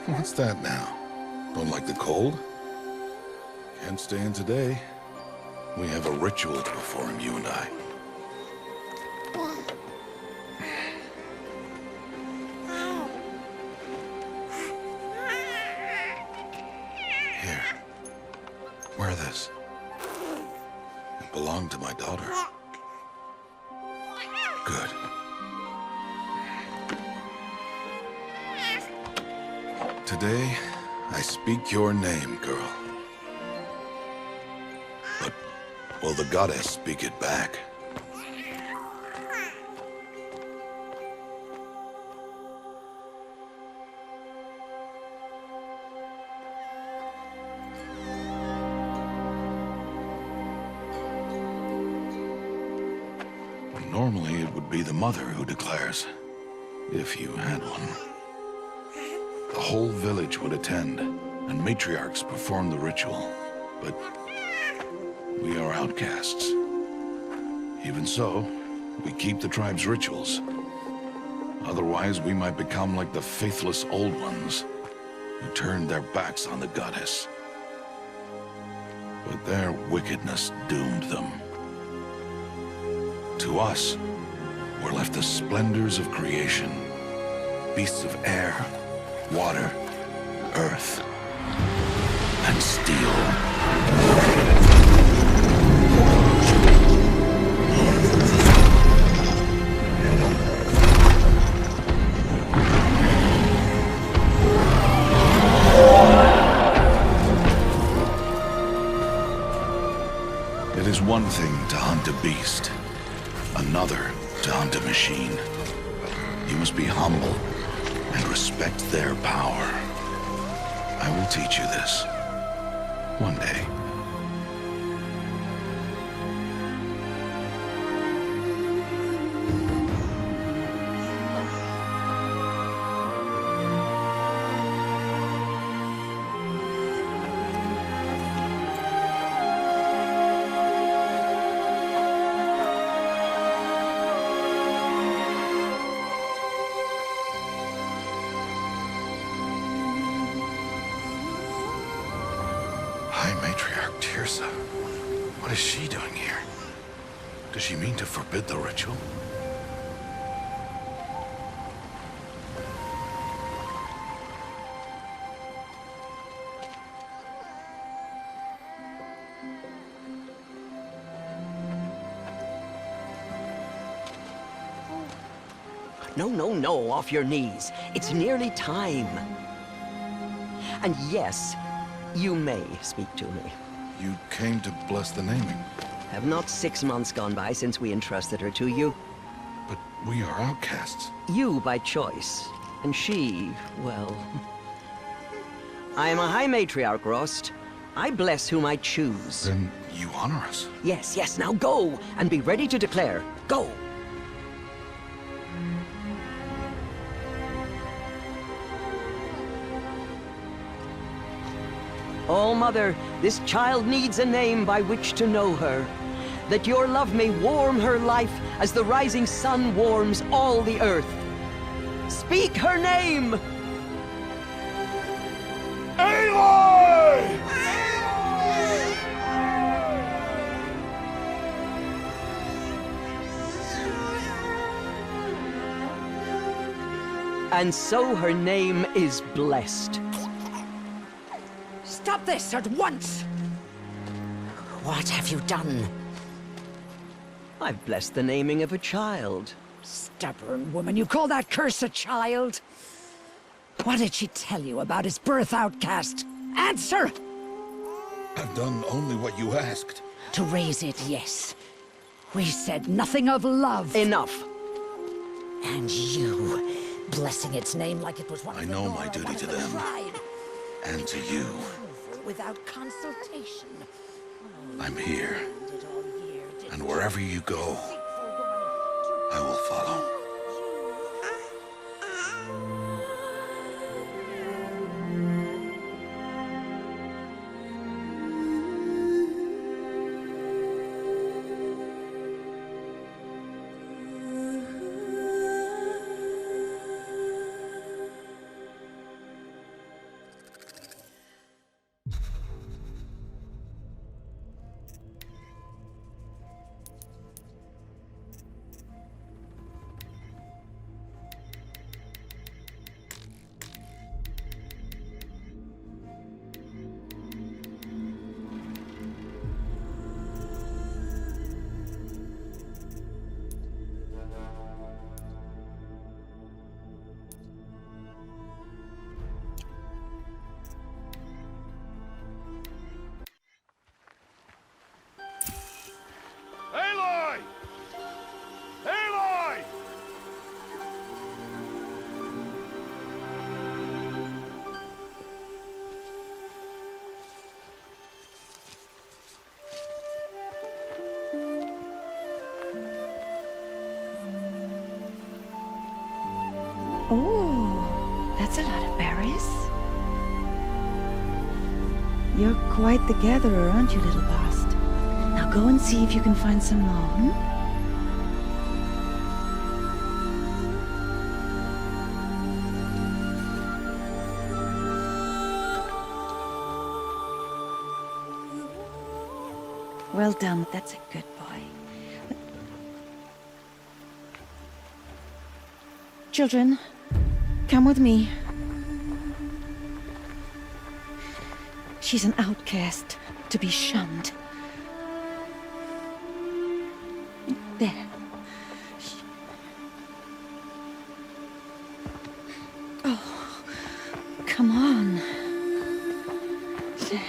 What's that now? Don't like the cold? Can't stay in today. We have a ritual to perform, you and I. Here. Wear this. It belonged to my daughter. Good. Today, I speak your name, girl. But will the goddess speak it back? Normally, it would be the mother who declares, if you had one. The whole village would attend, and matriarchs perform the ritual. But we are outcasts. Even so, we keep the tribe's rituals. Otherwise, we might become like the faithless old ones, who turned their backs on the goddess. But their wickedness doomed them. To us, were left the splendors of creation, beasts of air, water, earth, and steel. It is one thing to hunt a beast, another to hunt a machine. You must be humble and respect their power. I will teach you this. One day. What is she doing here? Does she mean to forbid the ritual? No, off your knees. It's nearly time. And yes, you may speak to me. You came to bless the naming. Have not 6 months gone by since we entrusted her to you? But we are outcasts. You by choice, and she, well... I am a High Matriarch, Rost. I bless whom I choose. Then you honor us. Yes, now go, and be ready to declare. Go! Oh, Mother, this child needs a name by which to know her. That your love may warm her life as the rising sun warms all the earth. Speak her name! Aloy! And so her name is blessed. Stop this at once! What have you done? I've blessed the naming of a child. Stubborn woman, you call that curse a child? What did she tell you about his birth, outcast? Answer! I've done only what you asked. To raise it, yes. We said nothing of love. Enough. And you, blessing its name like it was one I of the know Nora, my duty one of to the them. tribe. And to you. Without consultation. I'm here. And wherever you go, I will follow. That's a lot of berries. You're quite the gatherer, aren't you, little Bast? Now go and see if you can find some more, hmm? Well done, that's a good boy. Children, come with me. She's an outcast, to be shunned. There. Oh, come on. There.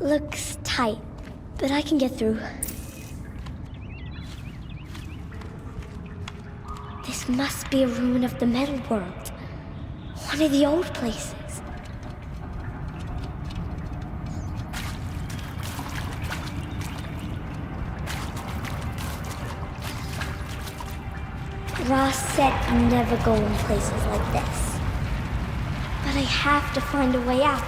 Looks tight, but I can get through. This must be a ruin of the metal world. One of the old places. Ross said never go in places like this. But I have to find a way out.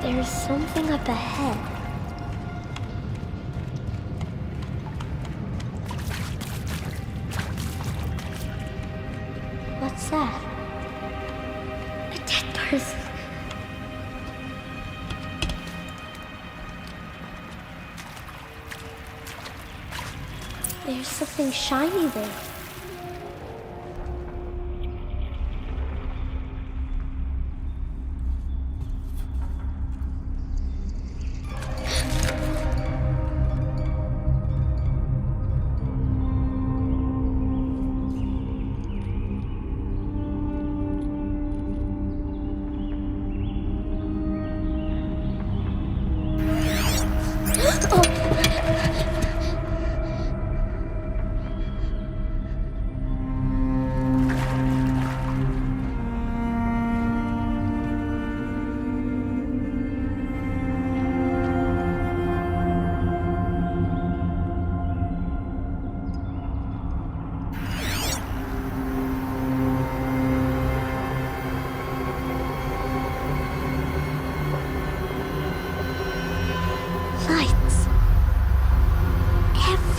There's something up ahead. What's that? A dead person. There's something shiny there.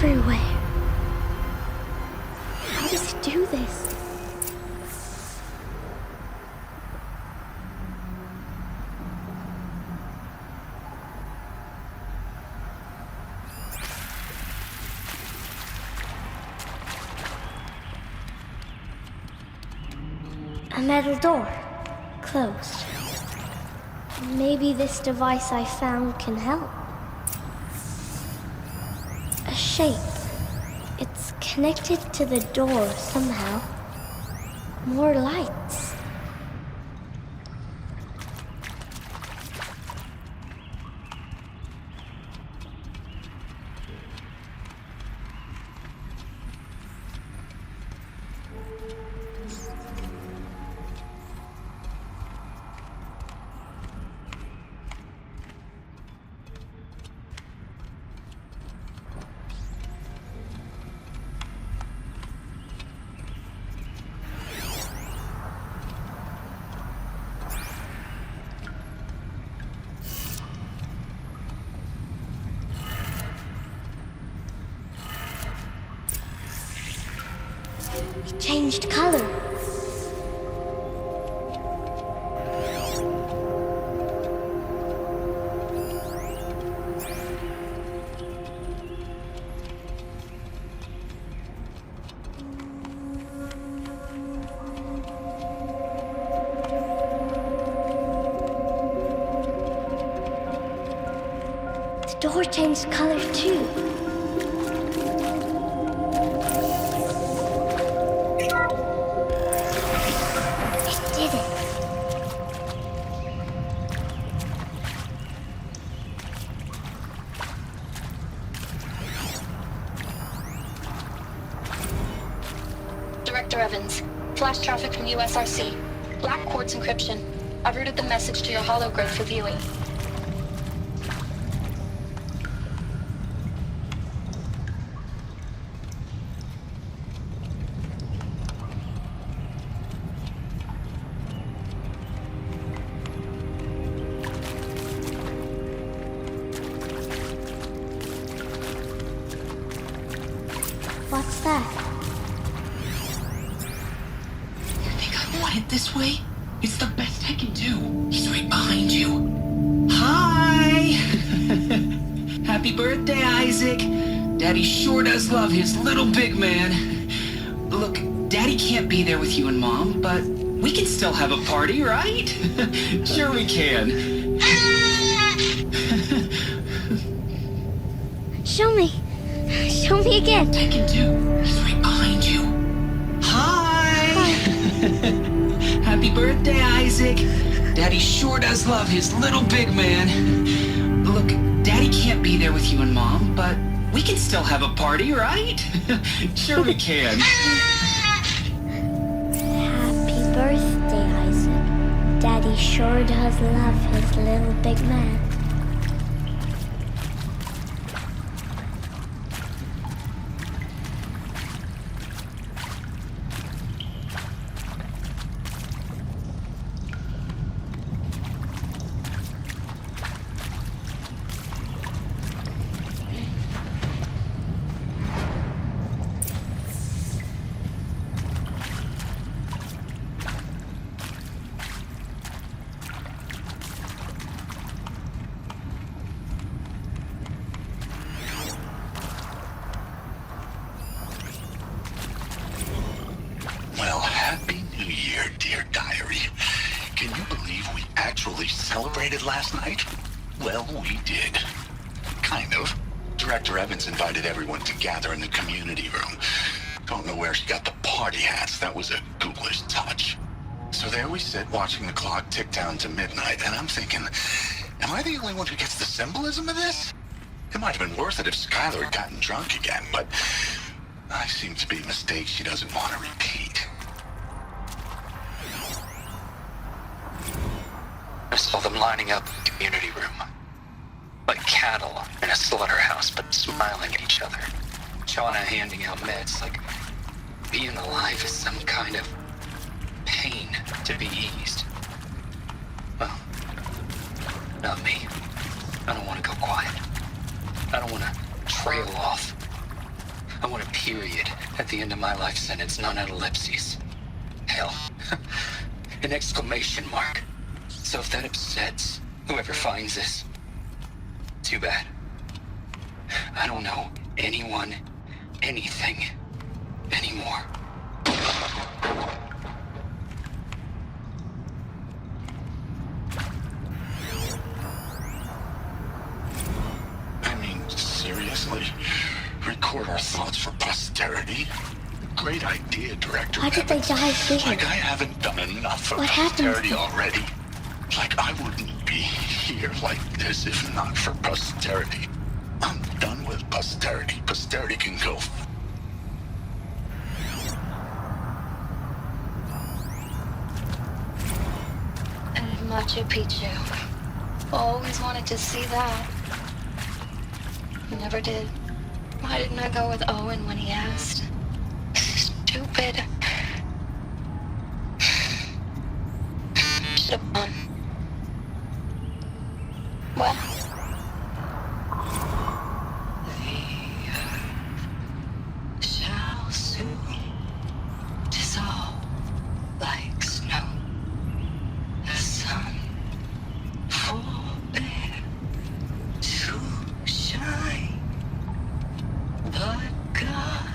Everywhere. How does it do this? A metal door. Closed. Maybe this device I found can help. A shape. It's connected to the door somehow. More lights. It changed color. The door changed color too. Director Evans, flash traffic from USRC. Black quartz encryption. I've routed the message to your hologrid for viewing. What's that? This way? It's the best I can do. He's right behind you. Hi! Happy birthday, Isaac. Daddy sure does love his little big man. Look, Daddy can't be there with you and Mom, but we can still have a party, right? Sure we can. Show me. Show me again. I can do. He's right behind you. Hi! Happy birthday, Isaac. Daddy sure does love his little big man. Look, Daddy can't be there with you and Mom, but we can still have a party, right? Sure we can. Happy birthday, Isaac. Daddy sure does love his little big man. Well, Happy New Year, dear diary. Can you believe we actually celebrated last night? Well, we did. Kind of. Director Evans invited everyone to gather in the community room. Don't know where she got the party hats. That was a ghoulish touch. So there we sit, watching the clock tick down to midnight, and I'm thinking, am I the only one who gets the symbolism of this? It might have been worth it if Skylar had gotten drunk again, but I seem to be a mistake she doesn't want to repeat. I saw them lining up in the community room. Like cattle in a slaughterhouse, but smiling at each other. Shauna handing out meds, like being alive is some kind of pain to be eased. Well, not me. I don't want to go quiet. I don't want to trail off. I want a period at the end of my life sentence, not an ellipses. Hell, an exclamation mark. So if that upsets whoever finds this, too bad. I don't know anyone, anything, anymore. yours. Thoughts for posterity? Great idea, Director. Why did they die here? Like I haven't done enough for What happened? posterity already. Like I wouldn't be here like this if not for posterity. I'm done with posterity. Posterity can go. And Machu Picchu. Always wanted to see that. Never did. Why didn't I go with Owen when he asked? Stupid. Should have gone. Well. The earth shall soon dissolve like snow. The sun forbear to shine. But God,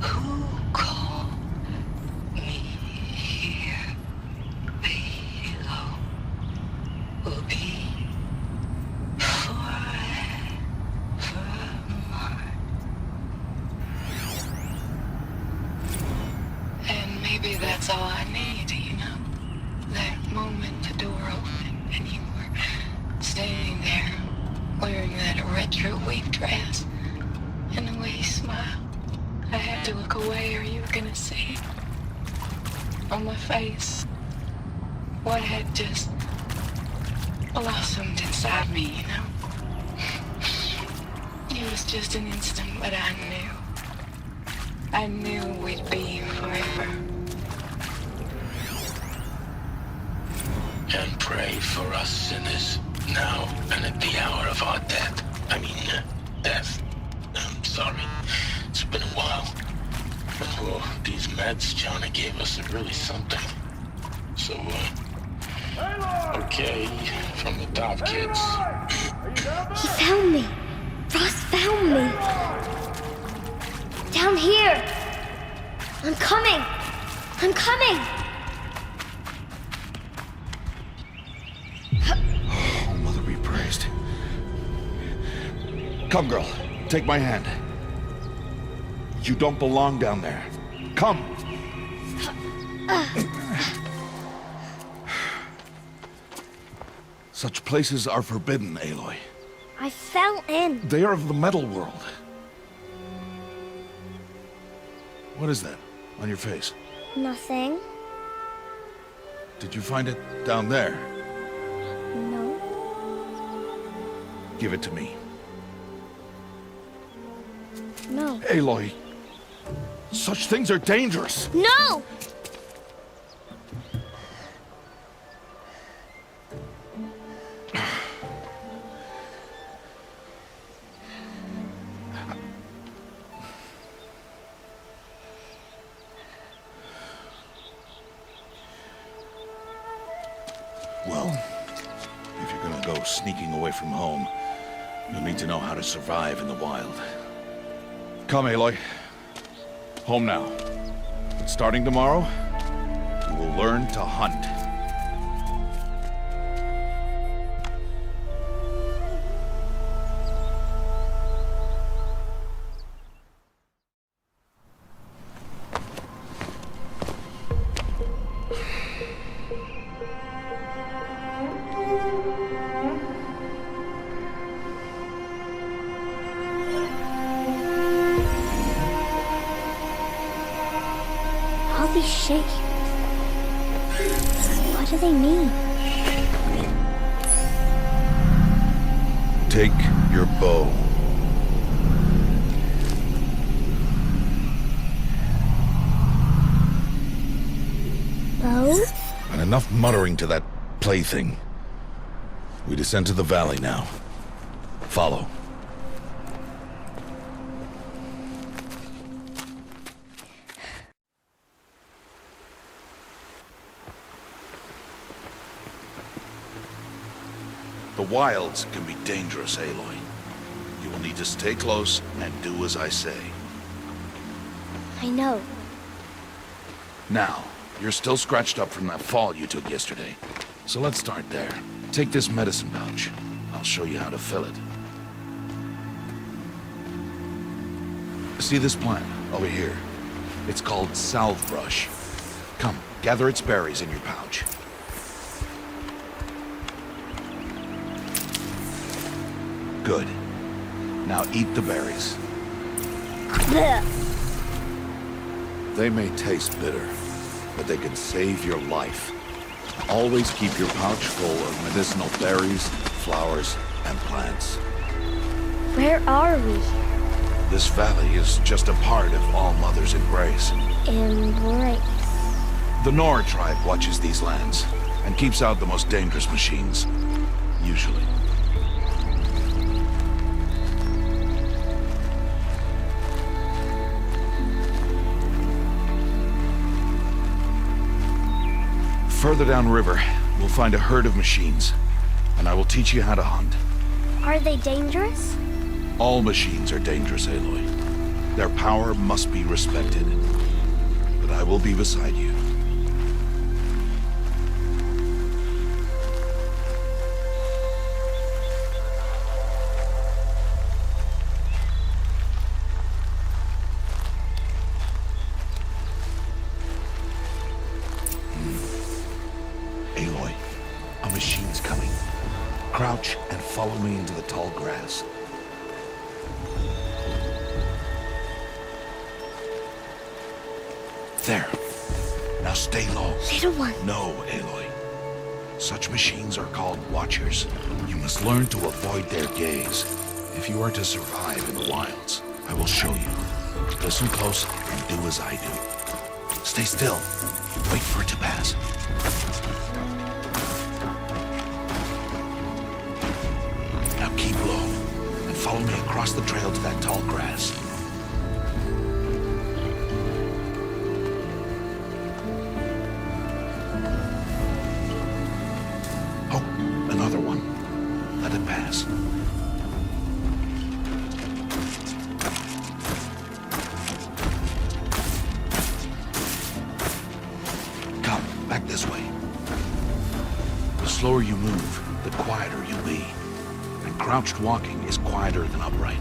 who called me here below, will be forever mine. And maybe that's all I need, you know? That moment the door opened and you were standing there wearing that retro weave dress. And the way you smiled, I had to look away or you were gonna see on my face what had just blossomed inside me, you know? It was just an instant, but I knew we'd be forever. And pray for us sinners, now and at the hour of our death. Death. I'm sorry. It's been a while. Well, these meds Johnny gave us are really something. So, okay, from the top, kids. He found me. Ross found me. Down here. I'm coming. I'm coming. Oh, Mother be praised. Come, girl. Take my hand. You don't belong down there. Come! Such places are forbidden, Aloy. I fell in. They are of the metal world. What is that on your face? Nothing. Did you find it down there? No. Give it to me. No. Aloy, such things are dangerous. No! Well, if you're gonna go sneaking away from home, you'll need to know how to survive in the wild. Come, Aloy. Home now. But starting tomorrow, you will learn to hunt. All these shapes. What do they mean? Take your bow. Bow? And enough muttering to that plaything. We descend to the valley now. Follow. The wilds can be dangerous, Aloy. You will need to stay close and do as I say. I know. Now, you're still scratched up from that fall you took yesterday. So let's start there. Take this medicine pouch. I'll show you how to fill it. See this plant over here? It's called salve brush. Come, gather its berries in your pouch. Good. Now eat the berries. They may taste bitter, but they can save your life. Always keep your pouch full of medicinal berries, flowers, and plants. Where are we? This valley is just a part of All Mother's embrace. Embrace. The Nora tribe watches these lands and keeps out the most dangerous machines. Usually. Further downriver, we'll find a herd of machines, and I will teach you how to hunt. Are they dangerous? All machines are dangerous, Aloy. Their power must be respected. But I will be beside you. Aloy, a machine's coming. Crouch and follow me into the tall grass. There. Now stay low. Little one. No, Aloy. Such machines are called watchers. You must learn to avoid their gaze. If you are to survive in the wilds, I will show you. Listen close and do as I do. Stay still. Wait for it to pass. Now keep low and follow me across the trail to that tall grass. Another one. Let it pass. Come, back this way. The slower you move, the quieter you'll be. And crouched walking is quieter than upright.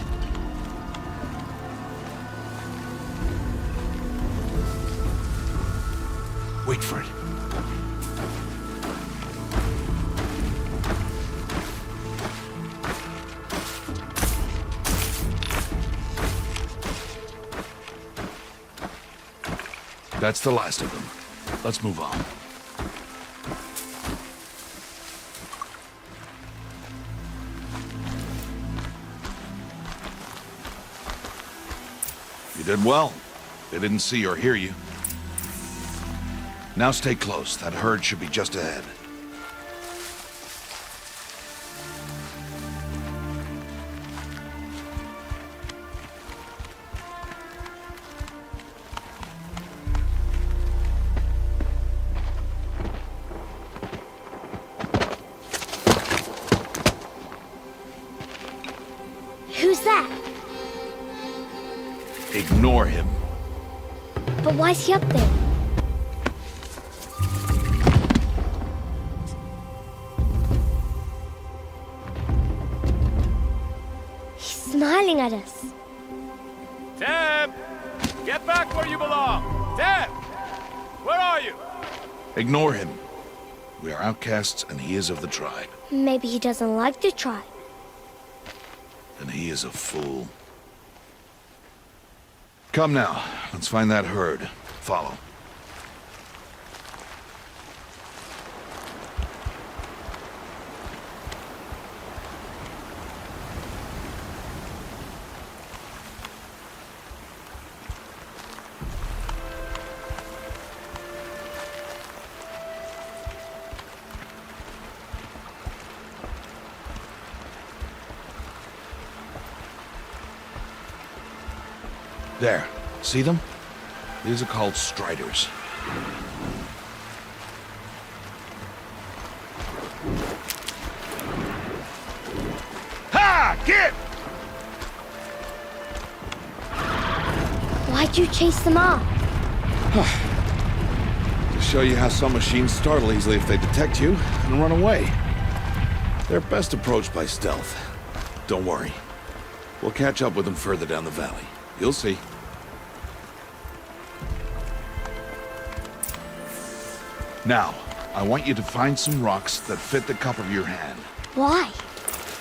Wait for it. That's the last of them. Let's move on. You did well. They didn't see or hear you. Now stay close. That herd should be just ahead. Who's that? Ignore him. But why's he up there? He's smiling at us. Tam! Get back where you belong! Tam! Where are you? Ignore him. We are outcasts and he is of the tribe. Maybe he doesn't like the tribe. And he is a fool. Come now, let's find that herd. Follow. There. See them? These are called striders. Ha! Get! Why'd you chase them off? To show you how some machines startle easily if they detect you and run away. They're best approached by stealth. Don't worry. We'll catch up with them further down the valley. You'll see. Now, I want you to find some rocks that fit the cup of your hand. Why?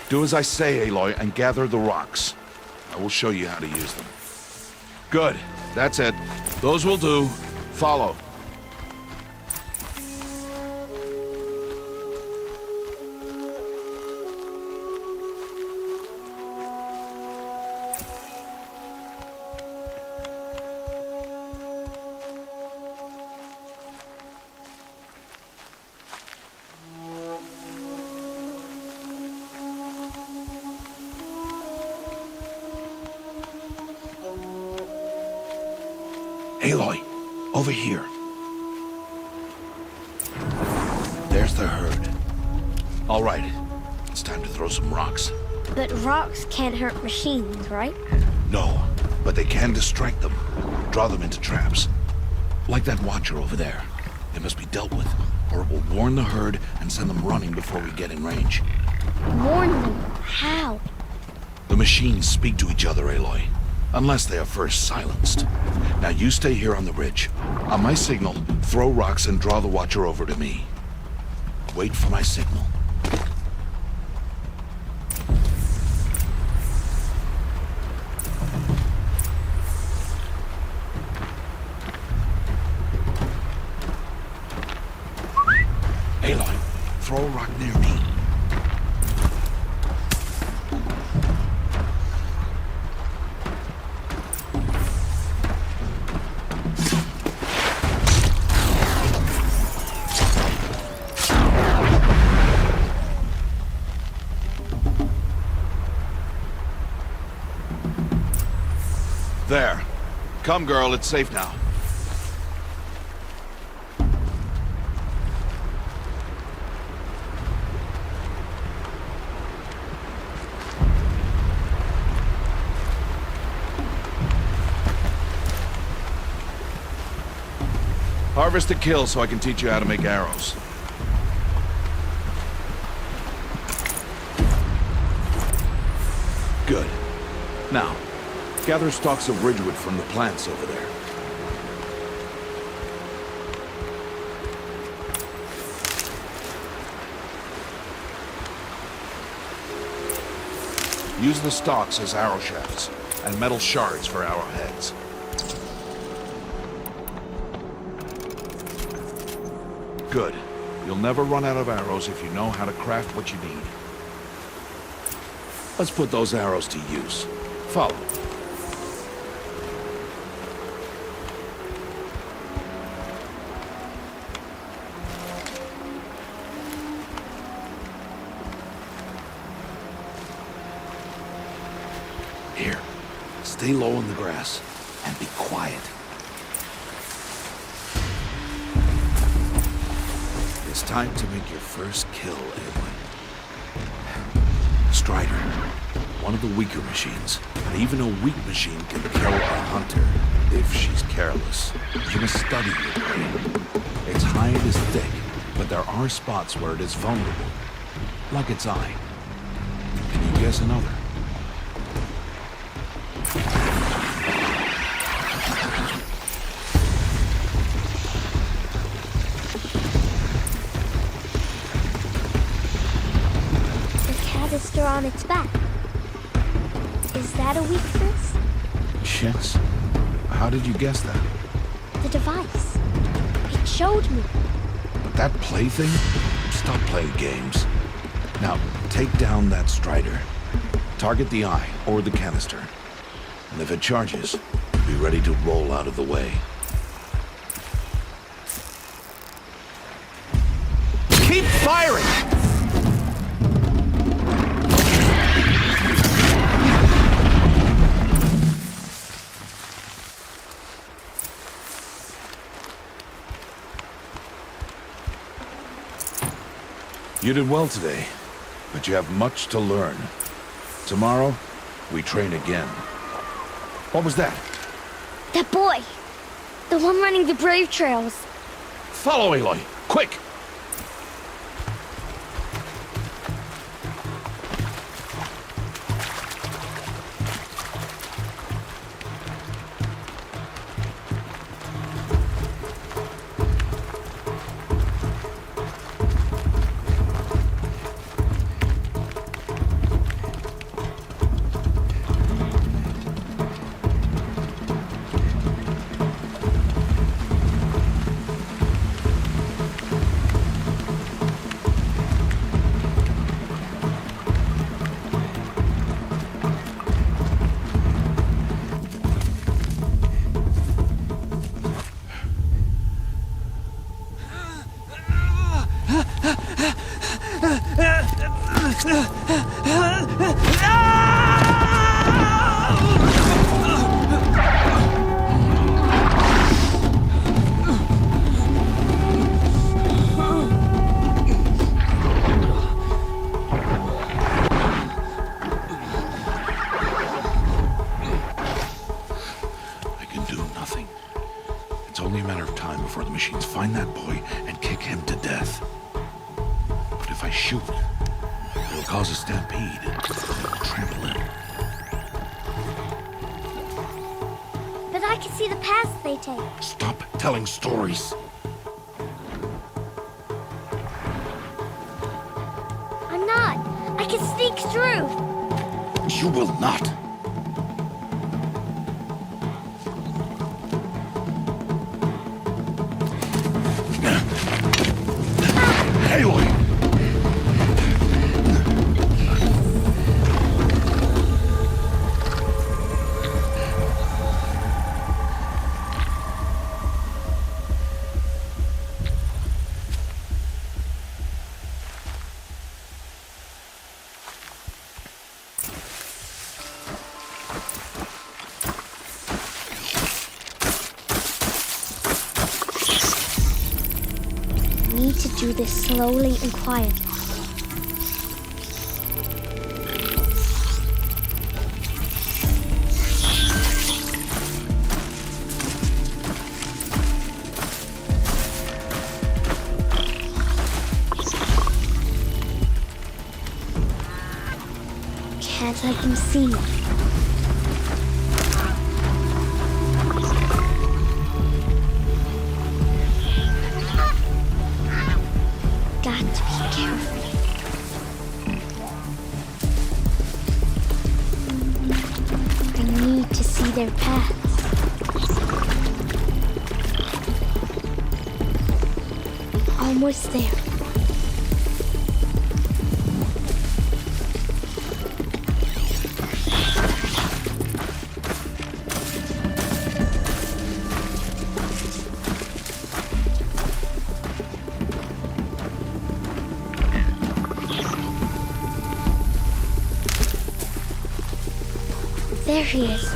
Do as I say, Aloy, and gather the rocks. I will show you how to use them. Good. That's it. Those will do. Follow. Aloy, over here. There's the herd. All right, it's time to throw some rocks. But rocks can't hurt machines, right? No, but they can distract them. Draw them into traps. Like that watcher over there. It must be dealt with, or it will warn the herd and send them running before we get in range. Warn them? How? The machines speak to each other, Aloy. Unless they are first silenced. Now you stay here on the ridge. On my signal, throw rocks and draw the watcher over to me. Wait for my signal. Aloy, throw a rock near me. There. Come, girl, it's safe now. Harvest a kill so I can teach you how to make arrows. Good. Now, gather stalks of ridgewood from the plants over there. Use the stalks as arrow shafts, and metal shards for arrowheads. Good. You'll never run out of arrows if you know how to craft what you need. Let's put those arrows to use. Follow. Here, stay low in the grass and be quiet. It's time to make your first kill, Aloy. Strider, one of the weaker machines, but even a weak machine can kill a hunter if she's careless. You must study your brain. Its hide is thick, but there are spots where it is vulnerable, like its eye. Can you guess another? Canister on its back. Is that a weakness? Yes. How did you guess that? The device. It showed me. But that plaything? Stop playing games. Now, take down that Strider. Target the eye or the canister. And if it charges, be ready to roll out of the way. Keep firing! You did well today, but you have much to learn. Tomorrow, we train again. What was that? That boy. The one running the brave trails. Follow Aloy, quick! Before the machines find that boy and kick him to death. But if I shoot, it'll cause a stampede. It'll trample him. But I can see the paths they take. Stop telling stories. I'm not. I can sneak through. You will not. Aloy! Need to do this slowly and quietly. Can't let them see me. Their paths. Almost there. There he is.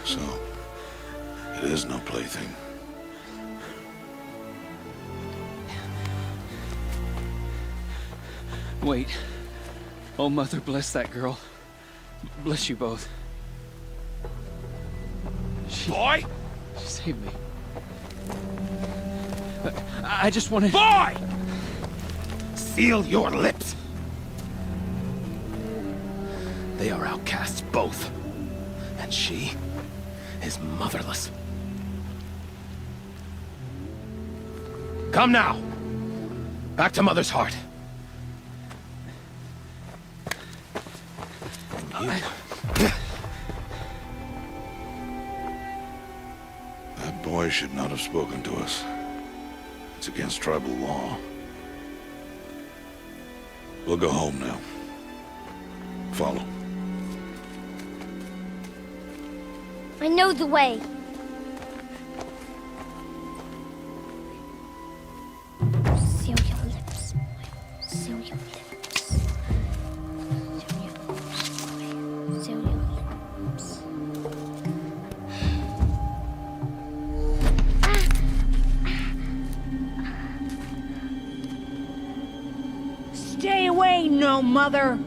So, it is no plaything. Wait. Oh, Mother, bless that girl. Bless you both. Boy! She saved me. I just wanted... Boy! Seal your lips! They are outcasts, both. And she is motherless. Come now! Back to Mother's heart. That boy should not have spoken to us. It's against tribal law. We'll go home now. Follow. I know the way. Seal your lips. Seal your lips. Seal your lips. ain't no mother.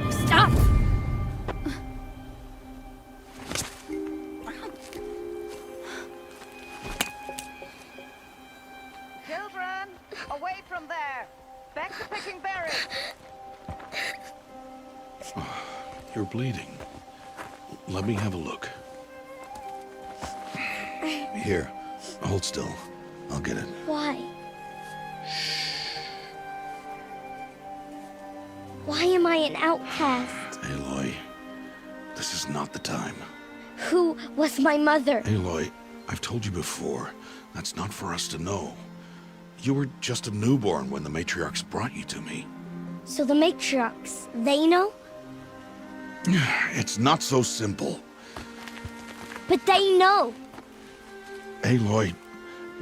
Stop! Children, away from there. Back to picking berries. You're bleeding. Let me have a look. Here, hold still. I'll get it. Why? Why am I an outcast? Aloy, this is not the time. Who was my mother? Aloy, I've told you before, that's not for us to know. You were just a newborn when the matriarchs brought you to me. So the matriarchs, they know? It's not so simple. But they know. Aloy,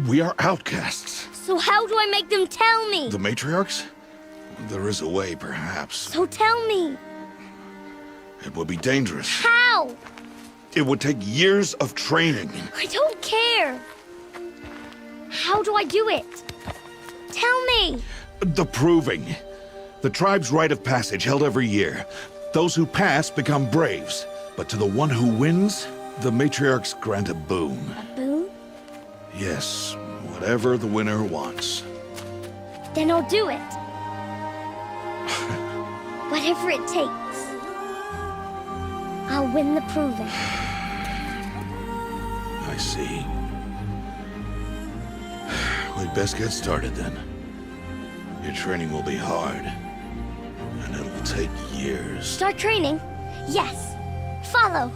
we are outcasts. So how do I make them tell me? The matriarchs? There is a way, perhaps. So tell me. It would be dangerous. How? It would take years of training. I don't care. How do I do it? Tell me. The proving. The tribe's rite of passage held every year. Those who pass become braves. But to the one who wins, the matriarchs grant a boon. A boon? Yes, whatever the winner wants. Then I'll do it. Whatever it takes. I'll win the proving. I see. We'd best get started then. Your training will be hard, and it will take years. Start training? Yes. Follow.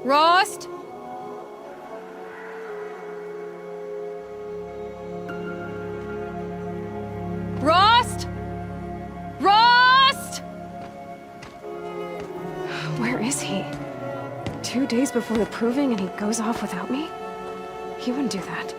Rost? Rost? 2 days before the proving and he goes off without me? He wouldn't do that.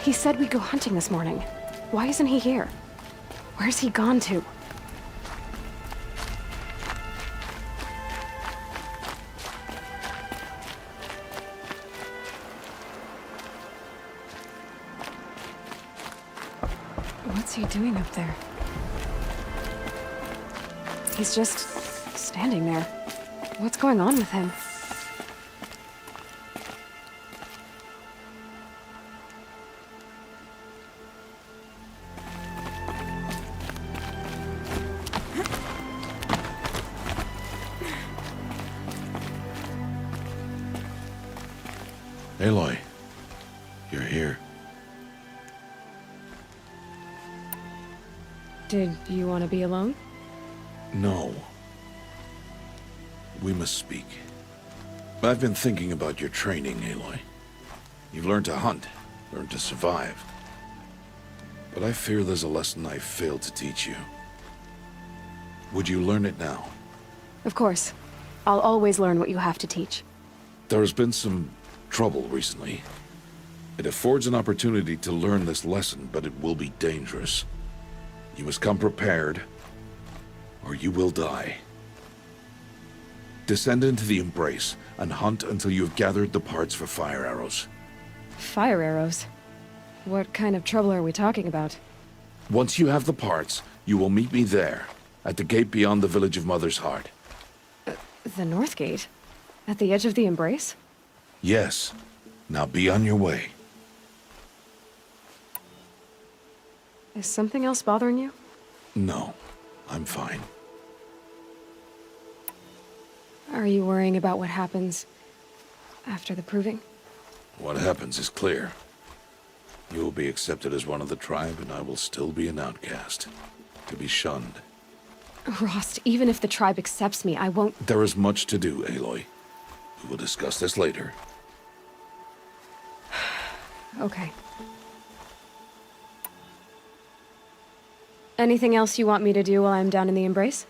He said we'd go hunting this morning. Why isn't he here? Where's he gone to? What's he doing up there? He's just standing there. What's going on with him? Aloy, you're here. Did you want to be alone? No. We must speak. I've been thinking about your training, Aloy. You've learned to hunt, learned to survive. But I fear there's a lesson I failed to teach you. Would you learn it now? Of course. I'll always learn what you have to teach. There has been some trouble recently. It affords an opportunity to learn this lesson, but it will be dangerous. You must come prepared, or you will die. Descend into the Embrace, and hunt until you have gathered the parts for fire arrows. Fire arrows? What kind of trouble are we talking about? Once you have the parts, you will meet me there, at the gate beyond the village of Mother's Heart. The North Gate? At the edge of the Embrace? Yes. Now be on your way. Is something else bothering you? No, I'm fine. Are you worrying about what happens after the proving? What happens is clear. You will be accepted as one of the tribe, and I will still be an outcast, to be shunned. Rost, even if the tribe accepts me, I won't— There is much to do, Aloy. We will discuss this later. Okay. Anything else you want me to do while I'm down in the Embrace?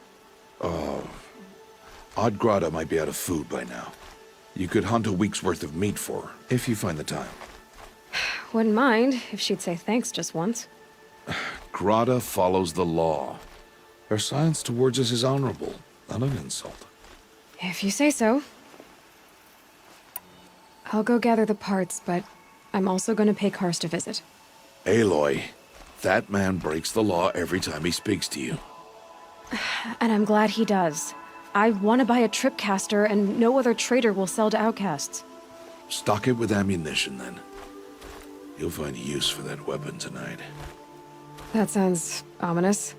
Odd Grata might be out of food by now. You could hunt a week's worth of meat for her, if you find the time. Wouldn't mind if she'd say thanks just once. Grata follows the law. Her silence towards us is honorable, not an insult. If you say so. I'll go gather the parts, but I'm also gonna pay Karst a visit. Aloy, that man breaks the law every time he speaks to you. And I'm glad he does. I want to buy a tripcaster, and no other trader will sell to outcasts. Stock it with ammunition, then. You'll find use for that weapon tonight. That sounds ominous.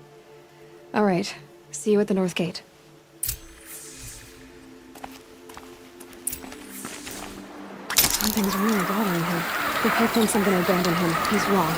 All right, see you at the North Gate. Something's really bothering him. If he thinks I'm gonna abandon him, he's wrong.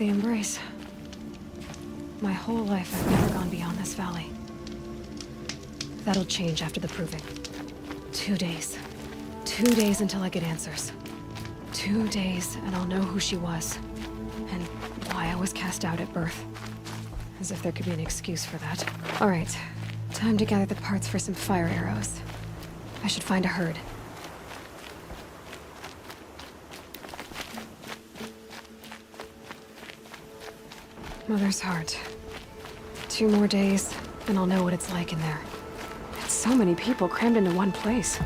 the embrace. My whole life I've never gone beyond this valley. That'll change after the proving. 2 days. 2 days until I get answers. 2 days and I'll know who she was. And why I was cast out at birth. As if there could be an excuse for that. Alright, time to gather the parts for some fire arrows. I should find a herd. Mother's heart. 2 more days, and I'll know what it's like in there. It's so many people crammed into one place.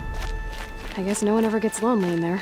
I guess no one ever gets lonely in there.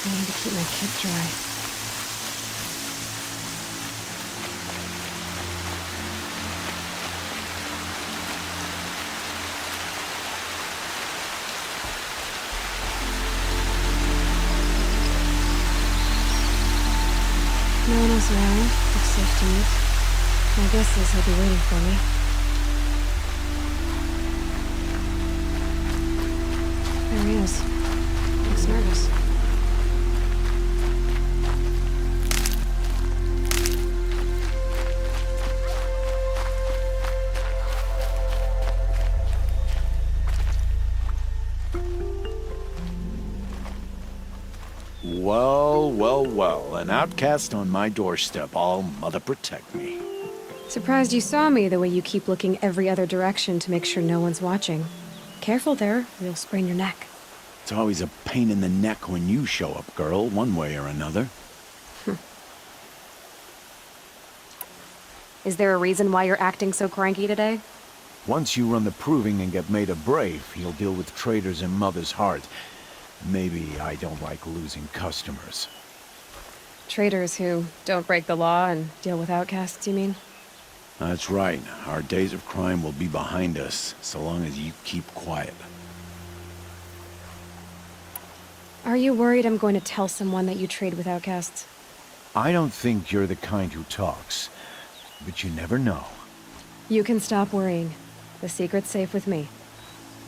I need to keep my kit dry. No one else around, except Steve. My guess is he'll be waiting for me. There he is. Looks nervous. Well, well, well. An outcast on my doorstep. All mother protect me. Surprised you saw me the way you keep looking every other direction to make sure no one's watching. Careful there, or you'll sprain your neck. It's always a pain in the neck when you show up, girl, one way or another. Is there a reason why you're acting so cranky today? Once you run the proving and get made a brave, you'll deal with traitors in Mother's heart. Maybe I don't like losing customers. Traitors who don't break the law and deal with outcasts, you mean? That's right. Our days of crime will be behind us, so long as you keep quiet. Are you worried I'm going to tell someone that you trade with outcasts? I don't think you're the kind who talks, but you never know. You can stop worrying. The secret's safe with me.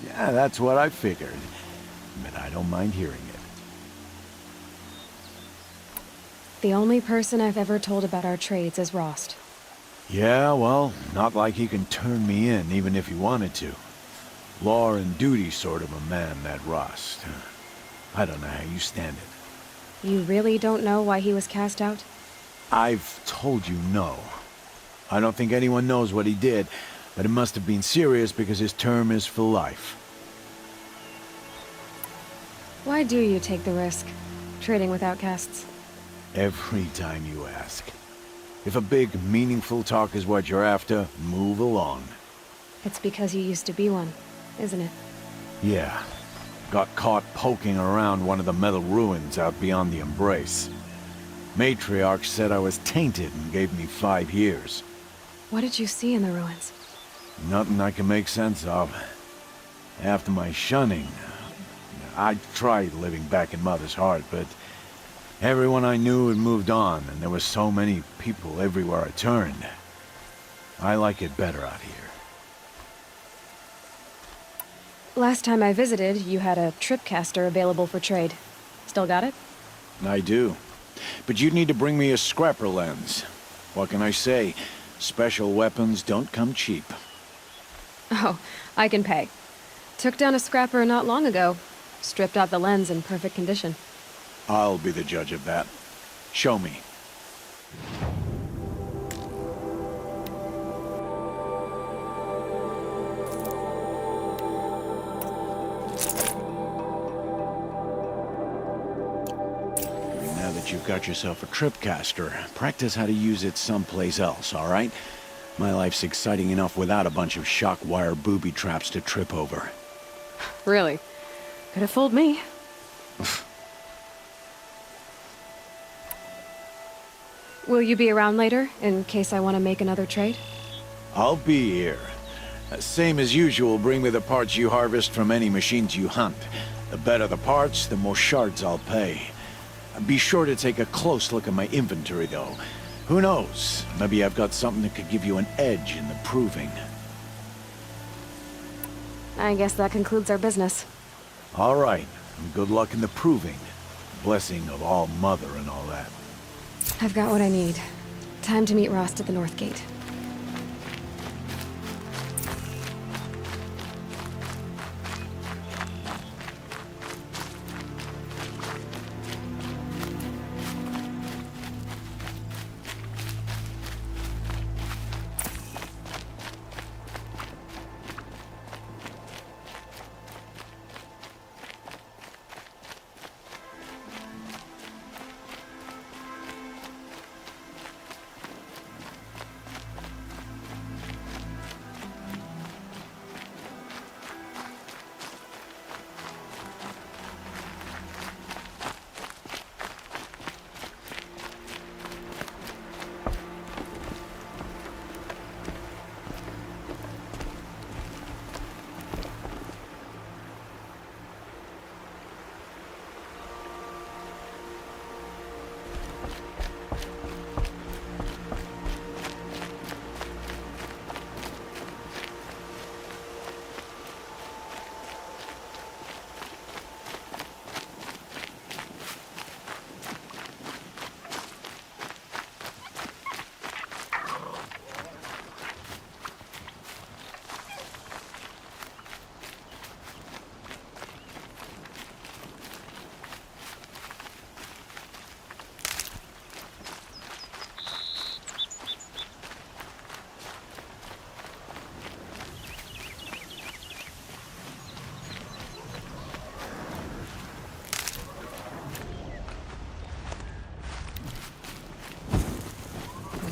Yeah, that's what I figured. But I don't mind hearing it. The only person I've ever told about our trades is Rost. Yeah, well, not like he can turn me in, even if he wanted to. Law and duty sort of a man, that Rost. I don't know how you stand it. You really don't know why he was cast out? I've told you no. I don't think anyone knows what he did, but it must have been serious because his term is for life. Why do you take the risk, trading with outcasts? Every time you ask. If a big, meaningful talk is what you're after, move along. It's because you used to be one, isn't it? Yeah. Got caught poking around one of the metal ruins out beyond the Embrace. Matriarch said I was tainted and gave me 5 years. What did you see in the ruins? Nothing I can make sense of. After my shunning, I tried living back in Mother's Heart, but everyone I knew had moved on, and there were so many people everywhere I turned. I like it better out here. Last time I visited, you had a tripcaster available for trade. Still got it? I do. But you'd need to bring me a scrapper lens. What can I say? Special weapons don't come cheap. Oh, I can pay. Took down a scrapper not long ago. Stripped out the lens in perfect condition. I'll be the judge of that. Show me. Now that you've got yourself a tripcaster, practice how to use it someplace else, all right? My life's exciting enough without a bunch of shock wire booby traps to trip over. Really? Could have fooled me. Will you be around later, in case I want to make another trade? I'll be here. Same as usual, bring me the parts you harvest from any machines you hunt. The better the parts, the more shards I'll pay. Be sure to take a close look at my inventory, though. Who knows? Maybe I've got something that could give you an edge in the proving. I guess that concludes our business. All right. Good luck in the proving. Blessing of All Mother and all that. I've got what I need. Time to meet Rost at the North Gate.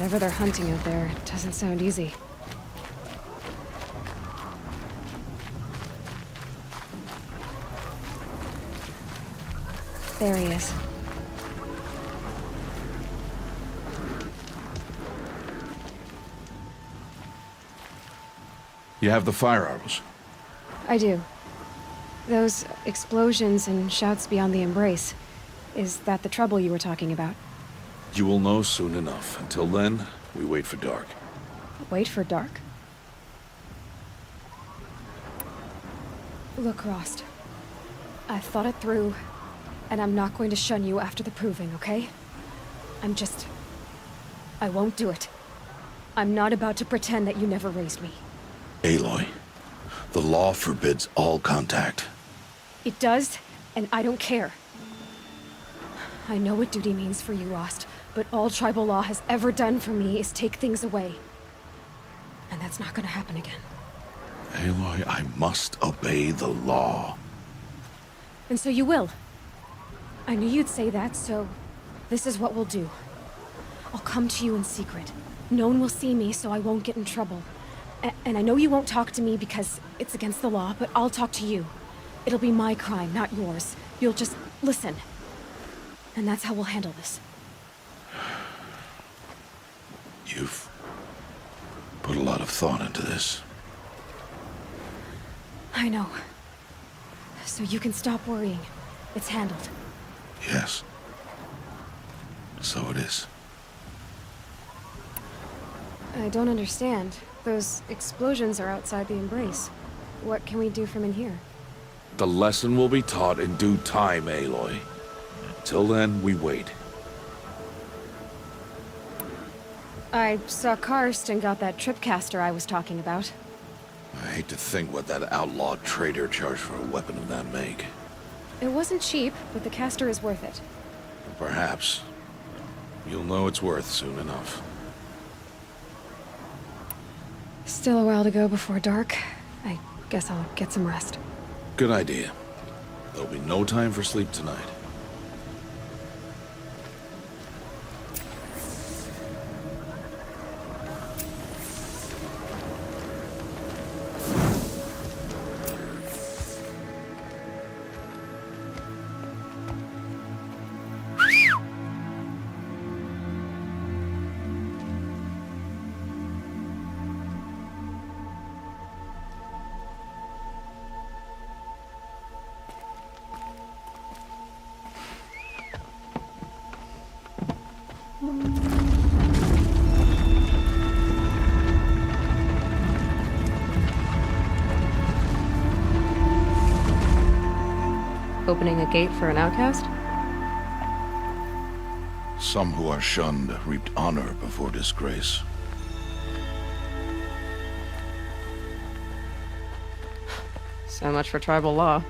Whatever they're hunting out there, it doesn't sound easy. There he is. You have the fire arrows. I do. Those explosions and shouts beyond the embrace. Is that the trouble you were talking about? You will know soon enough. Until then, we wait for dark. Wait for dark? Look, Rost. I've thought it through, and I'm not going to shun you after the proving, okay? I won't do it. I'm not about to pretend that you never raised me. Aloy, the law forbids all contact. It does, and I don't care. I know what duty means for you, Rost, but all tribal law has ever done for me is take things away. And that's not gonna happen again. Aloy, I must obey the law. And so you will. I knew you'd say that, so this is what we'll do. I'll come to you in secret. No one will see me, so I won't get in trouble. And I know you won't talk to me because it's against the law, but I'll talk to you. It'll be my crime, not yours. You'll just listen. And that's how we'll handle this. You've put a lot of thought into this. I know. So you can stop worrying. It's handled. Yes. So it is. I don't understand. Those explosions are outside the embrace. What can we do from in here? The lesson will be taught in due time, Aloy. Till then, we wait. I saw Karst and got that tripcaster I was talking about. I hate to think what that outlaw trader charged for a weapon of that make. It wasn't cheap, but the caster is worth it. Perhaps. You'll know it's worth soon enough. Still a while to go before dark. I guess I'll get some rest. Good idea. There'll be no time for sleep tonight. Opening a gate for an outcast? Some who are shunned reaped honor before disgrace. So much for tribal law.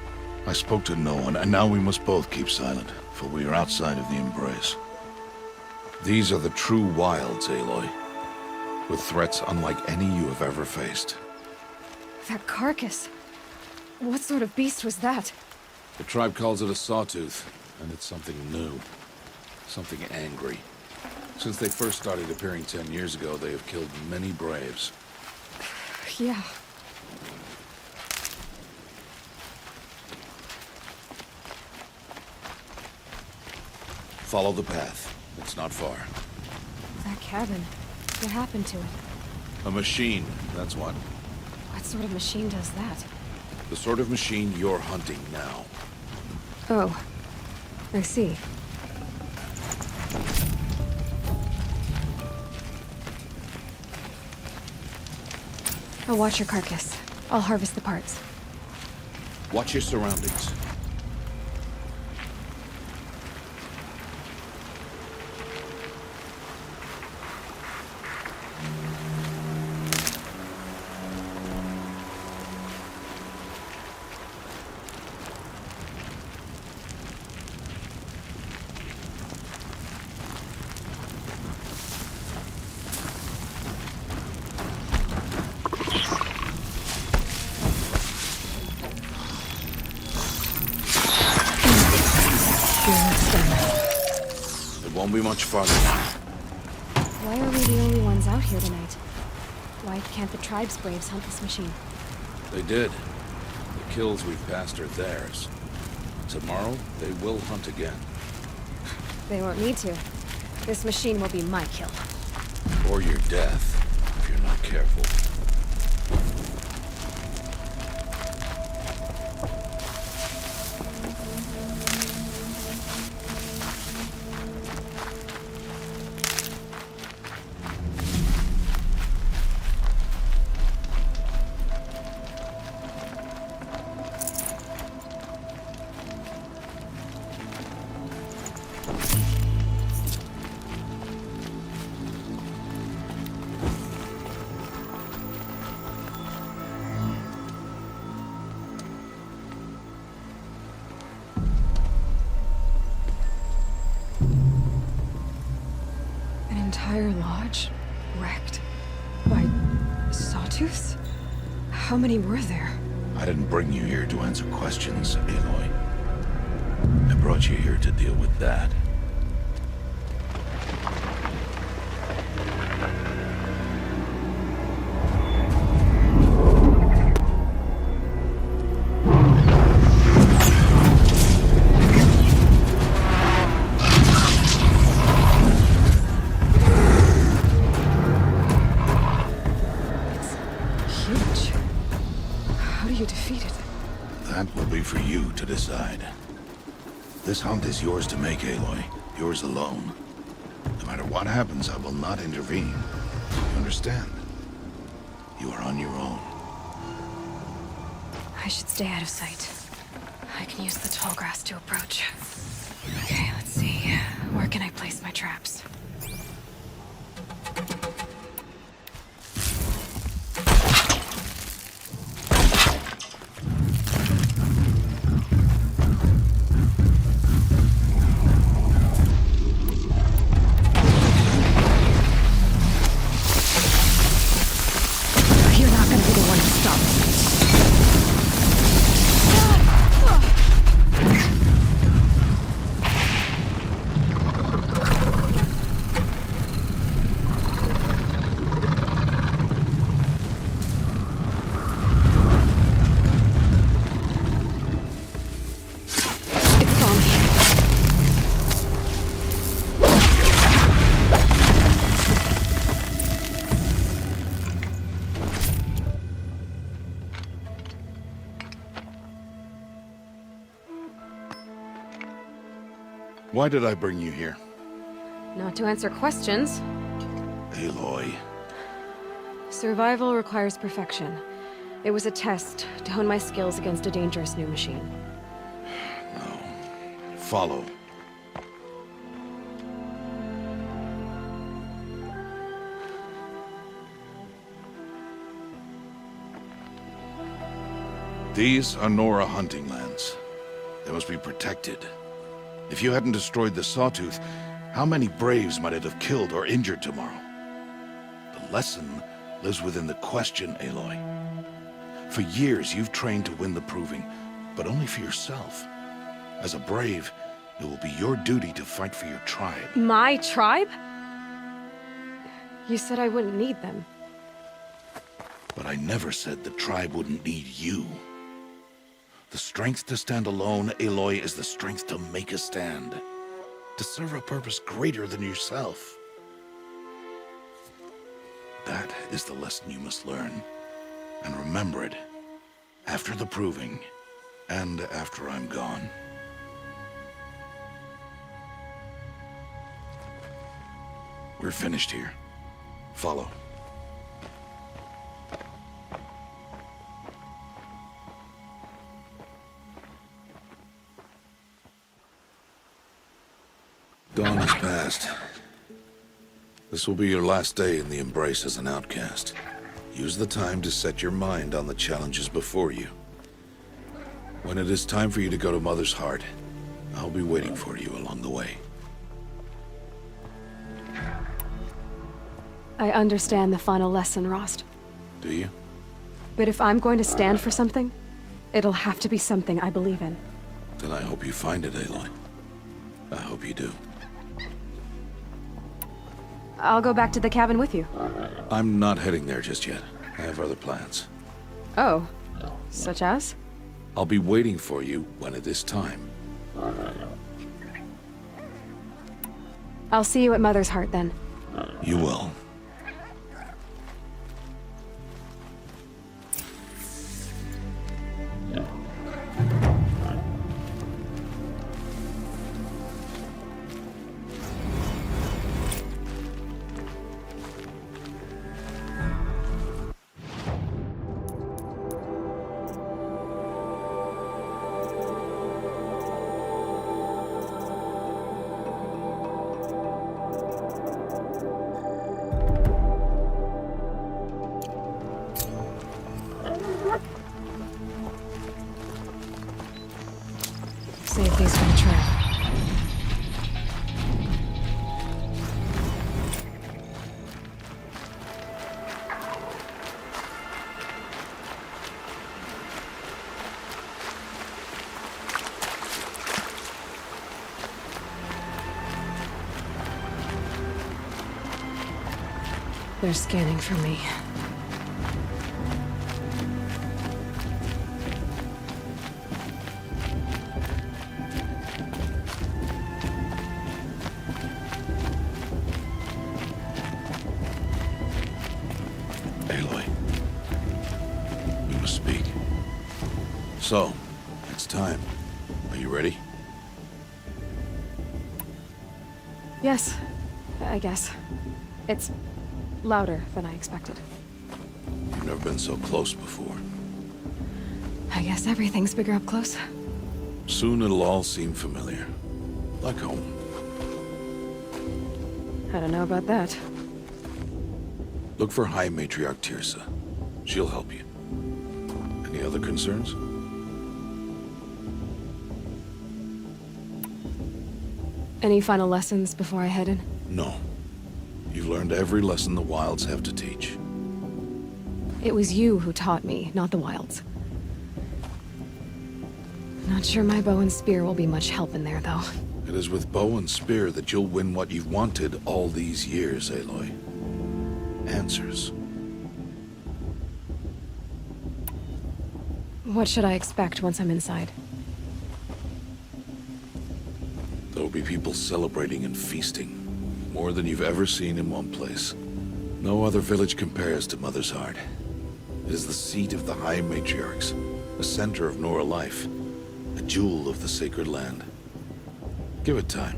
I spoke to no one, and now we must both keep silent, for we are outside of the embrace. These are the true wilds, Aloy, with threats unlike any you have ever faced. That carcass. What sort of beast was that? The tribe calls it a sawtooth, and it's something new. Something angry. Since they first started appearing 10 years ago, they have killed many braves. Yeah. Follow the path. It's not far. That cabin. What happened to it? A machine, that's what. What sort of machine does that? The sort of machine you're hunting now. Oh. I see. I'll watch your carcass. I'll harvest the parts. Watch your surroundings. Won't be much farther now. Why are we the only ones out here tonight? Why can't the tribe's braves hunt this machine? They did. The kills we've passed are theirs. Tomorrow, they will hunt again. They won't need to. This machine will be my kill. Or your death, if you're not careful. sawtooths? How many were there? I didn't bring you here to answer questions, Aloy. I brought you here to deal with that. For you to decide. This hunt is yours to make, Aloy. Yours alone. No matter what happens, I will not intervene. You understand? You are on your own. I should stay out of sight. I can use the tall grass to approach. Okay, let's see. Where can I place my traps? Why did I bring you here? Not to answer questions. Aloy. Survival requires perfection. It was a test to hone my skills against a dangerous new machine. No. Follow. These are Nora hunting lands. They must be protected. If you hadn't destroyed the Sawtooth, how many Braves might it have killed or injured tomorrow? The lesson lives within the question, Aloy. For years, you've trained to win the Proving, but only for yourself. As a Brave, it will be your duty to fight for your tribe. My tribe? You said I wouldn't need them. But I never said the tribe wouldn't need you. The strength to stand alone, Aloy, is the strength to make a stand. To serve a purpose greater than yourself. That is the lesson you must learn. And remember it. After the Proving. And after I'm gone. We're finished here. Follow. Dawn has passed. This will be your last day in the Embrace as an outcast. Use the time to set your mind on the challenges before you. When it is time for you to go to Mother's Heart, I'll be waiting for you along the way. I understand the final lesson, Rost. Do you? But if I'm going to stand for something, it'll have to be something I believe in. Then I hope you find it, Aloy. I hope you do. I'll go back to the cabin with you. I'm not heading there just yet. I have other plans. Oh, such as? I'll be waiting for you when it is time. I'll see you at Mother's Heart then. You will. They're scanning for me. Aloy. We must speak. So, it's time. Are you ready? Yes, I guess. It's louder than I expected. You've never been so close before. I guess everything's bigger up close. Soon it'll all seem familiar. Like home. I don't know about that. Look for High Matriarch Tirsa. She'll help you. Any other concerns? Any final lessons before I head in? No. You've learned every lesson the Wilds have to teach. It was you who taught me, not the Wilds. Not sure my bow and spear will be much help in there, though. It is with bow and spear that you'll win what you've wanted all these years, Aloy. Answers. What should I expect once I'm inside? There'll be people celebrating and feasting. More than you've ever seen in one place. No other village compares to Mother's Heart. It is the seat of the High Matriarchs, the center of Nora life, a jewel of the sacred land. Give it time,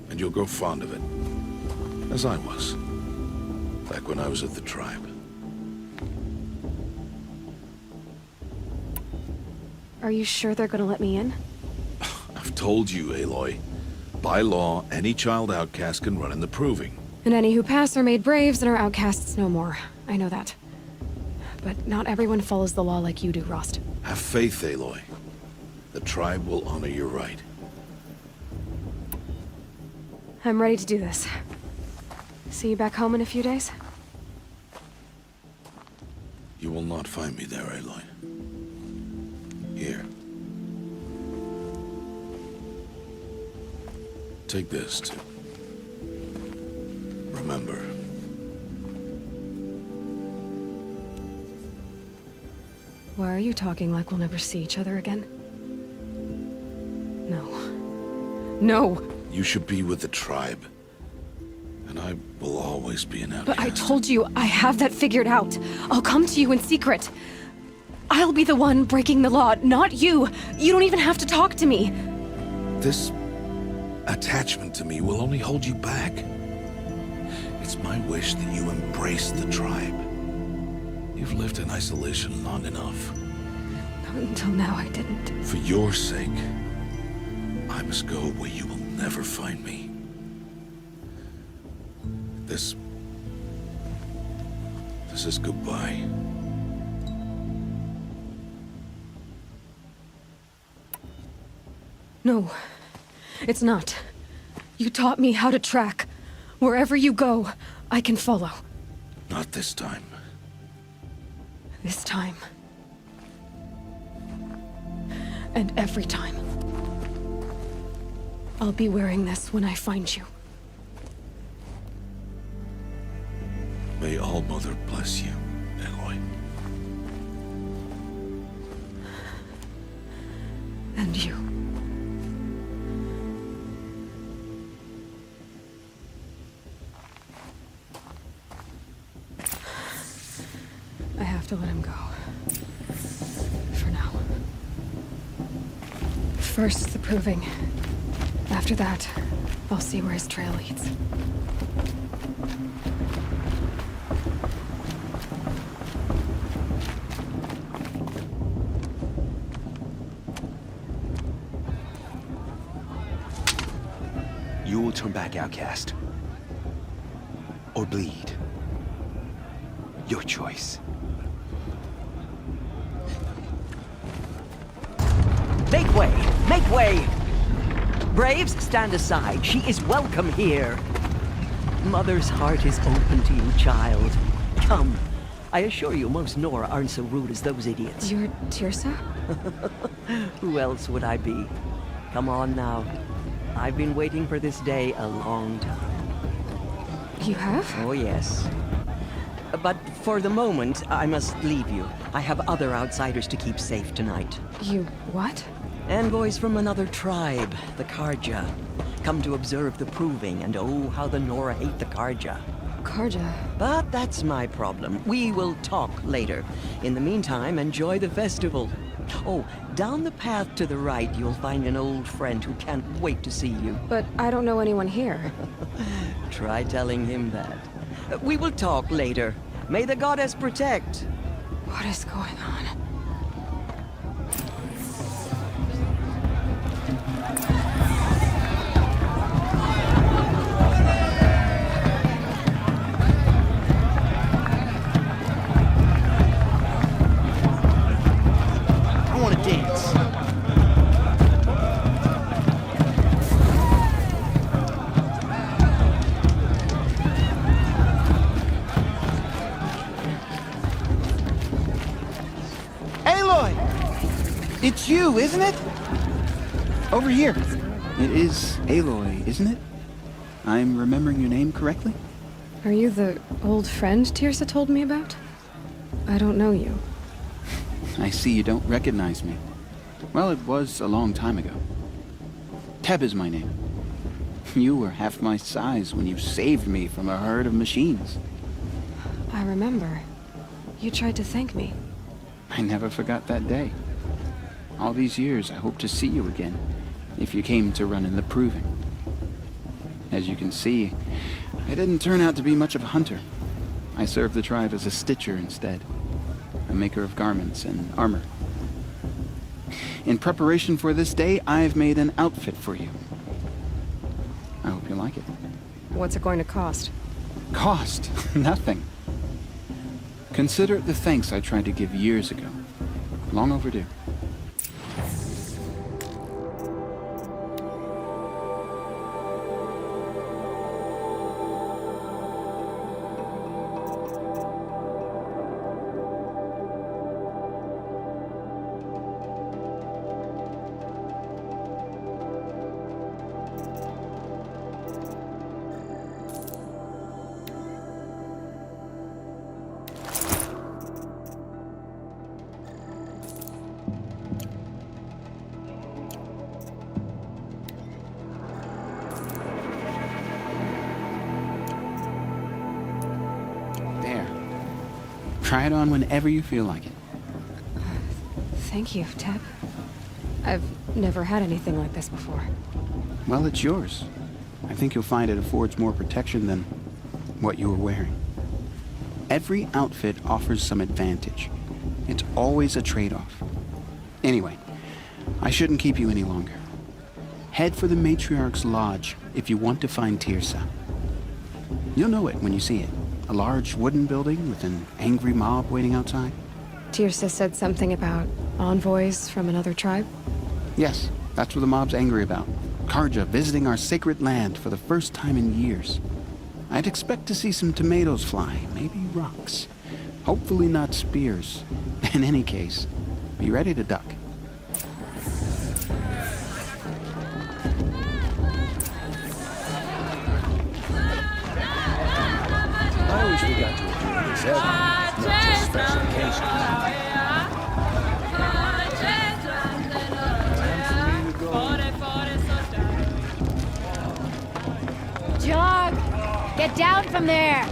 and you'll grow fond of it. As I was, back when I was at the tribe. Are you sure they're gonna let me in? I've told you, Aloy. By law, any child outcast can run in the proving. And any who pass are made braves and are outcasts no more. I know that. But not everyone follows the law like you do, Rost. Have faith, Aloy. The tribe will honor your right. I'm ready to do this. See you back home in a few days? You will not find me there, Aloy. Here. Take this, too. Remember. Why are you talking like we'll never see each other again? No. No! You should be with the tribe. And I will always be an outcast. But I told you, I have that figured out. I'll come to you in secret. I'll be the one breaking the law, not you. You don't even have to talk to me. This attachment to me will only hold you back. It's my wish that you embrace the tribe. You've lived in isolation long enough. Until now, I didn't. For your sake, I must go where you will never find me. This is goodbye. No, it's not. You taught me how to track. Wherever you go, I can follow. Not this time. This time. And every time. I'll be wearing this when I find you. May All Mother bless you, Aloy. And you. I have to let him go. For now. First, the proving. After that, I'll see where his trail leads. You will turn back outcast. Or bleed. Your choice. Make way! Make way! Braves, stand aside. She is welcome here. Mother's heart is open to you, child. Come. I assure you, most Nora aren't so rude as those idiots. You're Tirsa? Who else would I be? Come on now. I've been waiting for this day a long time. You have? Oh, yes. But for the moment, I must leave you. I have other outsiders to keep safe tonight. You what? Envoys from another tribe, the Karja. Come to observe the proving, and oh, how the Nora hate the Karja. Karja? But that's my problem. We will talk later. In the meantime, enjoy the festival. Oh, down the path to the right, you'll find an old friend who can't wait to see you. But I don't know anyone here. Try telling him that. We will talk later. May the goddess protect. What is going on? I want to dance. Aloy! It's you, isn't it? Over here. It is Aloy, isn't it? I'm remembering your name correctly? Are you the old friend Tirsa told me about? I don't know you. I see you don't recognize me. Well, it was a long time ago. Teb is my name. You were half my size when you saved me from a herd of machines. I remember. You tried to thank me. I never forgot that day. All these years, I hope to see you again, if you came to run in the proving. As you can see, I didn't turn out to be much of a hunter. I served the tribe as a stitcher instead, a maker of garments and armor. In preparation for this day, I've made an outfit for you. I hope you like it. What's it going to cost? Cost? Nothing. Consider it the thanks I tried to give years ago. Long overdue. Try it on whenever you feel like it. Thank you, Teb. I've never had anything like this before. Well, it's yours. I think you'll find it affords more protection than what you were wearing. Every outfit offers some advantage. It's always a trade-off. Anyway, I shouldn't keep you any longer. Head for the Matriarch's Lodge if you want to find Tirsa. You'll know it when you see it. A large wooden building with an angry mob waiting outside. Tirsa said something about envoys from another tribe? Yes, that's what the mob's angry about. Karja visiting our sacred land for the first time in years. I'd expect to see some tomatoes fly, maybe rocks. Hopefully not spears. In any case, be ready to duck. I wish we got to enjoy this every night, not just special occasions. Time for me to go. Jog! Get down from there!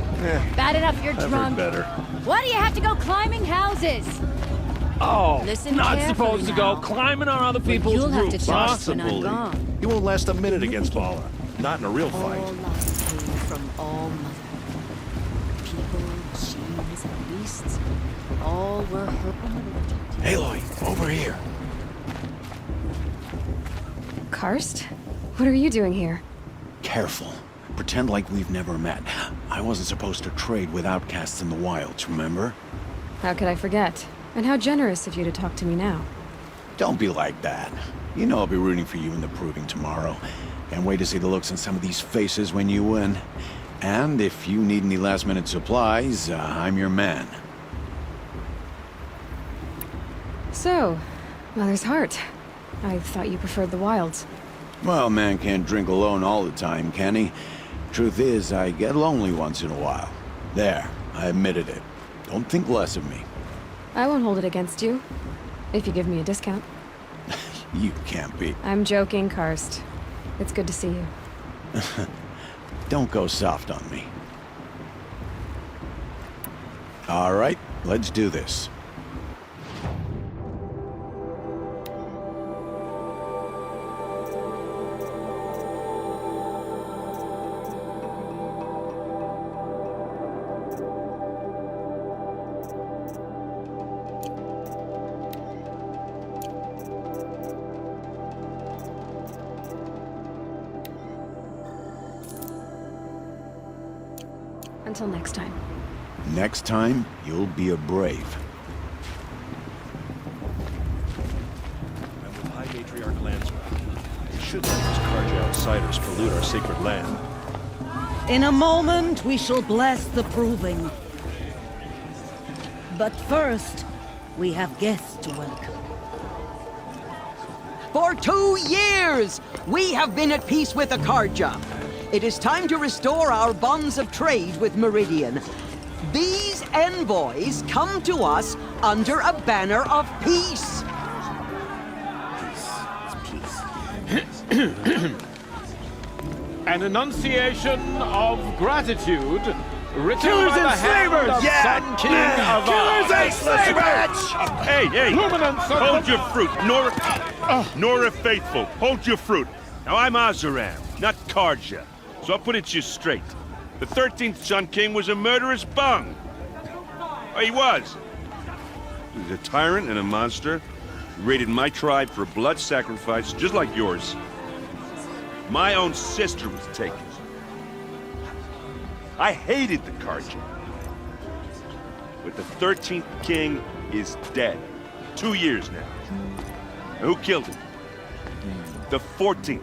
Bad enough you're I've drunk. heard better. Why do you have to go climbing houses? Oh, Listen not carefully supposed to go now. climbing on other people's You'll have roofs, to huh? trust when I'm gone. He won't last a minute against Bala. Not in a real fight. All life came from all mother. People, machines, and beasts, all were her. Aloy, over here. Karst? What are you doing here? Careful. Pretend like we've never met. I wasn't supposed to trade with outcasts in the wilds, remember? How could I forget? And how generous of you to talk to me now. Don't be like that. You know I'll be rooting for you in the proving tomorrow. Can't wait to see the looks on some of these faces when you win. And if you need any last-minute supplies, I'm your man. So, Mother's Heart. I thought you preferred the wilds. Well, man can't drink alone all the time, can he? Truth is, I get lonely once in a while. There, I admitted it. Don't think less of me. I won't hold it against you, if you give me a discount. You can't be. I'm joking, Karst. It's good to see you. Don't go soft on me. All right, let's do this. Until next time. Next time, you'll be a brave. And with High Matriarch Landsman, we should let those Karja outsiders pollute our sacred land. In a moment, we shall bless the proving. But first, we have guests to welcome. For 2 years, we have been at peace with the Karja. It is time to restore our bonds of trade with Meridian. These envoys come to us under a banner of peace. An enunciation of gratitude written Killers by the and hand slavers! of Sun King of Killers and slavers! Hey! Luminance of Hold your fruit, Nora Faithful. Hold your fruit. Now I'm Oseram, not Karja. So I'll put it to you straight. The 13th Sun King was a murderous bung. Oh, he was. He was a tyrant and a monster. He raided my tribe for a blood sacrifice, just like yours. My own sister was taken. I hated the Karja. But the 13th King is dead. 2 years now. And who killed him? The 14th.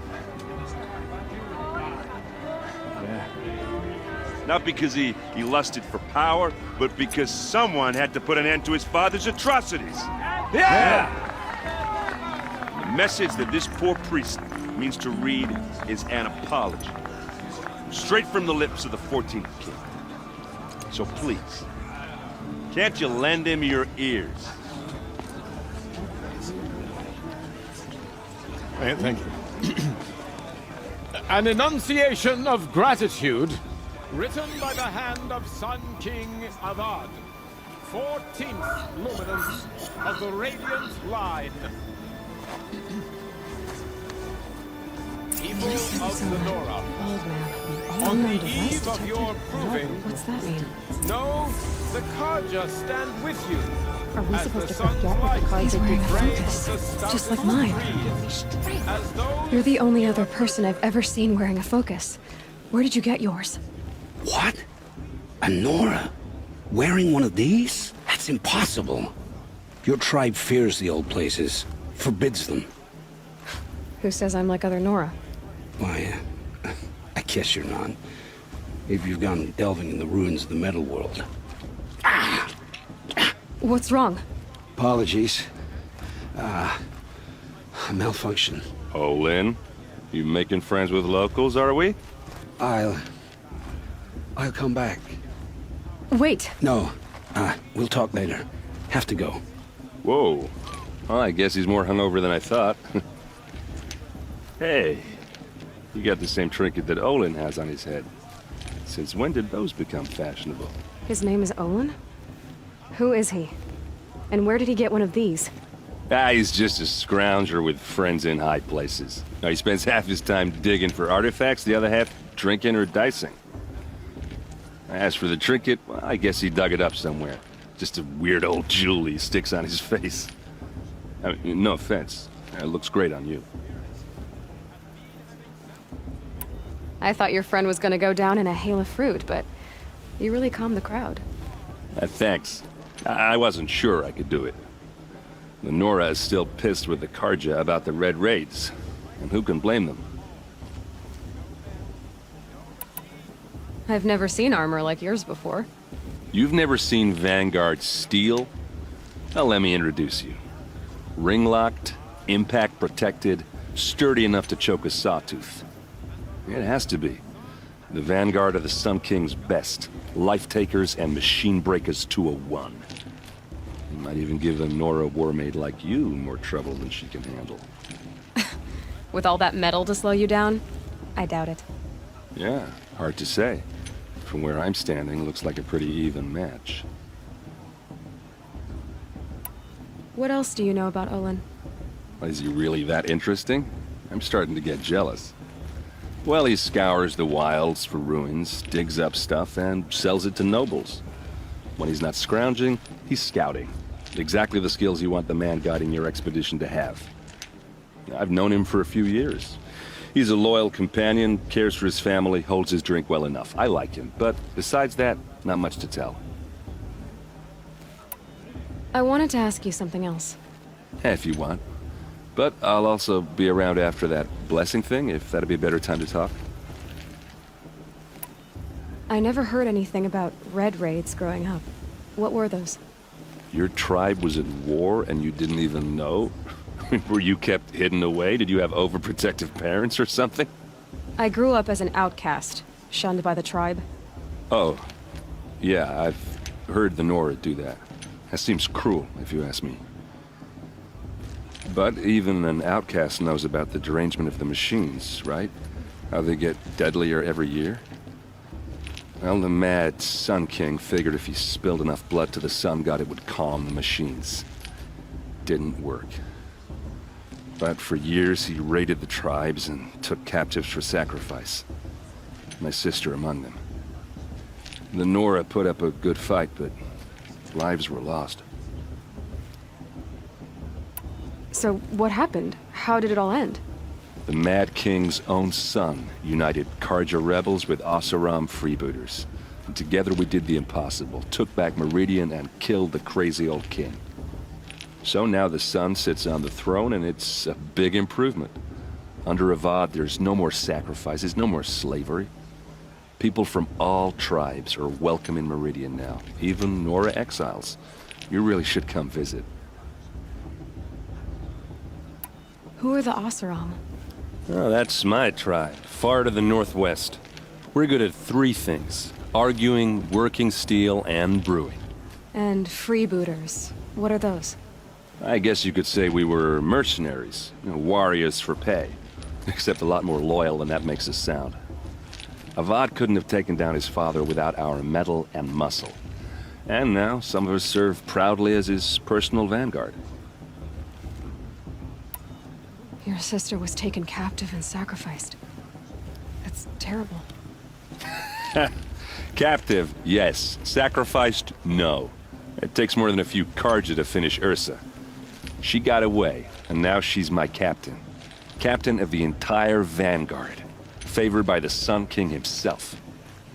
Not because he lusted for power, but because someone had to put an end to his father's atrocities. Yeah! The message that this poor priest means to read is an apology. Straight from the lips of the 14th king. So please, can't you lend him your ears? Thank you. An enunciation of gratitude written by the hand of Sun King Avad, 14th luminance of the Radiant Line. People of the Nora, Old man. on the eve of your proving, What's that mean? know the Karja stand with you. Are we As supposed the to sun's forget what light the cards are wearing a frames focus? the stars Just like of the mine. trees, as those You're the only other person I've ever seen wearing a focus. Where did you get yours? What? A Nora? Wearing one of these? That's impossible. Your tribe fears the old places, forbids them. Who says I'm like other Nora? Why, I guess you're not. If you've gone delving in the ruins of the metal world. What's wrong? Apologies. A malfunction. Oh, Lynn, you making friends with locals, are we? I'll come back. Wait. No, we'll talk later. Have to go. Whoa. Well, I guess he's more hungover than I thought. Hey, you got the same trinket that Olin has on his head. Since when did those become fashionable? His name is Olin? Who is he? And where did he get one of these? He's just a scrounger with friends in high places. Now, he spends half his time digging for artifacts, the other half drinking or dicing. As for the trinket, well, I guess he dug it up somewhere. Just a weird old jewel he sticks on his face. I mean, no offense. It looks great on you. I thought your friend was gonna go down in a hail of fruit, but you really calmed the crowd. Thanks. I wasn't sure I could do it. The Nora is still pissed with the Karja about the Red Raids, and who can blame them? I've never seen armor like yours before. You've never seen Vanguard steel? Well, let me introduce you. Ring-locked, impact-protected, sturdy enough to choke a sawtooth. It has to be. The vanguard of the Sun King's best. Life-takers and machine breakers to a one. You might even give a Nora warmaid like you more trouble than she can handle. With all that metal to slow you down? I doubt it. Yeah, hard to say. From where I'm standing, looks like a pretty even match. What else do you know about Olin? Is he really that interesting? I'm starting to get jealous. Well, he scours the wilds for ruins, digs up stuff, and sells it to nobles. When he's not scrounging, he's scouting. Exactly the skills you want the man guiding your expedition to have. I've known him for a few years. He's a loyal companion, cares for his family, holds his drink well enough. I like him, but besides that, not much to tell. I wanted to ask you something else. If you want. But I'll also be around after that blessing thing, if that'd be a better time to talk. I never heard anything about red raids growing up. What were those? Your tribe was at war and you didn't even know? Were you kept hidden away? Did you have overprotective parents or something? I grew up as an outcast, shunned by the tribe. Oh. Yeah, I've heard the Nora do that. That seems cruel, if you ask me. But even an outcast knows about the derangement of the machines, right? How they get deadlier every year? Well, the mad Sun King figured if he spilled enough blood to the Sun God, it would calm the machines. Didn't work. But for years, he raided the tribes and took captives for sacrifice. My sister among them. The Nora put up a good fight, but lives were lost. So what happened? How did it all end? The Mad King's own son united Karja rebels with Oseram freebooters. And together we did the impossible, took back Meridian and killed the crazy old king. So now the son sits on the throne and it's a big improvement. Under Avad, there's no more sacrifices, no more slavery. People from all tribes are welcome in Meridian now, even Nora exiles. You really should come visit. Who are the Oseram? Oh, that's my tribe, far to the northwest. We're good at three things: arguing, working steel, and brewing. And freebooters. What are those? I guess you could say we were mercenaries, warriors for pay. Except a lot more loyal than that makes us sound. Avad couldn't have taken down his father without our metal and muscle. And now some of us serve proudly as his personal vanguard. Your sister was taken captive and sacrificed. That's terrible. Captive, yes. Sacrificed, no. It takes more than a few Karja to finish Ursa. She got away, and now she's my captain. Captain of the entire vanguard. Favored by the Sun King himself.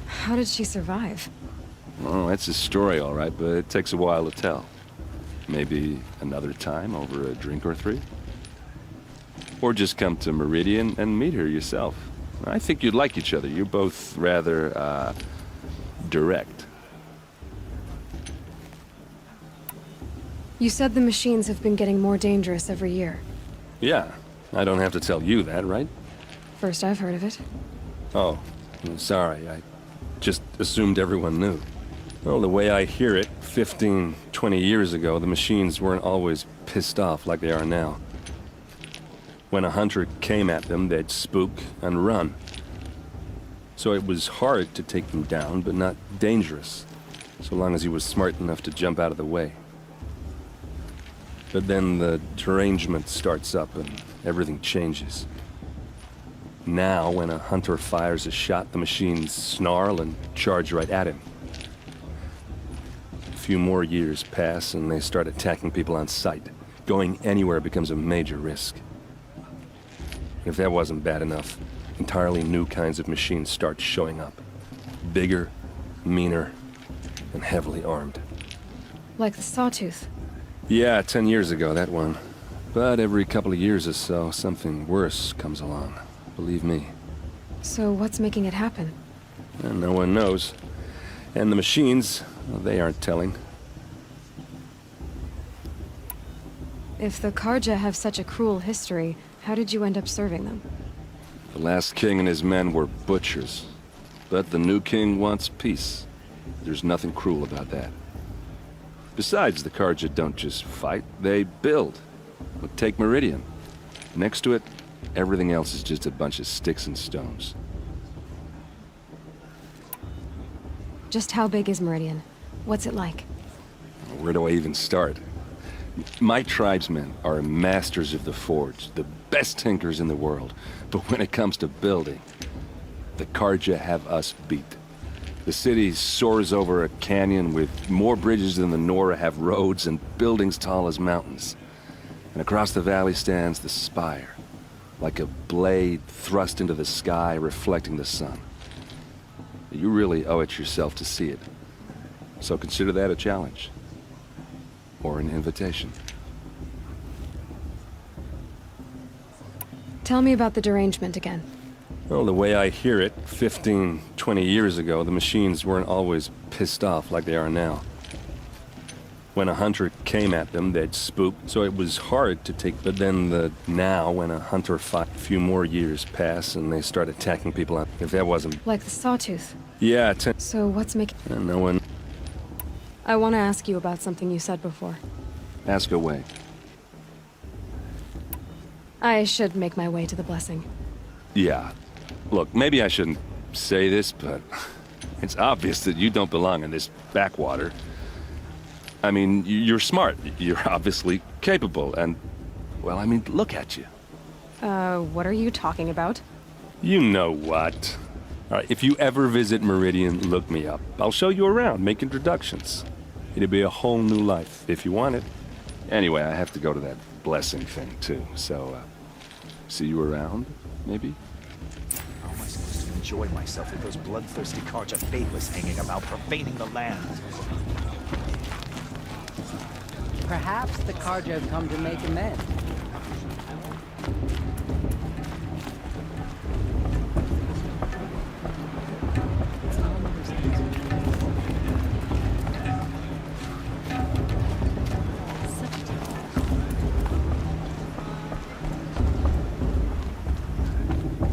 How did she survive? Oh, that's a story, all right, but it takes a while to tell. Maybe another time over a drink or three? Or just come to Meridian and meet her yourself. I think you'd like each other. You're both rather, direct. You said the machines have been getting more dangerous every year. Yeah, I don't have to tell you that, right? First I've heard of it. Oh, sorry. I just assumed everyone knew. Well, the way I hear it, 15, 20 years ago, the machines weren't always pissed off like they are now. When a hunter came at them, they'd spook and run. So it was hard to take them down, but not dangerous, so long as he was smart enough to jump out of the way. But then the derangement starts up and everything changes. Now, when a hunter fires a shot, the machines snarl and charge right at him. A few more years pass and they start attacking people on sight. Going anywhere becomes a major risk. If that wasn't bad enough, entirely new kinds of machines start showing up. Bigger, meaner, and heavily armed. Like the Sawtooth. Yeah, 10 years ago, that one. But every couple of years or so, something worse comes along. Believe me. So what's making it happen? And no one knows. And the machines, well, they aren't telling. If the Karja have such a cruel history, how did you end up serving them? The last king and his men were butchers. But the new king wants peace. There's nothing cruel about that. Besides, the Carja don't just fight, they build. But take Meridian. Next to it, everything else is just a bunch of sticks and stones. Just how big is Meridian? What's it like? Where do I even start? My tribesmen are masters of the forge, the best tinkers in the world. But when it comes to building, the Carja have us beat. The city soars over a canyon with more bridges than the Nora have roads and buildings tall as mountains. And across the valley stands the spire, like a blade thrust into the sky reflecting the sun. You really owe it yourself to see it. So consider that a challenge. Or an invitation. Tell me about the derangement again. Well, the way I hear it, 15, 20 years ago, the machines weren't always pissed off like they are now. When a hunter came at them, they'd spook, so it was hard to take. But then now, when a hunter fought, a few more years pass and they start attacking people. If that wasn't... Like the sawtooth? Yeah, So what's making... No one... I want to ask you about something you said before. Ask away. I should make my way to the blessing. Yeah. Look, maybe I shouldn't say this, but it's obvious that you don't belong in this backwater. I mean, you're smart. You're obviously capable, and... Well, I mean, look at you. What are you talking about? You know what. All right, if you ever visit Meridian, look me up. I'll show you around, make introductions. It'll be a whole new life, if you want it. Anyway, I have to go to that blessing thing, too, so, see you around, maybe? How am I supposed to enjoy myself with those bloodthirsty Carja faithless hanging about, profaning the land? Perhaps the Carja have come to make amends.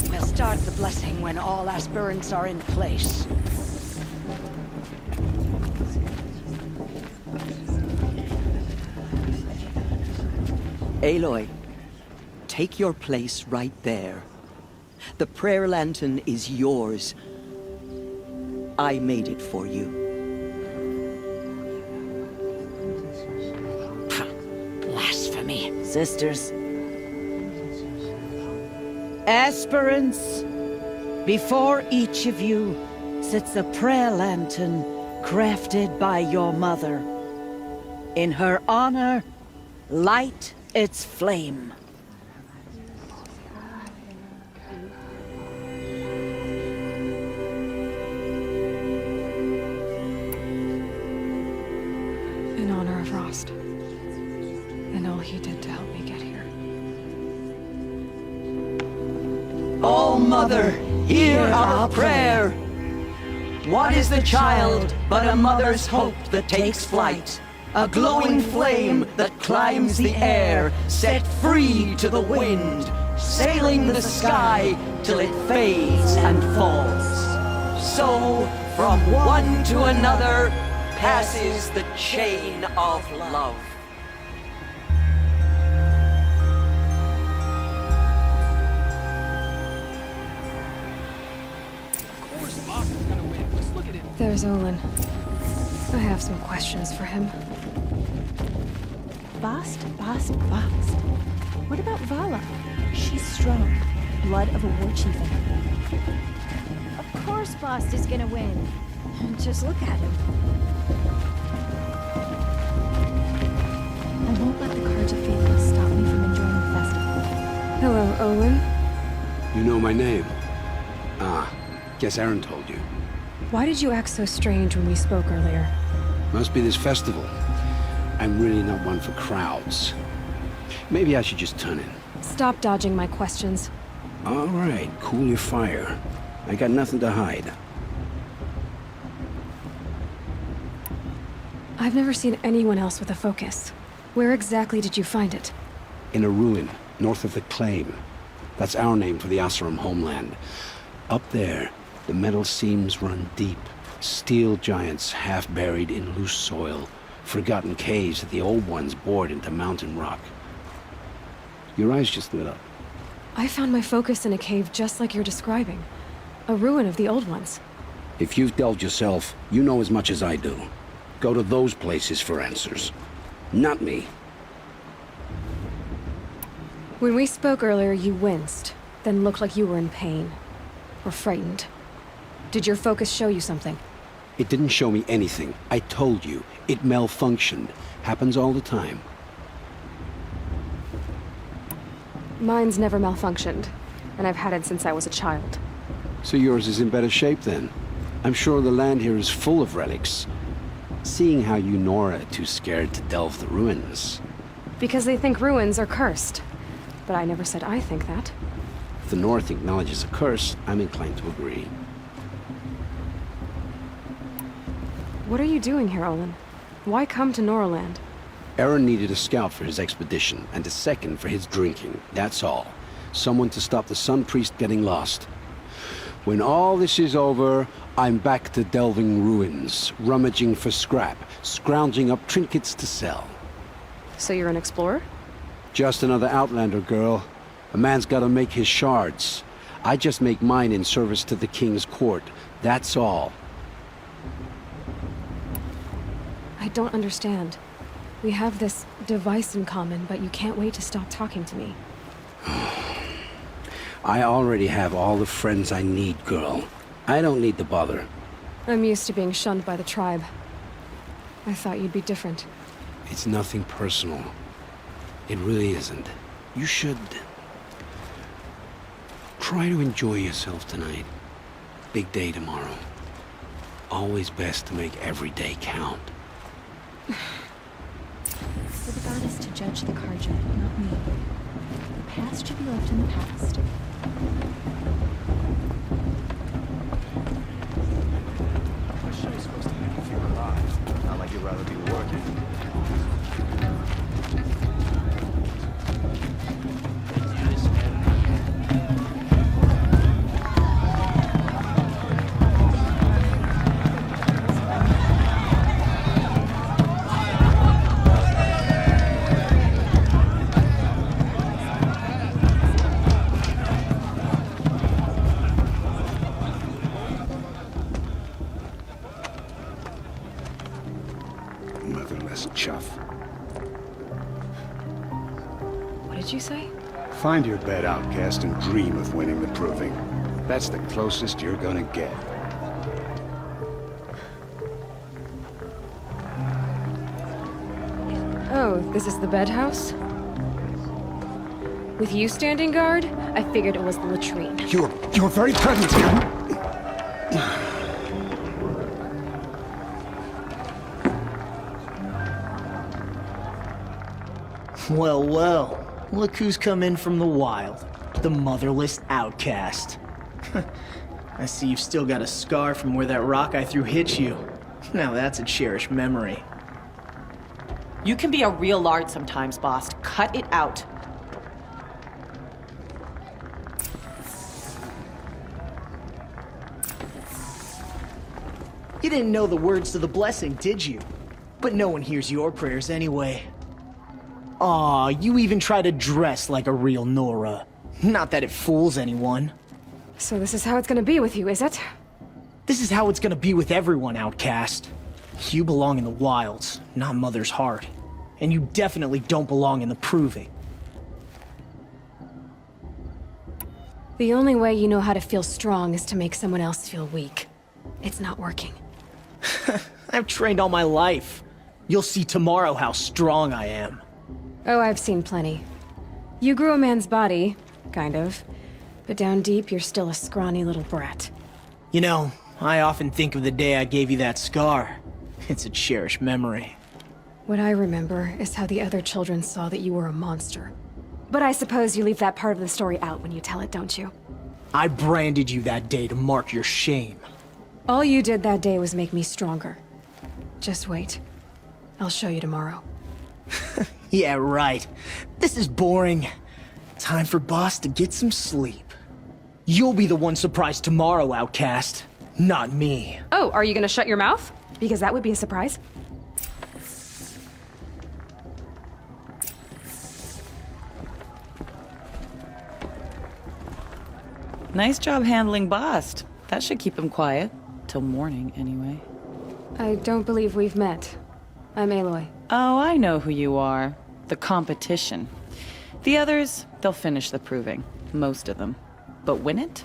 We'll start the blessing when all aspirants are in place. Aloy, take your place right there. The prayer lantern is yours. I made it for you. Blasphemy. Sisters, Aspirants, before each of you sits a prayer lantern crafted by your mother. In her honor, light its flame. In honor of Rost. And all he did to help me get here. All Mother, hear our prayer. What is the child but a mother's hope that takes flight? A glowing flame that climbs the air, set free to the wind, sailing the sky till it fades and falls. So, from one to another, passes the chain of love. There's Olin. I have some questions for him. Bast. What about Vala? She's strong. Blood of a war chieftain. Of course Bast is gonna win. Just look at him. I won't let the Carja faithless stop me from enjoying the festival. Hello, Olin. You know my name? Ah, guess Aaron told you. Why did you act so strange when we spoke earlier? Must be this festival. I'm really not one for crowds. Maybe I should just turn in. Stop dodging my questions. All right, cool your fire. I got nothing to hide. I've never seen anyone else with a focus. Where exactly did you find it? In a ruin, north of the Claim. That's our name for the Asuram homeland. Up there, The metal seams run deep. Steel giants half buried in loose soil. Forgotten caves that the old ones bored into mountain rock. Your eyes just lit up. I found my focus in a cave just like you're describing. A ruin of the old ones. If you've delved yourself, you know as much as I do. Go to those places for answers. Not me. When we spoke earlier, you winced, then looked like you were in pain. Or frightened. Did your focus show you something? It didn't show me anything. I told you. It malfunctioned. Happens all the time. Mine's never malfunctioned, and I've had it since I was a child. So yours is in better shape then. I'm sure the land here is full of relics. Seeing how you Nora are too scared to delve the ruins. Because they think ruins are cursed. But I never said I think that. If the North acknowledges a curse, I'm inclined to agree. What are you doing here, Olin? Why come to Noraland? Aaron needed a scout for his expedition, and a second for his drinking. That's all. Someone to stop the Sun Priest getting lost. When all this is over, I'm back to delving ruins, rummaging for scrap, scrounging up trinkets to sell. So you're an explorer? Just another Outlander, girl. A man's gotta make his shards. I just make mine in service to the King's court. That's all. I don't understand. We have this device in common, but you can't wait to stop talking to me. I already have all the friends I need, girl. I don't need the bother. I'm used to being shunned by the tribe. I thought you'd be different. It's nothing personal. It really isn't. You should... try to enjoy yourself tonight. Big day tomorrow. Always best to make every day count. For the goddess to judge the Karja, not me. The past should be left in the past. This show's supposed to make you feel alive. Not like you'd rather be working. Motherless chuff. What did you say? Find your bed, outcast, and dream of winning the proving. That's the closest you're gonna get. Oh, this is the bedhouse? With you standing guard, I figured it was the latrine. Your very presence here. Well, well. Look who's come in from the wild. The motherless outcast. I see you've still got a scar from where that rock I threw hit you. Now that's a cherished memory. You can be a real lard sometimes, boss. Cut it out. You didn't know the words to the blessing, did you? But no one hears your prayers anyway. Aw, you even try to dress like a real Nora. Not that it fools anyone. So this is how it's gonna be with you, is it? This is how it's gonna be with everyone, outcast. You belong in the wilds, not Mother's heart. And you definitely don't belong in the proving. The only way you know how to feel strong is to make someone else feel weak. It's not working. I've trained all my life. You'll see tomorrow how strong I am. Oh, I've seen plenty. You grew a man's body, kind of. But down deep, you're still a scrawny little brat. You know, I often think of the day I gave you that scar. It's a cherished memory. What I remember is how the other children saw that you were a monster. But I suppose you leave that part of the story out when you tell it, don't you? I branded you that day to mark your shame. All you did that day was make me stronger. Just wait. I'll show you tomorrow. Yeah, right. This is boring. Time for Boss to get some sleep. You'll be the one surprised tomorrow, outcast. Not me. Oh, are you gonna shut your mouth? Because that would be a surprise. Nice job handling Bast. That should keep him quiet. Till morning, anyway. I don't believe we've met. I'm Aloy. Oh, I know who you are. The competition. The others, they'll finish the proving. Most of them. But win it?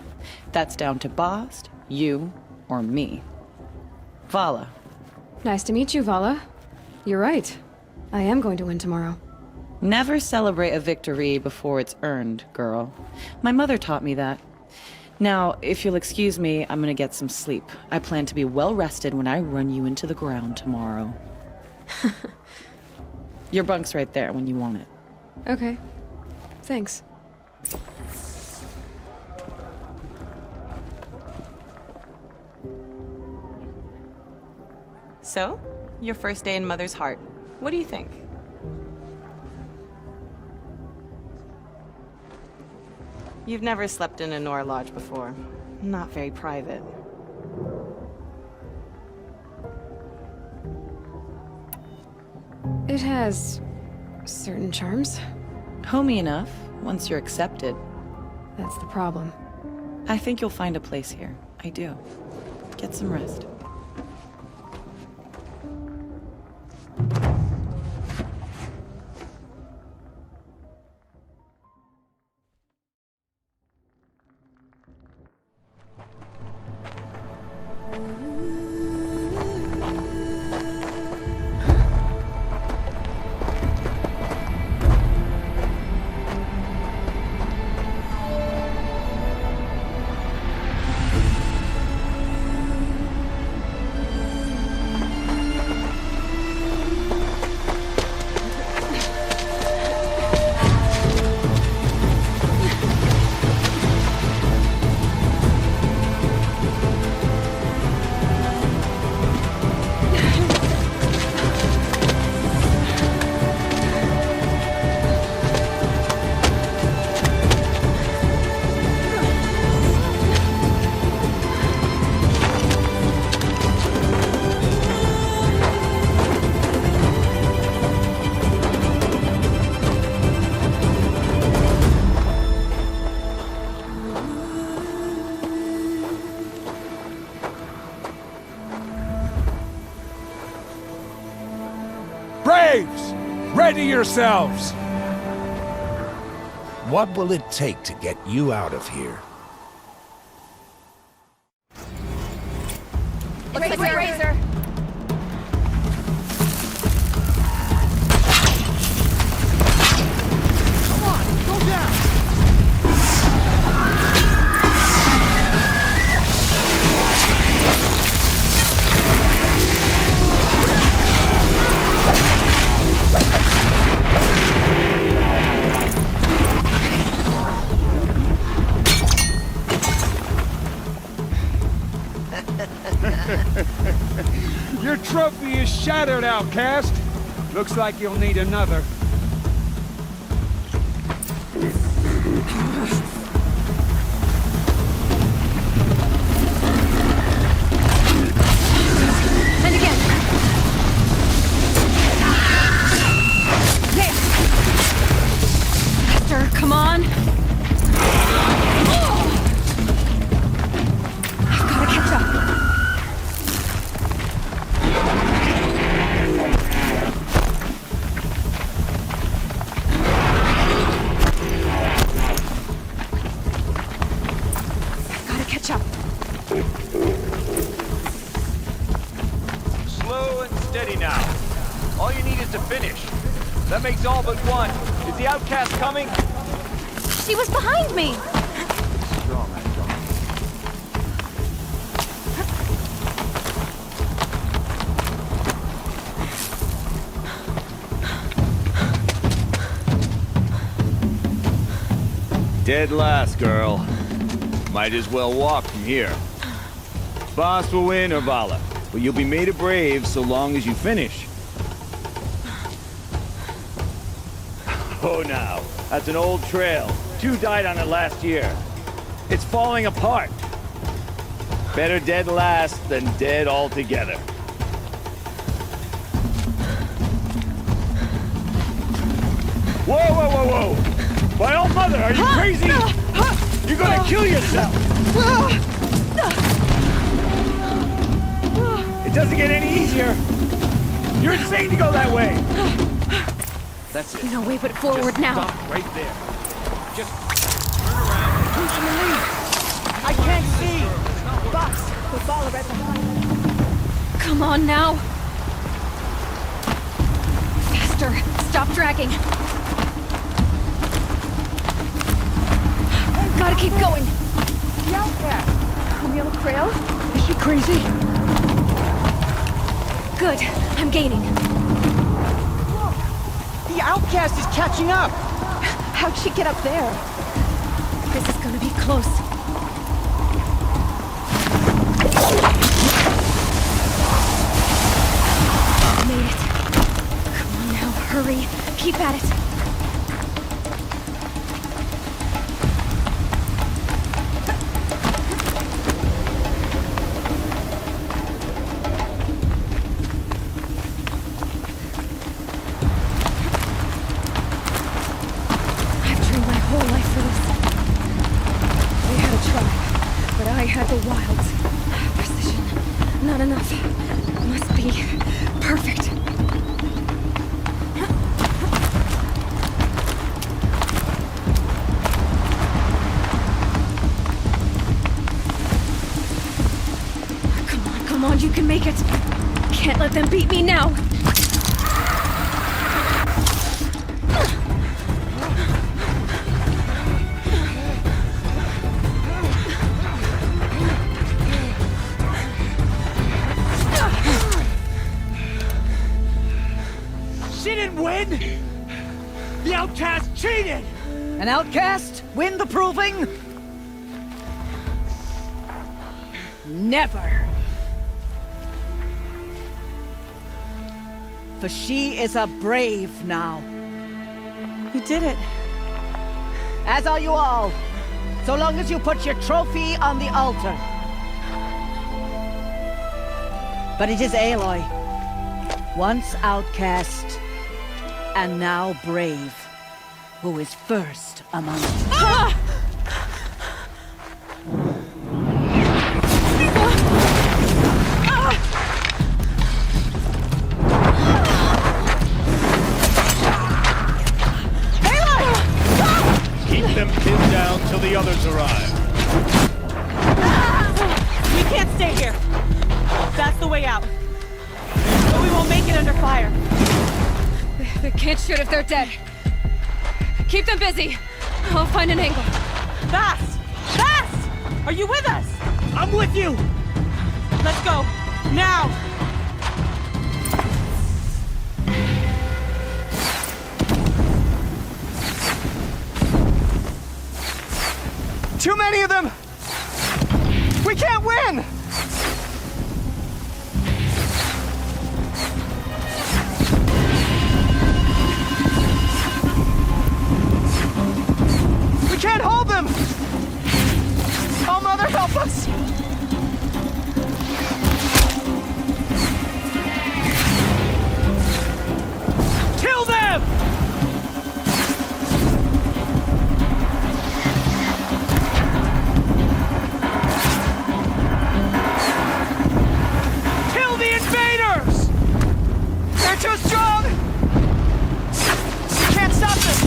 That's down to Bast, you, or me. Vala. Nice to meet you, Vala. You're right. I am going to win tomorrow. Never celebrate a victory before it's earned, girl. My mother taught me that. Now, if you'll excuse me, I'm gonna get some sleep. I plan to be well rested when I run you into the ground tomorrow. Your bunk's right there when you want it. Okay. Thanks. So, your first day in Mother's Heart. What do you think? You've never slept in a Nora lodge before. Not very private. It has certain charms. Homey enough, once you're accepted. That's the problem. I think you'll find a place here. I do. Get some rest. Braves! Ready yourselves! What will it take to get you out of here? Razor! Come on, go down! Your trophy is shattered, outcast. Looks like you'll need another. And again! There! Faster, come on! I've gotta catch up. Slow and steady now. All you need is to finish. That makes all but one. Is the outcast coming? She was behind me! Strong, Dead last, girl. Might as well walk from here. Boss will win or Vala, but you'll be made a brave so long as you finish. Oh, now, that's an old trail. 2 died on it last year. It's falling apart. Better dead last than dead altogether. Whoa, whoa, whoa, whoa! My old mother, are you crazy? You're gonna kill yourself! It doesn't get any easier! You're insane to go that way! That's it. No way but forward now. Stop right there. Just turn around. Who's in the lead? I can't see! Box, we'll follow right behind. Come on now. Faster. Stop dragging. Gotta keep going. The outcast. Camille Trail? Is she crazy? Good. I'm gaining. The outcast is catching up! How'd she get up there? This is gonna be close. Made it. Come on now, hurry. Keep at it. I've trained my whole life for this. We had a tribe, but I had the wilds. Precision. Not enough. Must be perfect. Come on, you can make it. Can't let them beat me now. She didn't win! The outcast cheated! An outcast? Win the proving? Never. For she is a brave now. You did it. As are you all. So long as you put your trophy on the altar. But it is Aloy. Once outcast, and now brave, who is first among us. Ah! Keep them pinned down till the others arrive. We can't stay here. That's the way out. But we won't make it under fire. They can't shoot if they're dead. Keep them busy. I'll find an angle. Fast! Fast! Are you with us? I'm with you! Let's go. Now! Too many of them! We can't win! We can't hold them! Oh, Mother, help us! Kill them! Kill the invaders! They're too strong! We can't stop them!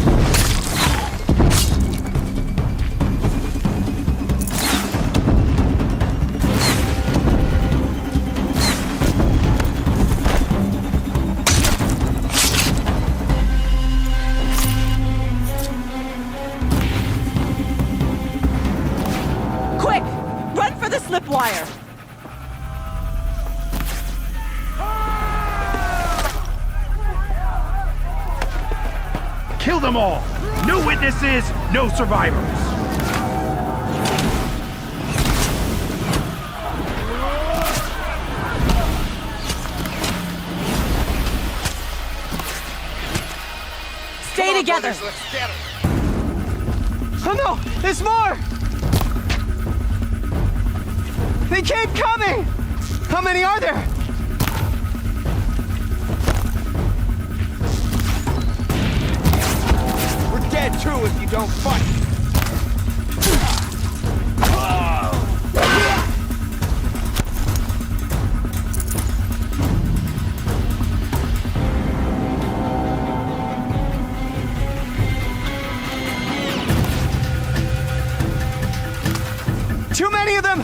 Quick! Run for the slip wire! Kill them all! No witnesses, no survivors! Stay together! Oh no! There's more! They keep coming! How many are there? We're dead too if you don't fight. Too many of them!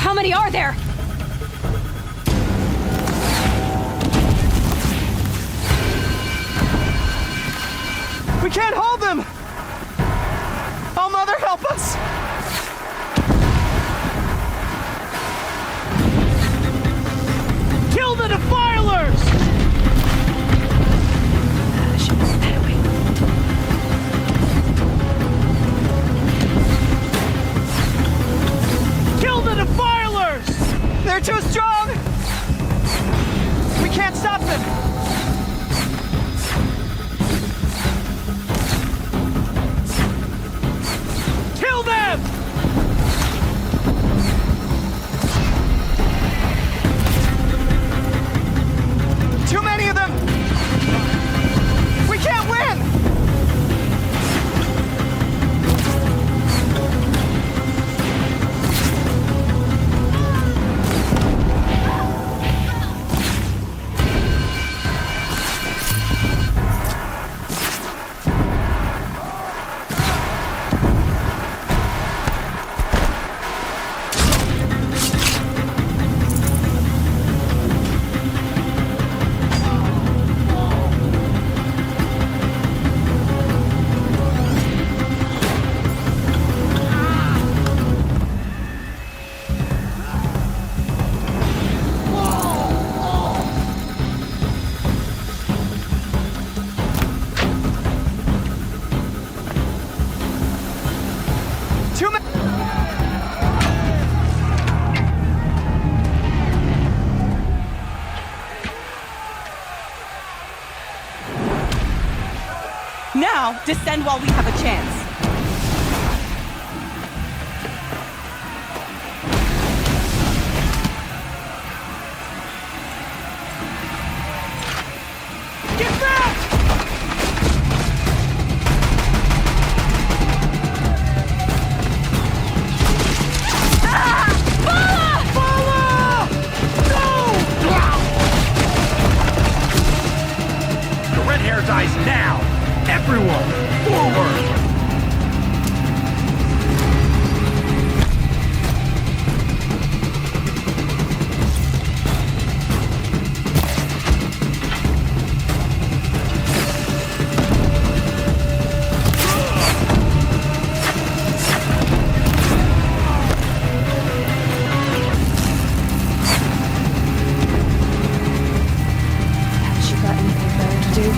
How many are there? We can't hold them! Oh, Mother, help us! Kill the defilers! Kill the defilers! They're too strong! We can't stop them! Kill them! Too many of them! We can't win! Too many! Now, descend while we have a chance. Get back! The red hair dies now! Everyone, forward! Haven't you got anything better to do?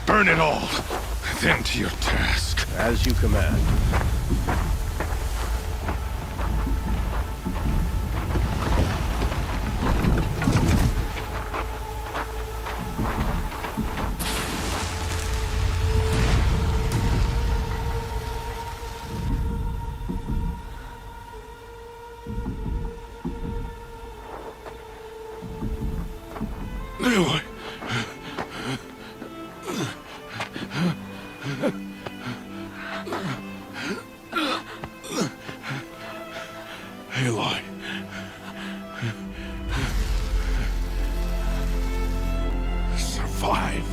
Burn it all, then to your task. As you command. Aloy. Aloy. Survive.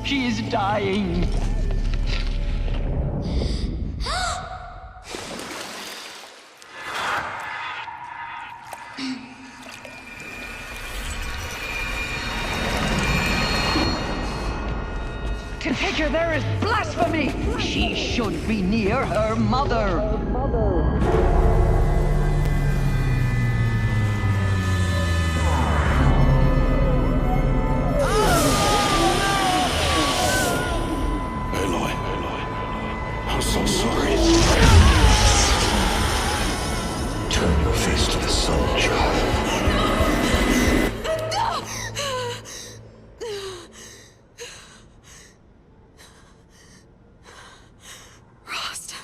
She is dying. To take her there is blasphemy! She should be near her mother. I'm so sorry. Turn your face to the sun, child. Rost.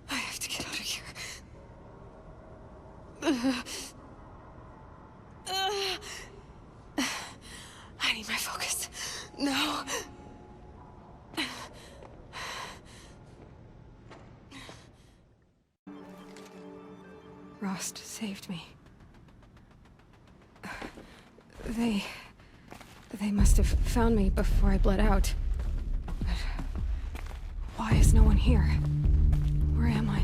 I have to get out of here. I need my focus. No. Rost saved me. They must have found me before I bled out. But why is no one here? Where am I?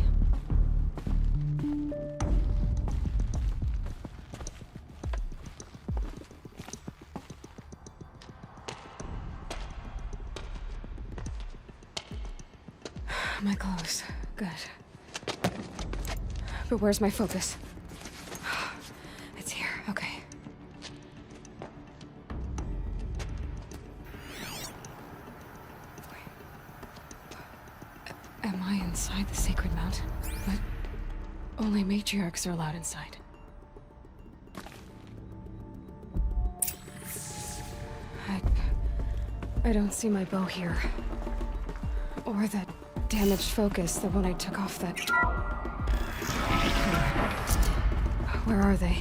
My clothes. Good. But where's my focus? It's here. Okay. Am I inside the sacred mountain? But only matriarchs are allowed inside. I don't see my bow here. Or that damaged focus, the one I took off that... Where are they?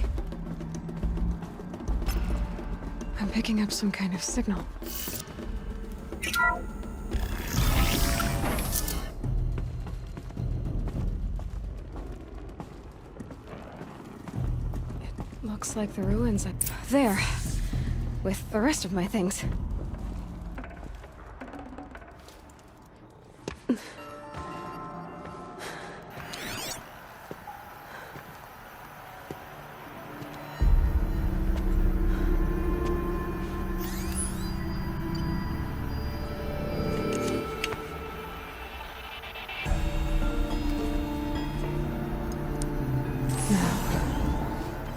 I'm picking up some kind of signal. It looks like the ruins up there. with the rest of my things.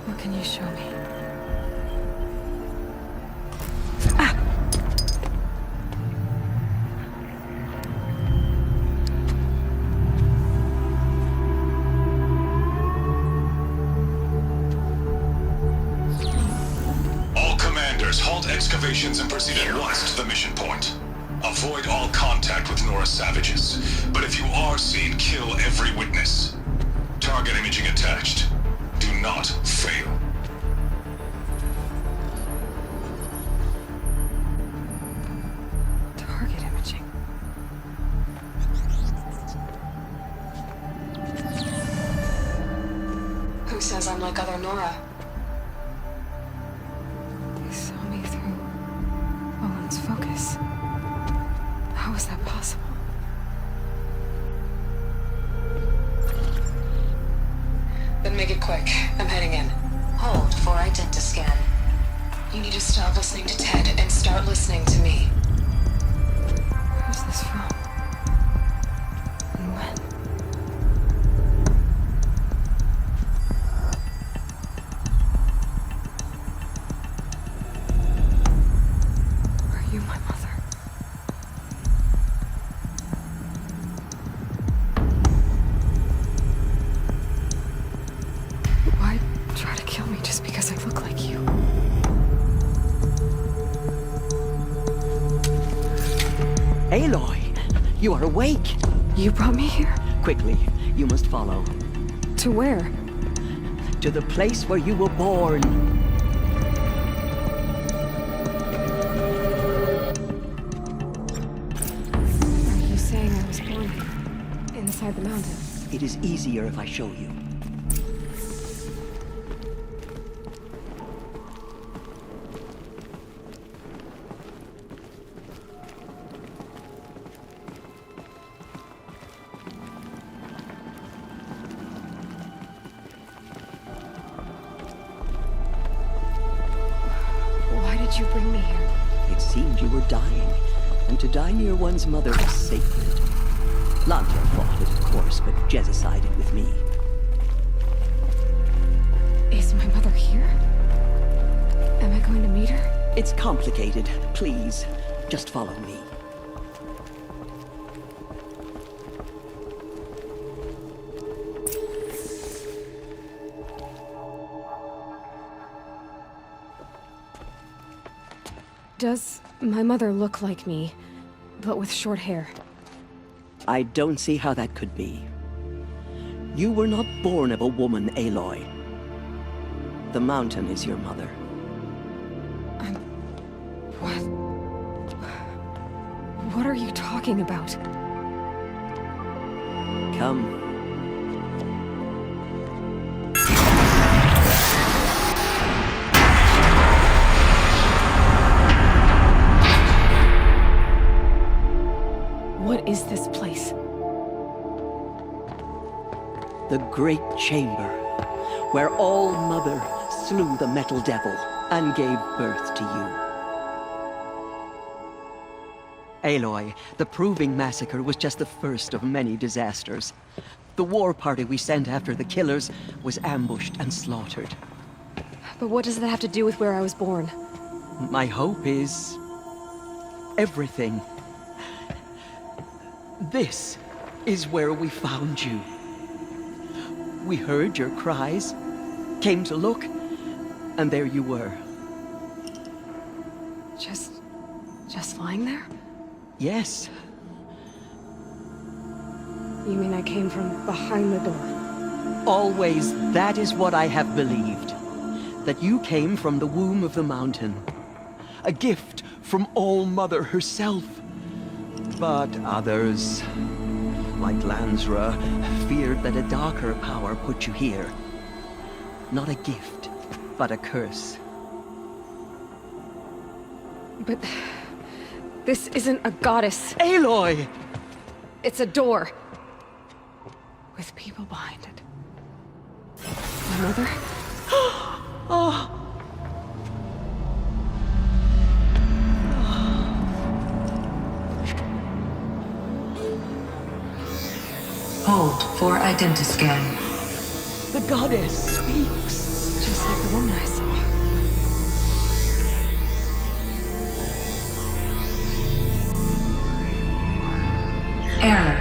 What can you show me? All commanders, halt excavations and proceed at once to the mission point. Avoid all contact with Nora savages, but if you are seen, kill every witness. Target imaging attached. Do not fail. Target imaging. Who says I'm like other Nora? He saw me through Owen's focus. How is that possible? Then make it quick. I'm heading in. Hold for identiscan. You need to stop listening to Ted and start listening to me. Where's this from? And when? Are you my mother? Why try to kill me just because I look like you? Aloy, you are awake. You brought me here? Quickly, you must follow. To where? To the place where you were born. Are you saying I was born inside the mountain? It is easier if I show you. Why did you bring me here? It seemed you were dying, and to die near one's mother was sacred. Lantern fought it, of course, but Jezza sided with me. Is my mother here? Am I going to meet her? It's complicated. Please, just follow me. Does my mother look like me, but with short hair? I don't see how that could be. You were not born of a woman, Aloy. The mountain is your mother. What? What are you talking about? Come. What is this place? The Great Chamber, where All Mother slew the Metal Devil and gave birth to you. Aloy, the Proving Massacre was just the first of many disasters. The war party we sent after the killers was ambushed and slaughtered. But what does that have to do with where I was born? My hope is everything. This is where we found you. We heard your cries, came to look, and there you were. Just lying there? Yes. You mean I came from behind the door? Always that is what I have believed. That you came from the womb of the mountain. A gift from All Mother herself. But others, like Lansra, feared that a darker power put you here. Not a gift, but a curse. But this isn't a goddess. Aloy! It's a door. With people behind it. My mother? Hold for identiscan. The goddess speaks. Just like the woman I saw. Error.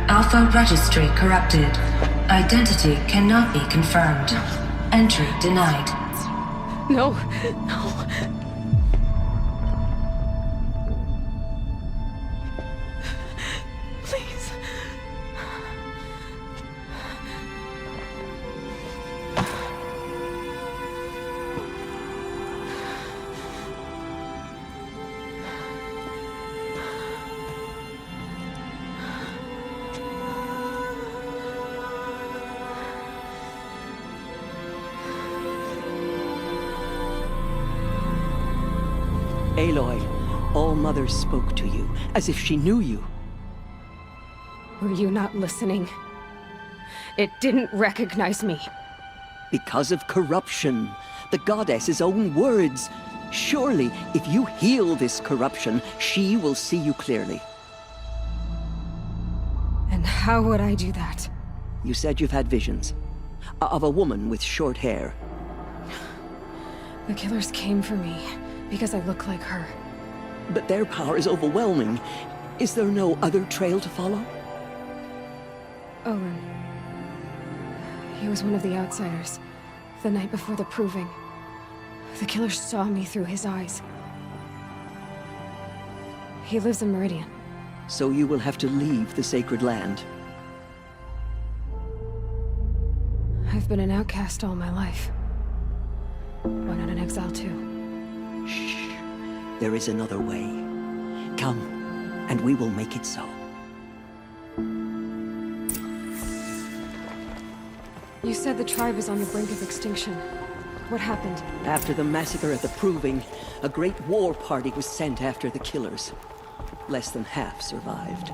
Alpha registry corrupted. Identity cannot be confirmed. Entry denied. No, no. Please. Aloy, All-Mother spoke to you, as if she knew you. Were you not listening? It didn't recognize me. Because of corruption. The goddess's own words. Surely, if you heal this corruption, she will see you clearly. And how would I do that? You said you've had visions. Of a woman with short hair. The killers came for me because I look like her. But their power is overwhelming. Is there no other trail to follow? Owen. He was one of the outsiders. The night before the proving. The killers saw me through his eyes. He lives in Meridian. So you will have to leave the sacred land. I've been an outcast all my life. Why not an exile too? Shh. There is another way. Come, and we will make it so. You said the tribe is on the brink of extinction. What happened? After the massacre at the Proving, a great war party was sent after the killers. Less than half survived.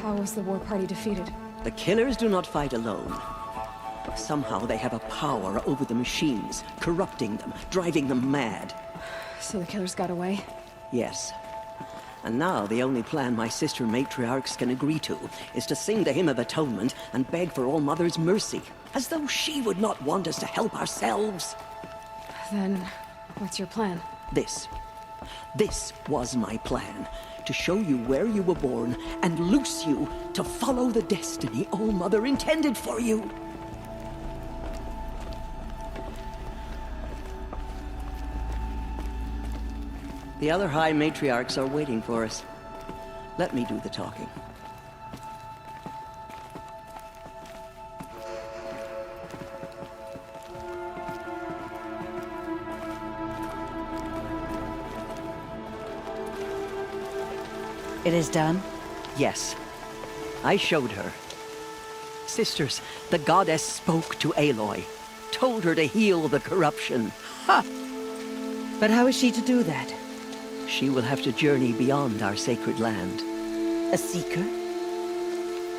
How was the war party defeated? The killers do not fight alone. Somehow they have a power over the machines, corrupting them, driving them mad. So the killers got away? Yes. And now the only plan my sister matriarchs can agree to is to sing the Hymn of Atonement and beg for All-Mother's mercy, as though she would not want us to help ourselves. Then, what's your plan? This was my plan. To show you where you were born and loose you to follow the destiny All-Mother intended for you. The other High Matriarchs are waiting for us. Let me do the talking. It is done? Yes. I showed her. Sisters, the goddess spoke to Aloy. Told her to heal the corruption. Ha! But how is she to do that? She will have to journey beyond our sacred land. A seeker?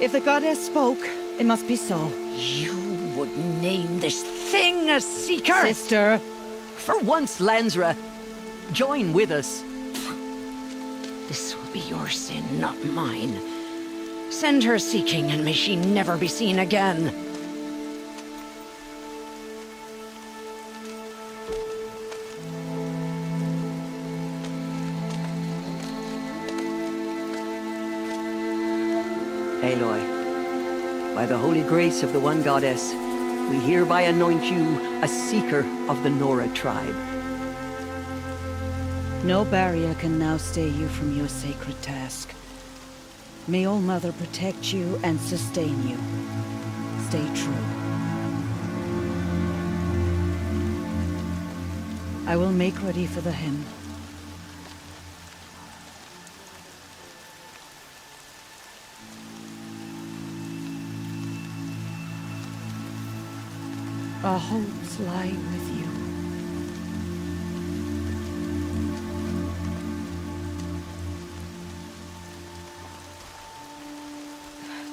If the goddess spoke, it must be so. You would name this thing a seeker? Sister! For once, Lansra, join with us. This will be your sin, not mine. Send her seeking, and may she never be seen again. Aloy, by the holy grace of the one goddess, we hereby anoint you a seeker of the Nora tribe. No barrier can now stay you from your sacred task. May All-Mother protect you and sustain you. Stay true. I will make ready for the hymn. Our hopes lie with you.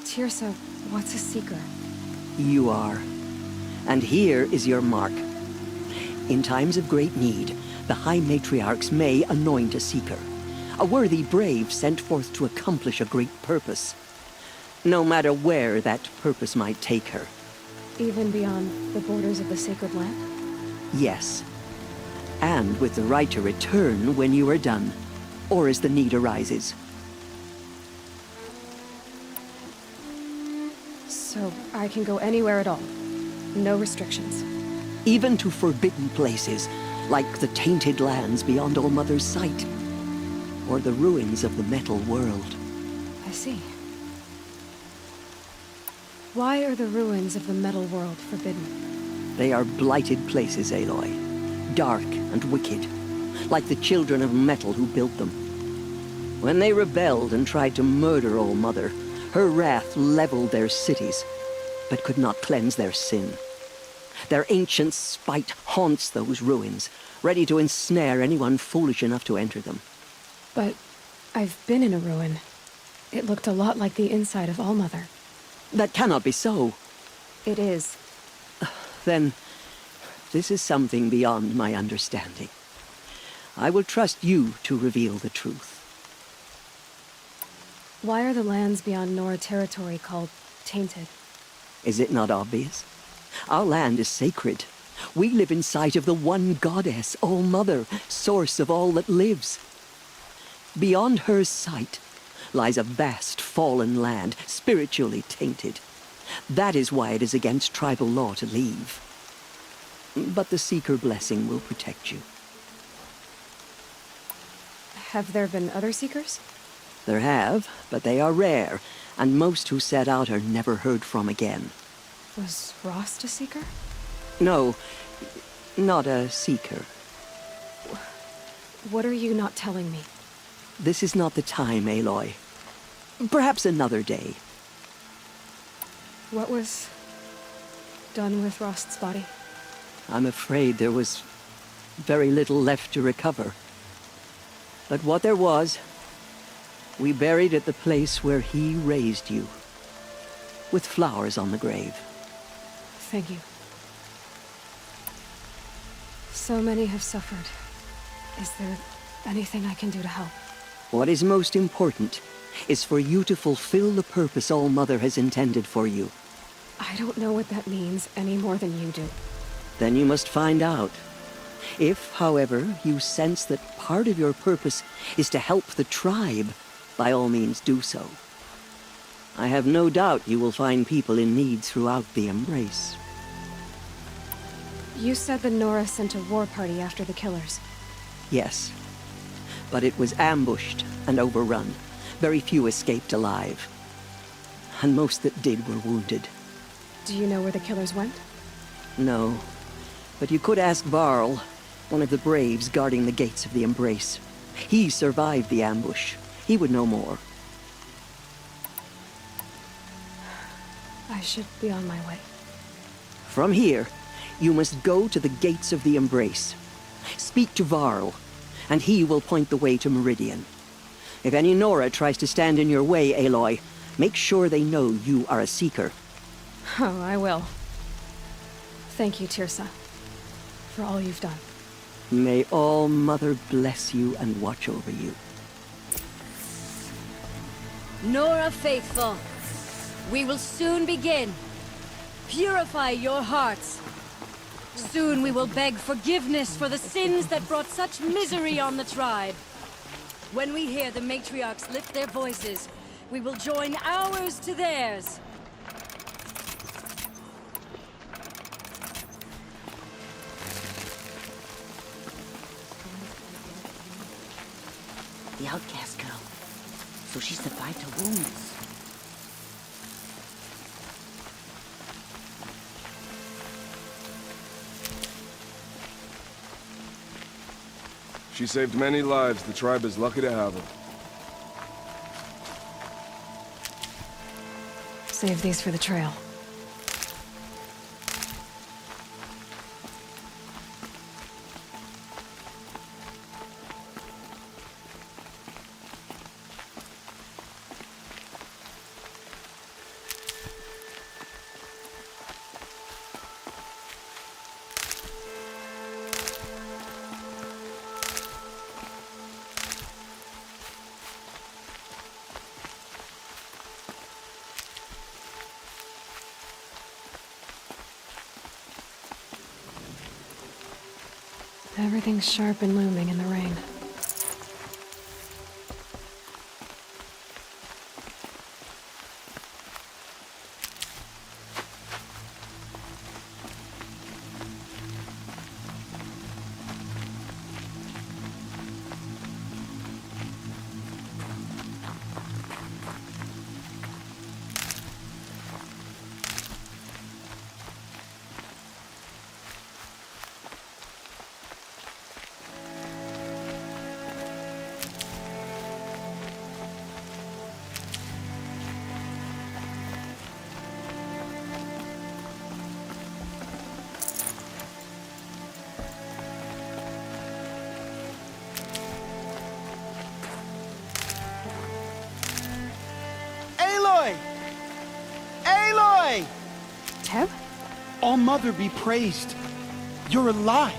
Tirsa, what's a seeker? You are. And here is your mark. In times of great need, the High Matriarchs may anoint a seeker. A worthy brave sent forth to accomplish a great purpose. No matter where that purpose might take her. Even beyond the borders of the sacred land? Yes. And with the right to return when you are done, or as the need arises. So I can go anywhere at all? No restrictions? Even to forbidden places, like the tainted lands beyond All-Mother's sight. Or the ruins of the metal world. I see. Why are the ruins of the metal world forbidden? They are blighted places, Aloy. Dark and wicked. Like the children of metal who built them. When they rebelled and tried to murder All-Mother, her wrath leveled their cities, but could not cleanse their sin. Their ancient spite haunts those ruins, ready to ensnare anyone foolish enough to enter them. But I've been in a ruin. It looked a lot like the inside of All-Mother. That cannot be so. It is. Then, this is something beyond my understanding. I will trust you to reveal the truth. Why are the lands beyond Nora territory called tainted? Is it not obvious? Our land is sacred. We live in sight of the one goddess, All-Mother, source of all that lives. Beyond her sight lies a vast fallen land, spiritually tainted. That is why it is against tribal law to leave. But the Seeker blessing will protect you. Have there been other Seekers? There have, but they are rare, and most who set out are never heard from again. Was Rost a Seeker? No, not a Seeker. What are you not telling me? This is not the time, Aloy. Perhaps another day. What was done with Rost's body? I'm afraid there was very little left to recover. But what there was, we buried at the place where he raised you, with flowers on the grave. Thank you. So many have suffered. Is there anything I can do to help? What is most important is for you to fulfill the purpose All-Mother has intended for you. I don't know what that means any more than you do. Then you must find out. If, however, you sense that part of your purpose is to help the tribe, by all means do so. I have no doubt you will find people in need throughout the Embrace. You said the Nora sent a war party after the killers. Yes. But it was ambushed and overrun. Very few escaped alive. And most that did were wounded. Do you know where the killers went? No. But you could ask Varl, one of the braves guarding the gates of the Embrace. He survived the ambush. He would know more. I should be on my way. From here, you must go to the gates of the Embrace. Speak to Varl, and he will point the way to Meridian. If any Nora tries to stand in your way, Aloy, make sure they know you are a Seeker. Oh, I will. Thank you, Tirsa, for all you've done. May All-Mother bless you and watch over you. Nora faithful, we will soon begin. Purify your hearts. Soon we will beg forgiveness for the sins that brought such misery on the tribe. When we hear the matriarchs lift their voices, we will join ours to theirs. The outcast girl. So she survived her wounds. She saved many lives. The tribe is lucky to have her. Save these for the trail. Everything's sharp and looming in the rain. Aloy! Aloy! Teb? All Mother be praised. You're alive.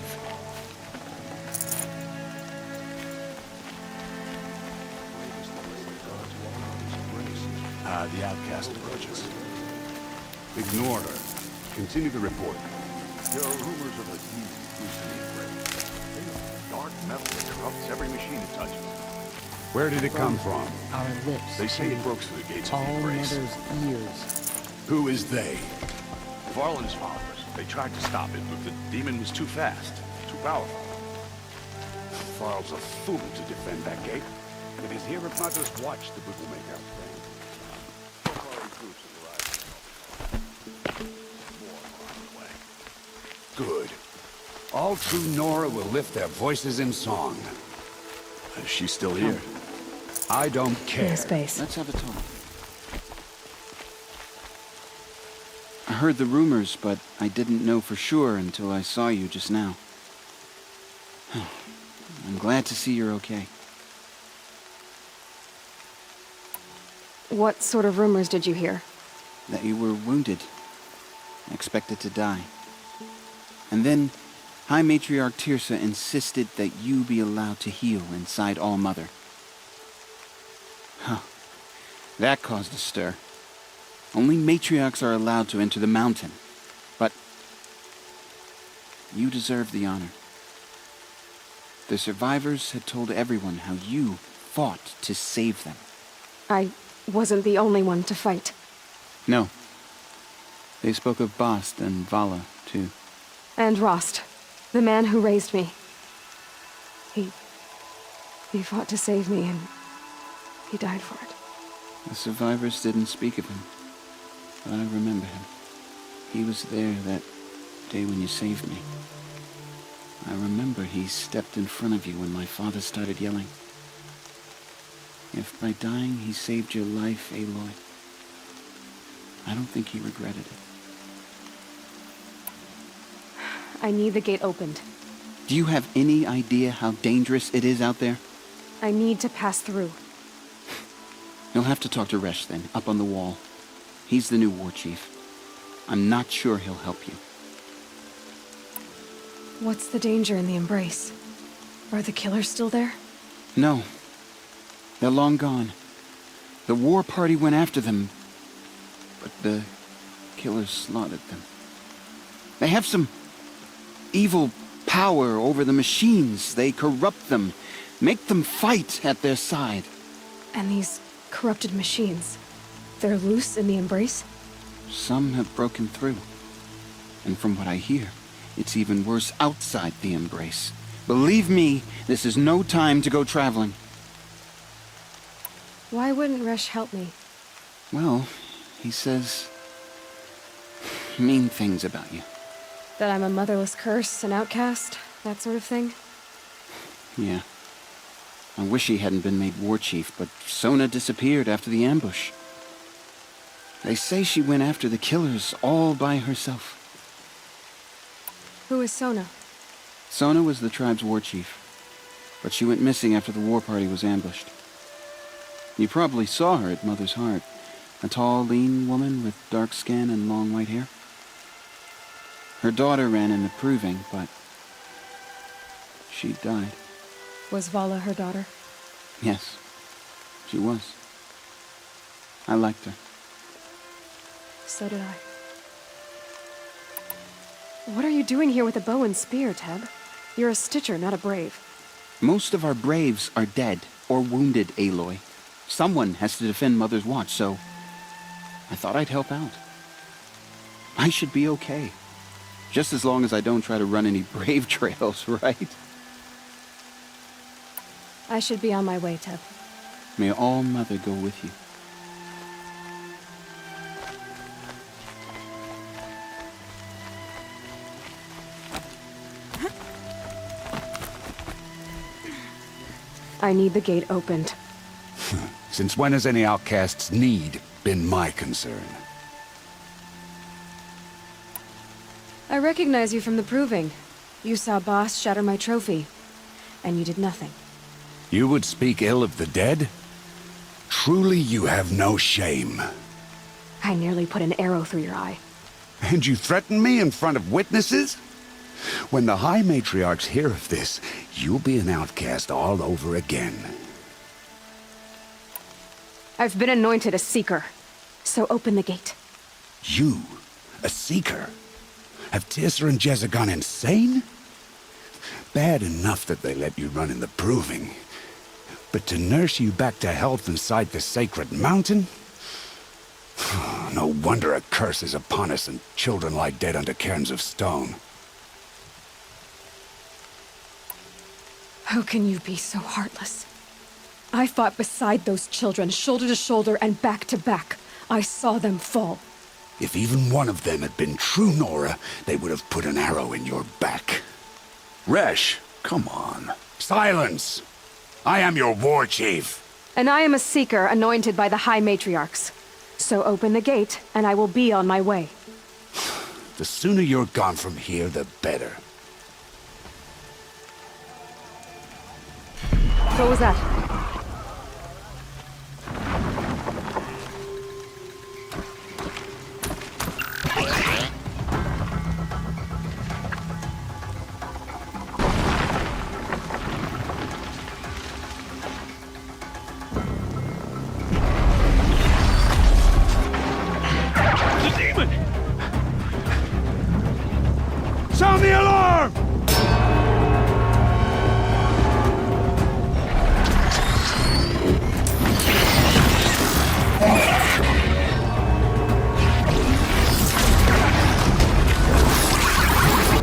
The outcast approaches. Ignore her. Continue the report. There are rumors of a deep loosening break. Dark metal that corrupts every machine it touches. Where did it come from? Our lips. They say it broke through the gates of the All embrace. Mother's ears. Who is they? Varlin's followers. They tried to stop it, but the demon was too fast, too powerful. Varl's a fool to defend that gate. It is here if Mother's watch the book will make out thing. So far, recruits have arrived. More are on the way. Good. All true Nora will lift their voices in song. Is she still here? I don't care. In space. Let's have a talk. I heard the rumors, but I didn't know for sure until I saw you just now. I'm glad to see you're okay. What sort of rumors did you hear? That you were wounded, expected to die. And then High Matriarch Tirsa insisted that you be allowed to heal inside All Mother. Huh. That caused a stir. Only matriarchs are allowed to enter the mountain. But you deserve the honor. The survivors had told everyone how you fought to save them. I wasn't the only one to fight. No. They spoke of Bast and Vala, too. And Rost, the man who raised me. He fought to save me, and he died for it. The survivors didn't speak of him, but I remember him. He was there that day when you saved me. I remember he stepped in front of you when my father started yelling. If by dying he saved your life, Aloy, I don't think he regretted it. I need the gate opened. Do you have any idea how dangerous it is out there? I need to pass through. You'll have to talk to Resh then, up on the wall. He's the new war chief. I'm not sure he'll help you. What's the danger in the embrace? Are the killers still there? No. They're long gone. The war party went after them, but the killers slaughtered them. They have some evil power over the machines. They corrupt them, make them fight at their side. And these corrupted machines, they're loose in the embrace? Some have broken through. And from what I hear, it's even worse outside the embrace. Believe me, this is no time to go traveling. Why wouldn't Resh help me? Well, he says mean things about you. That I'm a motherless curse, an outcast, that sort of thing? Yeah. I wish he hadn't been made war chief, but Sona disappeared after the ambush. They say she went after the killers all by herself. Who is Sona? Sona was the tribe's war chief, but she went missing after the war party was ambushed. You probably saw her at Mother's Heart, a tall, lean woman with dark skin and long white hair. Her daughter ran in the proving, but she died. Was Vala her daughter? Yes, she was. I liked her. So did I. What are you doing here with a bow and spear, Teb? You're a Stitcher, not a Brave. Most of our Braves are dead or wounded, Aloy. Someone has to defend Mother's Watch, so I thought I'd help out. I should be okay. Just as long as I don't try to run any Brave trails, right? I should be on my way, Teb. May All Mother go with you. I need the gate opened. Since when has any outcast's need been my concern? I recognize you from the proving. You saw Boss shatter my trophy, and you did nothing. You would speak ill of the dead? Truly you have no shame. I nearly put an arrow through your eye. And you threaten me in front of witnesses? When the High Matriarchs hear of this, you'll be an outcast all over again. I've been anointed a Seeker, so open the gate. You? A Seeker? Have Tissa and Jezza gone insane? Bad enough that they let you run in the proving. But to nurse you back to health inside the sacred mountain? No wonder a curse is upon us and children lie dead under cairns of stone. How can you be so heartless? I fought beside those children, shoulder to shoulder and back to back. I saw them fall. If even one of them had been true Nora, they would have put an arrow in your back. Resh, come on. Silence! I am your war chief. And I am a Seeker anointed by the High Matriarchs. So open the gate, and I will be on my way. The sooner you're gone from here, the better. What was that? The demon! Sound the alarm!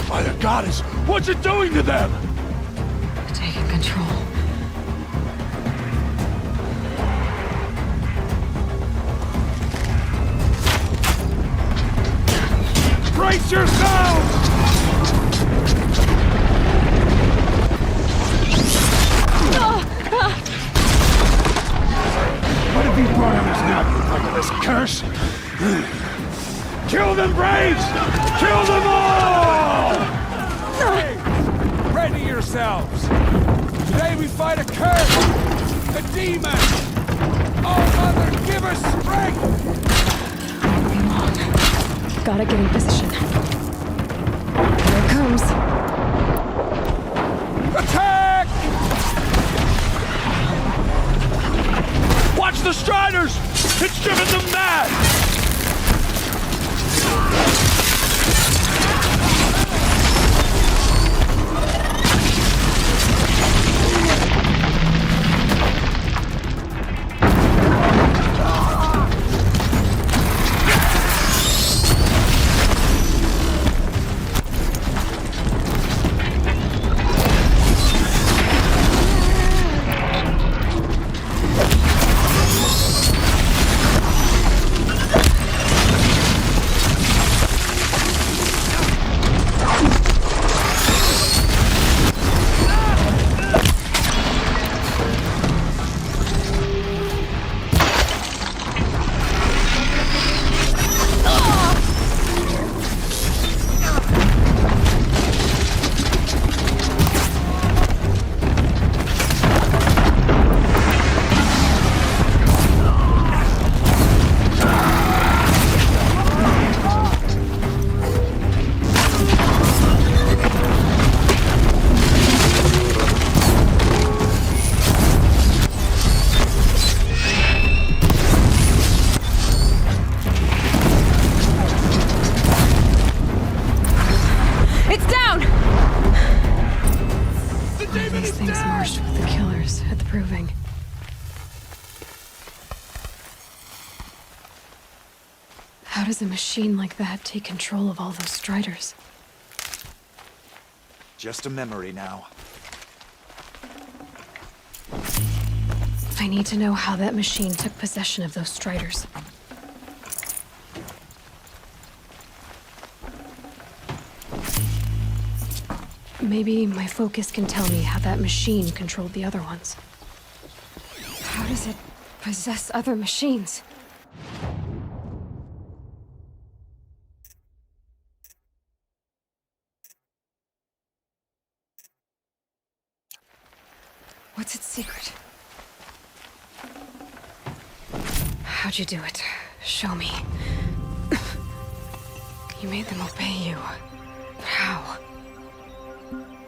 By the goddess, what's it doing to them? Taking control. Brace yourselves! What have you brought on us now, you motherless curse? Kill them, Braves! Kill them all! Ready yourselves! Today we fight a curse! A demon! Oh, Mother, give us strength! Gotta get in position. Here it comes. Attack! Watch the Striders! It's driven them mad! These things marched with the killers at the proving. How does a machine like that take control of all those striders? Just a memory now. I need to know how that machine took possession of those striders. Maybe my focus can tell me how that machine controlled the other ones. How does it possess other machines? What's its secret? How'd you do it? Show me. You made them obey you. But how?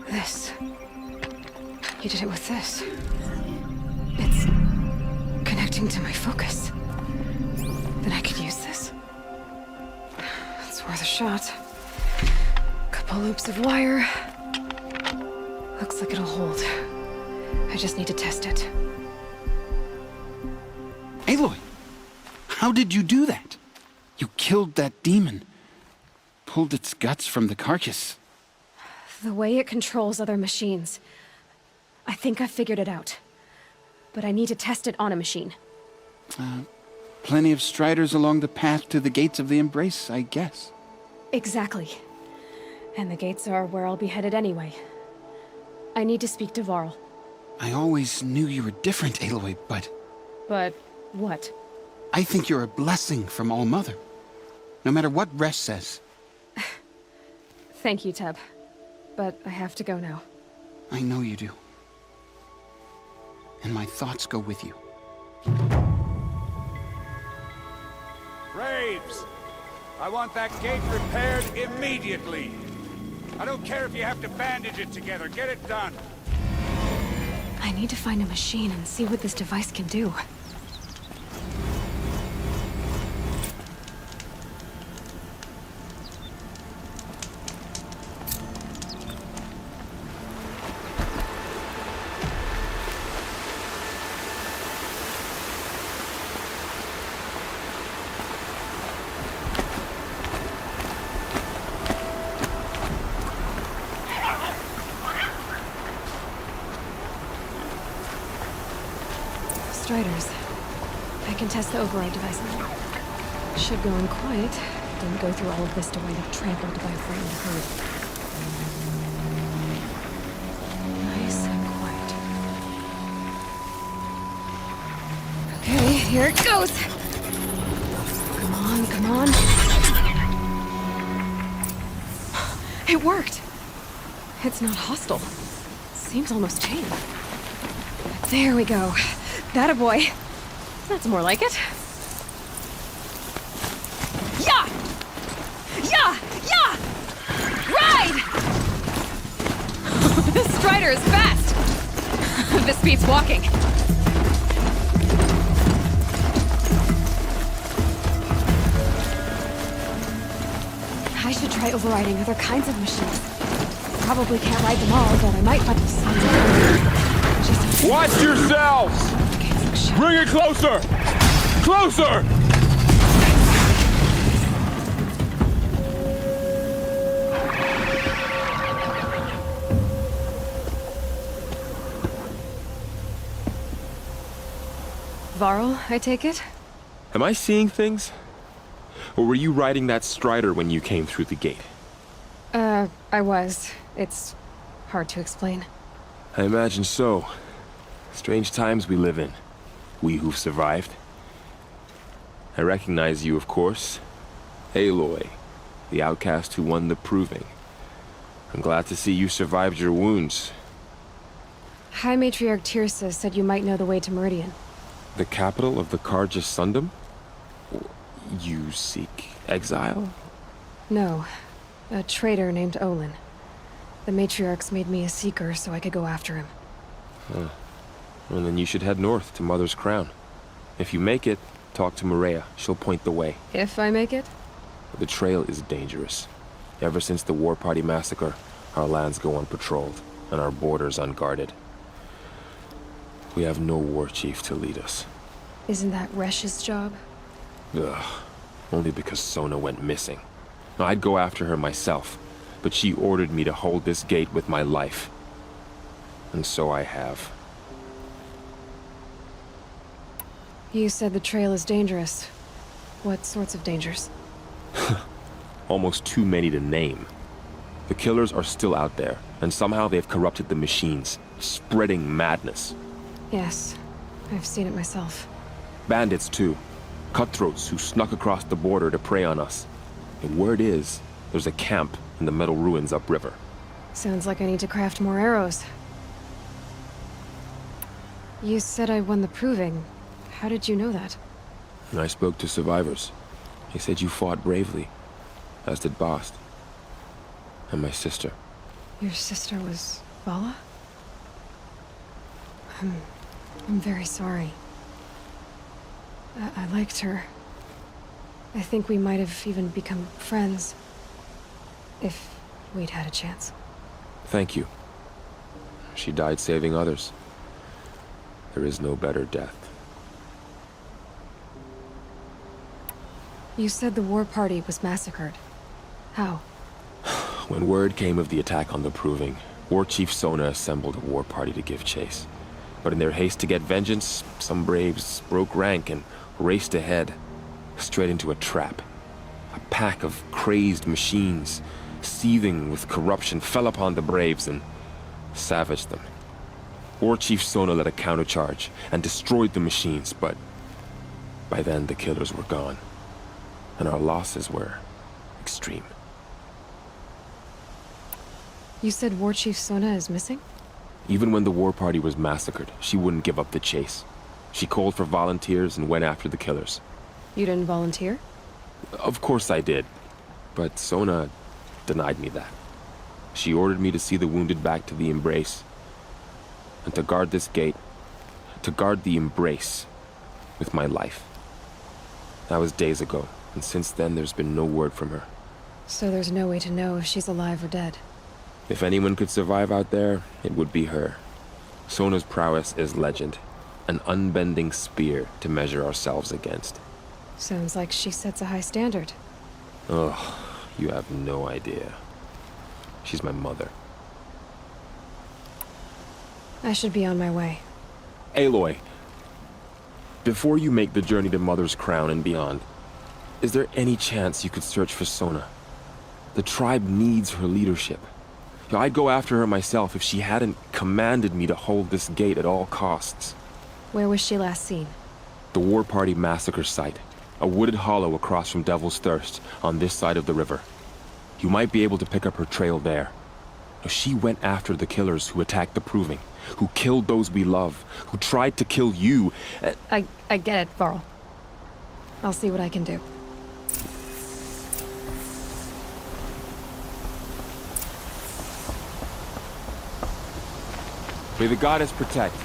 This. You did it with this. It's connecting to my focus. Then I could use this. It's worth a shot. Couple loops of wire. Looks like it'll hold. I just need to test it. Aloy! How did you do that? You killed that demon. Pulled its guts from the carcass. The way it controls other machines. I think I figured it out. But I need to test it on a machine. Plenty of striders along the path to the gates of the Embrace, I guess. Exactly. And the gates are where I'll be headed anyway. I need to speak to Varl. I always knew you were different, Aloy, but... But what? I think you're a blessing from All-Mother. No matter what Resh says. Thank you, Teb. But I have to go now. I know you do. And my thoughts go with you. Graves! I want that gate repaired immediately. I don't care if you have to bandage it together. Get it done. I need to find a machine and see what this device can do. Striders. I can test the override device now. Should go in quiet. Didn't go through all of this to wind up trampled by a frightened herd. Nice and quiet. Okay, here it goes! Come on, come on. It worked! It's not hostile. Seems almost tame. There we go. That boy. That's more like it. Yeah! Yeah! Yeah! Ride! This strider is fast! This beats walking. I should try overriding other kinds of machines. Probably can't ride them all, but I might find some. Watch yourselves! Bring it closer! Closer! Varl, I take it? Am I seeing things? Or were you riding that strider when you came through the gate? I was. It's hard to explain. I imagine so. Strange times we live in. We who've survived. I recognize you, of course. Aloy, the outcast who won the proving. I'm glad to see you survived your wounds. High Matriarch Tirsa said you might know the way to Meridian. The capital of the Carja Sundom? You seek exile? No. A traitor named Olin. The Matriarchs made me a seeker so I could go after him. Huh. Well, then you should head north to Mother's Crown. If you make it, talk to Maria. She'll point the way. If I make it? The trail is dangerous. Ever since the War Party massacre, our lands go unpatrolled. and our borders unguarded. We have no war chief to lead us. Isn't that Resh's job? Ugh. Only because Sona went missing. Now, I'd go after her myself, but she ordered me to hold this gate with my life. And so I have. You said the trail is dangerous. What sorts of dangers? Almost too many to name. The killers are still out there, and somehow they've corrupted the machines, spreading madness. Yes, I've seen it myself. Bandits, too. Cutthroats who snuck across the border to prey on us. The word is, there's a camp in the metal ruins upriver. Sounds like I need to craft more arrows. You said I won the proving. How did you know that? I spoke to survivors. They said you fought bravely, as did Bast. And my sister. Your sister was Vala? I'm very sorry. I liked her. I think we might have even become friends. If we'd had a chance. Thank you. She died saving others. There is no better death. You said the war party was massacred. How? When word came of the attack on the Proving, War Chief Sona assembled a war party to give chase. But in their haste to get vengeance, some braves broke rank and raced ahead, straight into a trap. A pack of crazed machines, seething with corruption, fell upon the braves and savaged them. War Chief Sona led a countercharge and destroyed the machines, but by then the killers were gone, and our losses were extreme. You said War Chief Sona is missing? Even when the war party was massacred, she wouldn't give up the chase. She called for volunteers and went after the killers. You didn't volunteer? Of course I did, but Sona denied me that. She ordered me to see the wounded back to the Embrace, and to guard this gate, to guard the Embrace with my life. That was days ago, and since then there's been no word from her. So there's no way to know if she's alive or dead? If anyone could survive out there, it would be her. Sona's prowess is legend, an unbending spear to measure ourselves against. Sounds like she sets a high standard. Ugh, you have no idea. She's my mother. I should be on my way. Aloy, before you make the journey to Mother's Crown and beyond, is there any chance you could search for Sona? The tribe needs her leadership. I'd go after her myself if she hadn't commanded me to hold this gate at all costs. Where was she last seen? The War Party massacre site. A wooded hollow across from Devil's Thirst, on this side of the river. You might be able to pick up her trail there. She went after the killers who attacked the Proving, who killed those we love, who tried to kill you. I get it, Varl. I'll see what I can do. May the goddess protect.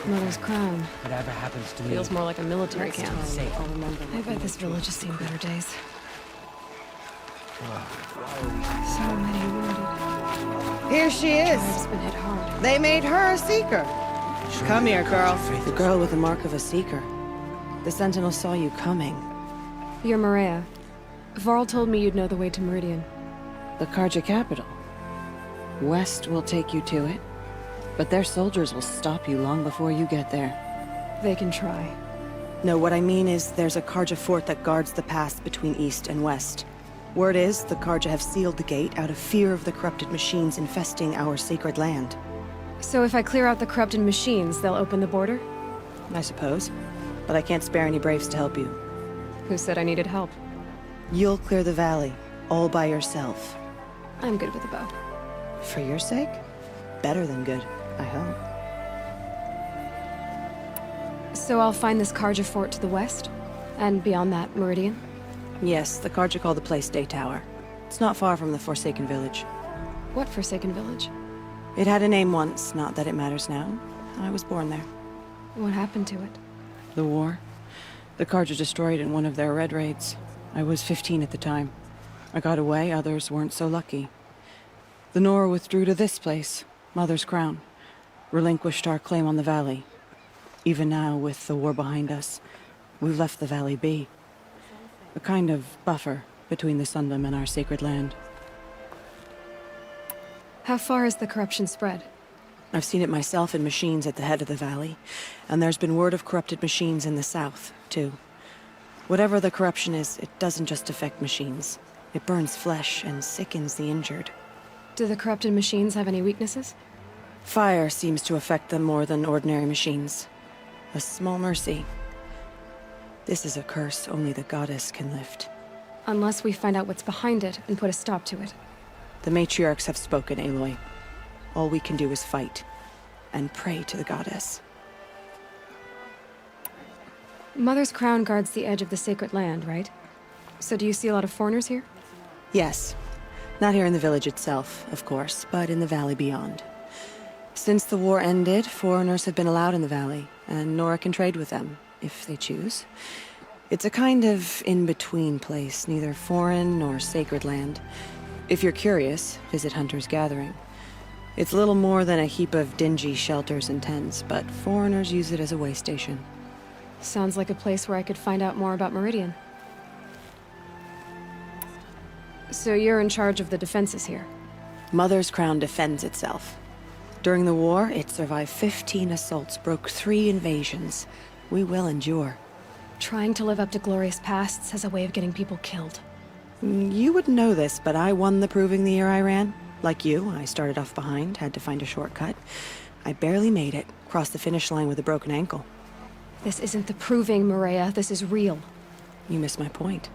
Mother's Crown. Whatever happens to me Feels more like a military camp. I'll remember. I bet this village has seen better days. So many wounded. Here she is. Tribe's been hit hard. They made her a seeker. Come here, girl. The girl with the mark of a seeker. The Sentinel saw you coming. You're Maria. Varl told me you'd know the way to Meridian. The Karja capital. West will take you to it, but their soldiers will stop you long before you get there. They can try. No, what I mean is there's a Karja fort that guards the pass between East and West. Word is, the Karja have sealed the gate out of fear of the corrupted machines infesting our sacred land. So if I clear out the corrupted machines, they'll open the border? I suppose. But I can't spare any braves to help you. Who said I needed help? You'll clear the valley, all by yourself. I'm good with a bow. For your sake? Better than good, I hope. So I'll find this Karja fort to the west? And beyond that, Meridian? Yes, the Karja call the place Day Tower. It's not far from the Forsaken Village. What Forsaken Village? It had a name once, not that it matters now. I was born there. What happened to it? The war. The Carja destroyed in one of their red raids. I was 15 at the time. I got away, others weren't so lucky. The Nora withdrew to this place, Mother's Crown. Relinquished our claim on the valley. Even now, with the war behind us, we've left the valley be. A kind of buffer between the Sundom and our sacred land. How far has the corruption spread? I've seen it myself in machines at the head of the valley, and there's been word of corrupted machines in the south, too. Whatever the corruption is, it doesn't just affect machines. It burns flesh and sickens the injured. Do the corrupted machines have any weaknesses? Fire seems to affect them more than ordinary machines. A small mercy. This is a curse only the goddess can lift. Unless we find out what's behind it and put a stop to it. The matriarchs have spoken, Aloy. All we can do is fight, and pray to the goddess. Mother's Crown guards the edge of the sacred land, right? So do you see a lot of foreigners here? Yes. Not here in the village itself, of course, but in the valley beyond. Since the war ended, foreigners have been allowed in the valley, and Nora can trade with them, if they choose. It's a kind of in-between place, neither foreign nor sacred land. If you're curious, visit Hunter's Gathering. It's little more than a heap of dingy shelters and tents, but foreigners use it as a way station. Sounds like a place where I could find out more about Meridian. So you're in charge of the defenses here? Mother's Crown defends itself. During the war, it survived 15 assaults, broke 3 invasions. We will endure. Trying to live up to glorious pasts has a way of getting people killed. You wouldn't know this, but I won the proving the year I ran. Like you, I started off behind, had to find a shortcut. I barely made it, crossed the finish line with a broken ankle. This isn't the proving, Maria. This is real. You missed my point.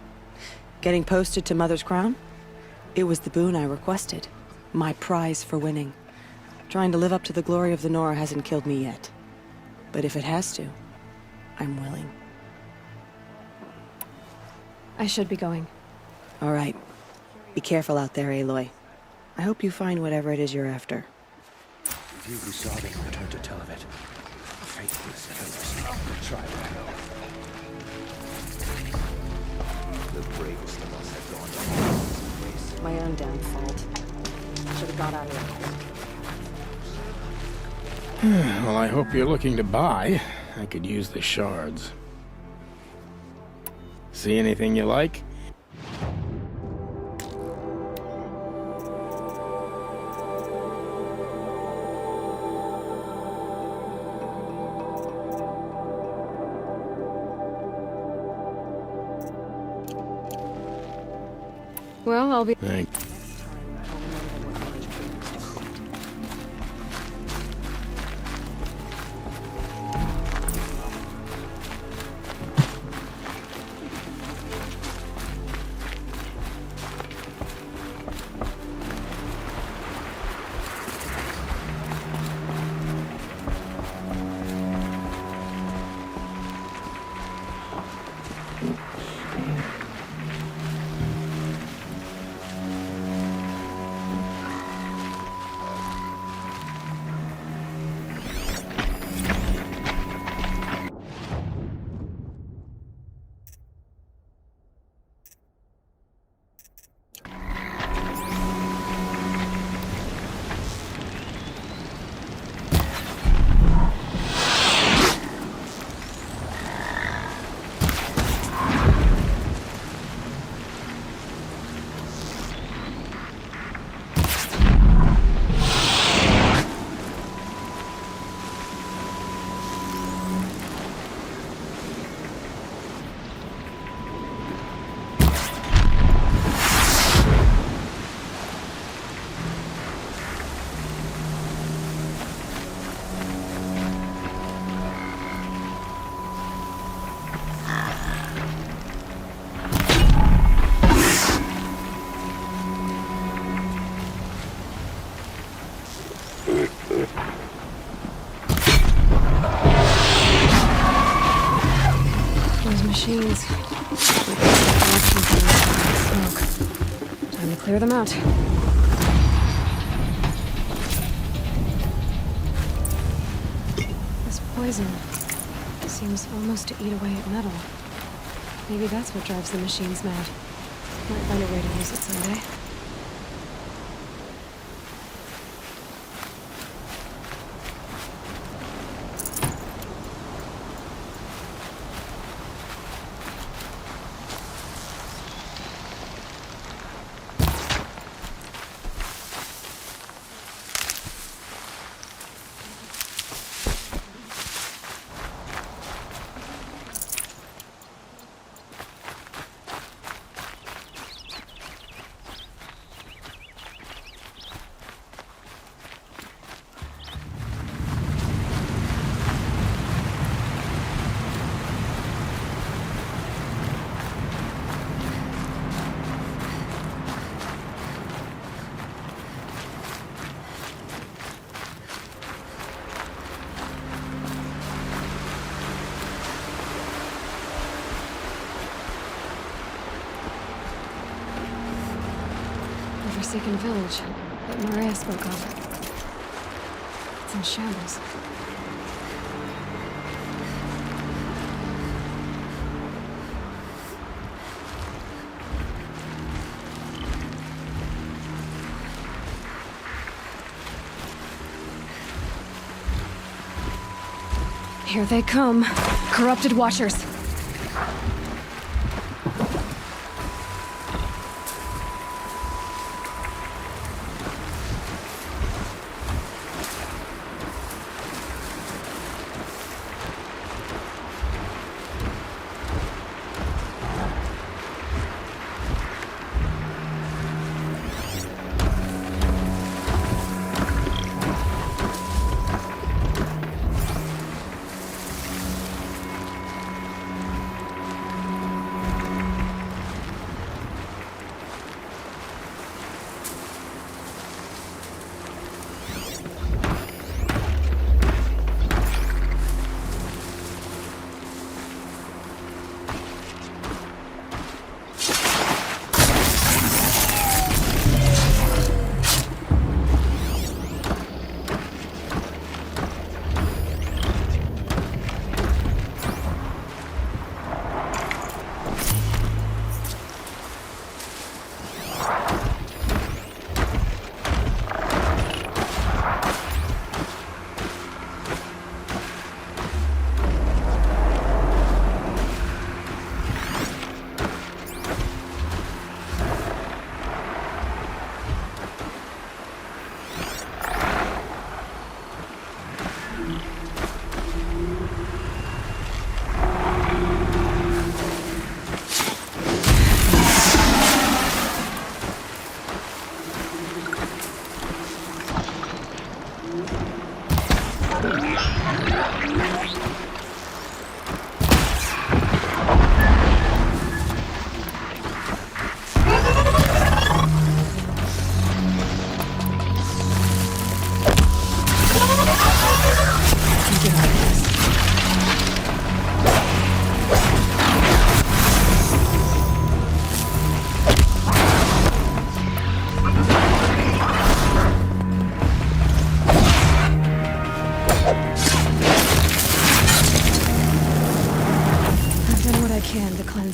Getting posted to Mother's Crown? It was the boon I requested. My prize for winning. Trying to live up to the glory of the Nora hasn't killed me yet. But if it has to, I'm willing. I should be going. All right. Be careful out there, Aloy. I hope you find whatever it is you're after. Few who saw them returned to tell of it. Faithless killers. Try to The bravest of us have gone down. My own downfall. Should have got out of it. Well, I hope you're looking to buy. I could use the shards. See anything you like? Well, I'll be... Thanks. Machines. Smoke. Time to clear them out. poison seems almost to eat away at metal. Maybe that's what drives the machines mad. Might find a way to use it someday. Forsaken village that Maria spoke of. It's in shambles. Here they come. Corrupted Watchers.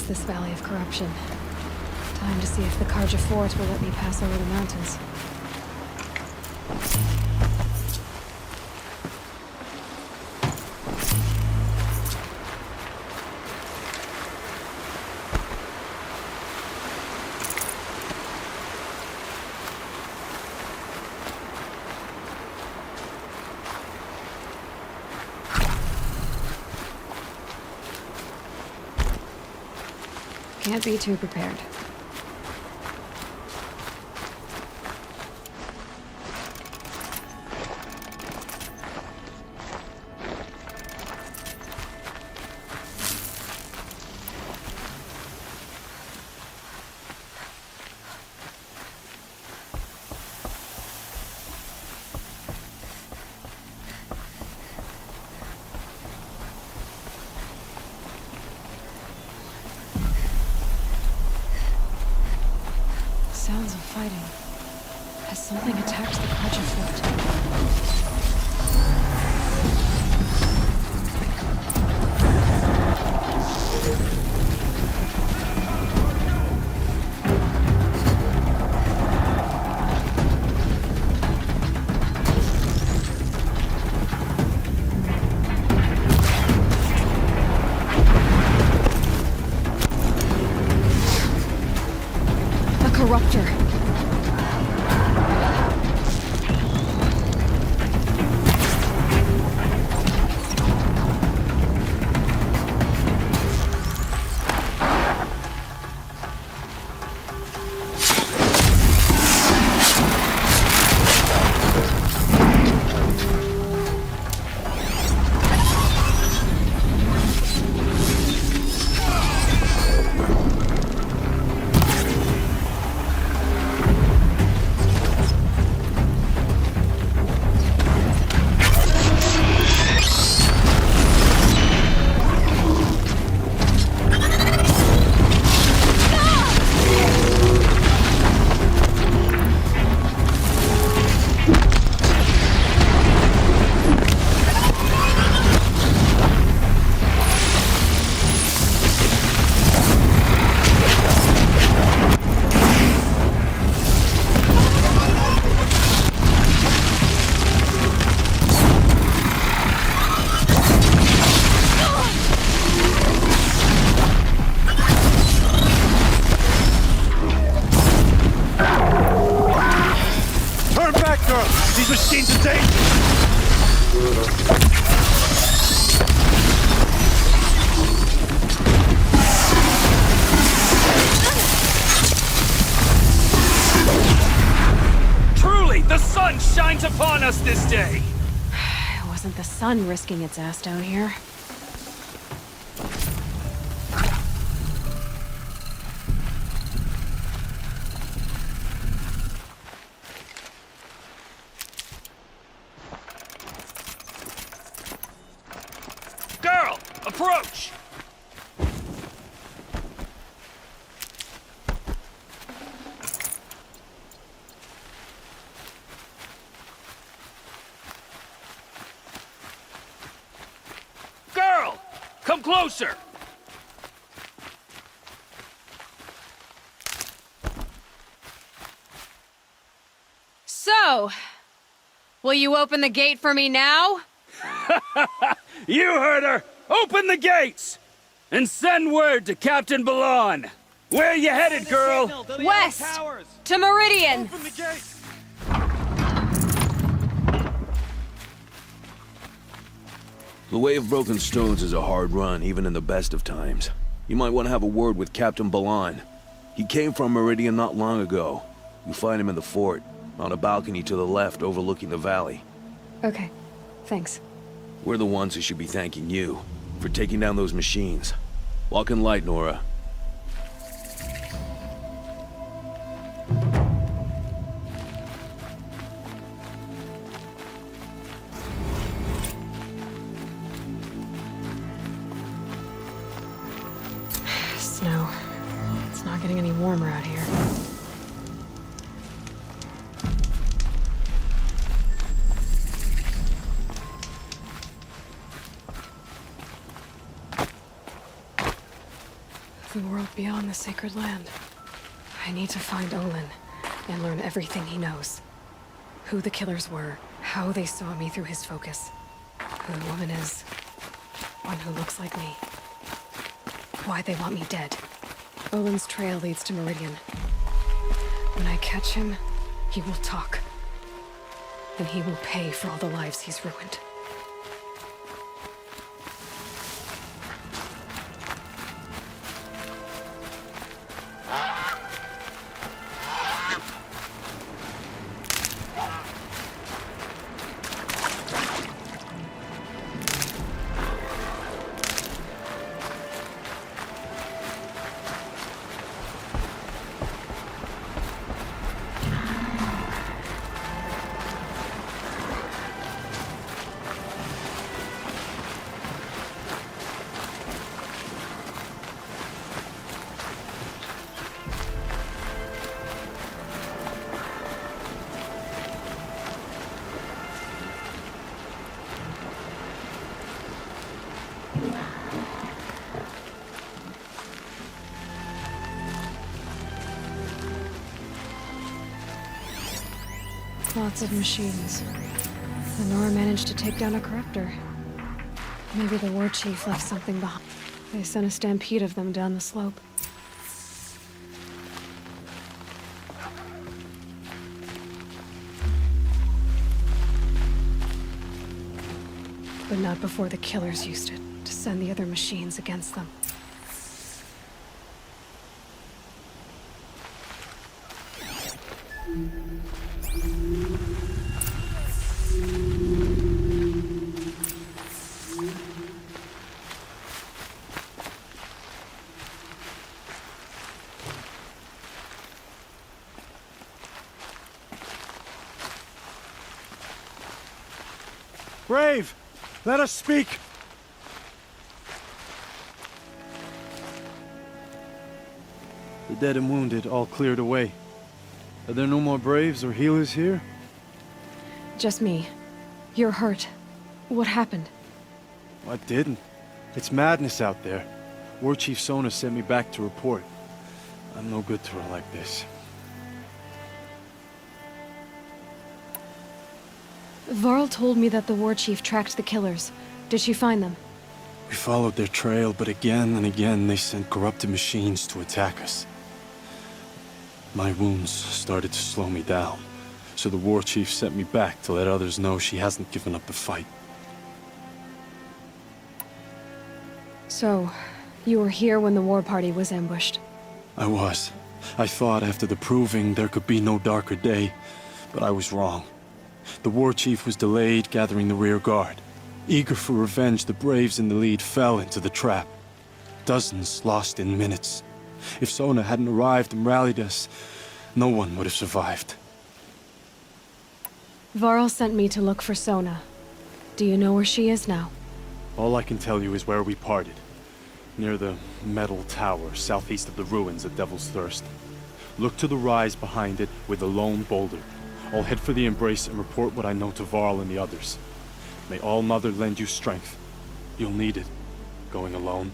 This valley of corruption. Time to see if the Karja fort will let me pass over the mountains. Can't be too prepared. Sounds of fighting. Has something attacked the Karja fort? disruptor. These machines are dangerous! Truly, the sun shines upon us this day! It wasn't the sun risking its ass down here. Girl, approach! Girl, come closer! So, will you open the gate for me now? You heard her! Open the gates! And send word to Captain Balan! Where you headed, girl? West! To Meridian! The Way of Broken Stones is a hard run, even in the best of times. You might want to have a word with Captain Balan. He came from Meridian not long ago. You'll find him in the fort, on a balcony to the left overlooking the valley. Okay, thanks. We're the ones who should be thanking you for taking down those machines. Walk in light, Nora. Snow. It's not getting any warmer out here. The world beyond the sacred land. I need to find Olin and learn everything he knows. Who the killers were, how they saw me through his focus, who the woman is, one who looks like me, why they want me dead. Olin's trail leads to Meridian. When I catch him, he will talk. And he will pay for all the lives he's ruined. Lots of machines. And Nora managed to take down a corruptor. Maybe the war chief left something behind. They sent a stampede of them down the slope. But not before the killers used it to send the other machines against them. Brave! Let us speak! The dead and wounded all cleared away. Are there no more Braves or healers here? Just me. You're hurt. What happened? What didn't? It's madness out there. War Chief Sona sent me back to report. I'm no good to her like this. Varl told me that the war chief tracked the killers. Did she find them? We followed their trail, but again and again they sent corrupted machines to attack us. My wounds started to slow me down, so the war chief sent me back to let others know she hasn't given up the fight. So, you were here when the war party was ambushed? I was. I thought after the proving there could be no darker day, but I was wrong. The war chief was delayed gathering the rear guard. Eager for revenge, the Braves in the lead fell into the trap. Dozens lost in minutes. If Sona hadn't arrived and rallied us, no one would have survived. Varl sent me to look for Sona. Do you know where she is now? All I can tell you is where we parted. Near the metal tower, southeast of the ruins at Devil's Thirst. Look to the rise behind it with a lone boulder. I'll head for the embrace and report what I know to Varl and the others. May All Mother lend you strength. You'll need it, going alone.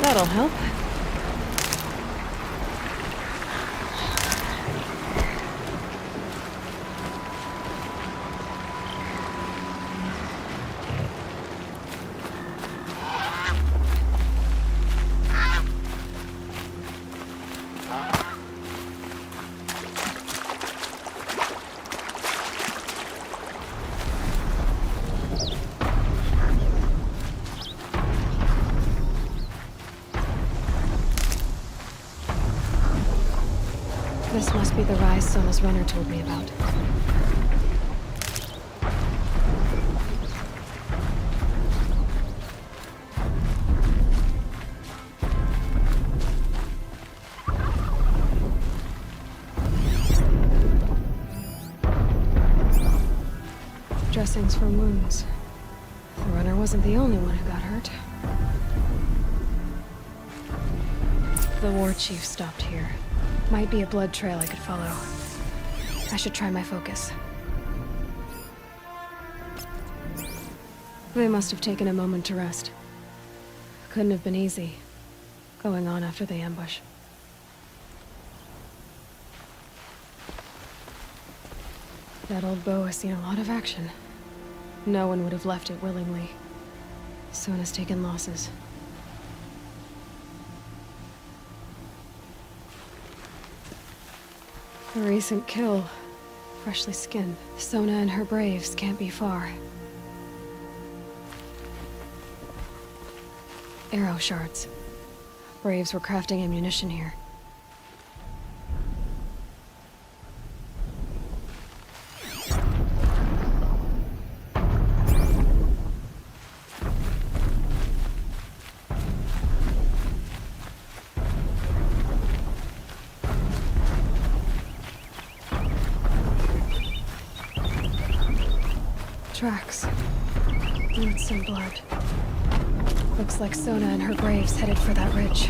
That'll help. This must be the rise Sona's runner told me about. Dressings for wounds. The runner wasn't the only one who got hurt. The war chief stopped here. Might be a blood trail I could follow. I should try my focus. They must have taken a moment to rest. Couldn't have been easy, going on after the ambush. That old bow has seen a lot of action. No one would have left it willingly. Sona's taken losses. A recent kill. Freshly skinned. Sona and her braves can't be far. Arrow shards. Braves were crafting ammunition here. Tracks. Roots and blood. Looks like Sona and her braves headed for that ridge.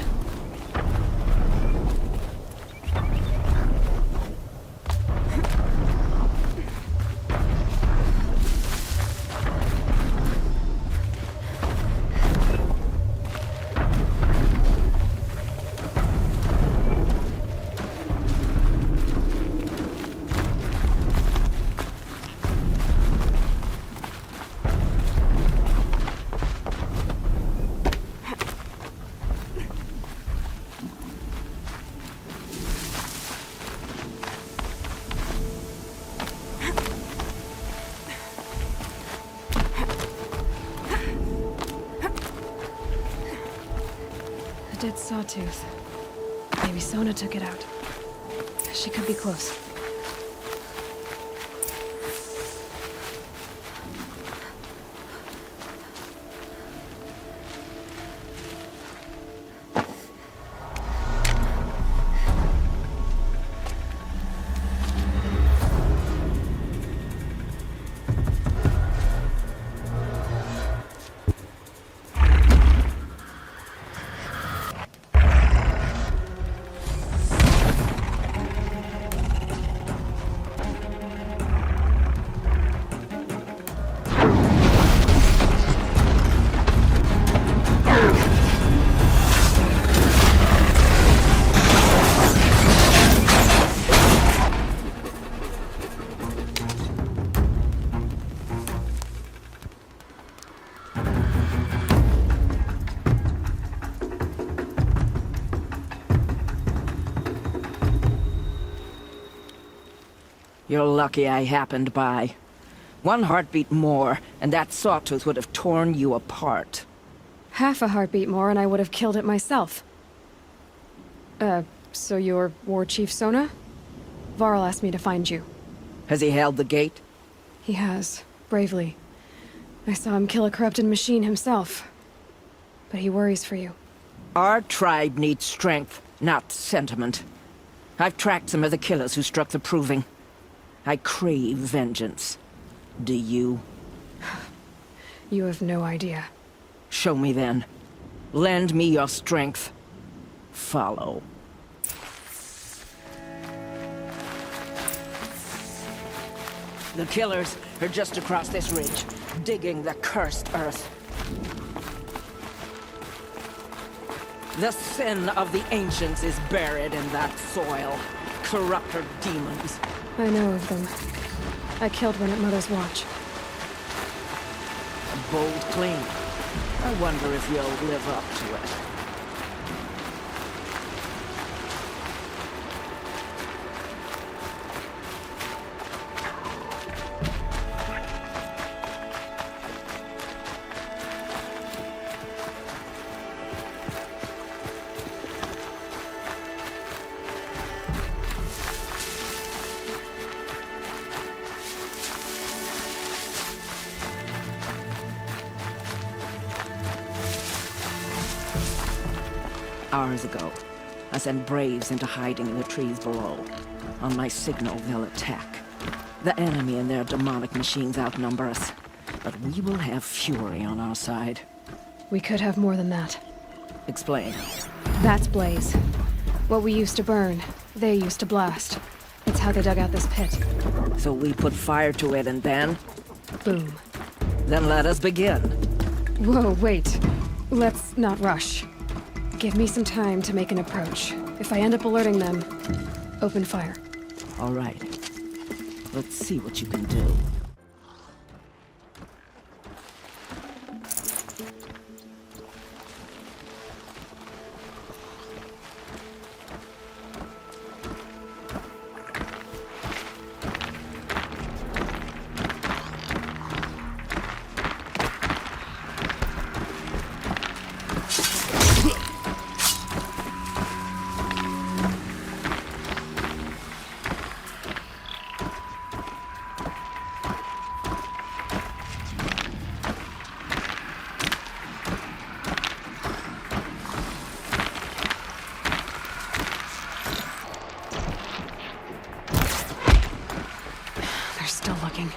Dead sawtooth. Maybe Sona took it out. She could be close. You're lucky I happened by. One heartbeat more, and that sawtooth would have torn you apart. Half a heartbeat more and I would have killed it myself. So you're War Chief Sona? Varl asked me to find you. Has he held the gate? He has, bravely. I saw him kill a corrupted machine himself. But he worries for you. Our tribe needs strength, not sentiment. I've tracked some of the killers who struck the Proving. I crave vengeance. Do you? You have no idea. Show me then. Lend me your strength. Follow. The killers are just across this ridge, digging the cursed earth. The sin of the ancients is buried in that soil. Corrupter demons. I know of them. I killed one at Mother's Watch. A bold claim. I wonder if you'll live up to it. Hours ago, I sent Braves into hiding in the trees below. On my signal, they'll attack. The enemy and their demonic machines outnumber us, but we will have fury on our side. We could have more than that. Explain. That's Blaze. What we used to burn, they used to blast. It's how they dug out this pit. So we put fire to it and then? Boom. Then let us begin. Whoa, wait. Let's not rush. Give me some time to make an approach. If I end up alerting them, open fire. All right. Let's see what you can do. They're still looking.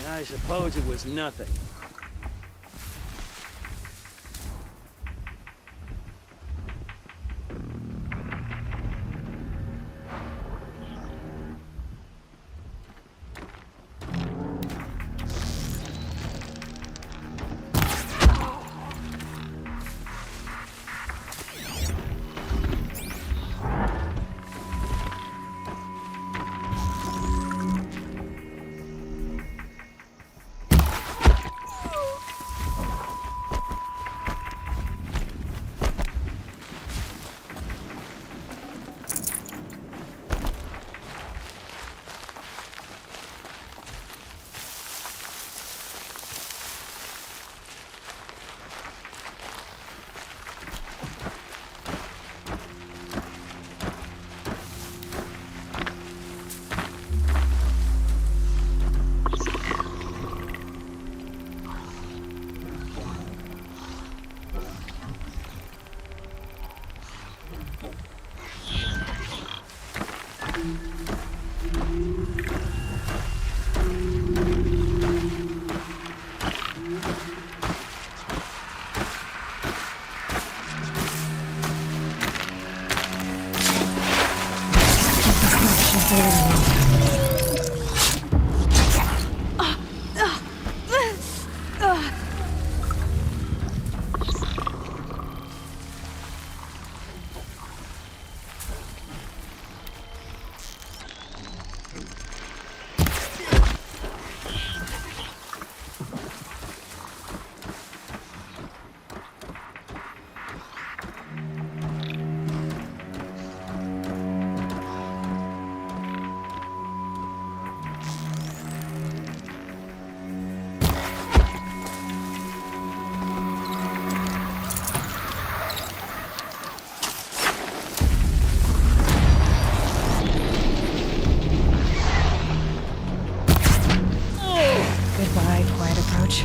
I suppose it was nothing. Goodbye, quiet approach.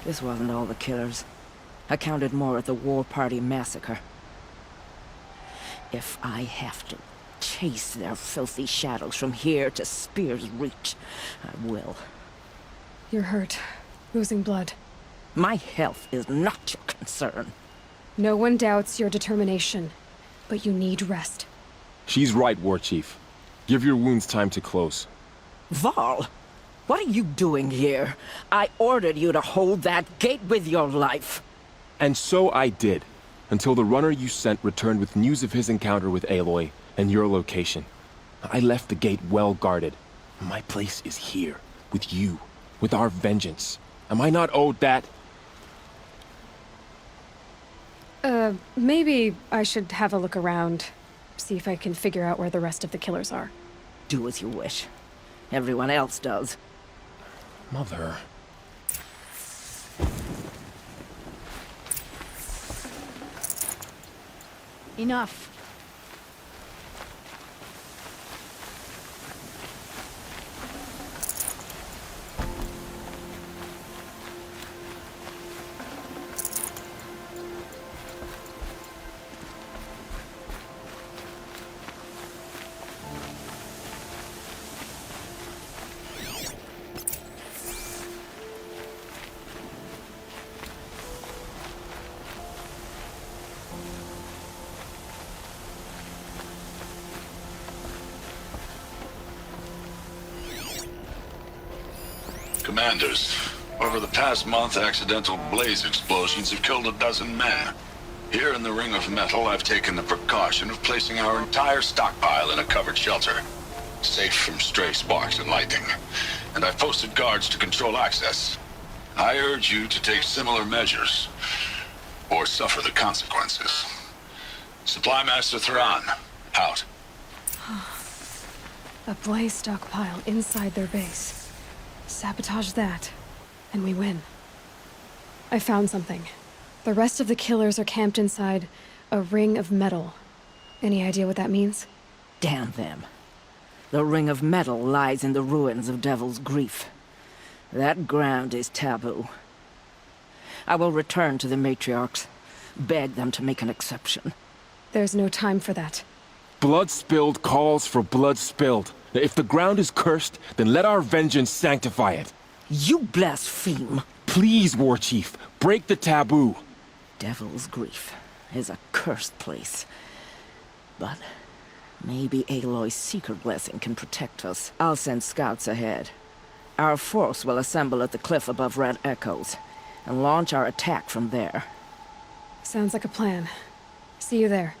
This wasn't all the killers. I counted more at the War Party massacre. If I have to chase their filthy shadows from here to Spear's Reach, I will. You're hurt. Losing blood. My health is not your concern. No one doubts your determination, but you need rest. She's right, War Chief. Give your wounds time to close. Val, what are you doing here? I ordered you to hold that gate with your life. And so I did, until the runner you sent returned with news of his encounter with Aloy and your location. I left the gate well guarded. My place is here, with you, with our vengeance. Am I not owed that? Maybe I should have a look around. See if I can figure out where the rest of the killers are. Do as you wish. Everyone else does. Mother... Enough. Commanders, over the past month, accidental blaze explosions have killed 12 men. Here in the Ring of Metal, I've taken the precaution of placing our entire stockpile in a covered shelter, safe from stray sparks and lightning, and I've posted guards to control access. I urge you to take similar measures, or suffer the consequences. Supply Master Thran, out. A blaze stockpile inside their base. Sabotage that, and we win. I found something. The rest of the killers are camped inside a ring of metal. Any idea what that means? Damn them. The Ring of Metal lies in the ruins of Devil's Grief. That ground is taboo. I will return to the matriarchs, beg them to make an exception. There's no time for that. Blood spilled calls for blood spilled. If the ground is cursed, then let our vengeance sanctify it. You blaspheme! Please, War Chief, break the taboo. Devil's Grief is a cursed place. But maybe Aloy's secret blessing can protect us. I'll send scouts ahead. Our force will assemble at the cliff above Red Echoes, and launch our attack from there. Sounds like a plan. See you there.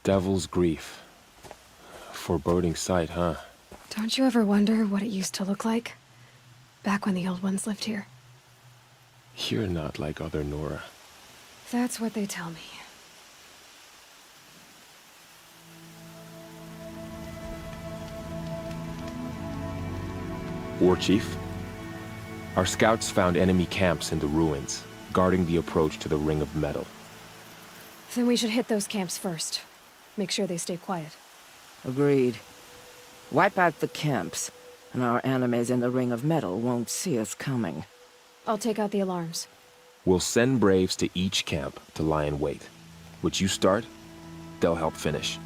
Devil's Grief. Foreboding sight, huh? Don't you ever wonder what it used to look like? Back when the old ones lived here. You're not like other Nora. That's what they tell me. War Chief? Our scouts found enemy camps in the ruins, guarding the approach to the Ring of Metal. Then we should hit those camps first. Make sure they stay quiet. Agreed. Wipe out the camps, and our enemies in the Ring of Metal won't see us coming. I'll take out the alarms. We'll send Braves to each camp to lie in wait. Which you start, they'll help finish.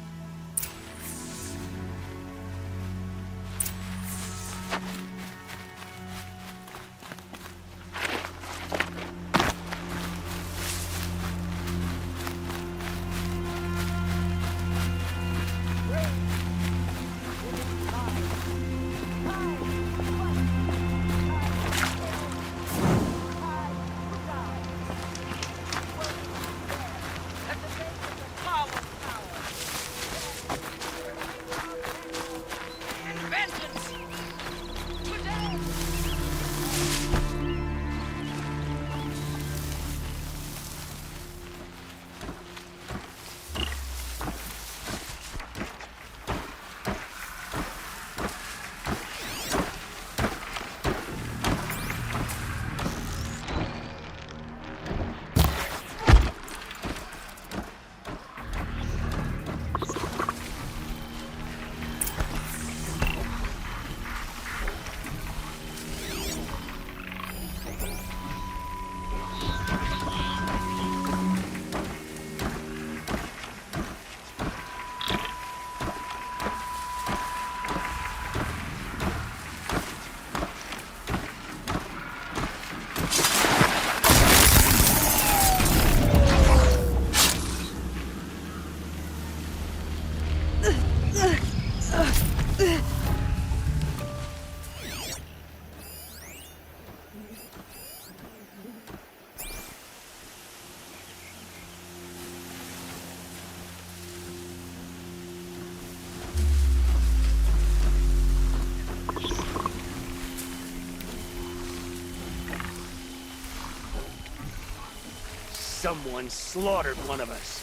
Someone slaughtered one of us.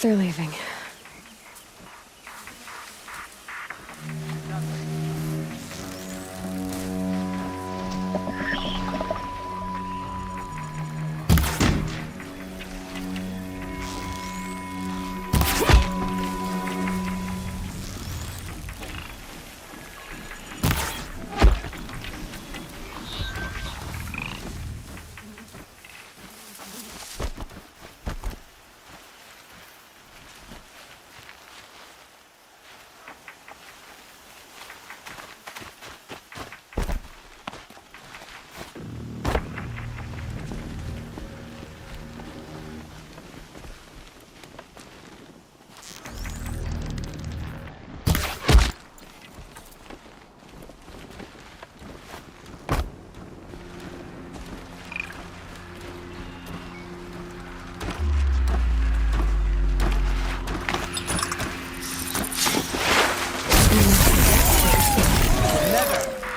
They're leaving.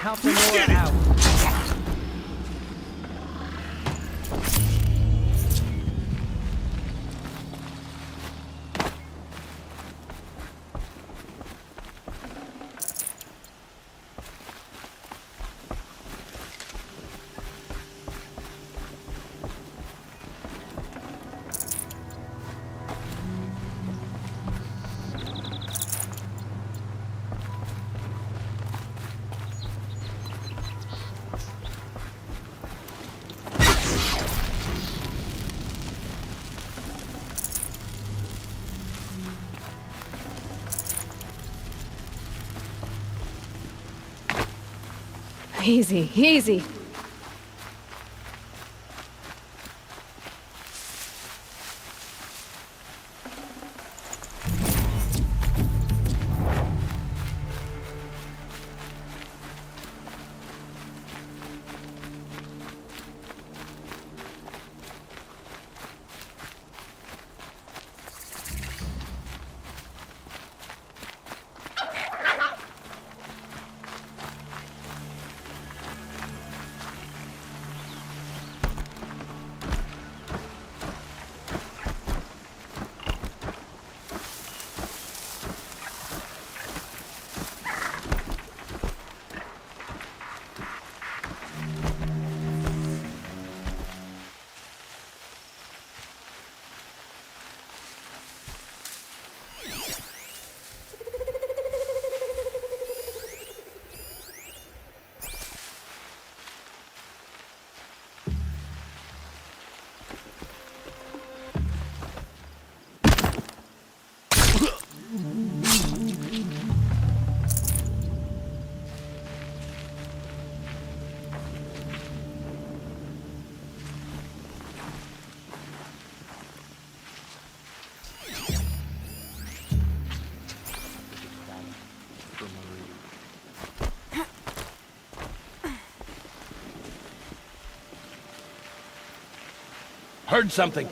Help the Nora out. Easy, easy. Heard something.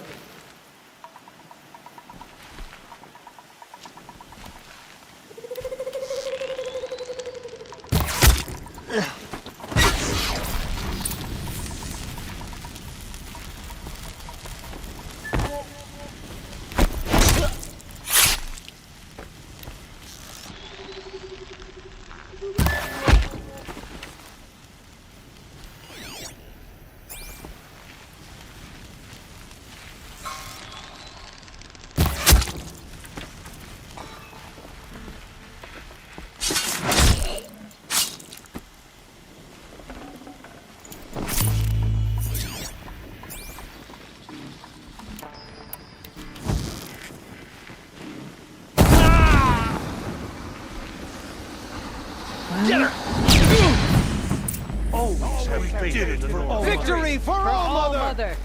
Get her! We did it for all. Victory for all, Mother!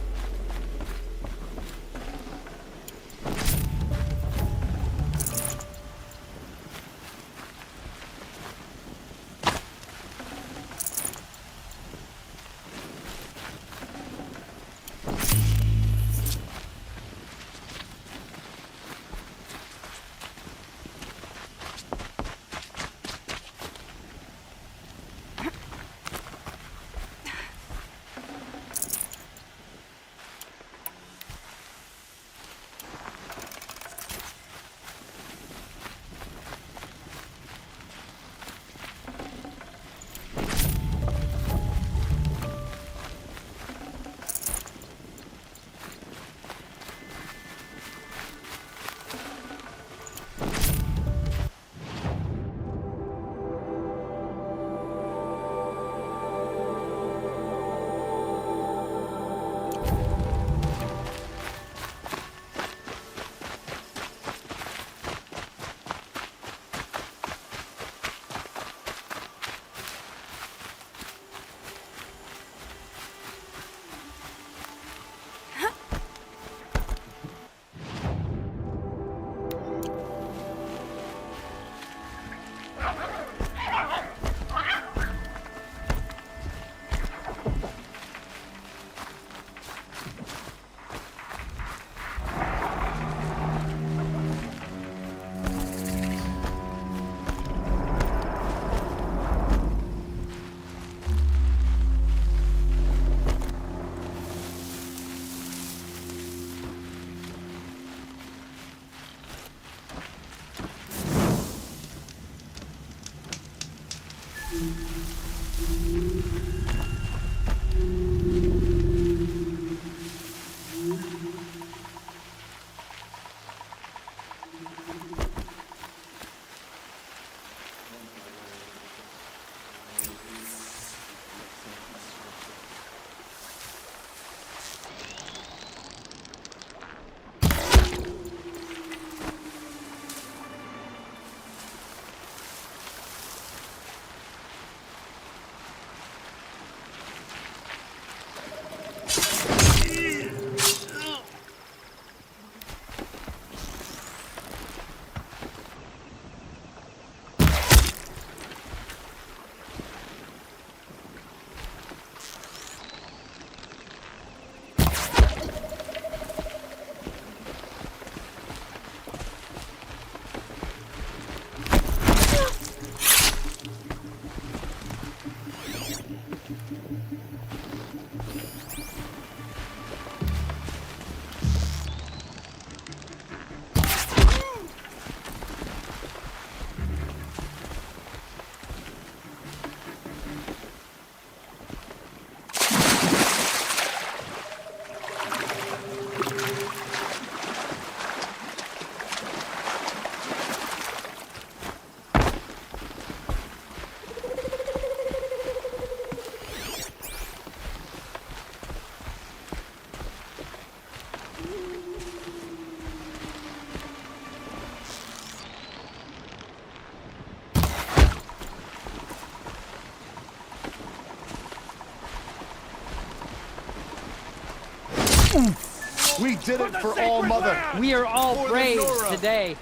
We did it for All Mother. We are all For the brave Nora. today.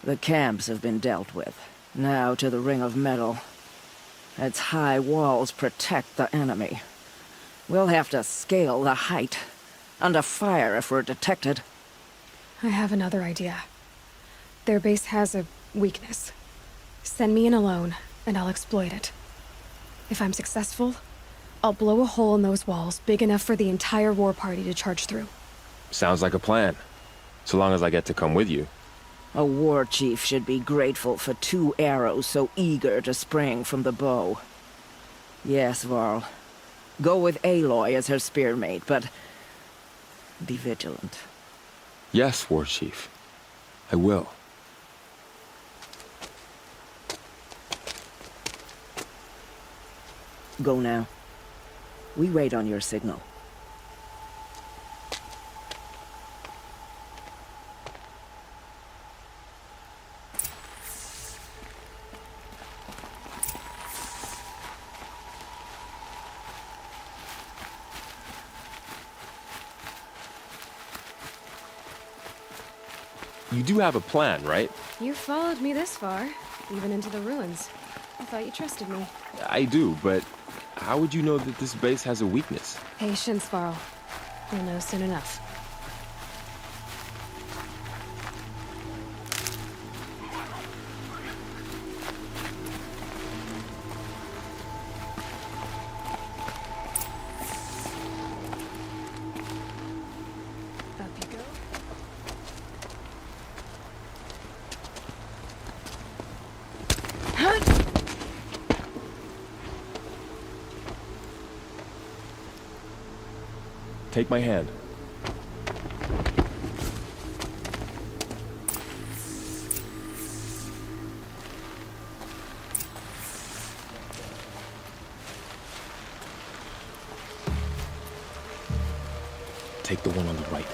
The camps have been dealt with. Now to the Ring of Metal. Its high walls protect the enemy. We'll have to scale the height. Under fire if we're detected. I have another idea. Their base has a weakness. Send me in alone, and I'll exploit it. If I'm successful, I'll blow a hole in those walls big enough for the entire war party to charge through. Sounds like a plan. So long as I get to come with you. A war chief should be grateful for 2 arrows so eager to spring from the bow. Yes, Varl. Go with Aloy as her spearmate, but be vigilant. Yes, War Chief. I will. Go now. We wait on your signal. You do have a plan, right? You followed me this far, even into the ruins. I thought you trusted me. I do, but how would you know that this base has a weakness? Patience, Varl. You'll know soon enough. Up you go. Take my hand. Take the one on the right.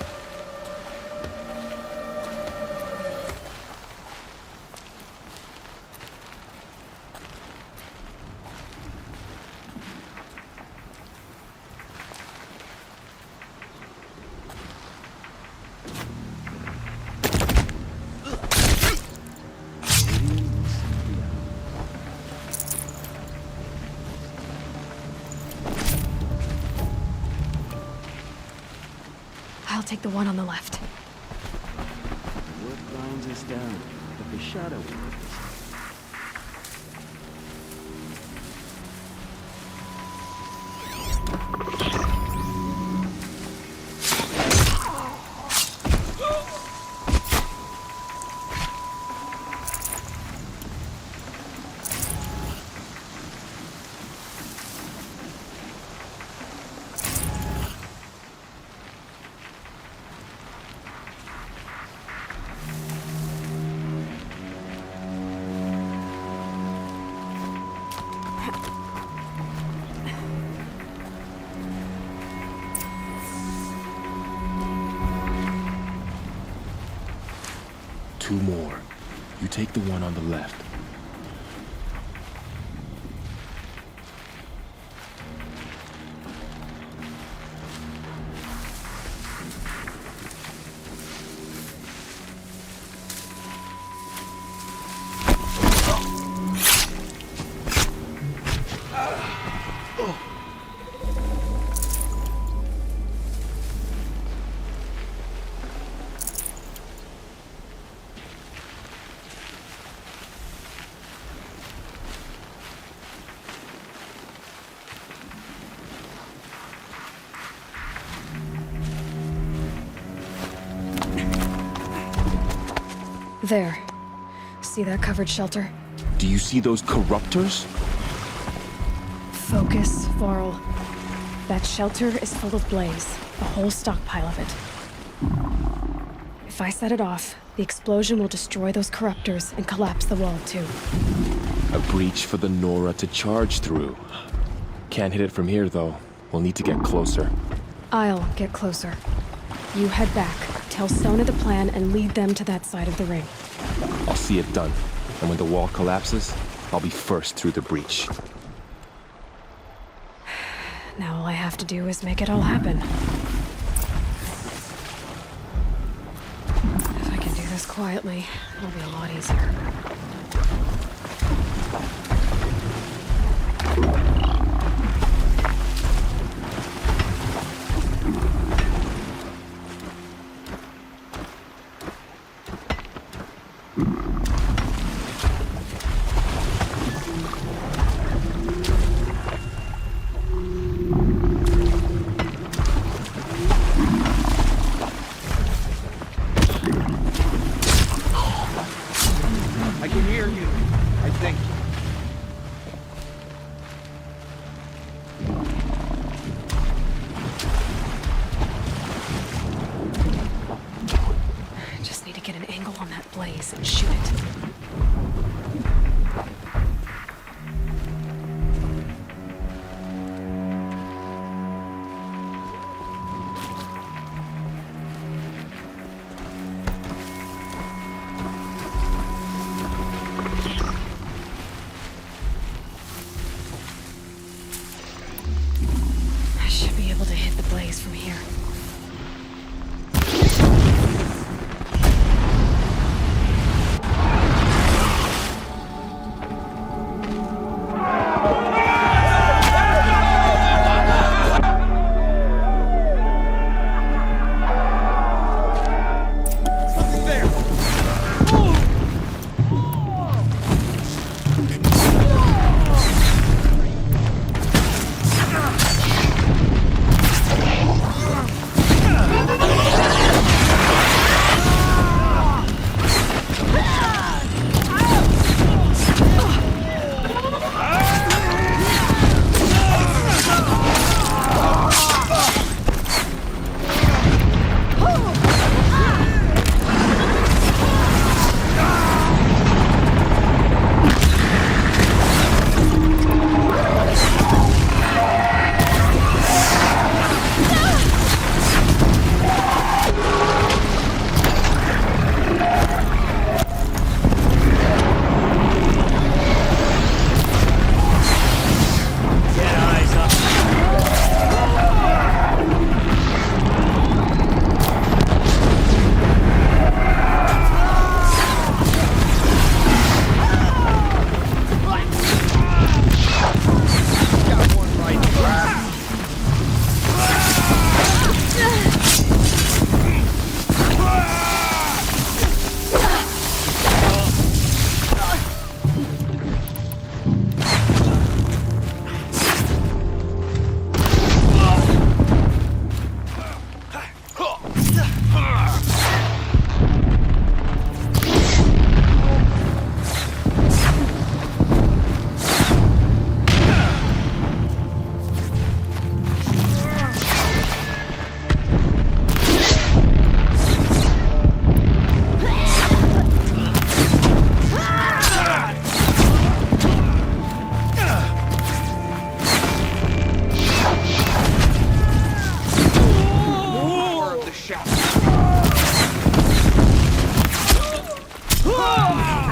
I'll take the one on the left. What grinds us down? But the shadow. Two more. You take the one on the left. There. See that covered shelter? Do you see those corruptors? Focus, Varl. That shelter is full of blaze. A whole stockpile of it. If I set it off, the explosion will destroy those corruptors and collapse the wall too. A breach for the Nora to charge through. Can't hit it from here, though. We'll need to get closer. I'll get closer. You head back, tell Sona the plan, and lead them to that side of the ring. I'll see it done. And when the wall collapses, I'll be first through the breach. Now all I have to do is make it all happen. If I can do this quietly, it'll be a lot easier. I can hear you, I think. I just need to get an angle on that blaze and shoot it.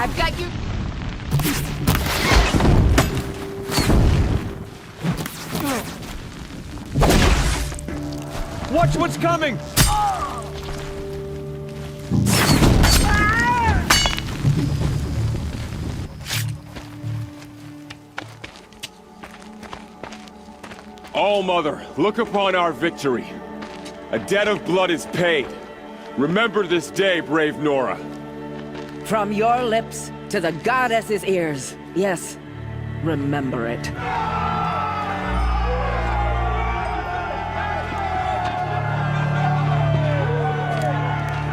I've got you. Watch what's coming! All-Mother, look upon our victory. A debt of blood is paid. Remember this day, brave Nora. From your lips to the goddess's ears. Yes, remember it.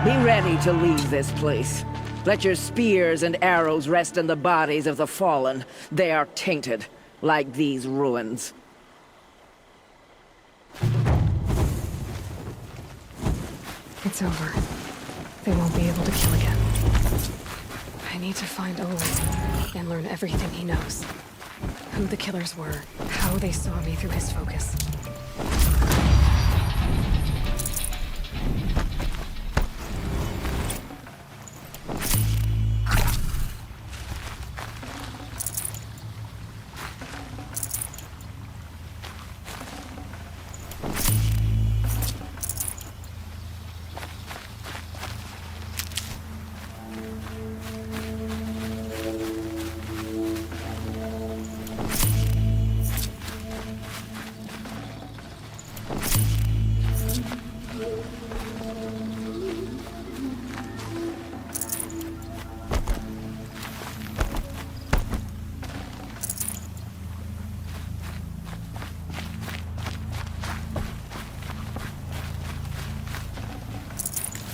Be ready to leave this place. Let your spears and arrows rest in the bodies of the fallen. They are tainted, like these ruins. It's over. They won't be able to kill again. I need to find Aloy and learn everything he knows. Who the killers were, how they saw me through his focus.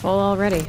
Full already.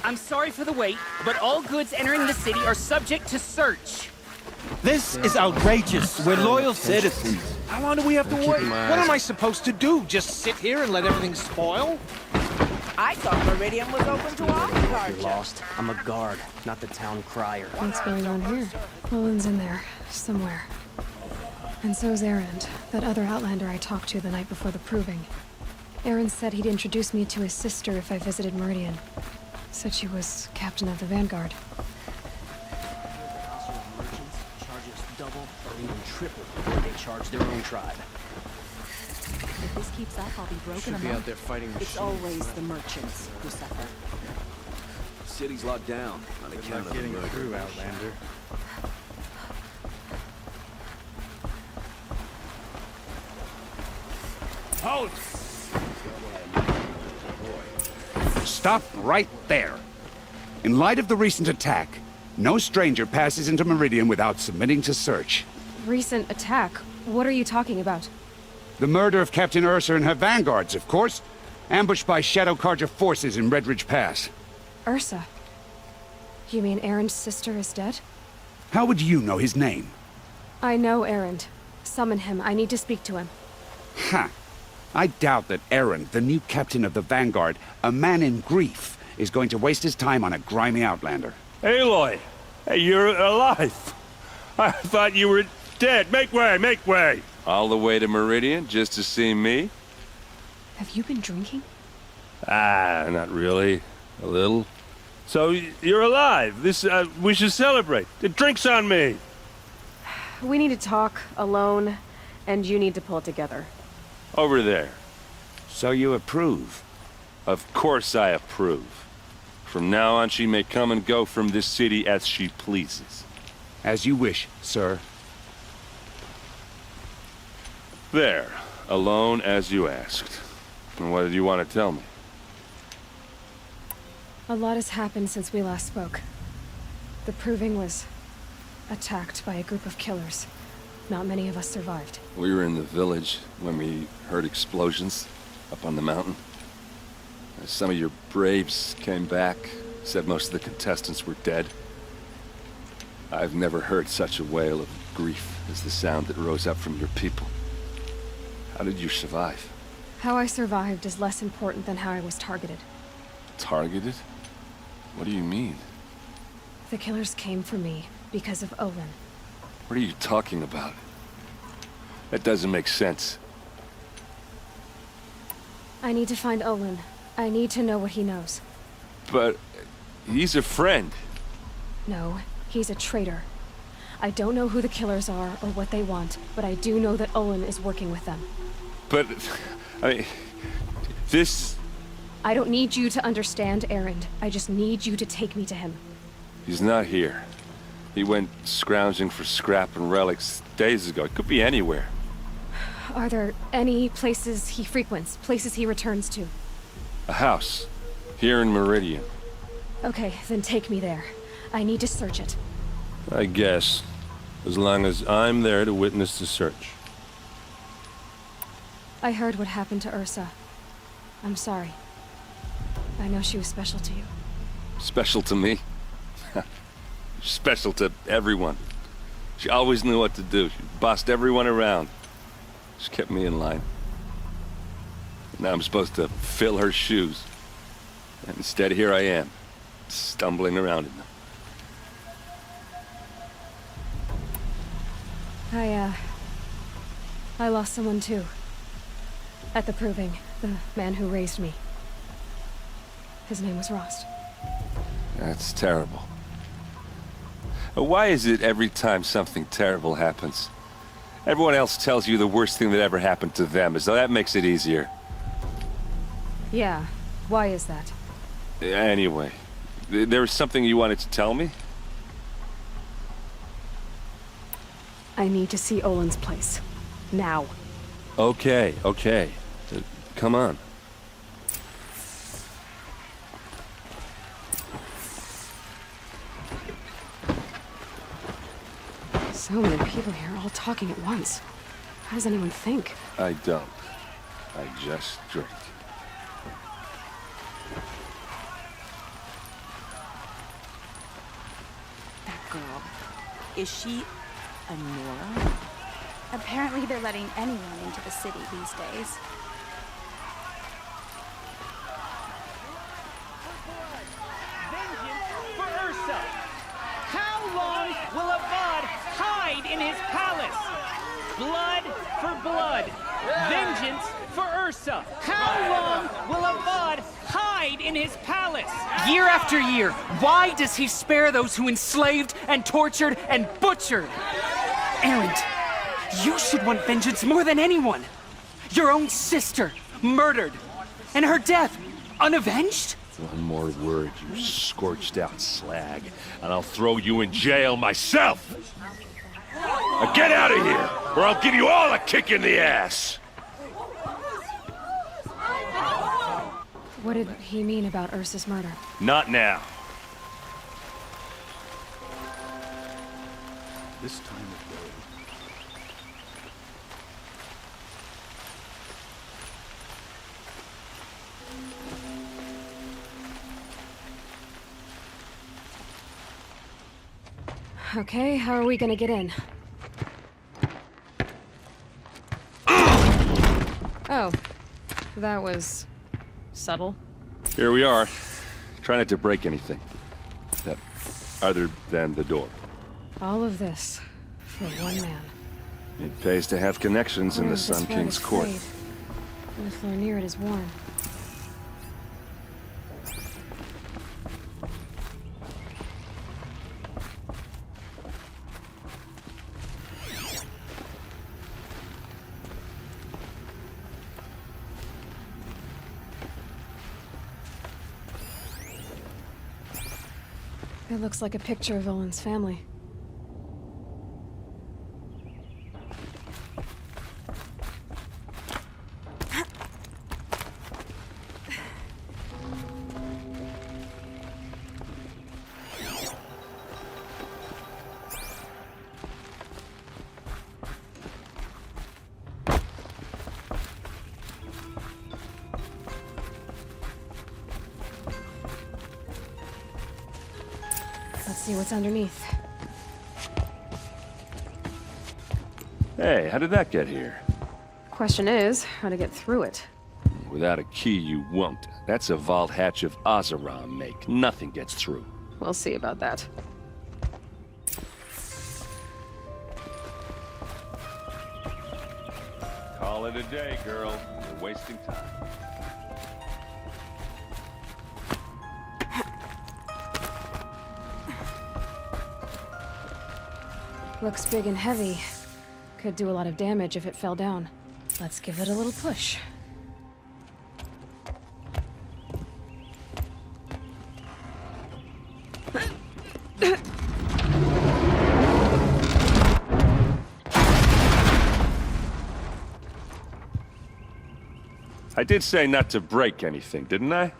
I'm sorry for the wait, but all goods entering the city are subject to search. This is outrageous. We're loyal citizens. How long do we have to wait? What am I supposed to do? Just sit here and let everything spoil? I thought Meridian was open to all You're cards. lost. I'm a guard, not the town crier. What's going on here? Cullen's in there, somewhere. And so's Erend, that other Outlander I talked to the night before the proving. Erend said he'd introduce me to his sister if I visited Meridian. Said she was captain of the Vanguard. Merchants charge us double or even triple what they charge their own tribe. If this keeps up, I'll be broken Should be out there fighting machines. It's always the merchants who suffer. City's locked down on account of the murder. through, Outlander. Halt! Stop right there. In light of the recent attack, no stranger passes into Meridian without submitting to search. Recent attack? What are you talking about? The murder of Captain Ursa and her vanguards, of course. Ambushed by Shadow Carja forces in Redridge Pass. Ursa? You mean Erend's sister is dead? How would you know his name? I know Erend. Summon him. I need to speak to him. Ha! I doubt that Erend, the new captain of the Vanguard, a man in grief, is going to waste his time on a grimy outlander. Aloy! Hey, you're alive! I thought you were dead. Make way, make way! All the way to Meridian just to see me? Have you been drinking? Ah, not really. A little. So, you're alive. We should celebrate. The drink's on me. We need to talk, alone, and you need to pull it together. Over there. So you approve? Of course I approve. From now on, she may come and go from this city as she pleases. As you wish, sir. There. Alone as you asked. And what did you want to tell me? A lot has happened since we last spoke. The Proving was attacked by a group of killers. Not many of us survived. We were in the village when we heard explosions up on the mountain. Some of your braves came back, said most of the contestants were dead. I've never heard such a wail of grief as the sound that rose up from your people. How did you survive? How I survived is less important than how I was targeted. Targeted? What do you mean? The killers came for me because of Olin. What are you talking about? That doesn't make sense. I need to find Olin. I need to know what he knows. But he's a friend. No, he's a traitor. I don't know who the killers are or what they want, but I do know that Olin is working with them. But, I mean, this... I don't need you to understand, Erend. I just need you to take me to him. He's not here. He went scrounging for scrap and relics days ago. It could be anywhere. Are there any places he frequents, places he returns to? A house. Here in Meridian. Okay, then take me there. I need to search it. I guess. As long as I'm there to witness the search. I heard what happened to Ursa. I'm sorry. I know she was special to you. Special to me? Special to everyone. She always knew what to do. She bossed everyone around. She kept me in line. Now I'm supposed to fill her shoes. And instead, here I am, stumbling around in them. I lost someone too. At the Proving, the man who raised me. His name was Rost. That's terrible. Why is it every time something terrible happens, everyone else tells you the worst thing that ever happened to them, as though that makes it easier? Yeah, why is that? Anyway, there was something you wanted to tell me? I need to see Olin's place. Now. Okay. Come on. So many people here, all talking at once. How does anyone think? I don't. I just drink. That girl. Is she a Nora? Apparently they're letting anyone into the city these days. Vengeance for Ursa! How long will Avad hide in his palace? Blood for blood. Vengeance for Ursa. How long will Avad hide in his palace? Year after year, why does he spare those who enslaved and tortured and butchered? Erend, you should want vengeance more than anyone. Your own sister, murdered. And her death, unavenged? One more word, you scorched out slag, and I'll throw you in jail myself! Now get out of here, or I'll give you all a kick in the ass! What did he mean about Ursa's murder? Not now. This time of day. Okay, how are we gonna get in? Oh, that was subtle. Here we are. Try not to break anything. Other than the door. All of this for one man. It pays to have connections in the This Sun rug King's is court. frayed, and the floor near it is worn. It looks like a picture of Olin's family. Let's see what's underneath. Hey, how did that get here? Question is, how to get through it. Without a key, you won't. That's a vault hatch of Ozeron make. Nothing gets through. We'll see about that. Call it a day, girl. You're wasting time. Looks big and heavy. Could do a lot of damage if it fell down. Let's give it a little push. I did say not to break anything, didn't I?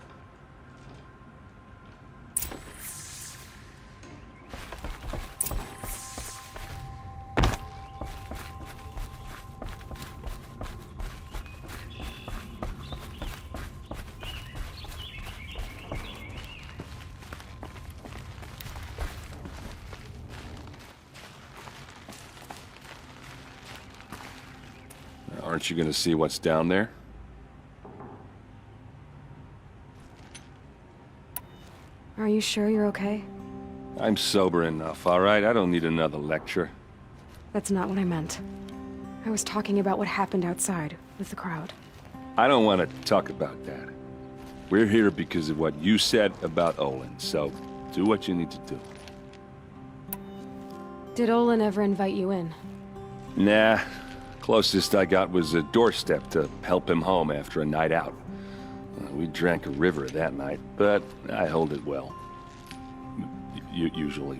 Aren't you gonna see what's down there? Are you sure you're okay? I'm sober enough, all right? I don't need another lecture. That's not what I meant. I was talking about what happened outside, with the crowd. I don't want to talk about that. We're here because of what you said about Olin, so do what you need to do. Did Olin ever invite you in? Nah. Closest I got was a doorstep to help him home after a night out. We drank a river that night, but I hold it well. Usually.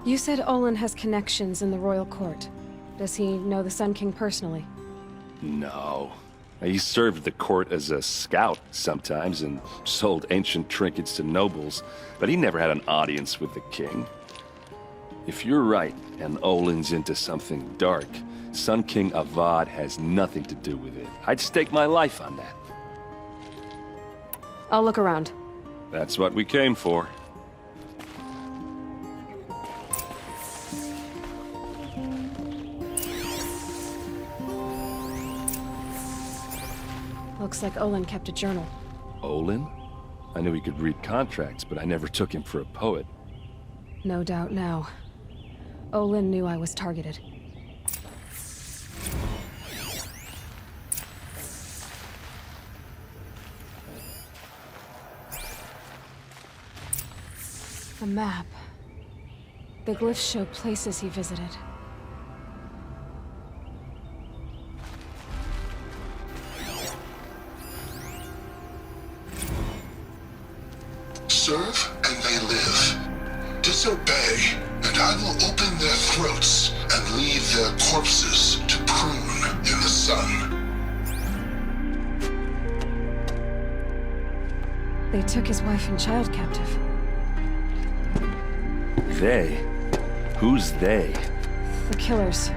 You said Olin has connections in the royal court. Does he know the Sun King personally? No. He served the court as a scout sometimes and sold ancient trinkets to nobles, but he never had an audience with the king. If you're right, and Olin's into something dark, Sun King Avad has nothing to do with it. I'd stake my life on that. I'll look around. That's what we came for. Looks like Olin kept a journal. Olin? I knew he could read contracts, but I never took him for a poet. No doubt now. Olin knew I was targeted. A map. The glyphs show places he visited. Serve and they live. Disobey, and I will open their throats and leave their corpses to prune in the sun. They took his wife and child captive. They? Who's they? The killers.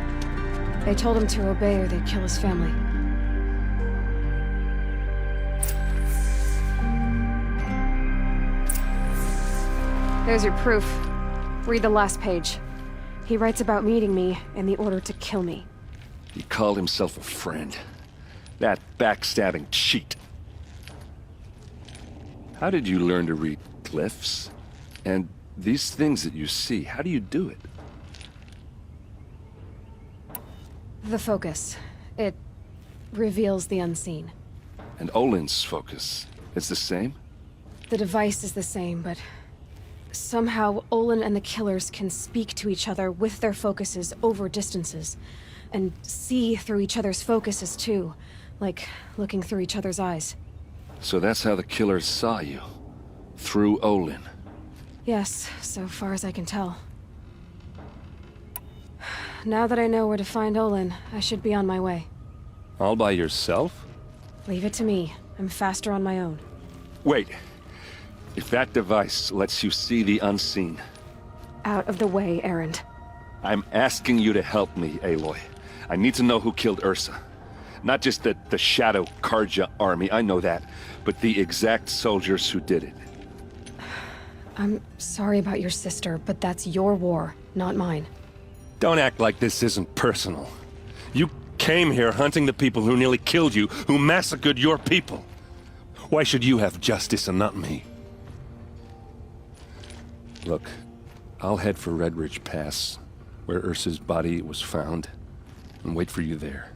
They told him to obey or they'd kill his family. There's your proof. Read the last page. He writes about meeting me and the order to kill me. He called himself a friend. That backstabbing cheat. How did you learn to read glyphs? And these things that you see, how do you do it? The focus. It reveals the unseen. And Olin's focus, it's the same? The device is the same, but somehow Olin and the killers can speak to each other with their focuses over distances, and see through each other's focuses too, like looking through each other's eyes. So that's how the killers saw you. Through Olin. Yes, so far as I can tell. Now that I know where to find Olin, I should be on my way. All by yourself? Leave it to me. I'm faster on my own. Wait. If that device lets you see the unseen... Out of the way, Erend. I'm asking you to help me, Aloy. I need to know who killed Ursa. Not just the Shadow Karja army, I know that, but the exact soldiers who did it. I'm sorry about your sister, but that's your war, not mine. Don't act like this isn't personal. You came here hunting the people who nearly killed you, who massacred your people. Why should you have justice and not me? Look, I'll head for Red Ridge Pass, where Ursa's body was found, and wait for you there.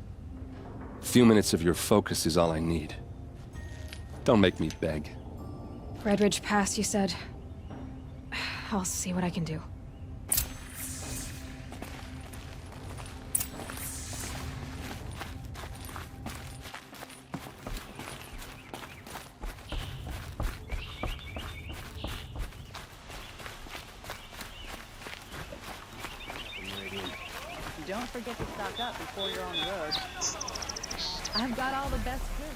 A few minutes of your focus is all I need. Don't make me beg. Red Ridge Pass, you said? I'll see what I can do. Don't forget to stock up before you're on the road. I've got all the best goods.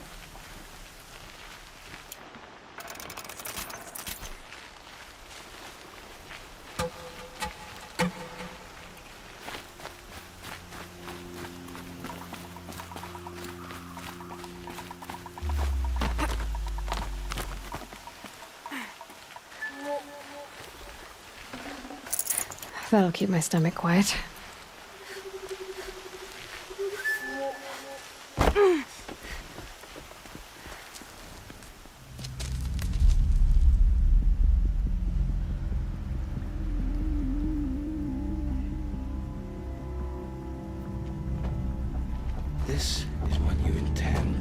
That'll keep my stomach quiet. This is what you intend.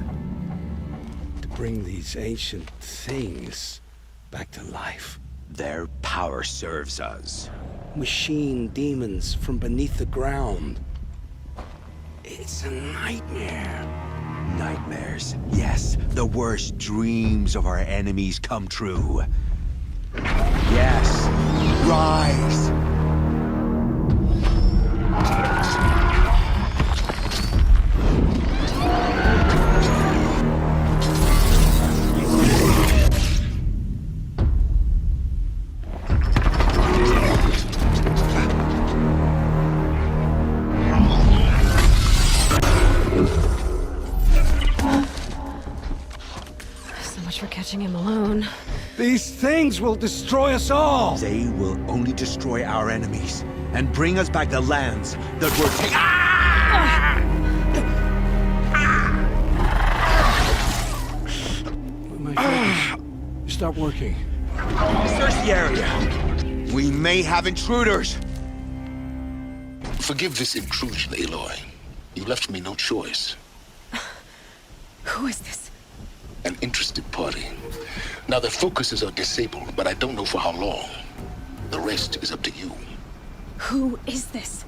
To bring these ancient things back to life. Their power serves us. Machine demons from beneath the ground. It's a nightmare. Nightmares. Yes, the worst dreams of our enemies come true. Yes, rise! For catching him alone. These things will destroy us all! They will only destroy our enemies and bring us back the lands that were taken. My focus. Stop working. Search the area. We may have intruders. Forgive this intrusion, Aloy. You left me no choice. Who is this? An interested party. Now their focuses are disabled, but I don't know for how long. The rest is up to you. Who is this?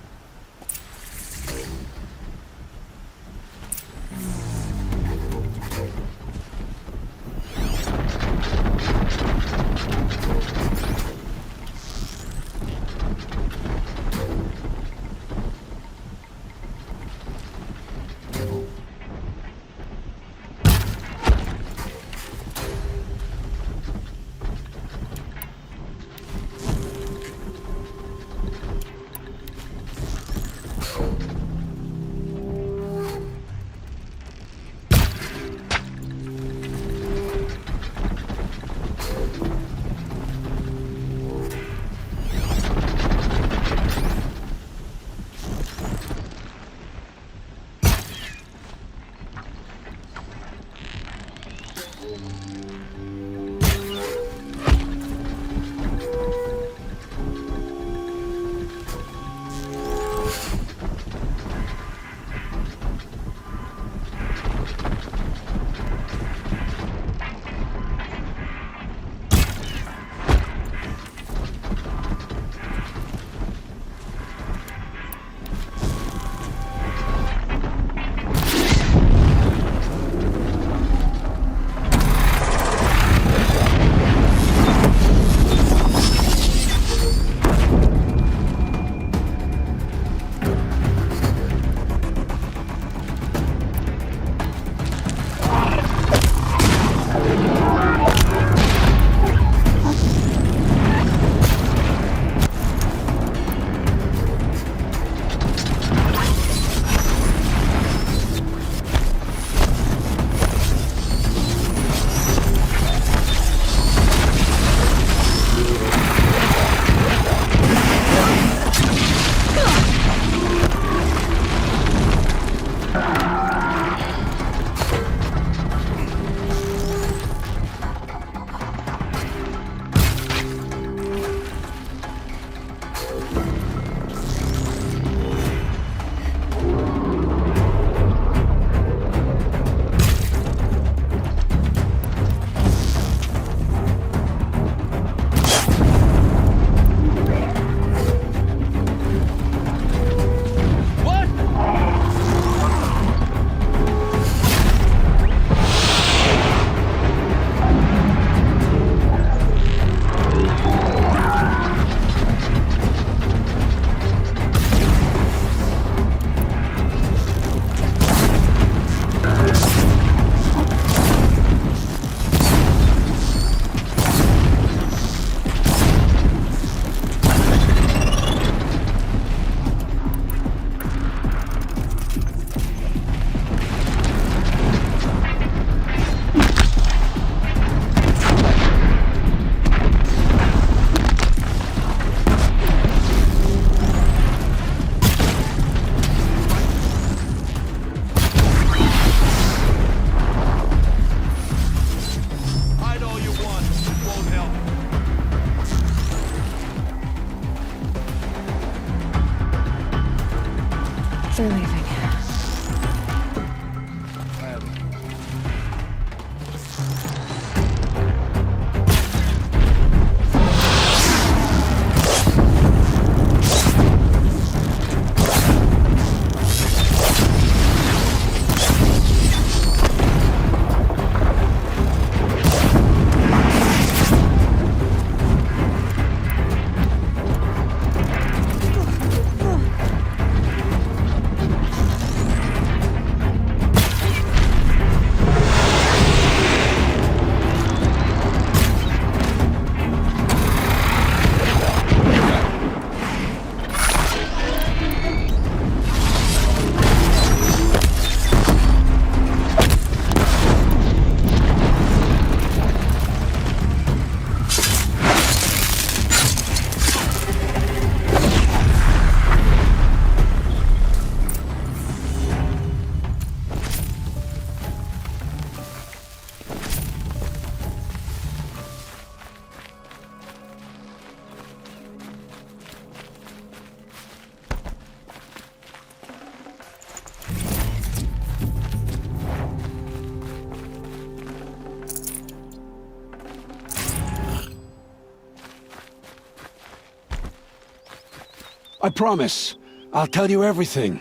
I promise. I'll tell you everything.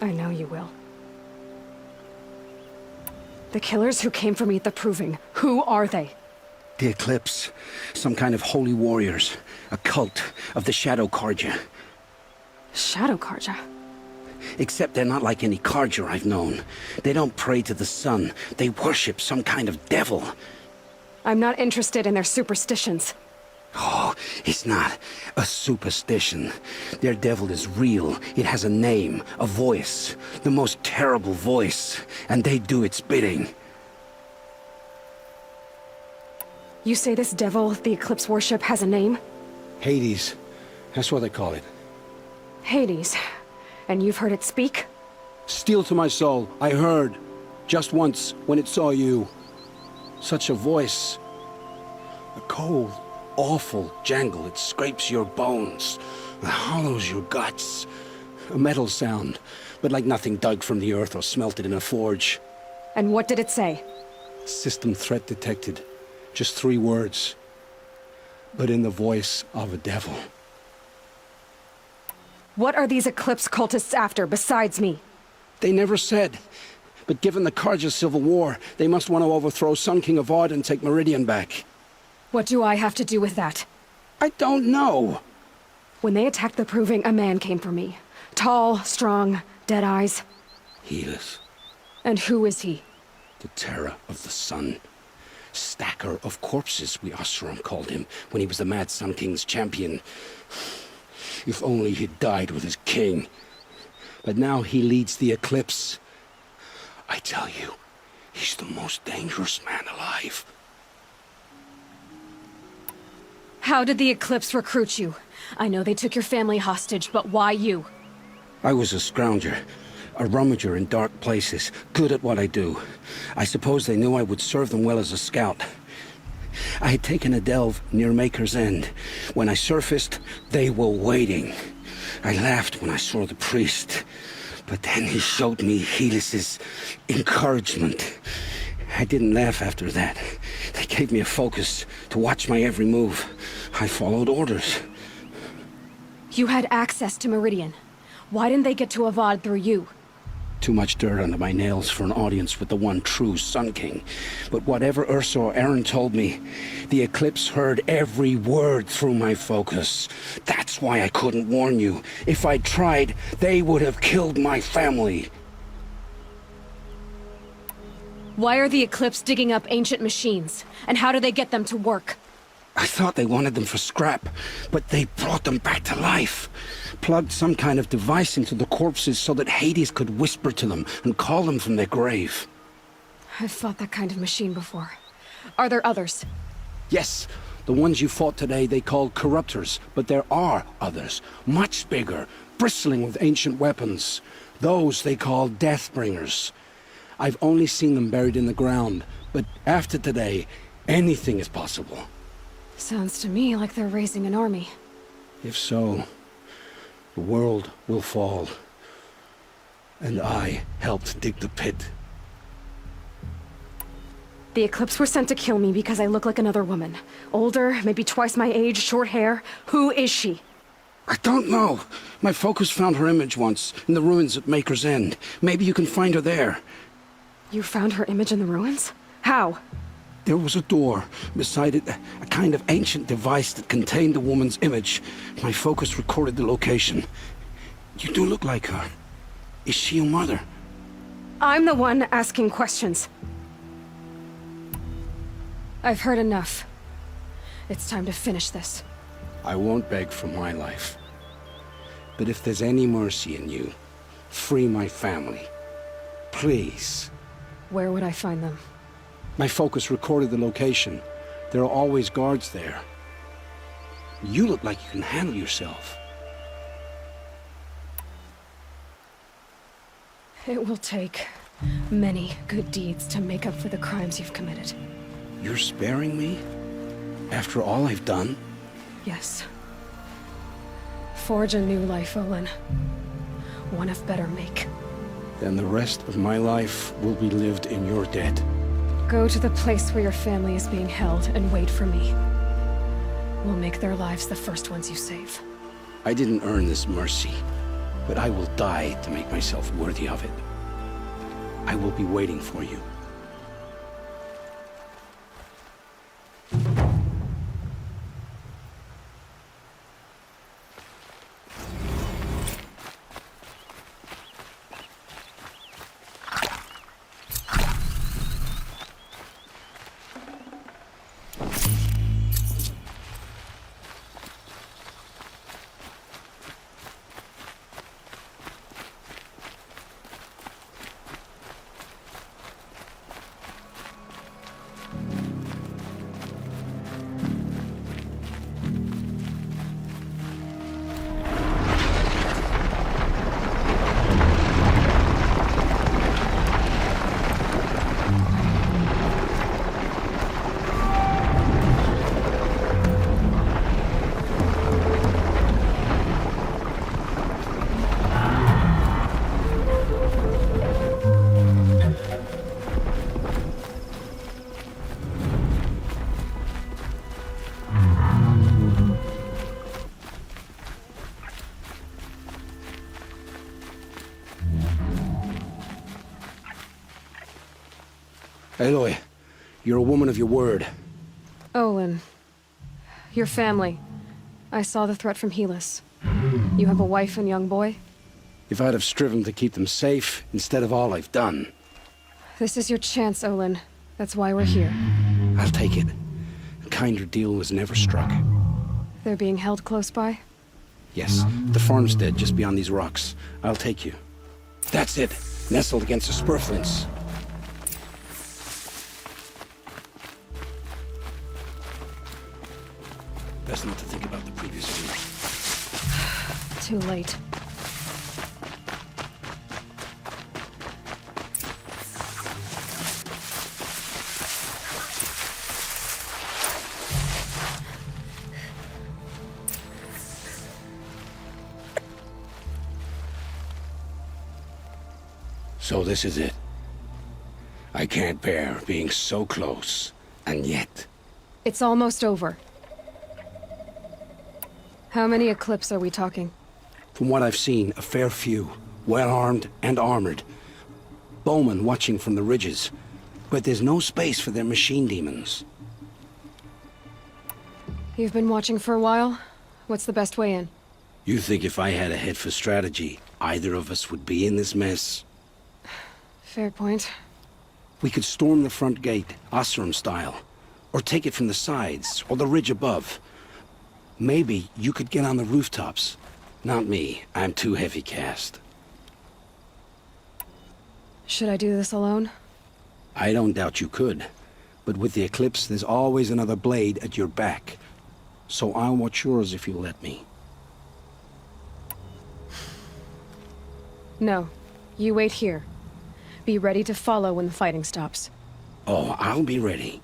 I know you will. The killers who came for me at the Proving, who are they? The Eclipse. Some kind of holy warriors. A cult of the Shadow Carja. Shadow Carja? Except they're not like any Carja I've known. They don't pray to the sun. They worship some kind of devil. I'm not interested in their superstitions. Oh, it's not a superstition. Their devil is real. It has a name, a voice. The most terrible voice. And they do its bidding. You say this devil the Eclipse worship has a name? Hades. That's what they call it. Hades. And you've heard it speak? Steel to my soul, I heard. Just once, when it saw you. Such a voice. A cold, awful jangle. It scrapes your bones. It hollows your guts. A metal sound, but like nothing dug from the earth or smelted in a forge. And what did it say? System threat detected. Just 3 words. But in the voice of a devil. What are these Eclipse cultists after, besides me? They never said. But given the Carja civil war, they must want to overthrow Sun King Avad and take Meridian back. What do I have to do with that? I don't know. When they attacked the Proving, a man came for me. Tall, strong, dead eyes. Helis. And who is he? The terror of the sun. Stacker of corpses, we Oseram called him, when he was the Mad Sun King's champion. If only he'd died with his king. But now he leads the Eclipse. I tell you, he's the most dangerous man alive. How did the Eclipse recruit you? I know they took your family hostage, but why you? I was a scrounger. A rummager in dark places, good at what I do. I suppose they knew I would serve them well as a scout. I had taken a delve near Maker's End. When I surfaced, they were waiting. I laughed when I saw the priest. But then he showed me Helis's encouragement. I didn't laugh after that. They gave me a focus to watch my every move. I followed orders. You had access to Meridian. Why didn't they get to Avad through you? Too much dirt under my nails for an audience with the one true Sun King. But whatever Ursa or Aaron told me, the Eclipse heard every word through my focus. That's why I couldn't warn you. If I'd tried, they would have killed my family. Why are the Eclipse digging up ancient machines? And how do they get them to work? I thought they wanted them for scrap, but they brought them back to life. Plugged some kind of device into the corpses so that Hades could whisper to them and call them from their grave. I've fought that kind of machine before. Are there others? Yes, the ones you fought today they called corruptors, but there are others, much bigger, bristling with ancient weapons. Those they call Deathbringers. I've only seen them buried in the ground, but after today, anything is possible. Sounds to me like they're raising an army. If so, the world will fall. And I helped dig the pit. The Eclipse were sent to kill me because I look like another woman. Older, maybe twice my age, short hair. Who is she? I don't know. My focus found her image once, in the ruins at Maker's End. Maybe you can find her there. You found her image in the ruins? How? There was a door. Beside it, a kind of ancient device that contained the woman's image. My focus recorded the location. You do look like her. Is she your mother? I'm the one asking questions. I've heard enough. It's time to finish this. I won't beg for my life. But if there's any mercy in you, free my family. Please. Where would I find them? My focus recorded the location. There are always guards there. You look like you can handle yourself. It will take many good deeds to make up for the crimes you've committed. You're sparing me? After all I've done? Yes. Forge a new life, Olin. One of better make. Then the rest of my life will be lived in your debt. Go to the place where your family is being held and wait for me. We'll make their lives the first ones you save. I didn't earn this mercy, but I will die to make myself worthy of it. I will be waiting for you. Aloy, you're a woman of your word. Olin. Your family. I saw the threat from Helis. You have a wife and young boy? If I'd have striven to keep them safe, instead of all I've done. This is your chance, Olin. That's why we're here. I'll take it. A kinder deal was never struck. They're being held close by? Yes, the farmstead just beyond these rocks. I'll take you. That's it. Nestled against the spurflints. Best not to think about the previous one. Too late. So this is it. I can't bear being so close, and yet... It's almost over. How many Eclipse are we talking? From what I've seen, a fair few. Well-armed and armored. Bowmen watching from the ridges. But there's no space for their machine demons. You've been watching for a while? What's the best way in? You think if I had a head for strategy, either of us would be in this mess? Fair point. We could storm the front gate, Osram style. Or take it from the sides, or the ridge above. Maybe you could get on the rooftops. Not me. I'm too heavy cast. Should I do this alone? I don't doubt you could. But with the Eclipse, there's always another blade at your back. So I'll watch yours if you let me. No. You wait here. Be ready to follow when the fighting stops. Oh, I'll be ready.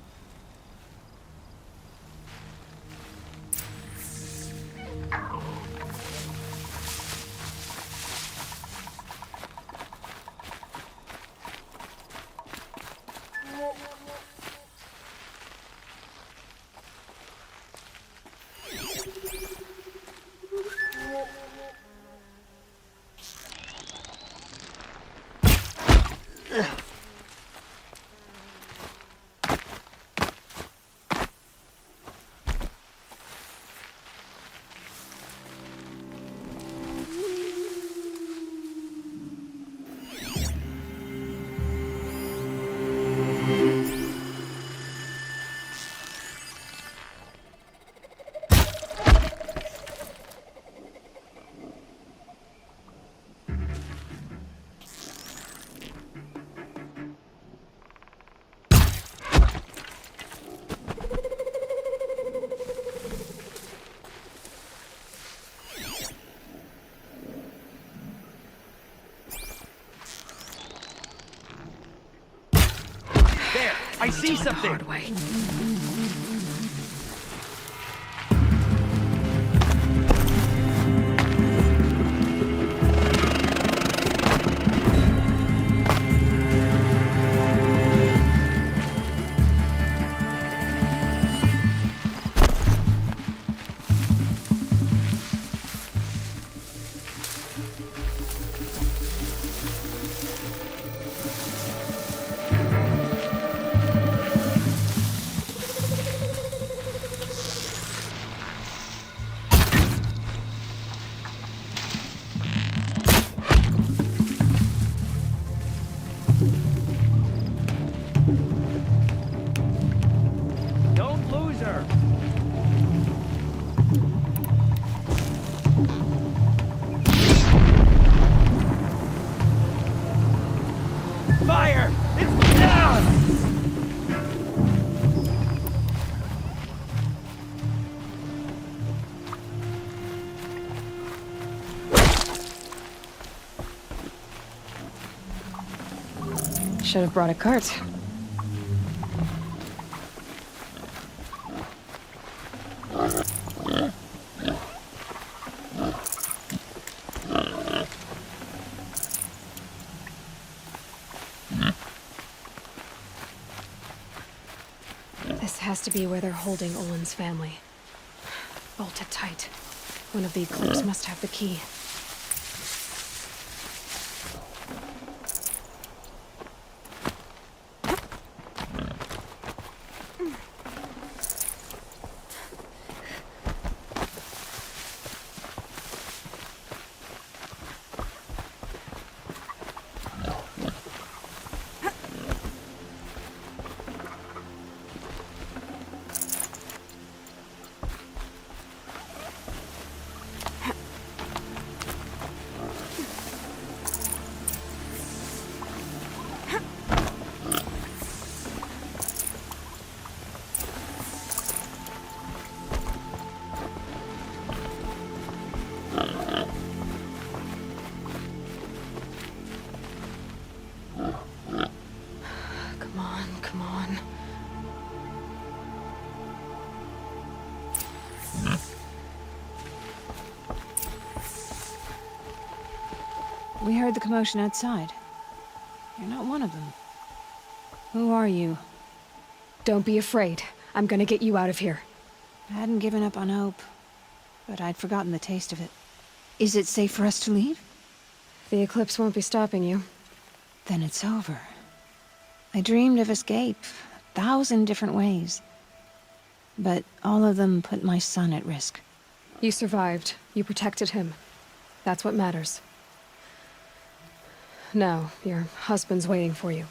I see something! Hard way. Fire! Fire! It's down! Should have brought a cart. This has to be where they're holding Olin's family. Bolted tight. One of the Eclipse must have the key. Come on. We heard the commotion outside. You're not one of them. Who are you? Don't be afraid. I'm gonna get you out of here. I hadn't given up on hope, but I'd forgotten the taste of it. Is it safe for us to leave? The Eclipse won't be stopping you. Then it's over. I dreamed of escape, 1,000 different ways. But all of them put my son at risk. You survived. You protected him. That's what matters. Now, your husband's waiting for you.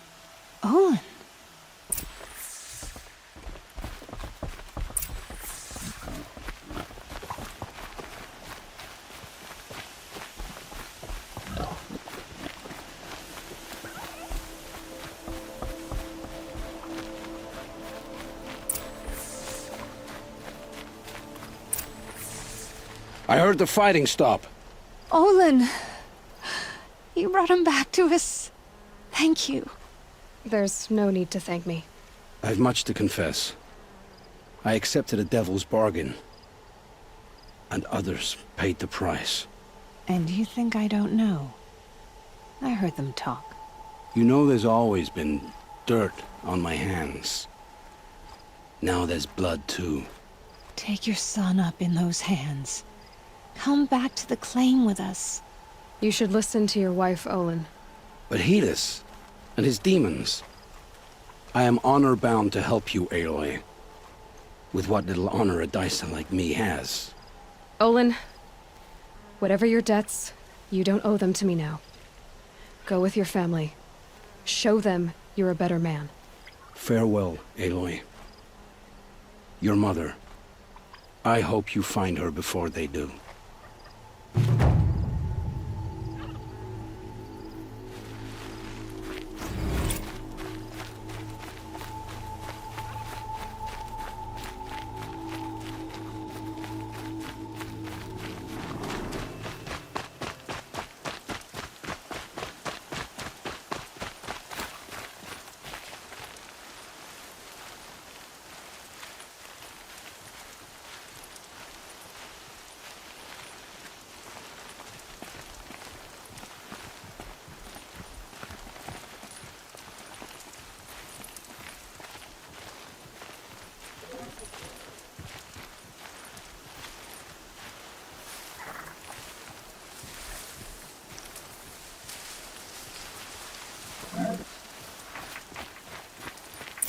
Olin! I heard the fighting stop. Olin! You brought him back to us. Thank you. There's no need to thank me. I've much to confess. I accepted a devil's bargain. And others paid the price. And you think I don't know? I heard them talk. You know there's always been dirt on my hands. Now there's blood too. Take your son up in those hands. Come back to the claim with us. You should listen to your wife, Olin. But Helis and his demons. I am honor-bound to help you, Aloy. With what little honor a dicer like me has. Olin, whatever your debts, you don't owe them to me now. Go with your family. Show them you're a better man. Farewell, Aloy. Your mother. I hope you find her before they do.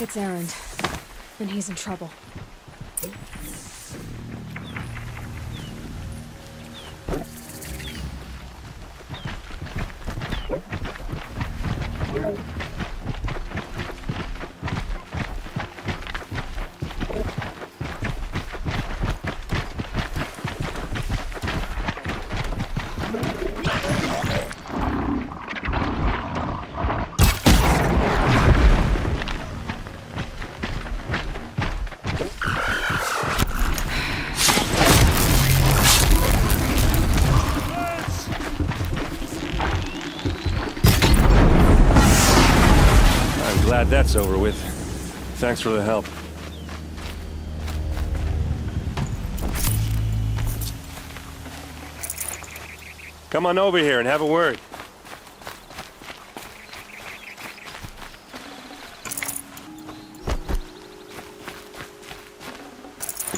It's Erend, and he's in trouble. that's over with. Thanks for the help. Come on over here and have a word.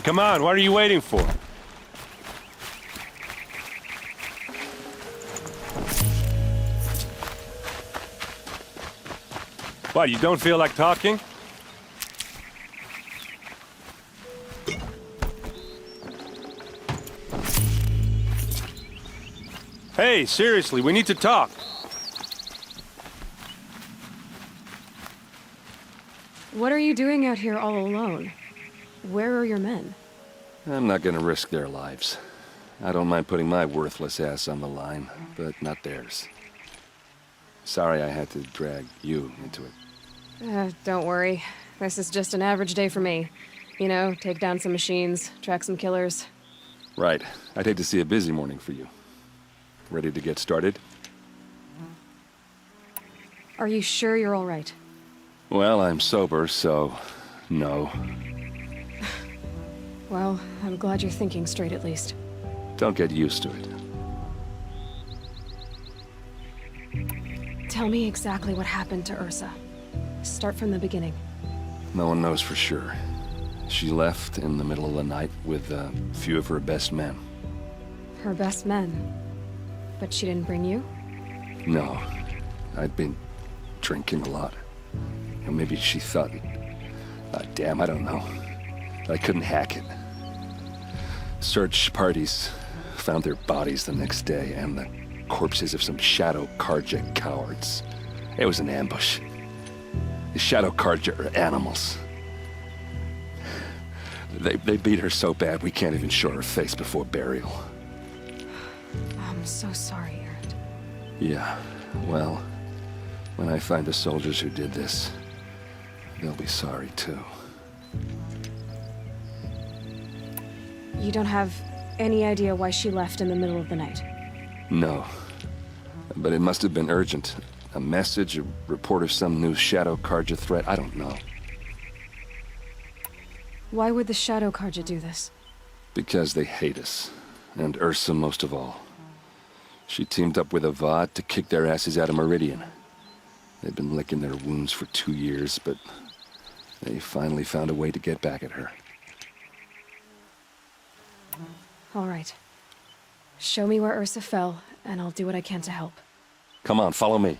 Come on, what are you waiting for? What, you don't feel like talking? Hey, seriously, we need to talk. What are you doing out here all alone? Where are your men? I'm not gonna risk their lives. I don't mind putting my worthless ass on the line, but not theirs. Sorry I had to drag you into it. Don't worry. This is just an average day for me. You know, take down some machines, track some killers. Right. I'd hate to see a busy morning for you. Ready to get started? Are you sure you're all right? Well, I'm sober, so no. Well, I'm glad you're thinking straight at least. Don't get used to it. Tell me exactly what happened to Ursa. Start from the beginning. No one knows for sure. She left in the middle of the night with a few of her best men. Her best men? But she didn't bring you? No. I'd been drinking a lot. Or maybe she thought... damn, I don't know. I couldn't hack it. Search parties found their bodies the next day and the corpses of some Shadow Karja cowards. It was an ambush. The Shadow Karja are animals. They beat her so bad we can't even show her face before burial. I'm so sorry, Erend. Yeah, well, when I find the soldiers who did this, they'll be sorry too. You don't have any idea why she left in the middle of the night? No. But it must have been urgent. A message, a report of some new Shadow Karja threat, I don't know. Why would the Shadow Karja do this? Because they hate us. And Ursa most of all. She teamed up with Avad to kick their asses out of Meridian. They've been licking their wounds for 2 years, but they finally found a way to get back at her. All right. Show me where Ursa fell, and I'll do what I can to help. Come on, follow me.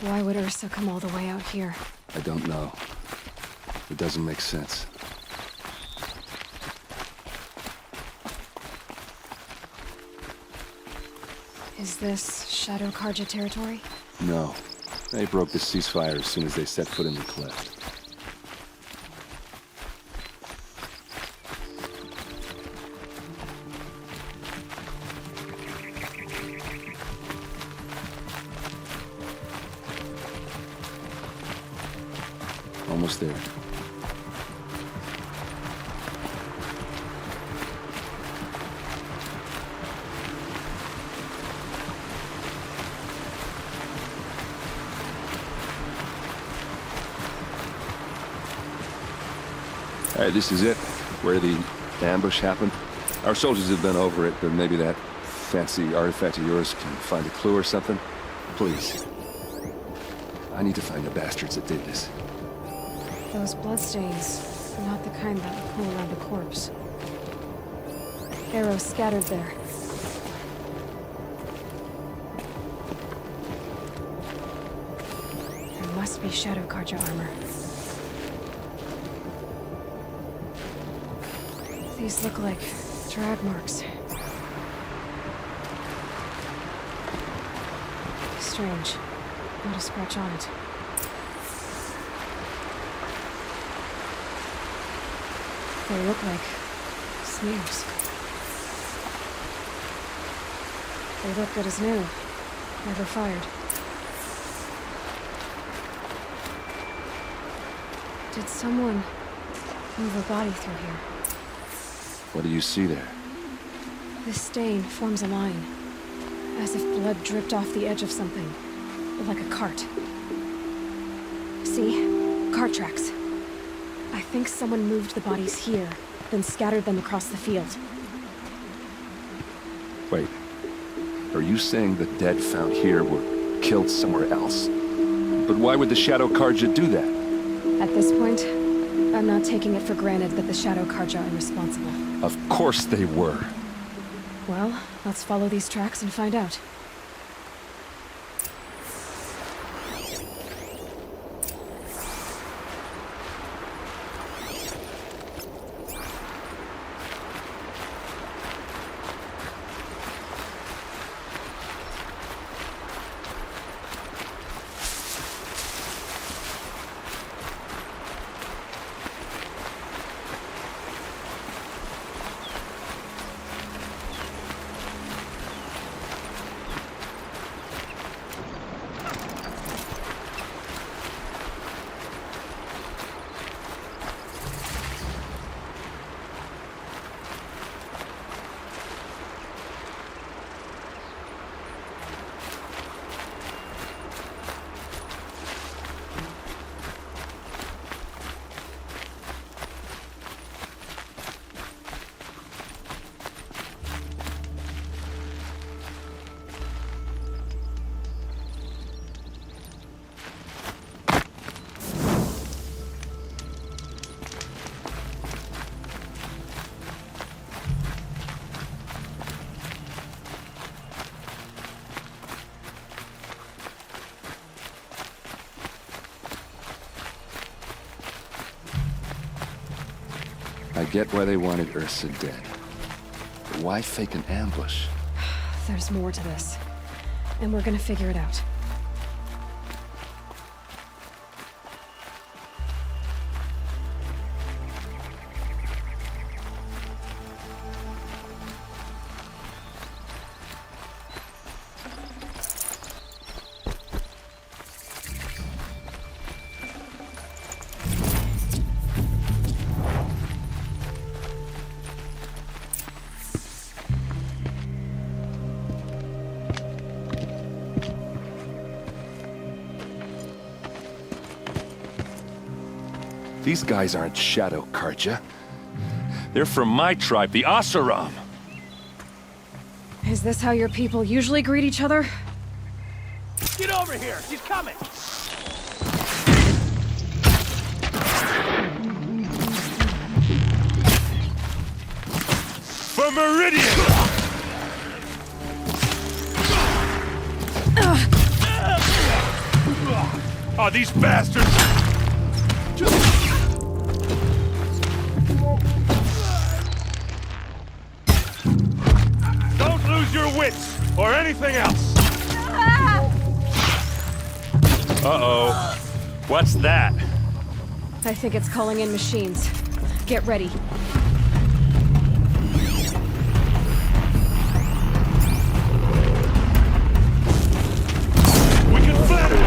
Why would Ursa come all the way out here? I don't know. It doesn't make sense. Is this Shadow Karja territory? No. They broke the ceasefire as soon as they set foot in the cleft. Almost there. All right, this is it, where the ambush happened. Our soldiers have been over it, but maybe that fancy artifact of yours can find a clue or something. Please. I need to find the bastards that did this. Those bloodstains are not the kind that would pool around a corpse. Arrows scattered there. There must be Shadow Karja armor. These look like drag marks. Strange. Not a scratch on it. They look like smears. They look good as new. Never fired. Did someone move a body through here? What do you see there? This stain forms a line, as if blood dripped off the edge of something, like a cart. See? Cart tracks. I think someone moved the bodies here, then scattered them across the field. Wait. Are you saying the dead found here were killed somewhere else? But why would the Shadow Karja do that? At this point, I'm not taking it for granted that the Shadow Karja are responsible. Of course they were. Well, let's follow these tracks and find out. I get why they wanted Ursa dead. But why fake an ambush? There's more to this, and we're gonna figure it out. These guys aren't Shadow Karja. They're from my tribe, the Asuram. Is this how your people usually greet each other? Get over here! She's coming! For Meridian! Oh, these bastards! Don't lose your wits, or anything else! Uh-oh. What's that? I think it's calling in machines. Get ready. We can flatter it!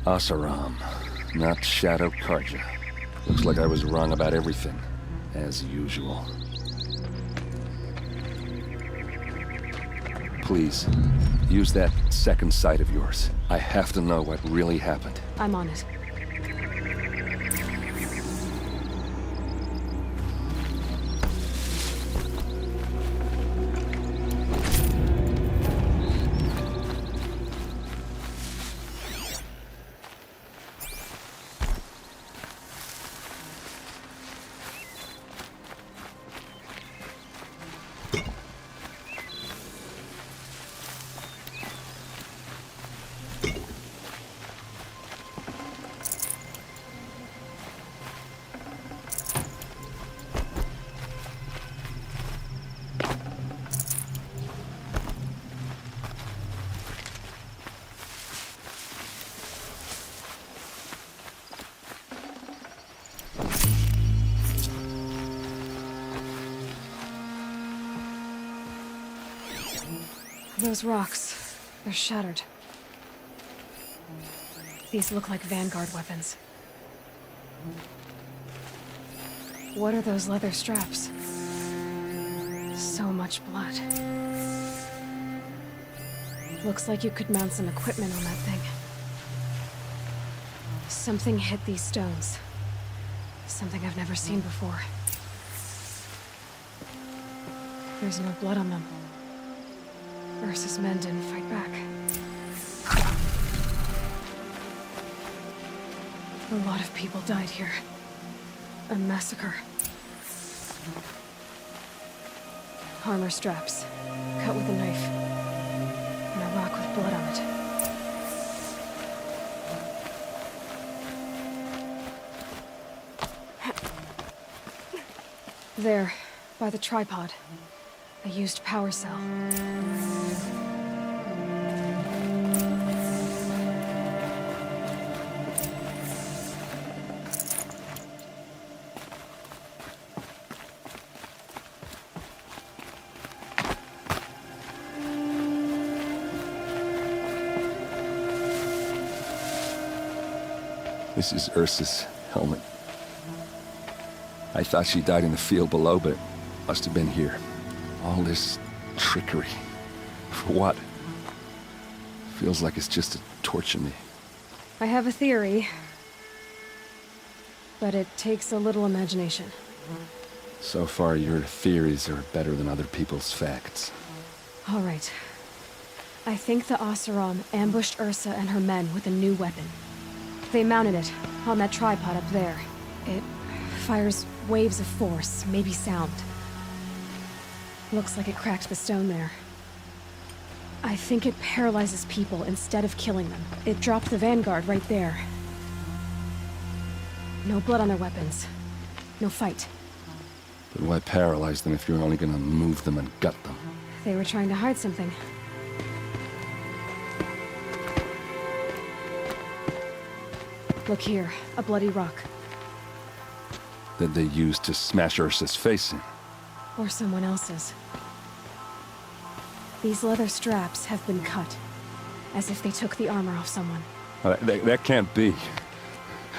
Asaram, not Shadow Karja. Looks like I was wrong about everything, as usual. Please, use that second sight of yours. I have to know what really happened. I'm on it. Those rocks, they're shattered. These look like Vanguard weapons. What are those leather straps? So much blood. Looks like you could mount some equipment on that thing. Something hit these stones. Something I've never seen before. There's no blood on them. Ursa's men didn't fight back. A lot of people died here. A massacre. Armor straps, cut with a knife. And a rock with blood on it. There, by the tripod. A used power cell. This is Ursa's helmet. I thought she died in the field below, but it must have been here. All this trickery. For what? Feels like it's just to torture me. I have a theory, but it takes a little imagination. So far, your theories are better than other people's facts. All right. I think the Oseram ambushed Ursa and her men with a new weapon. They mounted it on that tripod up there. It fires waves of force, maybe sound. Looks like it cracked the stone there. I think it paralyzes people instead of killing them. It dropped the Vanguard right there. No blood on their weapons. No fight. But why paralyze them if you're only gonna move them and gut them? They were trying to hide something. Look here, a bloody rock. That they used to smash Ursa's face in. Or someone else's. These leather straps have been cut, as if they took the armor off someone. That can't be.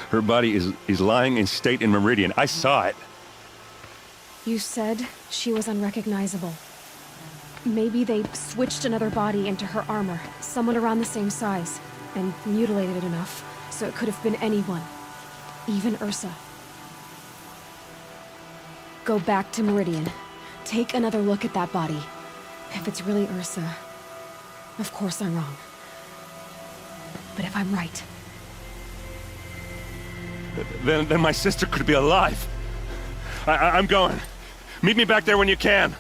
Her body is lying in state in Meridian. I saw it. You said she was unrecognizable. Maybe they switched another body into her armor, someone around the same size, and mutilated it enough, so it could have been anyone. Even Ursa. Go back to Meridian. Take another look at that body. If it's really Ursa, of course I'm wrong. But if I'm right... Then my sister could be alive. I'm going. Meet me back there when you can.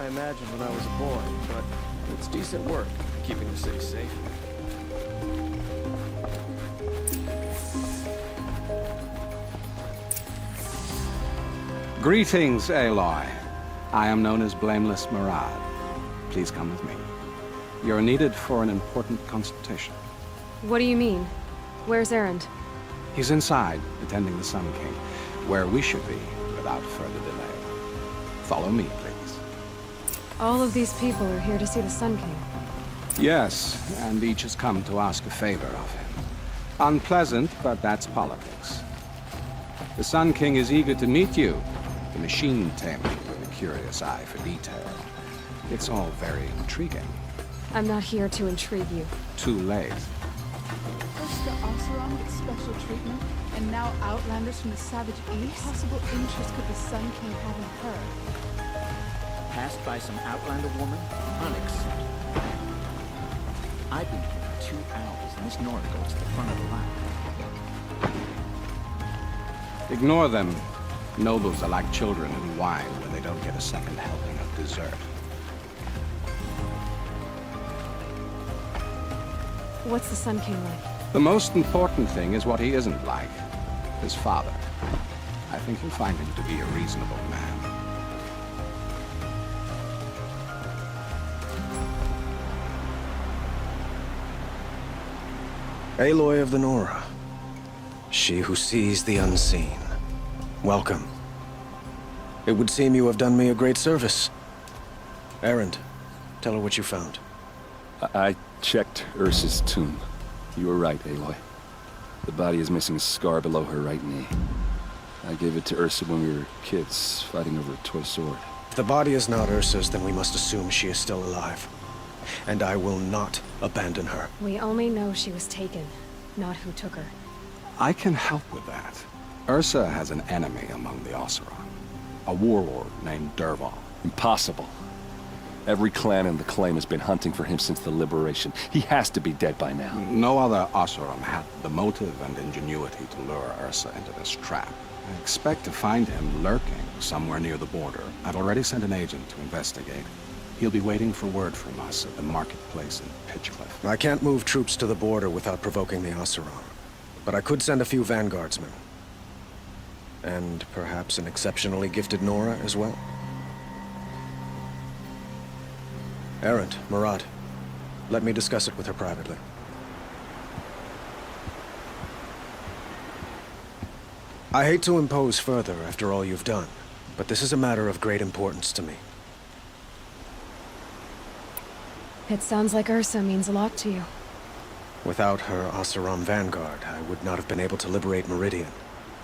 imagined when I was a boy, but it's decent work, keeping the city safe. Greetings, Aloy. I am known as Blameless Murad. Please come with me. You're needed for an important consultation. What do you mean? Where's Erend? He's inside, attending the Sun King, where we should be, without further delay. Follow me, please. All of these people are here to see the Sun King. Yes, and each has come to ask a favor of him. Unpleasant, but that's politics. The Sun King is eager to meet you, the machine tamer with a curious eye for detail. It's all very intriguing. I'm not here to intrigue you. Too late. First the Oseram with special treatment, and now outlanders from the Savage East? What possible interest could the Sun King have in her? Passed by some outlander woman? Unacceptable. I've been here for 2 hours, and this Nora goes to the front of the line. Ignore them. Nobles are like children who whine when they don't get a second helping of dessert. What's the Sun King like? The most important thing is what he isn't like. His father. I think you'll find him to be a reasonable man. Aloy of the Nora. She who sees the unseen. Welcome. It would seem you have done me a great service. Erend, tell her what you found. I checked Ursa's tomb. You were right, Aloy. The body is missing a scar below her right knee. I gave it to Ursa when we were kids, fighting over a toy sword. If the body is not Ursa's, then we must assume she is still alive. And I will not abandon her. We only know she was taken, not who took her. I can help with that. Ursa has an enemy among the Oseram. A warlord named Dervahl. Impossible. Every clan in the claim has been hunting for him since the liberation. He has to be dead by now. No other Oseram had the motive and ingenuity to lure Ursa into this trap. I expect to find him lurking somewhere near the border. I've already sent an agent to investigate. He'll be waiting for word from us at the marketplace in Pitchcliff. I can't move troops to the border without provoking the Oseram. But I could send a few vanguardsmen. And perhaps an exceptionally gifted Nora as well. Erend, Murad, let me discuss it with her privately. I hate to impose further after all you've done, but this is a matter of great importance to me. It sounds like Ursa means a lot to you. Without her Oseram vanguard, I would not have been able to liberate Meridian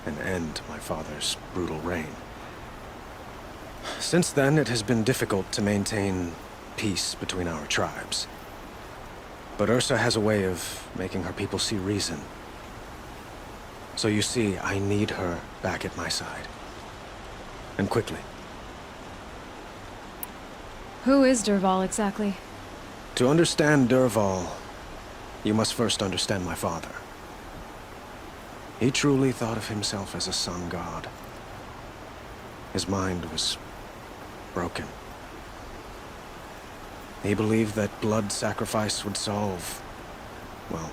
and end my father's brutal reign. Since then, it has been difficult to maintain peace between our tribes. But Ursa has a way of making her people see reason. So you see, I need her back at my side. And quickly. Who is Dervahl exactly? To understand Dervahl, you must first understand my father. He truly thought of himself as a sun god. His mind was broken. He believed that blood sacrifice would solve, well,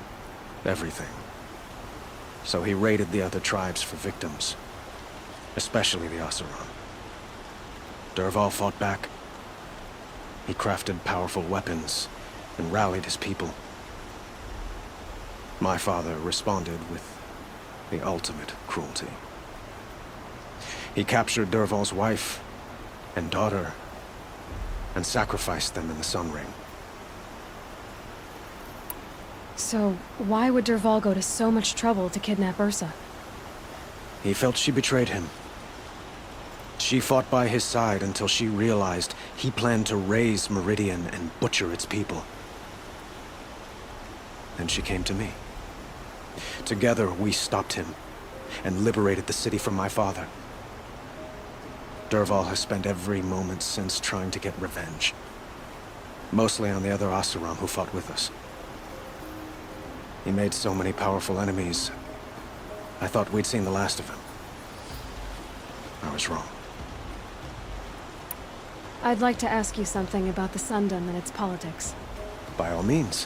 everything. So he raided the other tribes for victims, especially the Oseram. Dervahl fought back. He crafted powerful weapons and rallied his people. My father responded with the ultimate cruelty. He captured Dervahl's wife and daughter and sacrificed them in the Sun Ring. So, why would Dervahl go to so much trouble to kidnap Ursa? He felt she betrayed him. She fought by his side until she realized he planned to raise Meridian and butcher its people. Then she came to me. Together, we stopped him and liberated the city from my father. Dervahl has spent every moment since trying to get revenge. Mostly on the other Oseram who fought with us. He made so many powerful enemies, I thought we'd seen the last of him. I was wrong. I'd like to ask you something about the Sundom and its politics. By all means.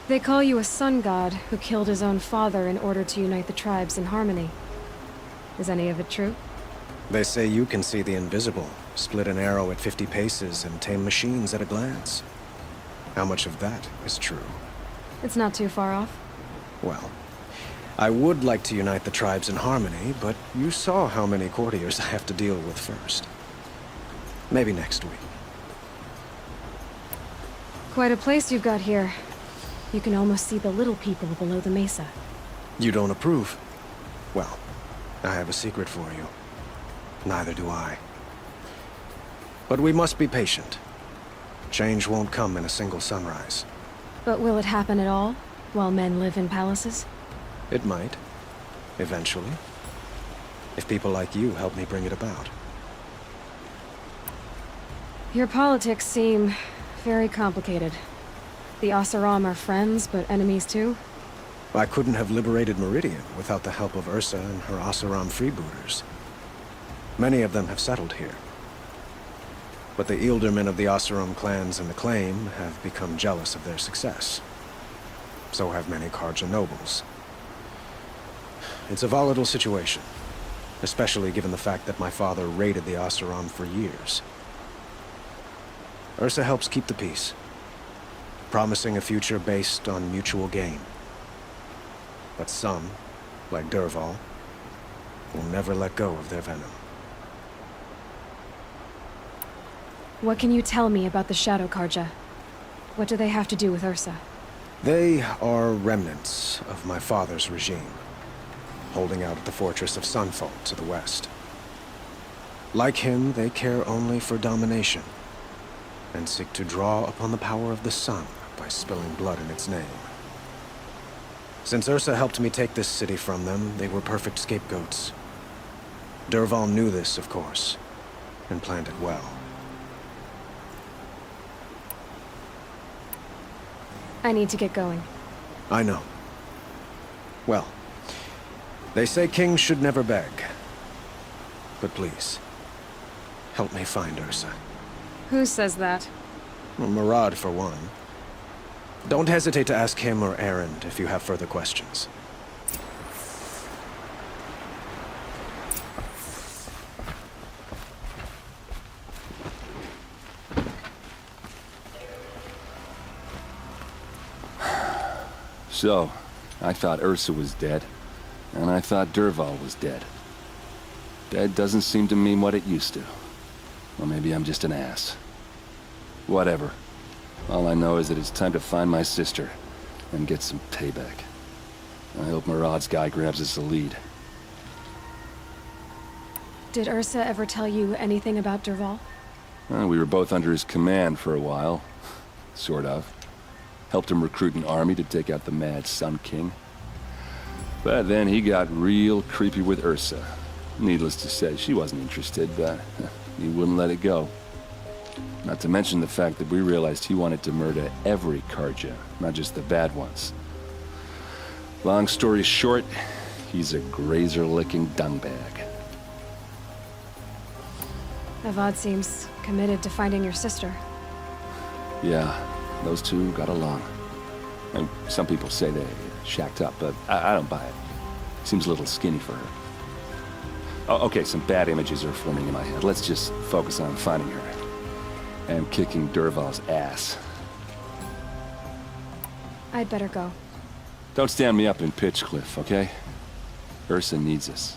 They call you a sun god who killed his own father in order to unite the tribes in harmony. Is any of it true? They say you can see the invisible, split an arrow at 50 paces, and tame machines at a glance. How much of that is true? It's not too far off. Well, I would like to unite the tribes in harmony, but you saw how many courtiers I have to deal with first. Maybe next week. Quite a place you've got here. You can almost see the little people below the mesa. You don't approve? Well, I have a secret for you. Neither do I. But we must be patient. Change won't come in a single sunrise. But will it happen at all, while men live in palaces? It might. Eventually. If people like you help me bring it about. Your politics seem very complicated. The Oseram are friends, but enemies too? I couldn't have liberated Meridian without the help of Ursa and her Oseram freebooters. Many of them have settled here. But the Ealdormen of the Oseram clans in the Claim have become jealous of their success. So have many Karja nobles. It's a volatile situation, especially given the fact that my father raided the Oseram for years. Ursa helps keep the peace, promising a future based on mutual gain. But some, like Dervahl, will never let go of their venom. What can you tell me about the Shadow Karja? What do they have to do with Ursa? They are remnants of my father's regime, holding out at the fortress of Sunfall to the west. Like him, they care only for domination, and seek to draw upon the power of the sun by spilling blood in its name. Since Ursa helped me take this city from them, they were perfect scapegoats. Dervahl knew this, of course, and planned it well. I need to get going. I know. Well, they say kings should never beg. But please, help me find Ursa. Who says that? Well, Murad, for one. Don't hesitate to ask him or Erend if you have further questions. So, I thought Ursa was dead, and I thought Dervahl was dead. Dead doesn't seem to mean what it used to. Or maybe I'm just an ass. Whatever. All I know is that it's time to find my sister and get some payback. I hope Murad's guy grabs us a lead. Did Ursa ever tell you anything about Dervahl? Well, we were both under his command for a while. Sort of. Helped him recruit an army to take out the mad Sun King. But then he got real creepy with Ursa. Needless to say, she wasn't interested, but he wouldn't let it go. Not to mention the fact that we realized he wanted to murder every Karja, not just the bad ones. Long story short, he's a grazer-licking dungbag. Avad seems committed to finding your sister. Yeah, those two got along. And some people say they shacked up, but I don't buy it. Seems a little skinny for her. Oh, okay, some bad images are forming in my head. Let's just focus on finding her. And kicking Dervahl's ass. I'd better go. Don't stand me up in Pitchcliff, okay? Ursa needs us.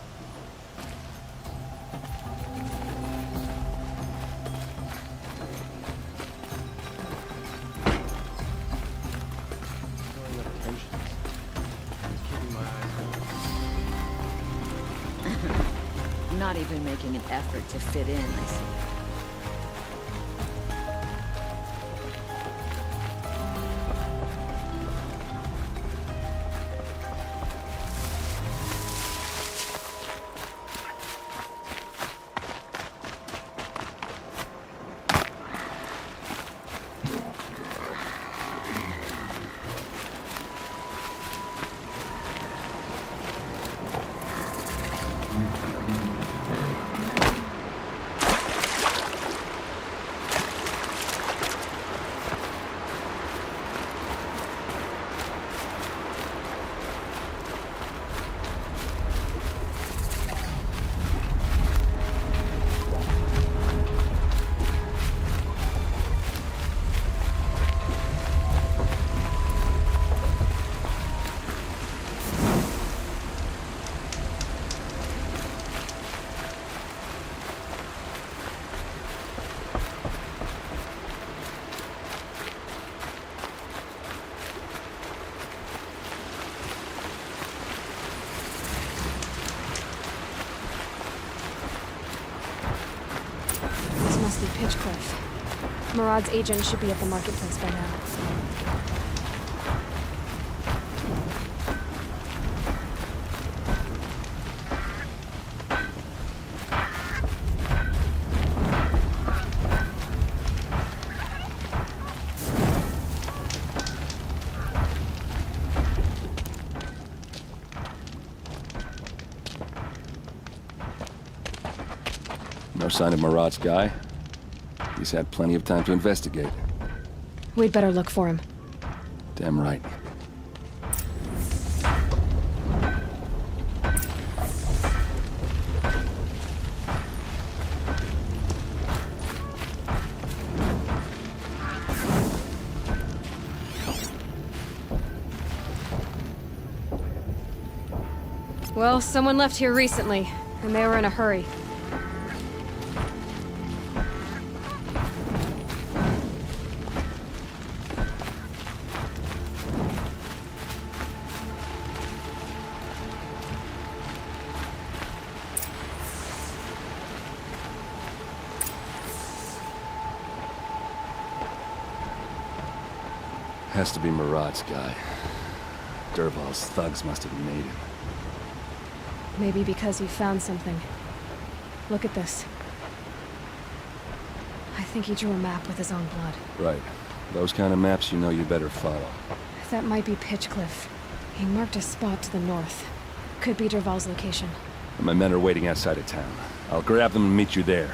Not even making an effort to fit in, I see. Pitchcliff. Murad's agent should be at the marketplace by now. No sign of Murad's guy. He's had plenty of time to investigate. We'd better look for him. Damn right. Well, someone left here recently, and they were in a hurry. Has to be Murad's guy. Dervahl's thugs must have made him. Maybe because he found something. Look at this. I think he drew a map with his own blood. Right. Those kind of maps you know you better follow. That might be Pitchcliff. He marked a spot to the north. Could be Dervahl's location. My men are waiting outside of town. I'll grab them and meet you there.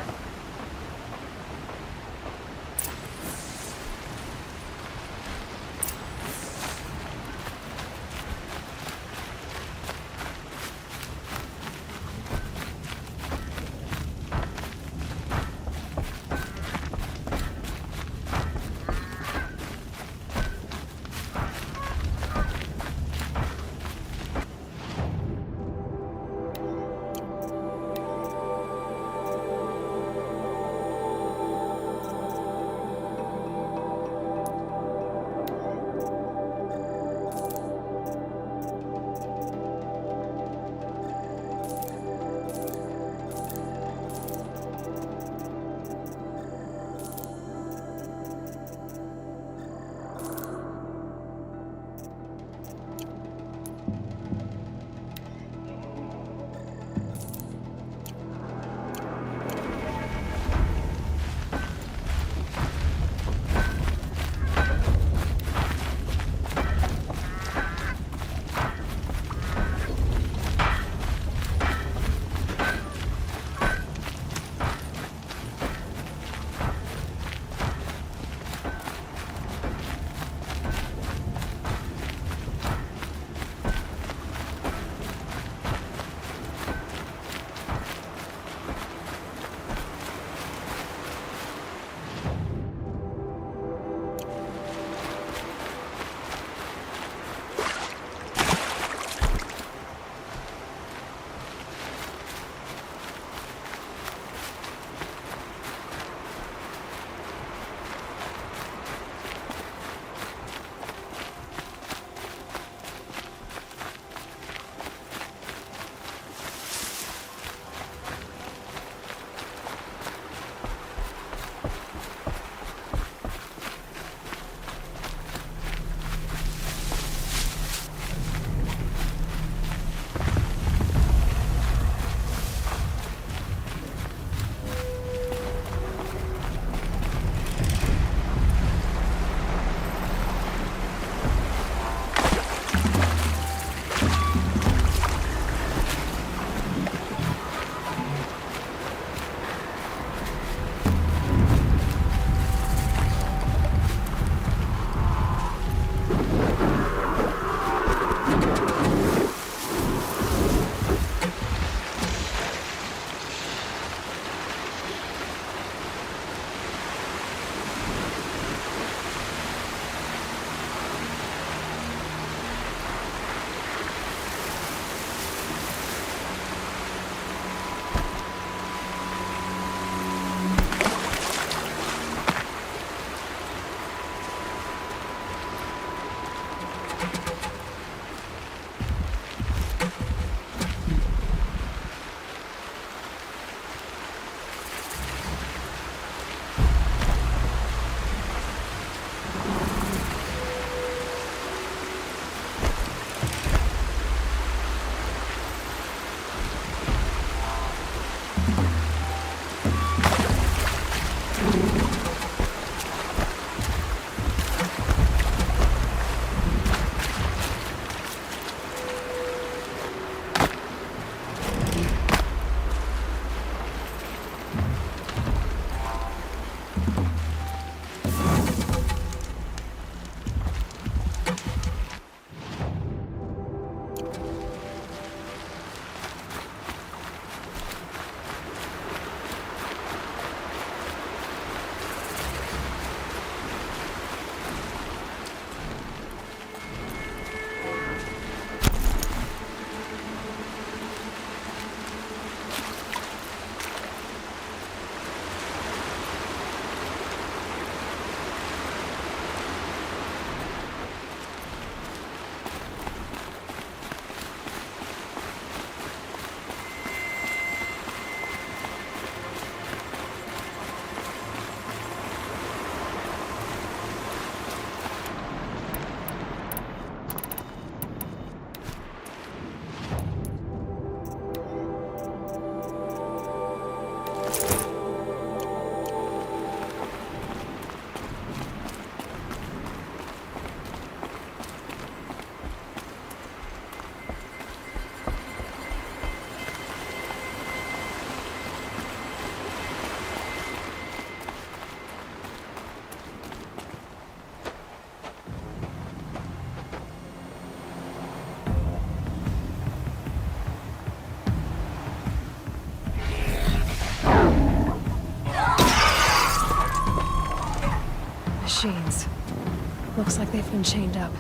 Looks like they've been chained up.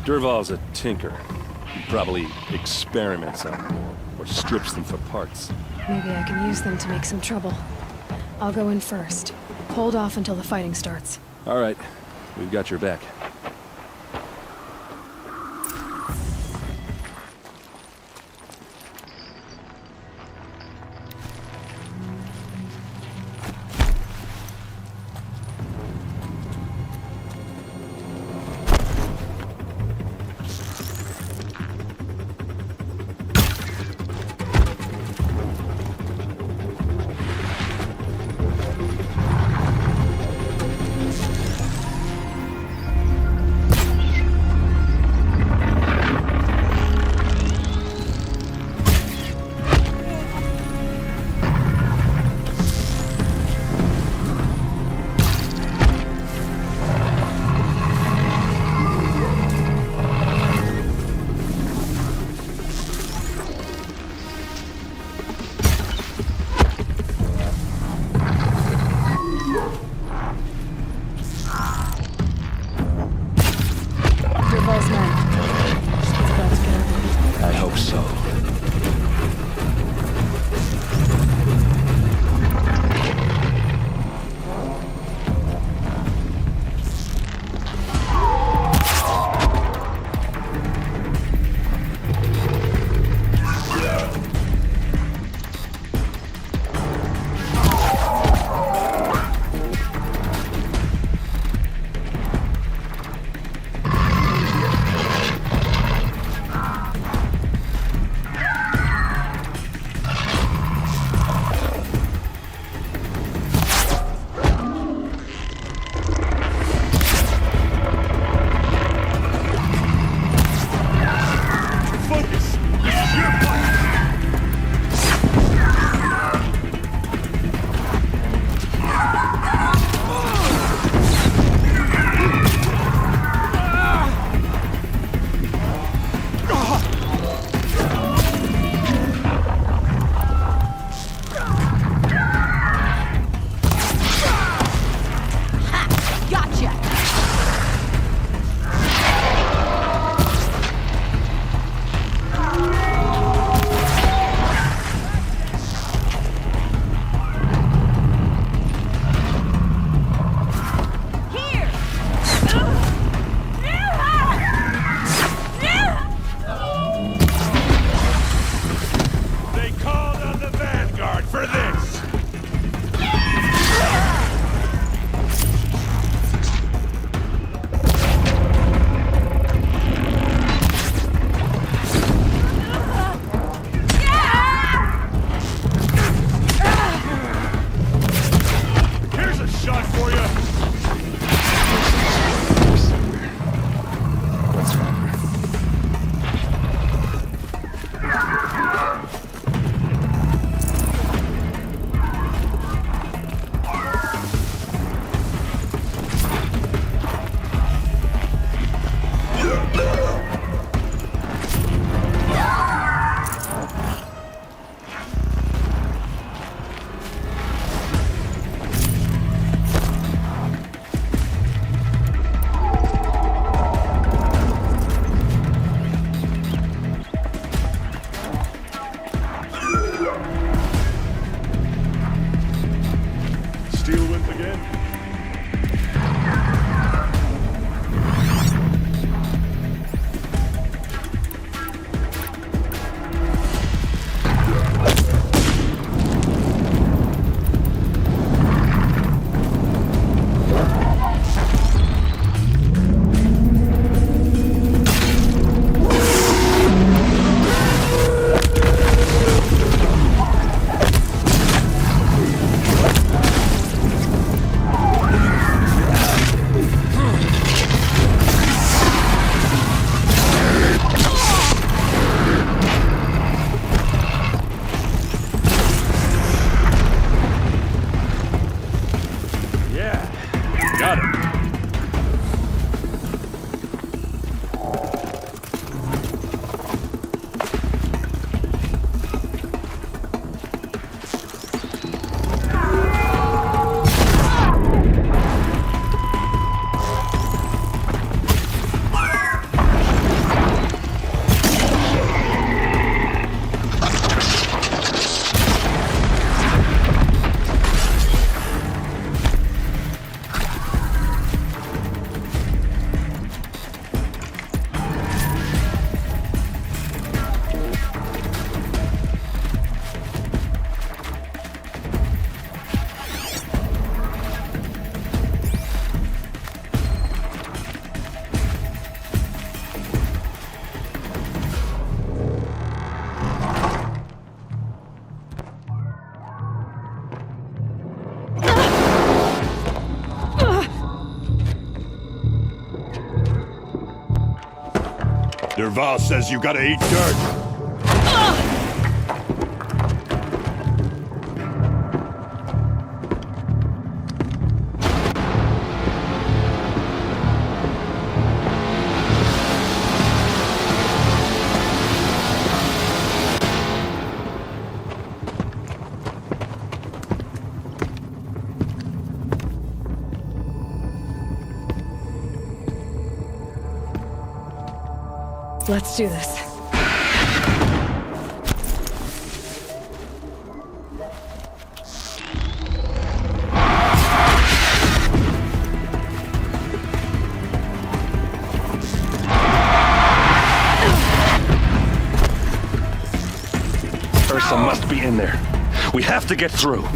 Dervahl's a tinker. He probably experiments on them, or strips them for parts. Maybe I can use them to make some trouble. I'll go in first. Hold off until the fighting starts. All right, we've got your back. Derval says you gotta eat dirt. Let's do this. Ursa must be in there. We have to get through.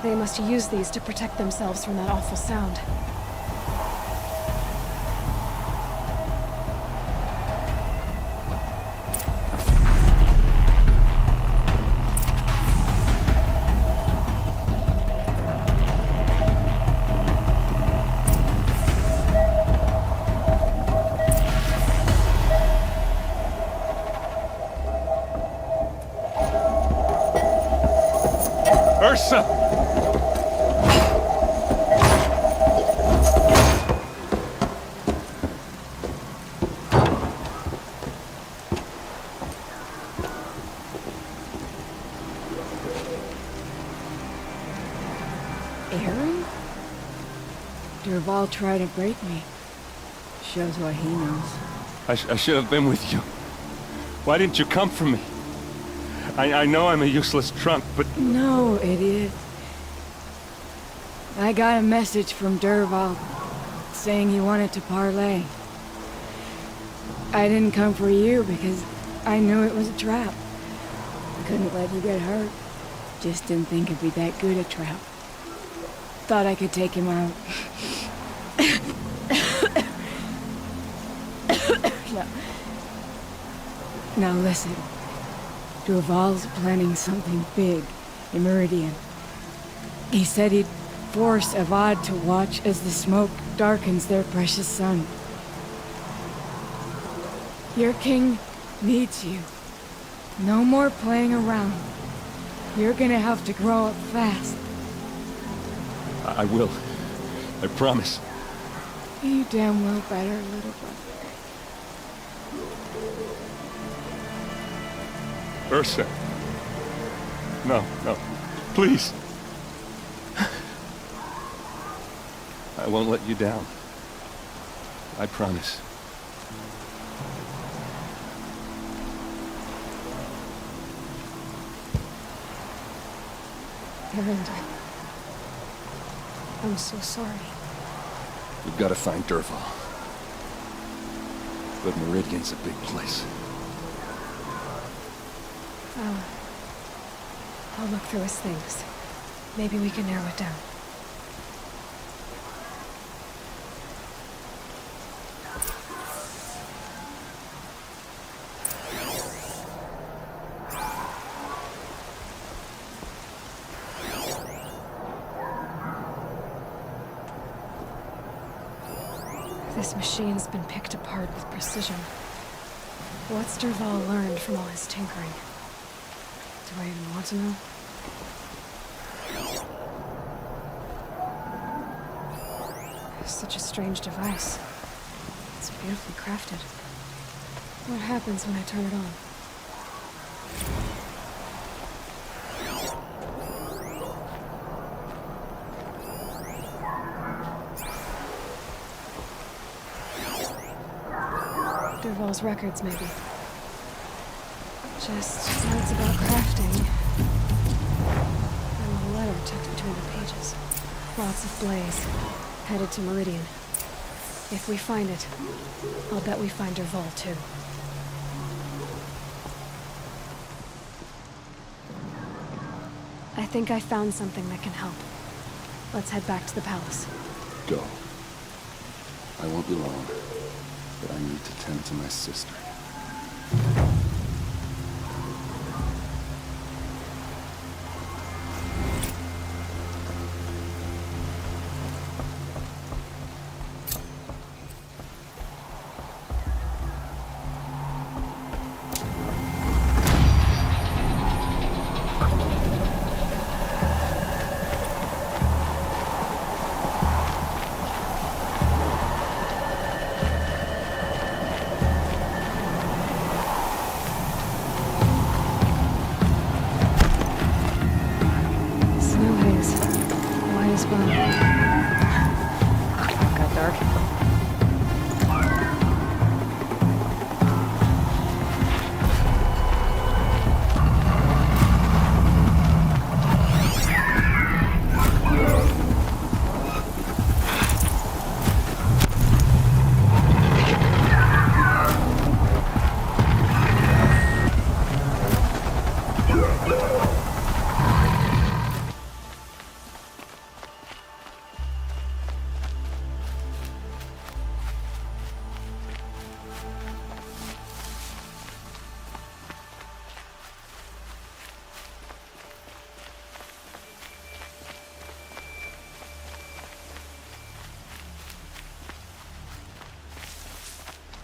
They must use these to protect themselves from that awful sound. Ursa! Aaron? Derval tried to break me. Shows what he knows. I should have been with you. Why didn't you come for me? I know I'm a useless trunk, but... No, idiot. I got a message from Derval saying he wanted to parlay. I didn't come for you because I knew it was a trap. I couldn't let you get hurt. Just didn't think it'd be that good a trap. Thought I could take him out. Now listen. Derval's planning something big in Meridian. He said he'd force Avad to watch as the smoke darkens their precious sun. Your king needs you. No more playing around. You're gonna have to grow up fast. I will. I promise. You damn well better, little brother. Ursa. No, no. Please. I won't let you down. I promise. Aaron, I'm so sorry. We've got to find Derval. But Meridian's a big place. I'll look through his things. Maybe we can narrow it down. This machine's been picked apart with precision. What's Derval learned from all his tinkering? Do I even want to know? Such a strange device. It's beautifully crafted. What happens when I turn it on? Derval's records, maybe. Just notes about crafting. And a letter tucked between the pages. Lots of blaze. Headed to Meridian. If we find it, I'll bet we find Derval too. I think I found something that can help. Let's head back to the palace. Go. I won't be long, but I need to tend to my sister.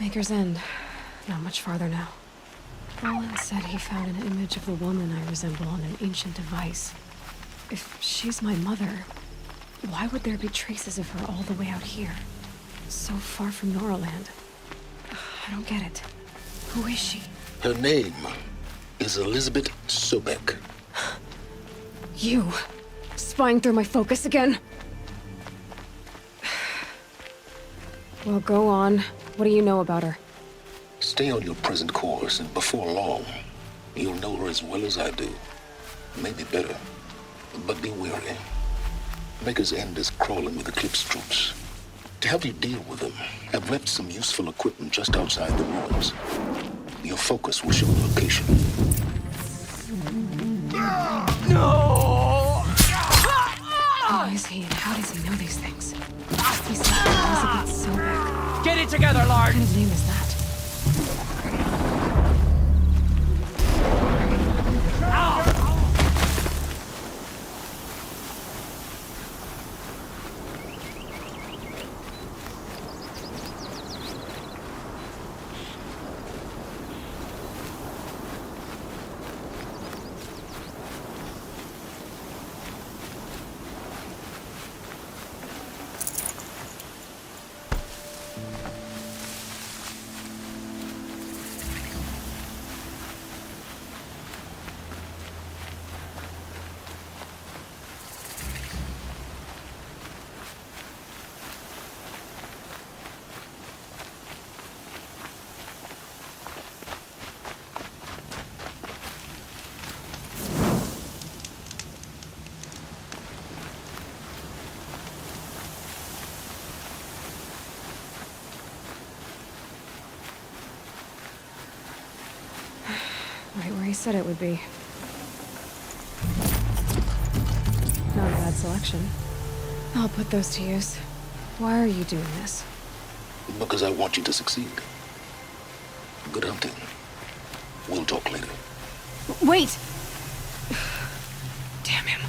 Maker's End. Not much farther now. Roland said he found an image of the woman I resemble on an ancient device. If she's my mother, why would there be traces of her all the way out here? So far from Noraland. I don't get it. Who is she? Her name is Elizabeth Sobek. You! Spying through my focus again? Well, go on. What do you know about her? Stay on your present course, and before long, you'll know her as well as I do. Maybe better, but be wary. Maker's End is crawling with Eclipse troops. To help you deal with them, I've left some useful equipment just outside the ruins. Your focus will show the location. No! Who is he and how does he know these things? He said Elizabeth Sobek. Get it together, Lard! What kind of name is that? Right where he said it would be. Not a bad selection. I'll put those to use. Why are you doing this? Because I want you to succeed. Good hunting. We'll talk later. Wait! Damn him.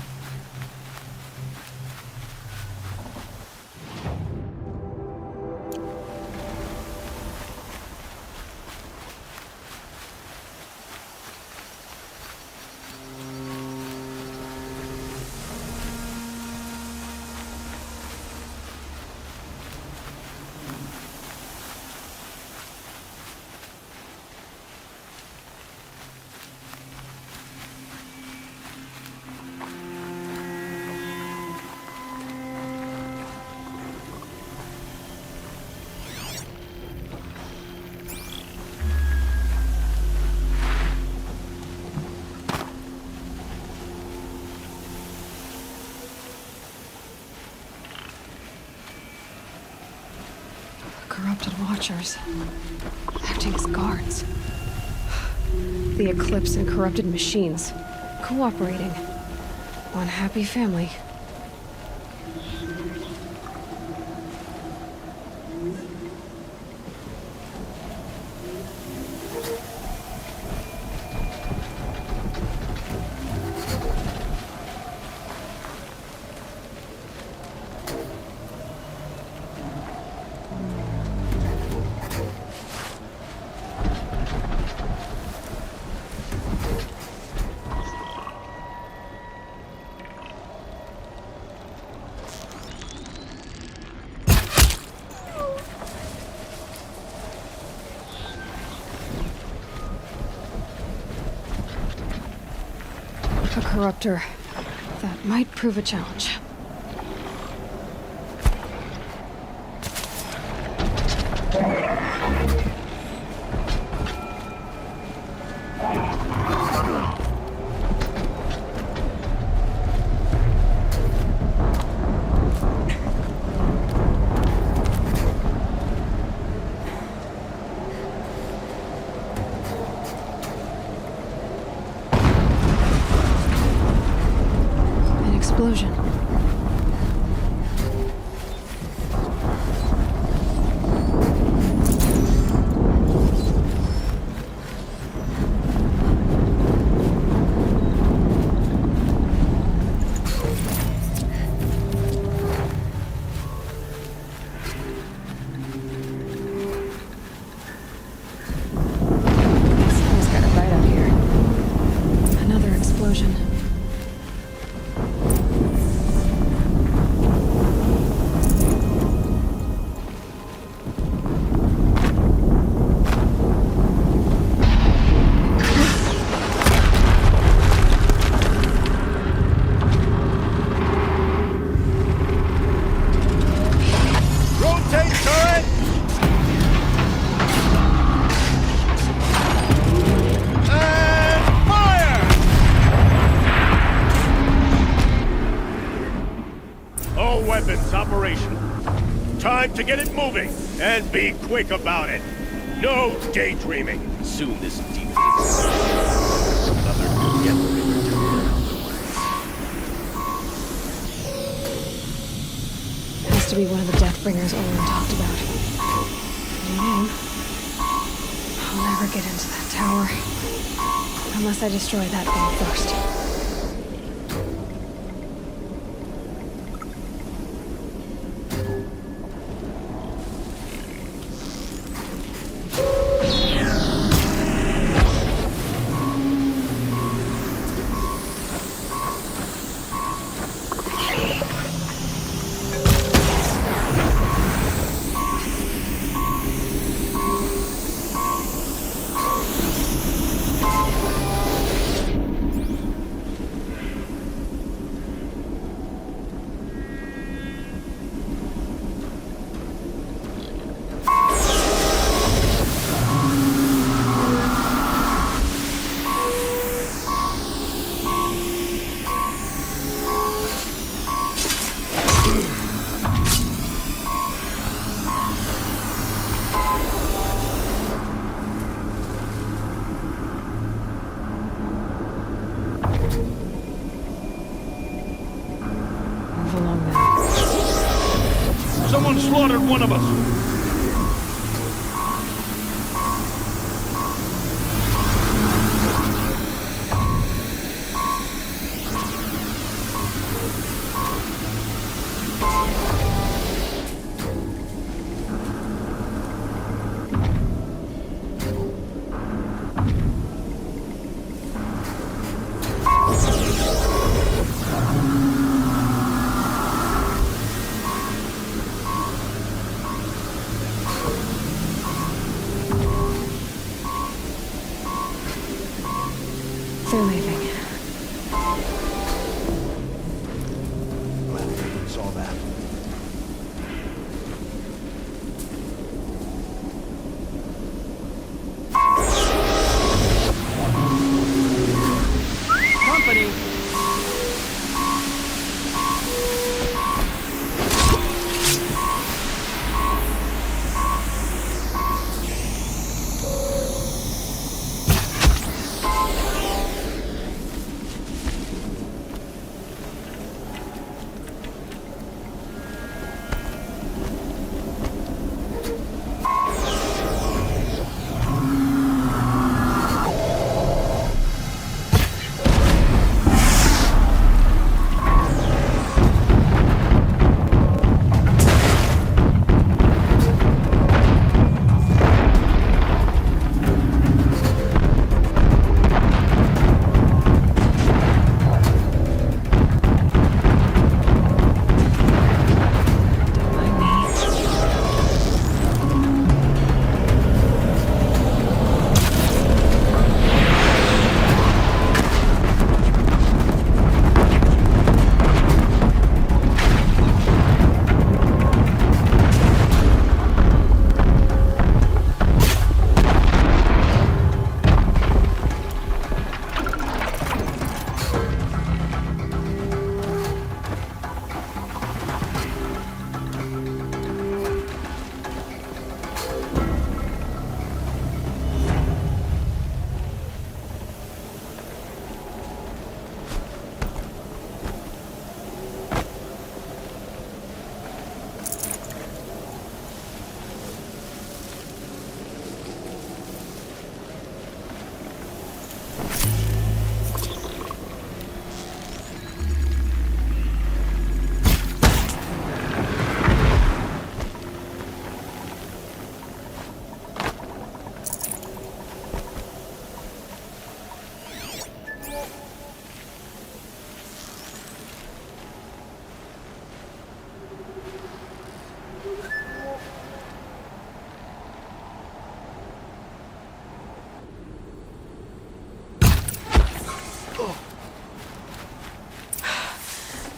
Corrupted Watchers, acting as guards. The Eclipse and corrupted machines, cooperating. One happy family. A corruptor. That might prove a challenge. explosion. Someone's got it right out here. Another explosion. Rotate turret! And fire! All weapons operational. Time to get it moving, and be quick about it. No daydreaming. Soon this deep... Another Guerrilla Has to be one of the Deathbringers Olin talked about. New name. I'll never get into that tower. Unless I destroy that thing first. Move along now. Someone slaughtered one of us. They're leaving. Well, it's all that. Company.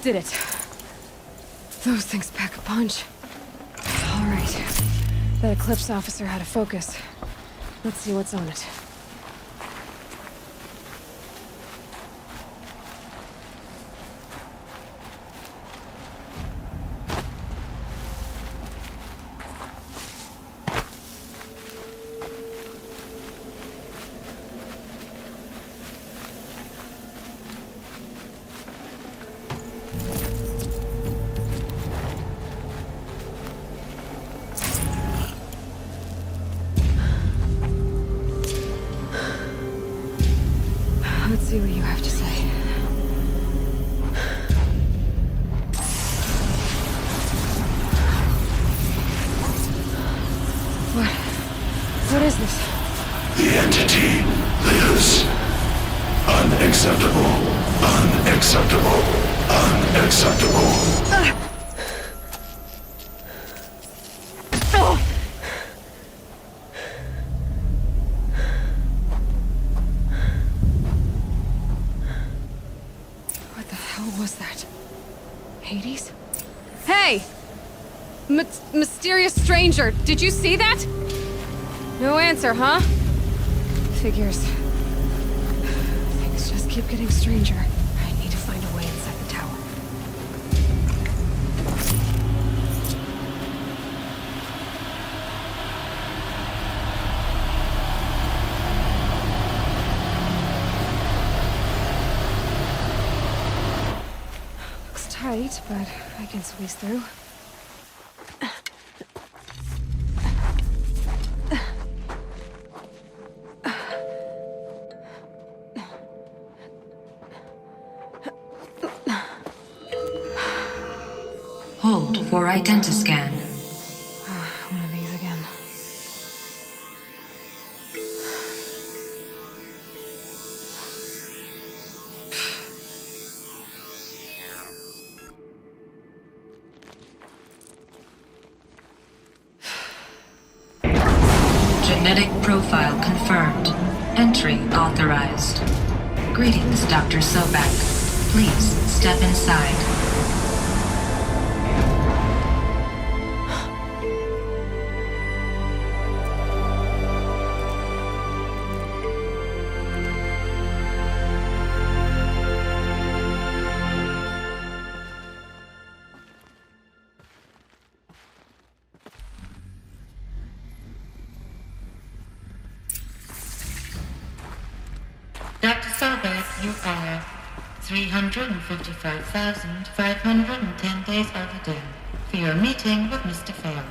did it. Those things pack a punch. All right. That Eclipse officer had a focus. Let's see what's on it. Let's see what you have to say. What is this? The entity lives. Unacceptable. Unacceptable. Unacceptable. What the hell was that? Hades? Hey! Mysterious stranger, did you see that? No answer, huh? Figures. Things just keep getting stranger. I need to find a way inside the tower. Looks tight, but I can squeeze through. Hold for identiscan. One of these again. Genetic profile confirmed. Entry authorized. Greetings, Dr. Sobek. Please step inside. Dr. Sobek, you are 355,510 days overdue for your meeting with Mr. Farrell.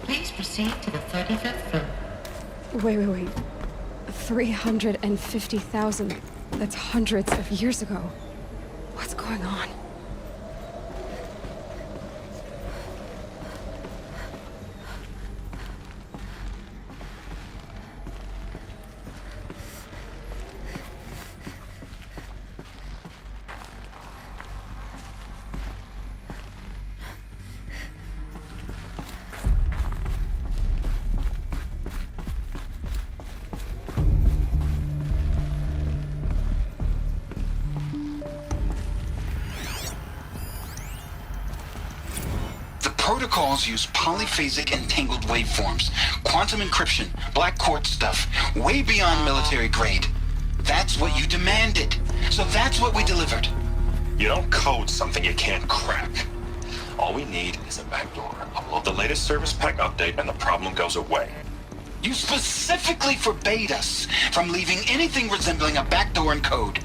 Please proceed to the 35th floor. Wait. 350,000. That's hundreds of years ago. What's going on? Protocols use polyphasic entangled waveforms, quantum encryption, black quartz stuff, way beyond military grade. That's what you demanded. So that's what we delivered. You don't code something you can't crack. All we need is a backdoor. Upload the latest service pack update and the problem goes away. You specifically forbade us from leaving anything resembling a backdoor in code.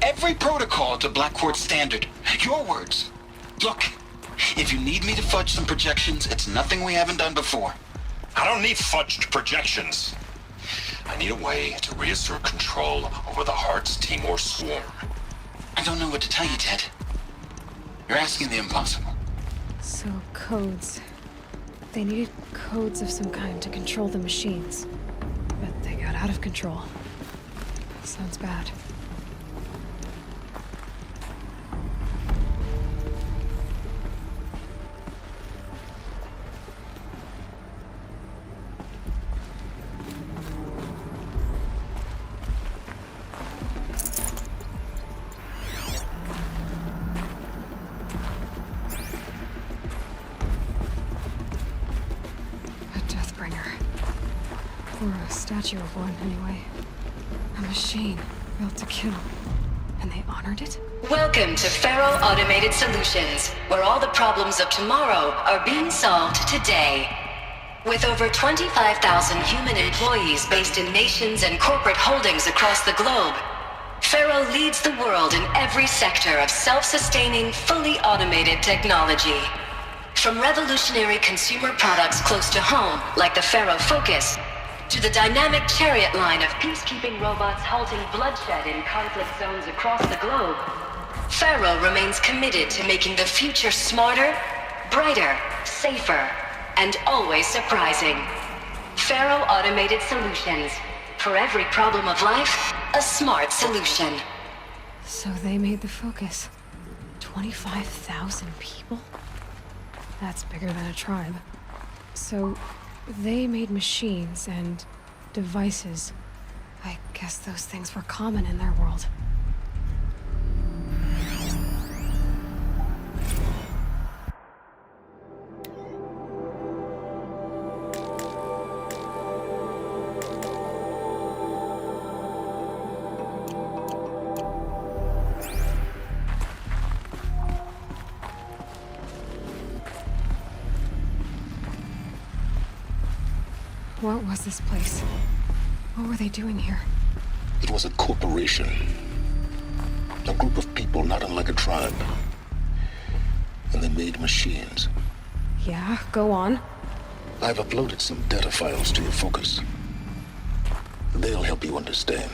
Every protocol to black quartz standard. Your words. Look. If you need me to fudge some projections, it's nothing we haven't done before. I don't need fudged projections. I need a way to reassert control over the Heart's Timor swarm. I don't know what to tell you, Ted. You're asking the impossible. So, codes. They needed codes of some kind to control the machines. But they got out of control. Sounds bad. Or a statue of one, anyway. A machine built to kill. And they honored it? Welcome to Faro Automated Solutions, where all the problems of tomorrow are being solved today. With over 25,000 human employees based in nations and corporate holdings across the globe, Faro leads the world in every sector of self-sustaining, fully automated technology. From revolutionary consumer products close to home, like the Faro Focus, to the dynamic chariot line of peacekeeping robots halting bloodshed in conflict zones across the globe, Faro remains committed to making the future smarter, brighter, safer, and always surprising. Faro Automated Solutions. For every problem of life, a smart solution. So they made the Focus. 25,000 people? That's bigger than a tribe. So they made machines and devices. I guess those things were common in their world. What was this place? What were they doing here? It was a corporation. A group of people not unlike a tribe. And they made machines. Yeah, go on. I've uploaded some data files to your Focus. They'll help you understand.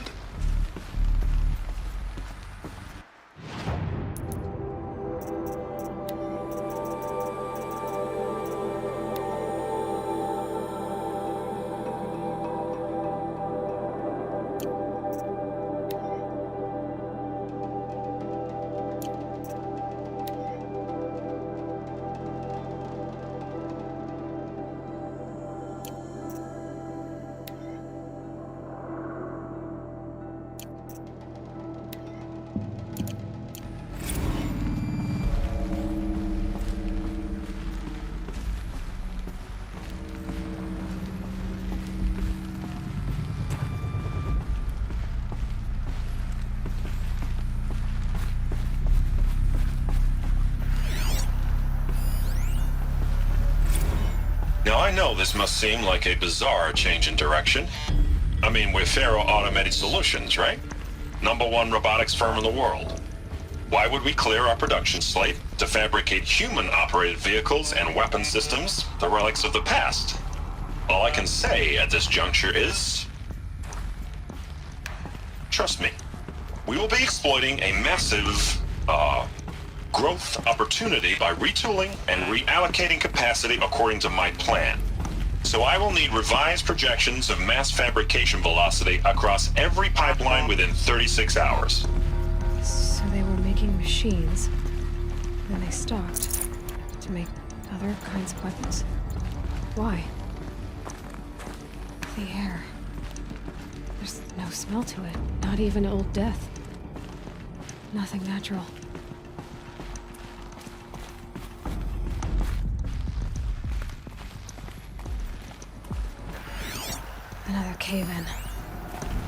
Now I know this must seem like a bizarre change in direction. I mean, we're Faro Automated Solutions, right? #1 robotics firm in the world. Why would we clear our production slate to fabricate human-operated vehicles and weapon systems, the relics of the past? All I can say at this juncture is... trust me, we will be exploiting a massive, growth opportunity by retooling and reallocating capacity according to my plan. So I will need revised projections of mass fabrication velocity across every pipeline within 36 hours. So they were making machines. Then they stopped to make other kinds of weapons. Why? The air. There's no smell to it. Not even old death. Nothing natural. Another cave-in.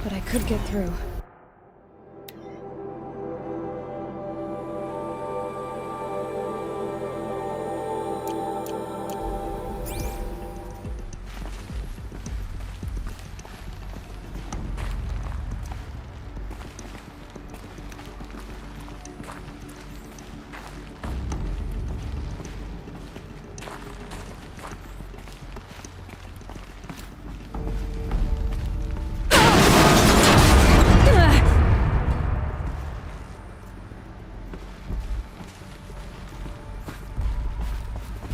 But I could get through.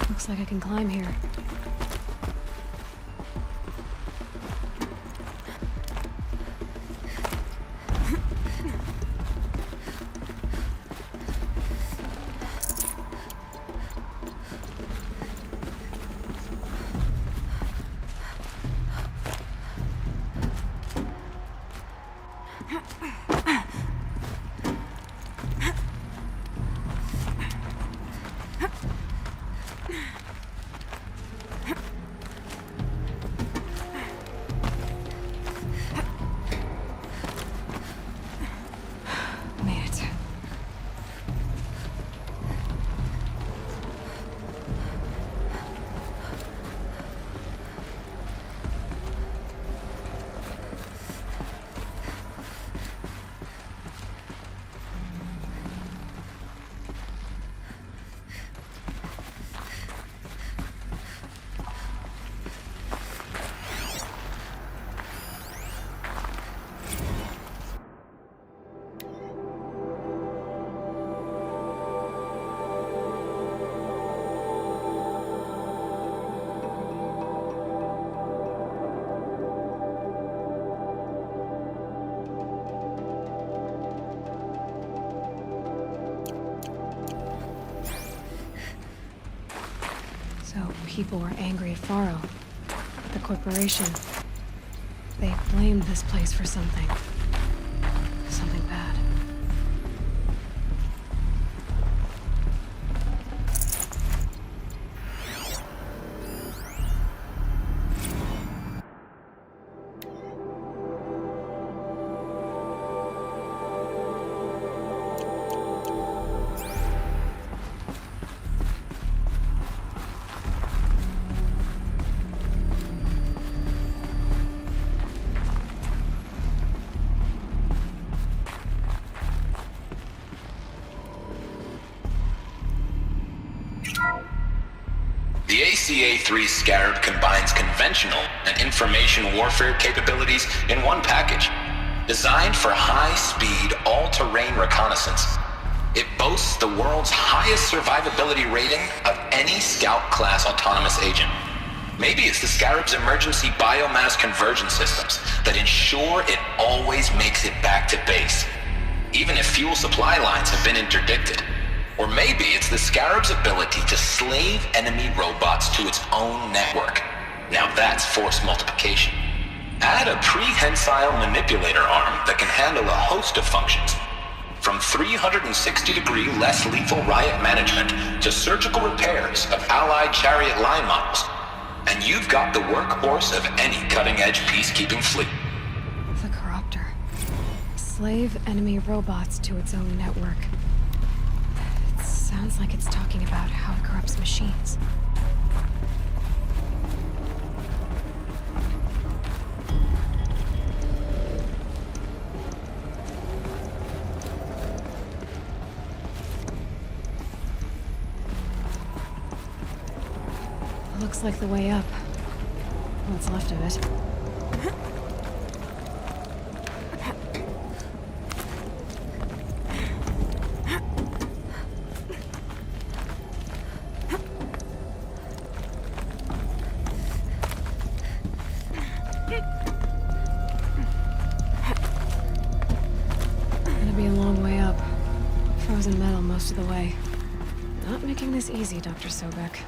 Looks like I can climb here. people were angry at Faro. The corporation. They blamed this place for something. Something bad. The ACA-3 Scarab combines conventional and information warfare capabilities in one package. Designed for high-speed, all-terrain reconnaissance, it boasts the world's highest survivability rating of any Scout-class autonomous agent. Maybe it's the Scarab's emergency biomass conversion systems that ensure it always makes it back to base, even if fuel supply lines have been interdicted. Or maybe it's the Scarab's ability to slave enemy robots to its own network. Now that's force multiplication. Add a prehensile manipulator arm that can handle a host of functions, from 360-degree less lethal riot management to surgical repairs of Allied chariot line models. And you've got the workhorse of any cutting-edge peacekeeping fleet. The Corruptor. Slave enemy robots to its own network. Sounds like it's talking about how it corrupts machines. Looks like the way up. What's left of it. Metal most of the way. Not making this easy, Dr. Sobek.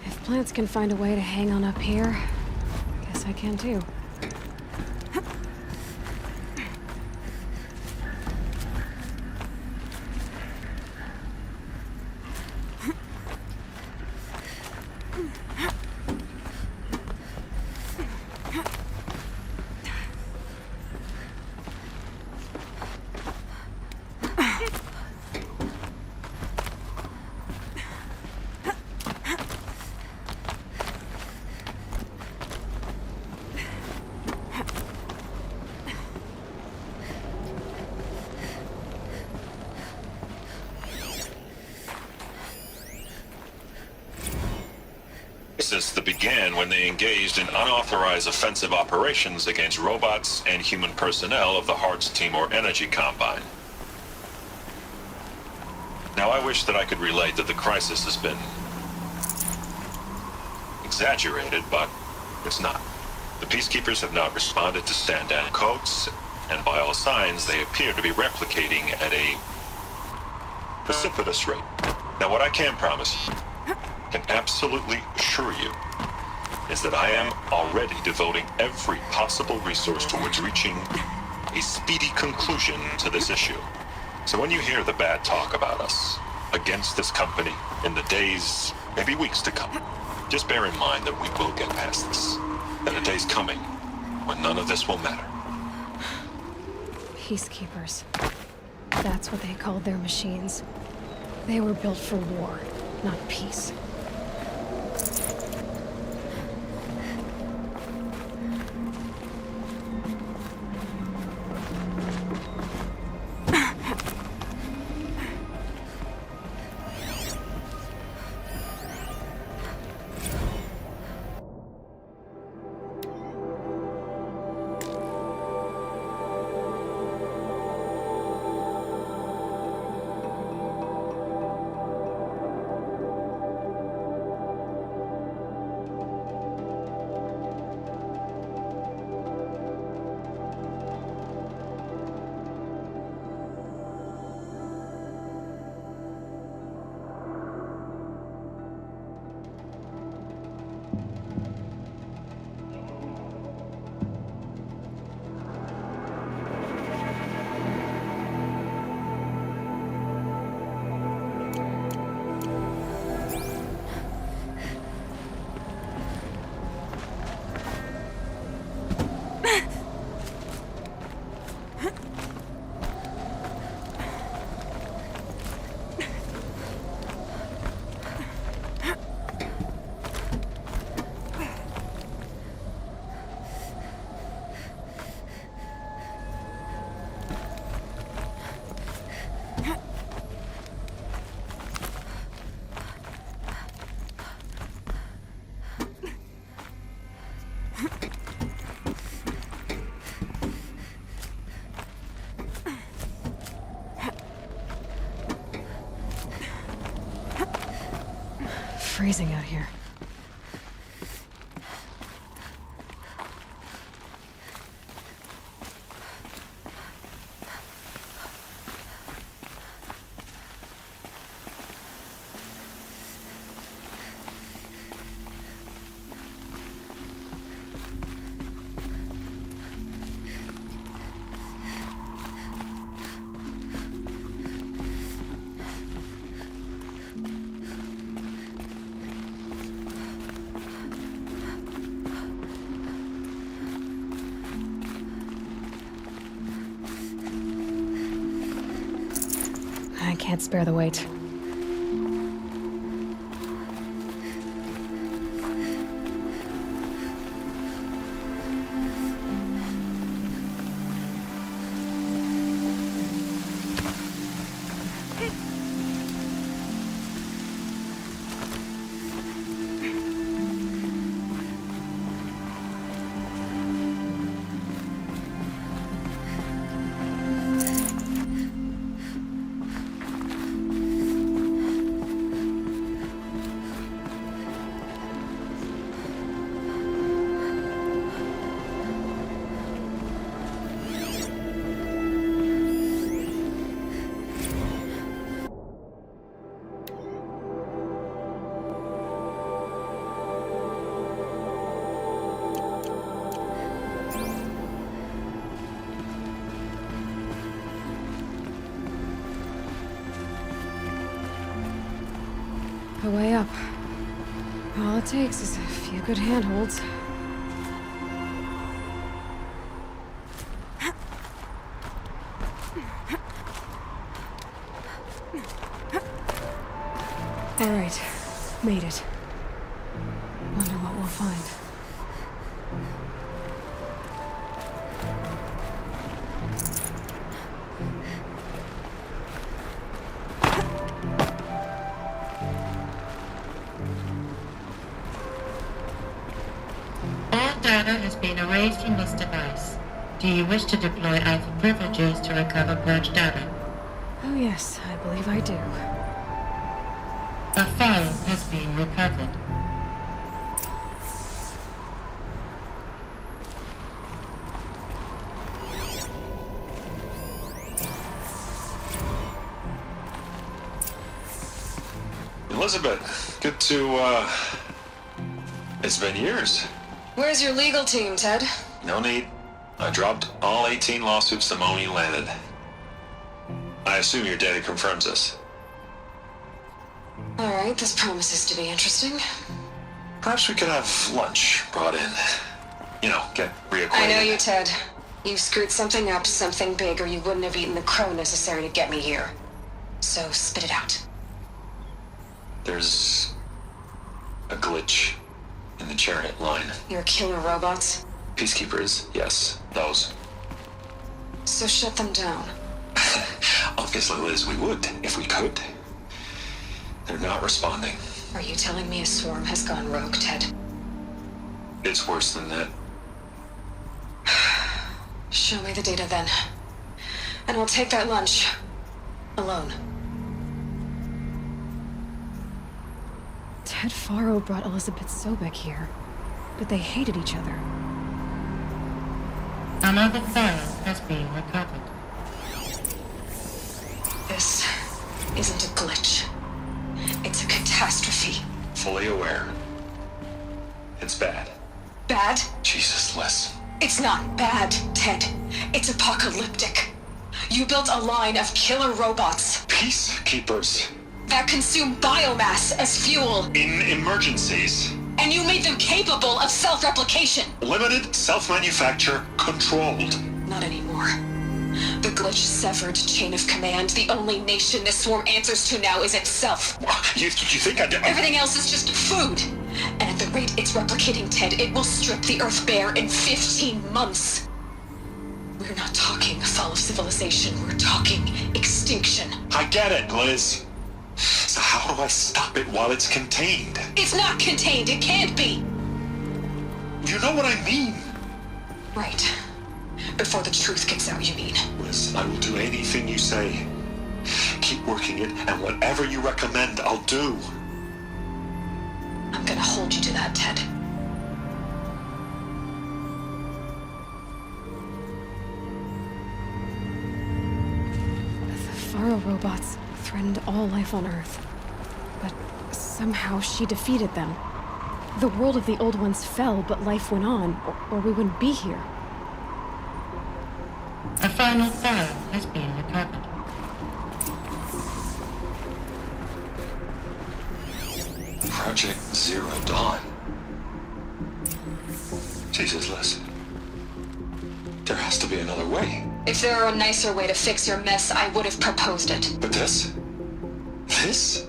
If plants can find a way to hang on up here, I guess I can too. That began when they engaged in unauthorized offensive operations against robots and human personnel of the Hearts Timor Energy Combine. Now, I wish that I could relate that the crisis has been exaggerated, but it's not. The peacekeepers have not responded to stand-down codes, and by all signs, they appear to be replicating at a precipitous rate. Now, what I can promise, can absolutely assure you, is that I am already devoting every possible resource towards reaching a speedy conclusion to this issue. So when you hear the bad talk about us against this company in the days, maybe weeks to come, just bear in mind that we will get past this. And a day's coming when none of this will matter. Peacekeepers. That's what they called their machines. They were built for war, not peace. Freezing out here. I can't spare the weight. A way up. All it takes is a few good handholds. All right, made it. Wonder what we'll find. Data has been erased from this device. Do you wish to deploy Alpha privileges to recover purged data? Oh yes, I believe I do. A file has been recovered. Elizabeth, good to, it's been years. Where's your legal team, Ted? No need. I dropped all 18 lawsuits the moment you landed. I assume your data confirms this. All right, this promises to be interesting. Perhaps we could have lunch brought in. You know, get reacquainted. I know you, Ted. You've screwed something up, something big, or you wouldn't have eaten the crow necessary to get me here. So spit it out. There's a glitch in the chariot line. Your killer robots? Peacekeepers, yes, those. So shut them down. Obviously, Liz, we would, if we could. They're not responding. Are you telling me a swarm has gone rogue, Ted? It's worse than that. Show me the data then. And I'll take that lunch. Alone. Ted Faro brought Elizabeth Sobek here, but they hated each other. Another file has been recovered. This isn't a glitch. It's a catastrophe. Fully aware. It's bad. Bad? Jesus, Liz. It's not bad, Ted. It's apocalyptic. You built a line of killer robots Peacekeepers. that consume biomass as fuel. In emergencies. And you made them capable of self-replication. Limited, self-manufacture, controlled. Not anymore. The glitch severed chain of command. The only nation this swarm answers to now is itself. You think I did? Everything else is just food. And at the rate it's replicating, Ted, it will strip the Earth bare in 15 months. We're not talking fall of civilization. We're talking extinction. I get it, Liz. So how do I stop it while it's contained? It's not contained. It can't be. You know what I mean. Right. Before the truth gets out, you mean? Liz, I will do anything you say. Keep working it, and whatever you recommend, I'll do. I'm gonna hold you to that, Ted. The Faro robots threatened all life on Earth. But somehow she defeated them. The world of the old ones fell, but life went on, or we wouldn't be here. A final Faro has been recovered. Project Zero Dawn. Jesus, Liz. There has to be another way. If there were a nicer way to fix your mess, I would have proposed it. But this? This?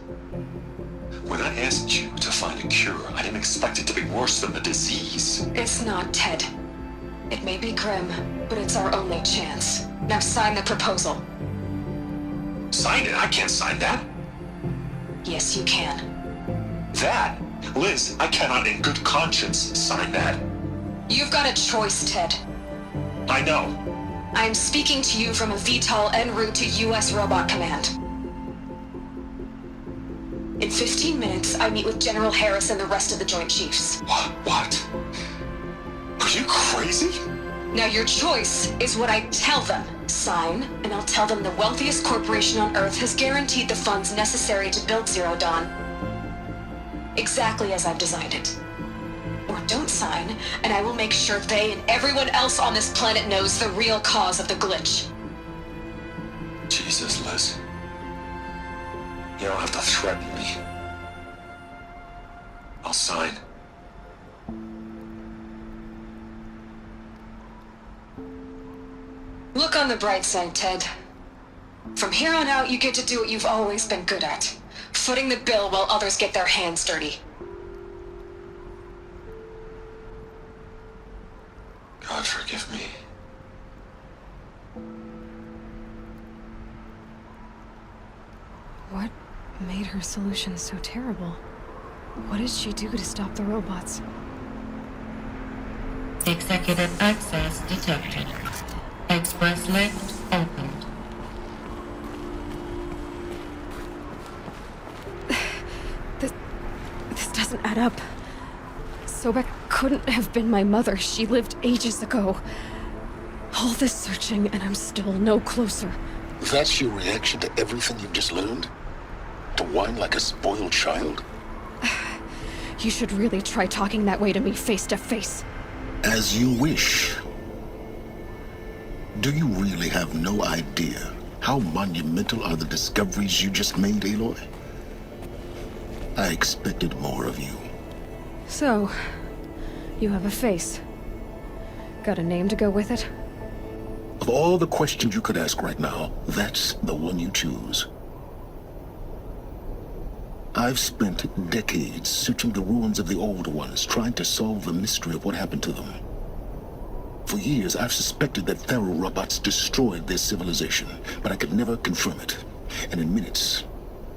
When I asked you to find a cure, I didn't expect it to be worse than the disease. It's not, Ted. It may be grim, but it's our only chance. Now sign the proposal. Sign it? I can't sign that. Yes, you can. That? Liz, I cannot in good conscience sign that. You've got a choice, Ted. I know. I'm speaking to you from a VTOL en route to U.S. Robot Command. In 15 minutes, I meet with General Harris and the rest of the Joint Chiefs. What? Are you crazy? Now your choice is what I tell them. Sign, and I'll tell them the wealthiest corporation on Earth has guaranteed the funds necessary to build Zero Dawn. Exactly as I've designed it. Or don't sign, and I will make sure they and everyone else on this planet knows the real cause of the glitch. Jesus, Liz. You don't have to threaten me. I'll sign. Look on the bright side, Ted. From here on out, you get to do what you've always been good at. Footing the bill while others get their hands dirty. God forgive me. What made her solution so terrible? What did she do to stop the robots? Executive access detected. Express lift opened. This doesn't add up. Sobek couldn't have been my mother. She lived ages ago. All this searching, and I'm still no closer. That's your reaction to everything you've just learned? To whine like a spoiled child? You should really try talking that way to me face to face. As you wish. Do you really have no idea how monumental are the discoveries you just made, Aloy? I expected more of you. So, you have a face. Got a name to go with it? Of all the questions you could ask right now, that's the one you choose. I've spent decades searching the ruins of the older ones, trying to solve the mystery of what happened to them. For years, I've suspected that Faro robots destroyed their civilization, but I could never confirm it. And in minutes,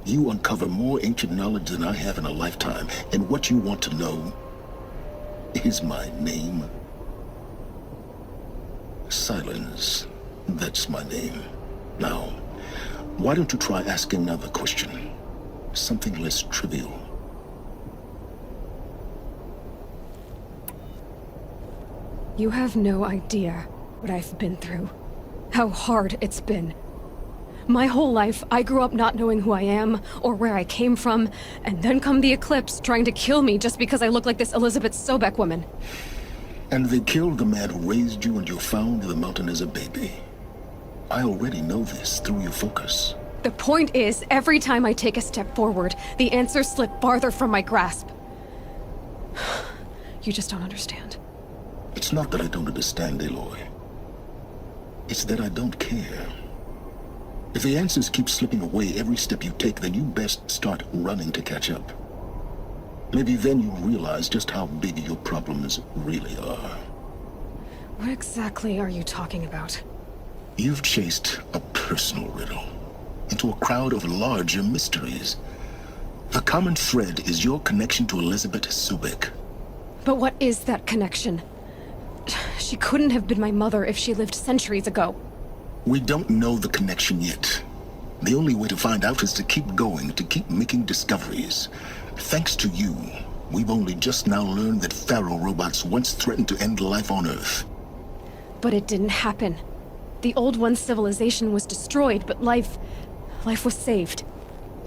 you uncover more ancient knowledge than I have in a lifetime, and what you want to know is my name. Silence. That's my name. Now, why don't you try asking another question? Something less trivial. You have no idea what I've been through. How hard it's been. My whole life, I grew up not knowing who I am or where I came from, and then come the Eclipse trying to kill me just because I look like this Elizabeth Sobek woman. And they killed the man who raised you and you found the mountain as a baby. I already know this through your focus. The point is, every time I take a step forward, the answers slip farther from my grasp. You just don't understand. It's not that I don't understand, Aloy. It's that I don't care. If the answers keep slipping away every step you take, then you best start running to catch up. Maybe then you'll realize just how big your problems really are. What exactly are you talking about? You've chased a personal riddle into a crowd of larger mysteries. The common thread is your connection to Elizabeth Subek. But what is that connection? She couldn't have been my mother if she lived centuries ago. We don't know the connection yet. The only way to find out is to keep going, to keep making discoveries. Thanks to you, we've only just now learned that Pharaoh robots once threatened to end life on Earth. But it didn't happen. The Old One's civilization was destroyed, but life was saved.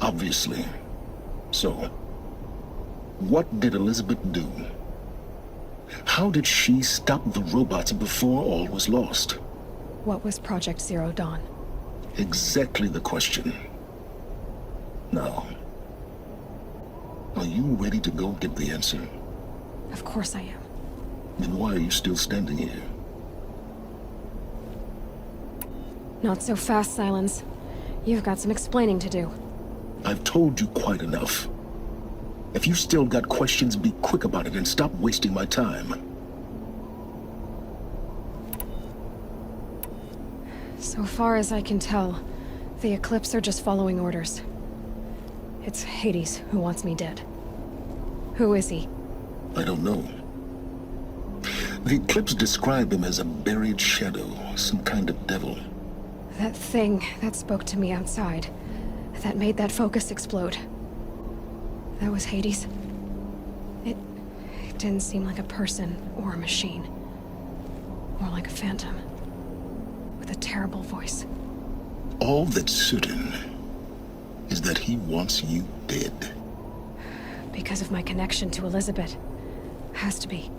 Obviously. So, what did Elizabeth do? How did she stop the robots before all was lost? What was Project Zero Dawn? Exactly the question. Now, are you ready to go get the answer? Of course I am. Then why are you still standing here? Not so fast, Silence. You've got some explaining to do. I've told you quite enough. If you still got questions, be quick about it and stop wasting my time. So far as I can tell, the Eclipse are just following orders. It's Hades who wants me dead. Who is he? I don't know. The Eclipse describe him as a buried shadow, some kind of devil. That thing that spoke to me outside, that made that focus explode. That was Hades. It didn't seem like a person or a machine. More like a phantom. With a terrible voice. All that's certain is that he wants you dead. Because of my connection to Elizabeth. Has to be.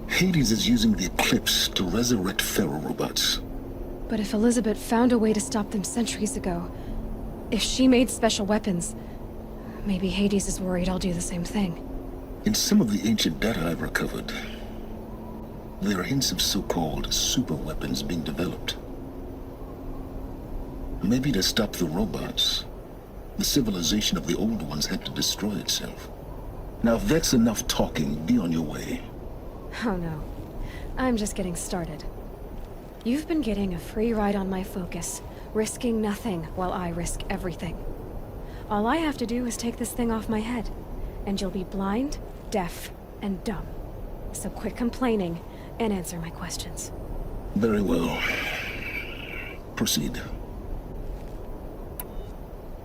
Hades is using the Eclipse to resurrect Pharaoh robots. But if Elizabeth found a way to stop them centuries ago, if she made special weapons, maybe Hades is worried I'll do the same thing. In some of the ancient data I've recovered, there are hints of so-called super weapons being developed. Maybe to stop the robots, the civilization of the old ones had to destroy itself. Now if that's enough talking, be on your way. Oh no. I'm just getting started. You've been getting a free ride on my focus, risking nothing while I risk everything. All I have to do is take this thing off my head, and you'll be blind, deaf, and dumb. So quit complaining and answer my questions. Very well. Proceed.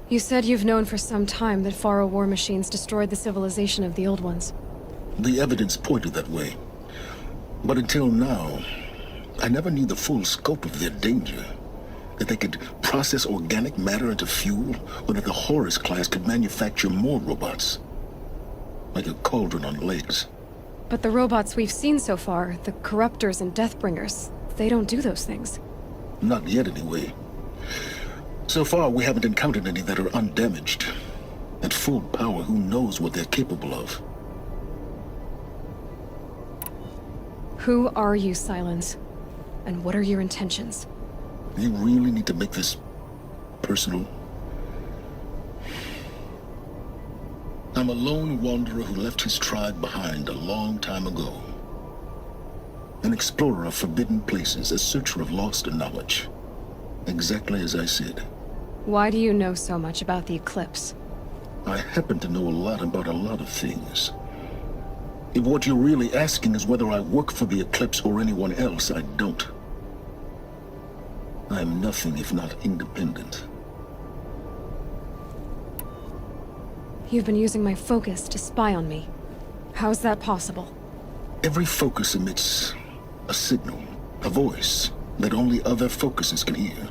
You said you've known for some time that Pharaoh war machines destroyed the civilization of the old ones. The evidence pointed that way. But until now, I never knew the full scope of their danger. That they could process organic matter into fuel, or that the Horus class could manufacture more robots. Like a cauldron on legs. But the robots we've seen so far, the Corruptors and Deathbringers, they don't do those things. Not yet, anyway. So far, we haven't encountered any that are undamaged. At full power, who knows what they're capable of? Who are you, Silence? And what are your intentions? You really need to make this personal? I'm a lone wanderer who left his tribe behind a long time ago. An explorer of forbidden places, a searcher of lost knowledge. Exactly as I said. Why do you know so much about the Eclipse? I happen to know a lot about a lot of things. If what you're really asking is whether I work for the Eclipse or anyone else, I don't. I am nothing if not independent. You've been using my focus to spy on me. How's that possible? Every focus emits a signal, a voice, that only other focuses can hear.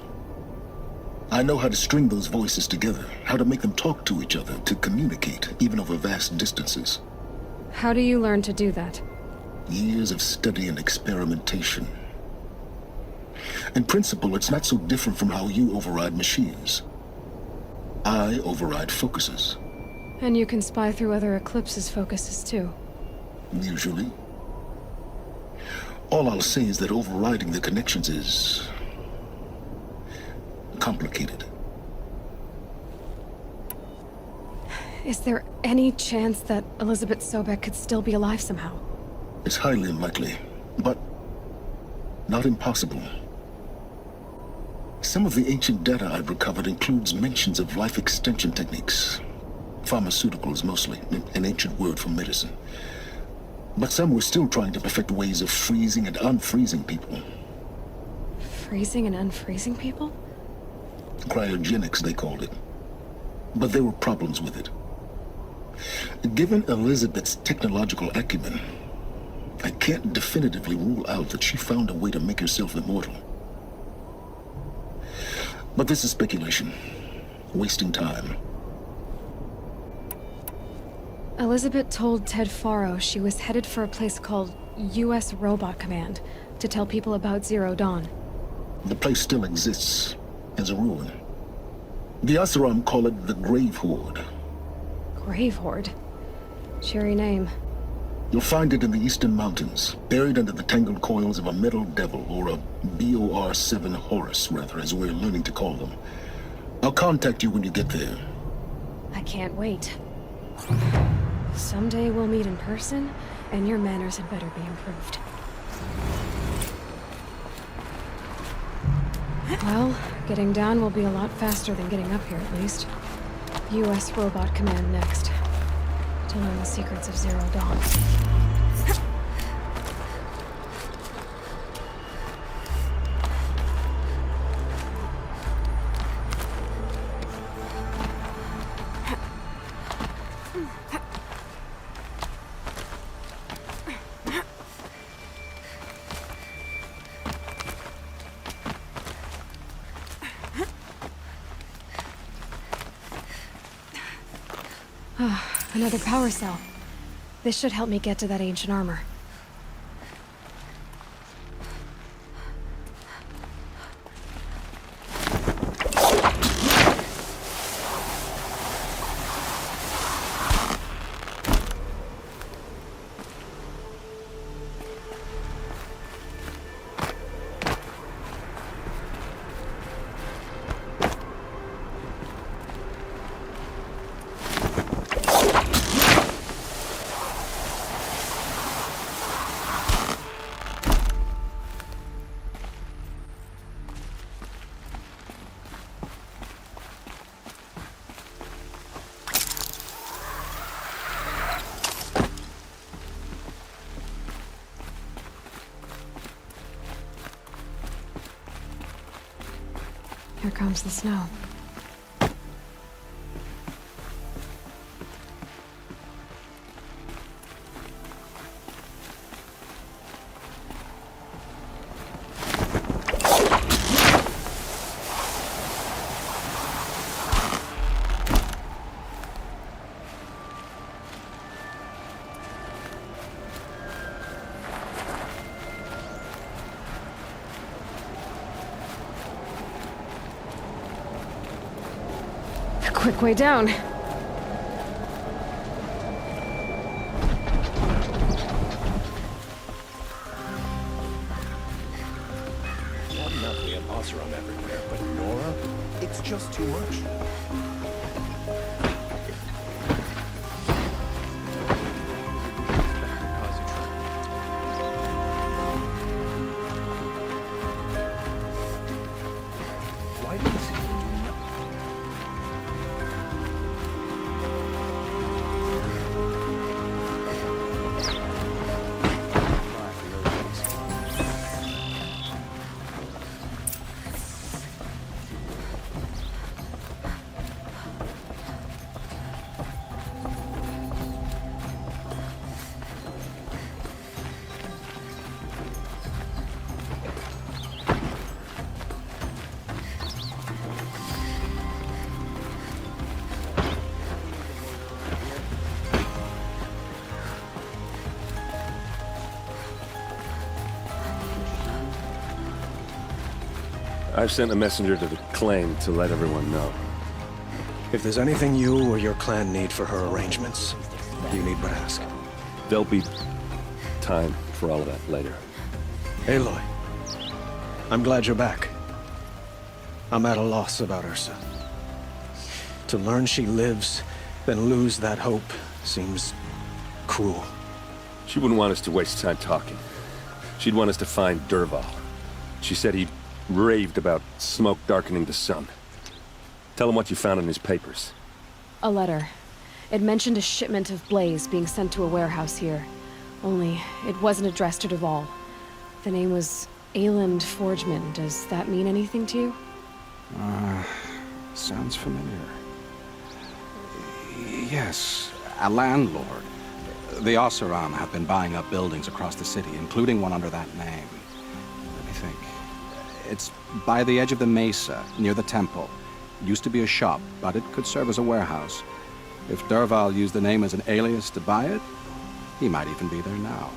I know how to string those voices together, how to make them talk to each other, to communicate, even over vast distances. How do you learn to do that? Years of study and experimentation. In principle, it's not so different from how you override machines. I override focuses. And you can spy through other Eclipse's focuses too. Usually. All I'll say is that overriding the connections is complicated. Is there any chance that Elizabeth Sobek could still be alive somehow? It's highly unlikely, but not impossible. Some of the ancient data I've recovered includes mentions of life extension techniques. Pharmaceuticals, mostly, an ancient word for medicine. But some were still trying to perfect ways of freezing and unfreezing people. Freezing and unfreezing people? Cryogenics, they called it. But there were problems with it. Given Elizabeth's technological acumen, I can't definitively rule out that she found a way to make herself immortal. But this is speculation. Wasting time. Elizabeth told Ted Faro she was headed for a place called U.S. Robot Command to tell people about Zero Dawn. The place still exists as a ruin. The Oseram call it the Grave Horde. Grave Horde? Cheery name. You'll find it in the Eastern Mountains, buried under the tangled coils of a metal devil, or a BOR-7 Horus, rather, as we're learning to call them. I'll contact you when you get there. I can't wait. Someday we'll meet in person, and your manners had better be improved. Well, getting down will be a lot faster than getting up here, at least. U.S. Robot Command next. To learn the secrets of Zero Dawn. Another power cell. This should help me get to that ancient armor. Here comes the snow. Quick way down. Lovely and Oseram everywhere, but Nora, it's just too much. Why did he say to do nothing? I've sent a messenger to the claim to let everyone know. If there's anything you or your clan need for her arrangements, you need but ask. They'll be time for all of that later. Aloy, I'm glad you're back. I'm at a loss about Ursa. To learn she lives, then lose that hope, seems cruel. She wouldn't want us to waste time talking. She'd want us to find Dervahl. She said he raved about smoke darkening the sun. Tell him what you found in his papers. A letter. It mentioned a shipment of blaze being sent to a warehouse here. Only, it wasn't addressed to Dervahl. The name was Ayland Forgeman. Does that mean anything to you? Sounds familiar. Yes, a landlord. The Oseram have been buying up buildings across the city, including one under that name. Let me think. It's by the edge of the mesa, near the temple. Used to be a shop, but it could serve as a warehouse. If Dervahl used the name as an alias to buy it, he might even be there now.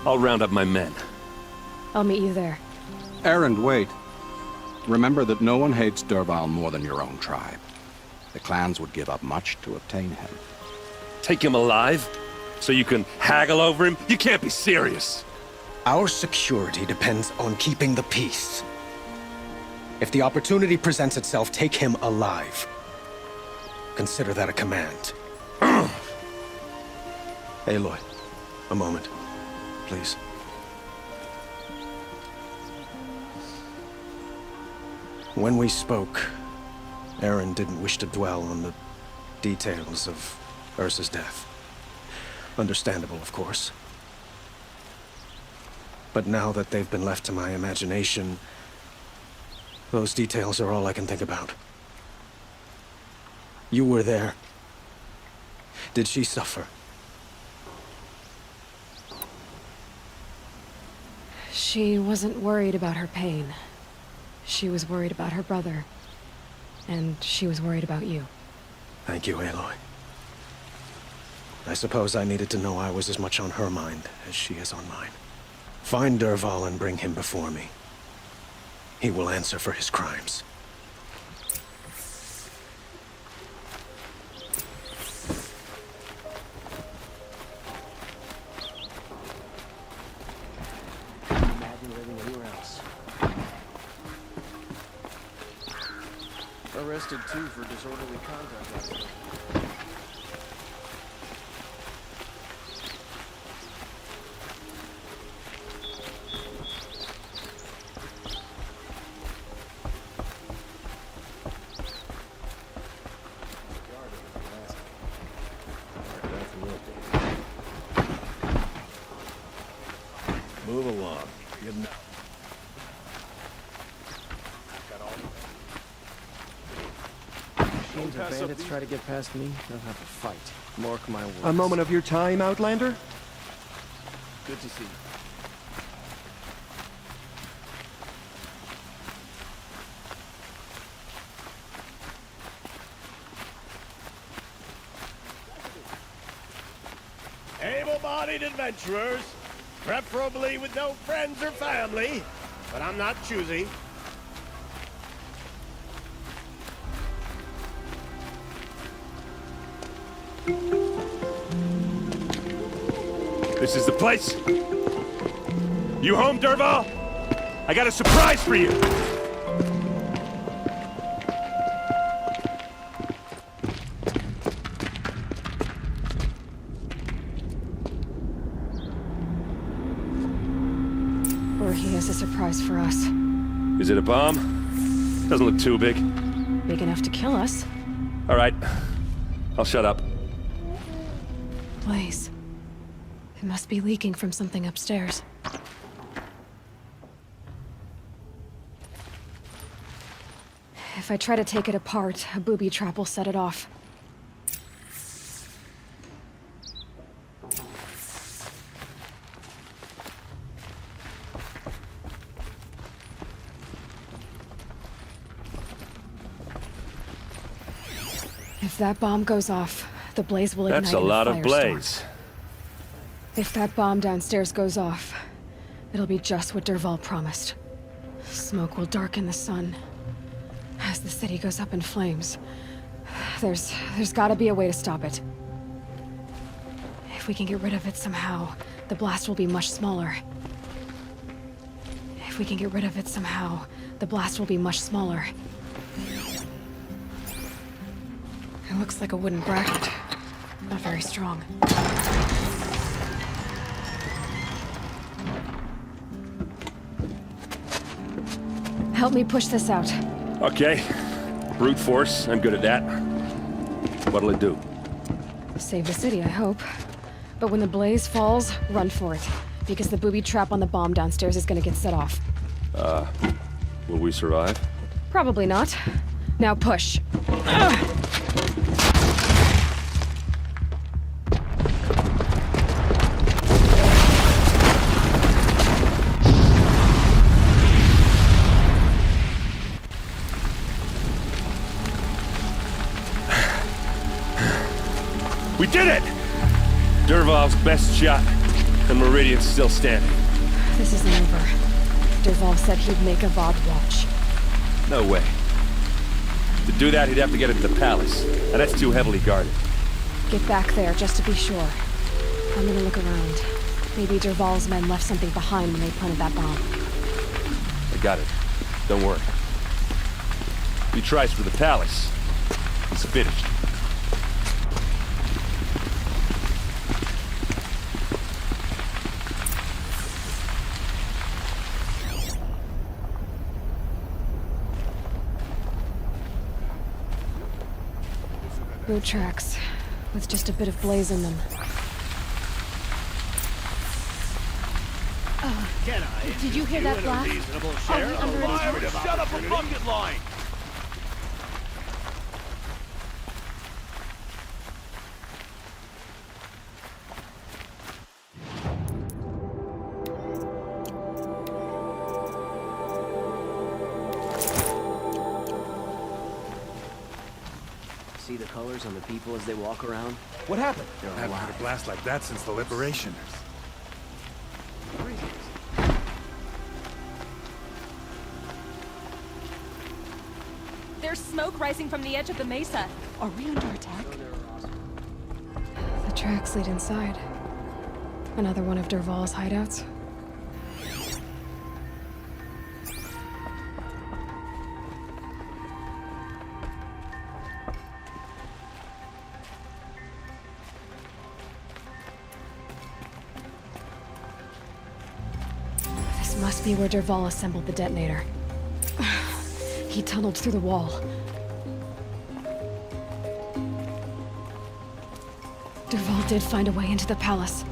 I'll round up my men. I'll meet you there. Erend, wait. Remember that no one hates Dervahl more than your own tribe. The clans would give up much to obtain him. Take him alive? So you can haggle over him? You can't be serious. Our security depends on keeping the peace. If the opportunity presents itself, take him alive. Consider that a command. Aloy, a moment, please. When we spoke, Erend didn't wish to dwell on the details of Ursa's death. Understandable, of course. But now that they've been left to my imagination, those details are all I can think about. You were there. Did she suffer? She wasn't worried about her pain. She was worried about her brother. And she was worried about you. Thank you, Aloy. I suppose I needed to know I was as much on her mind as she is on mine. Find Dervahl and bring him before me. He will answer for his crimes. Imagine living anywhere else. Arrested too for disorderly conduct. Move along. Good enough. Machines or bandits try to get past me, they'll have a fight. Mark my words. A moment of your time, Outlander? Good to see you. Able-bodied adventurers, preferably with no friends or family, but I'm not choosy. This is the place? You home, Dervahl? I got a surprise for you! Or he has a surprise for us. Is it a bomb? Doesn't look too big. Big enough to kill us. All right. I'll shut up. Blaze. It must be leaking from something upstairs. If I try to take it apart, a booby trap will set it off. If that bomb goes off, the blaze will ignite. That's a lot of blaze. If that bomb downstairs goes off, it'll be just what Dervahl promised. Smoke will darken the sun. As the city goes up in flames, there's gotta be a way to stop it. If we can get rid of it somehow, the blast will be much smaller. If we can get rid of it somehow, the blast will be much smaller. It looks like a wooden bracket. Not very strong. Help me push this out. Okay. Brute force, I'm good at that. What'll it do? Save the city, I hope. But when the blaze falls, run for it. Because the booby trap on the bomb downstairs is gonna get set off. Will we survive? Probably not. Now push. We did it! Dervahl's best shot, and Meridian's still standing. This isn't over. Dervahl said he'd make Avad watch. No way. To do that, he'd have to get into the palace, and that's too heavily guarded. Get back there, just to be sure. I'm gonna look around. Maybe Dervahl's men left something behind when they planted that bomb. I got it. Don't worry. If he tries for the palace, he's finished. Boot tracks, with just a bit of blaze in them. Can I? Did you hear that blast? Reasonable share Are we under attack? Shut up a bucket line! See the colors on the people as they walk around? What happened? They're I haven't alive. had a blast like that since the liberation. There's smoke rising from the edge of the mesa. Are we under attack? The tracks lead inside. Another one of Dervahl's hideouts. This must be where Dervahl assembled the detonator. He tunneled through the wall. Dervahl did find a way into the palace.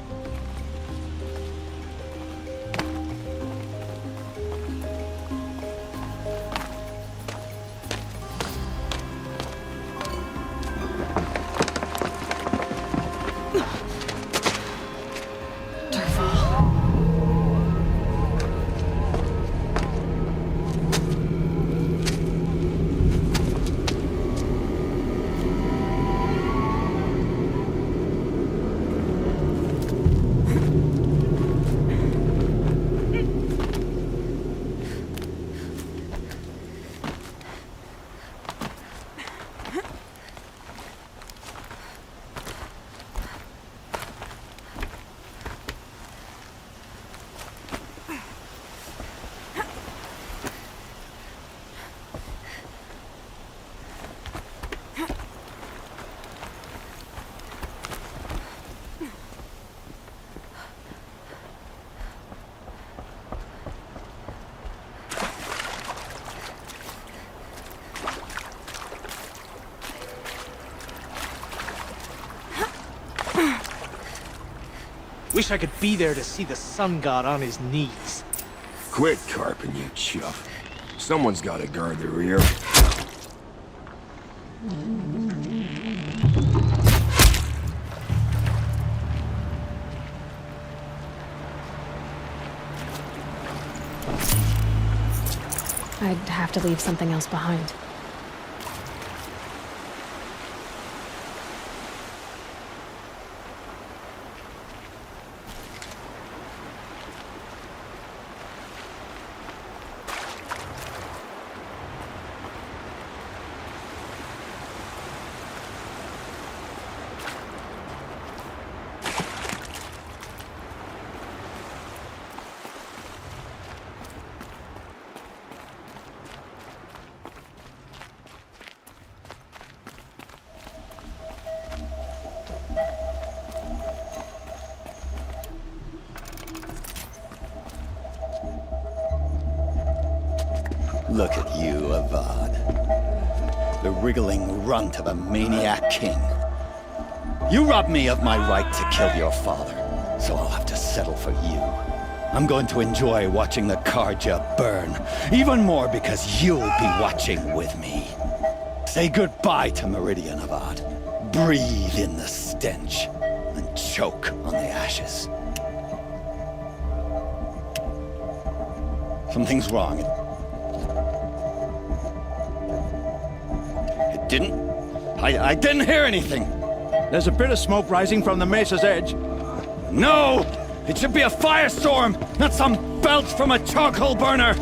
Wish I could be there to see the sun god on his knees. Quit carping, you chuff. Someone's got to guard the rear. I'd have to leave something else behind. Look at you, Avad. The wriggling runt of a maniac king. You robbed me of my right to kill your father, so I'll have to settle for you. I'm going to enjoy watching the Karja burn, even more because you'll be watching with me. Say goodbye to Meridian, Avad. Breathe in the stench, and choke on the ashes. Something's wrong. It didn't... I didn't hear anything. There's a bit of smoke rising from the mesa's edge. No! It should be a firestorm, not some belch from a charcoal burner!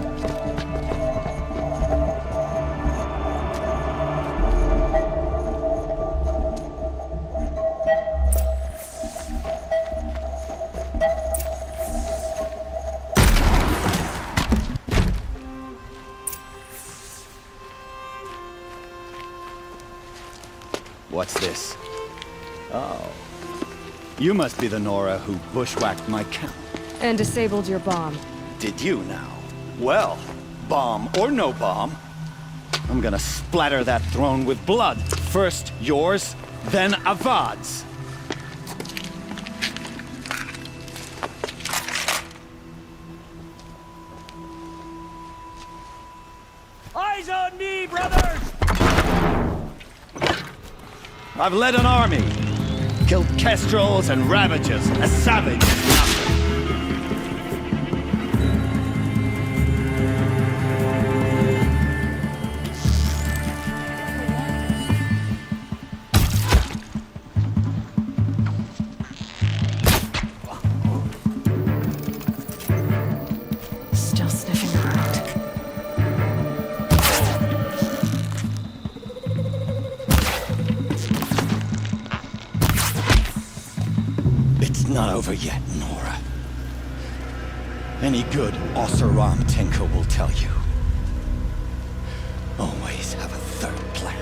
What's this? Oh. You must be the Nora who bushwhacked my camp. And disabled your bomb. Did you now? Well, bomb or no bomb, I'm gonna splatter that throne with blood. First yours, then Avad's. Eyes on me, brothers! I've led an army. Killed kestrels and ravagers, a savage. Still sniffing around. It's not over yet, Nora. Any good Oseram tinker will tell you. Always have a third plan.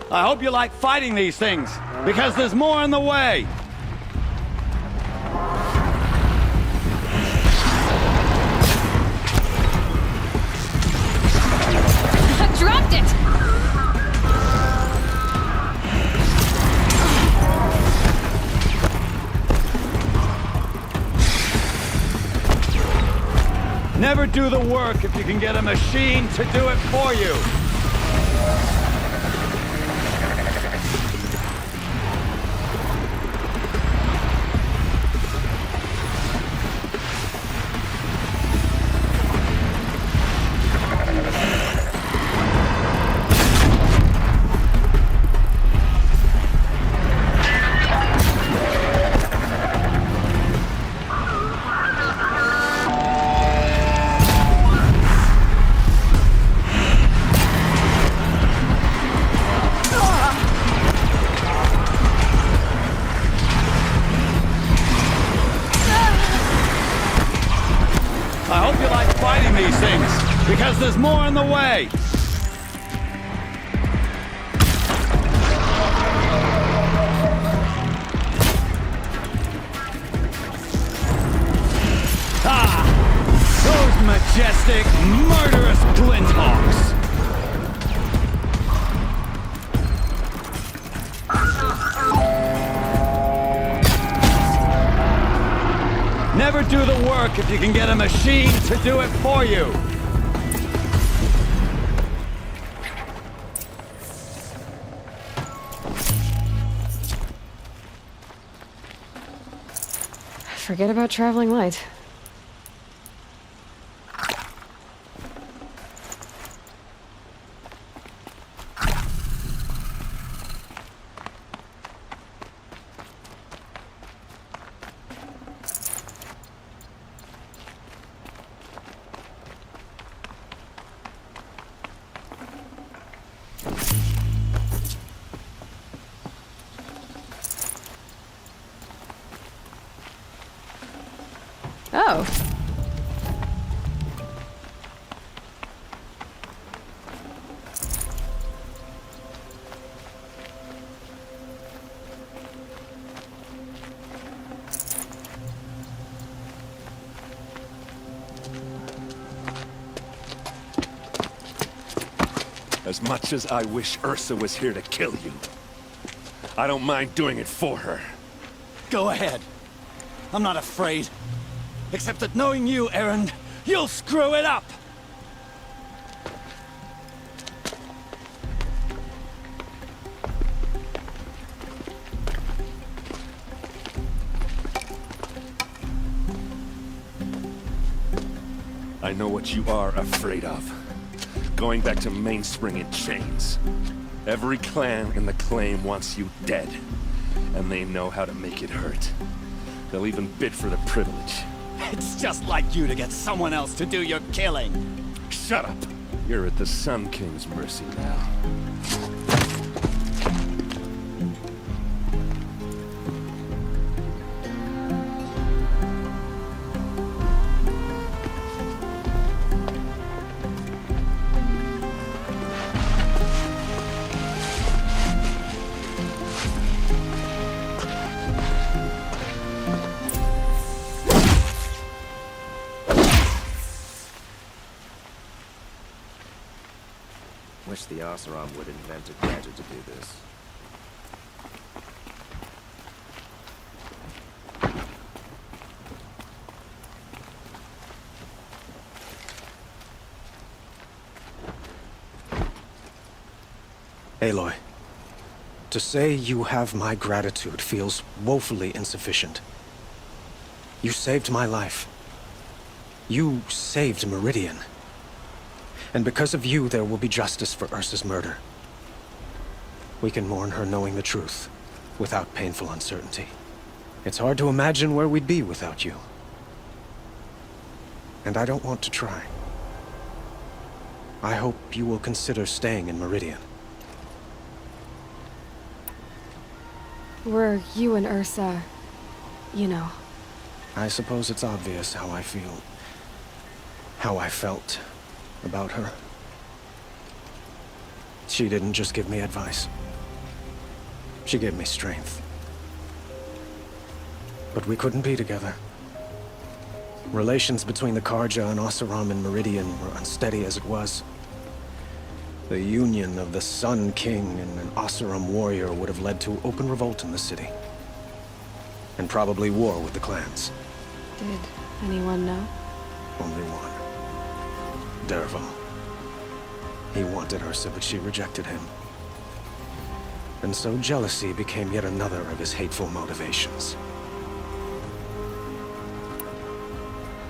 I hope you like fighting these things, because there's more in the way. I dropped it! Never do the work if you can get a machine to do it for you. I hope you like fighting these things, because there's more in the way. Ah! Those majestic, murderous glinthawks! work if you can get a machine to do it for you. Forget about traveling light. Oh. As much as I wish Ursa was here to kill you, I don't mind doing it for her. Go ahead. I'm not afraid. Except that knowing you, Aaron, you'll screw it up! I know what you are afraid of. Going back to Mainspring in chains. Every clan in the claim wants you dead. And they know how to make it hurt. They'll even bid for the privilege. It's just like you to get someone else to do your killing. Shut up! You're at the Sun King's mercy now. Wish the Oseram would invent a gadget to do this. Aloy, to say you have my gratitude feels woefully insufficient. You saved my life. You saved Meridian. And because of you, there will be justice for Ursa's murder. We can mourn her knowing the truth, without painful uncertainty. It's hard to imagine where we'd be without you. And I don't want to try. I hope you will consider staying in Meridian. Were you and Ursa, you know? I suppose it's obvious how I feel. How I felt about her. She didn't just give me advice. She gave me strength. But we couldn't be together. Relations between the Karja and Oseram and Meridian were unsteady as it was. The union of the Sun King and an Oseram warrior would have led to open revolt in the city. And probably war with the clans. Did anyone know? Only one. Dervahl. He wanted Ursa, but she rejected him. And so jealousy became yet another of his hateful motivations.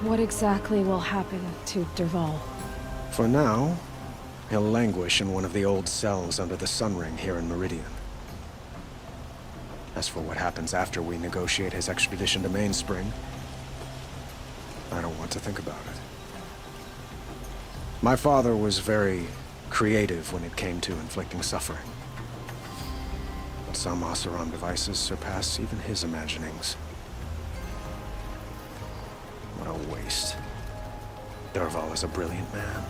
What exactly will happen to Dervahl? For now, he'll languish in one of the old cells under the Sun Ring here in Meridian. As for what happens after we negotiate his extradition to Mainspring, I don't want to think about it. My father was very creative when it came to inflicting suffering. But some Oseram devices surpass even his imaginings. What a waste. Dervahl is a brilliant man.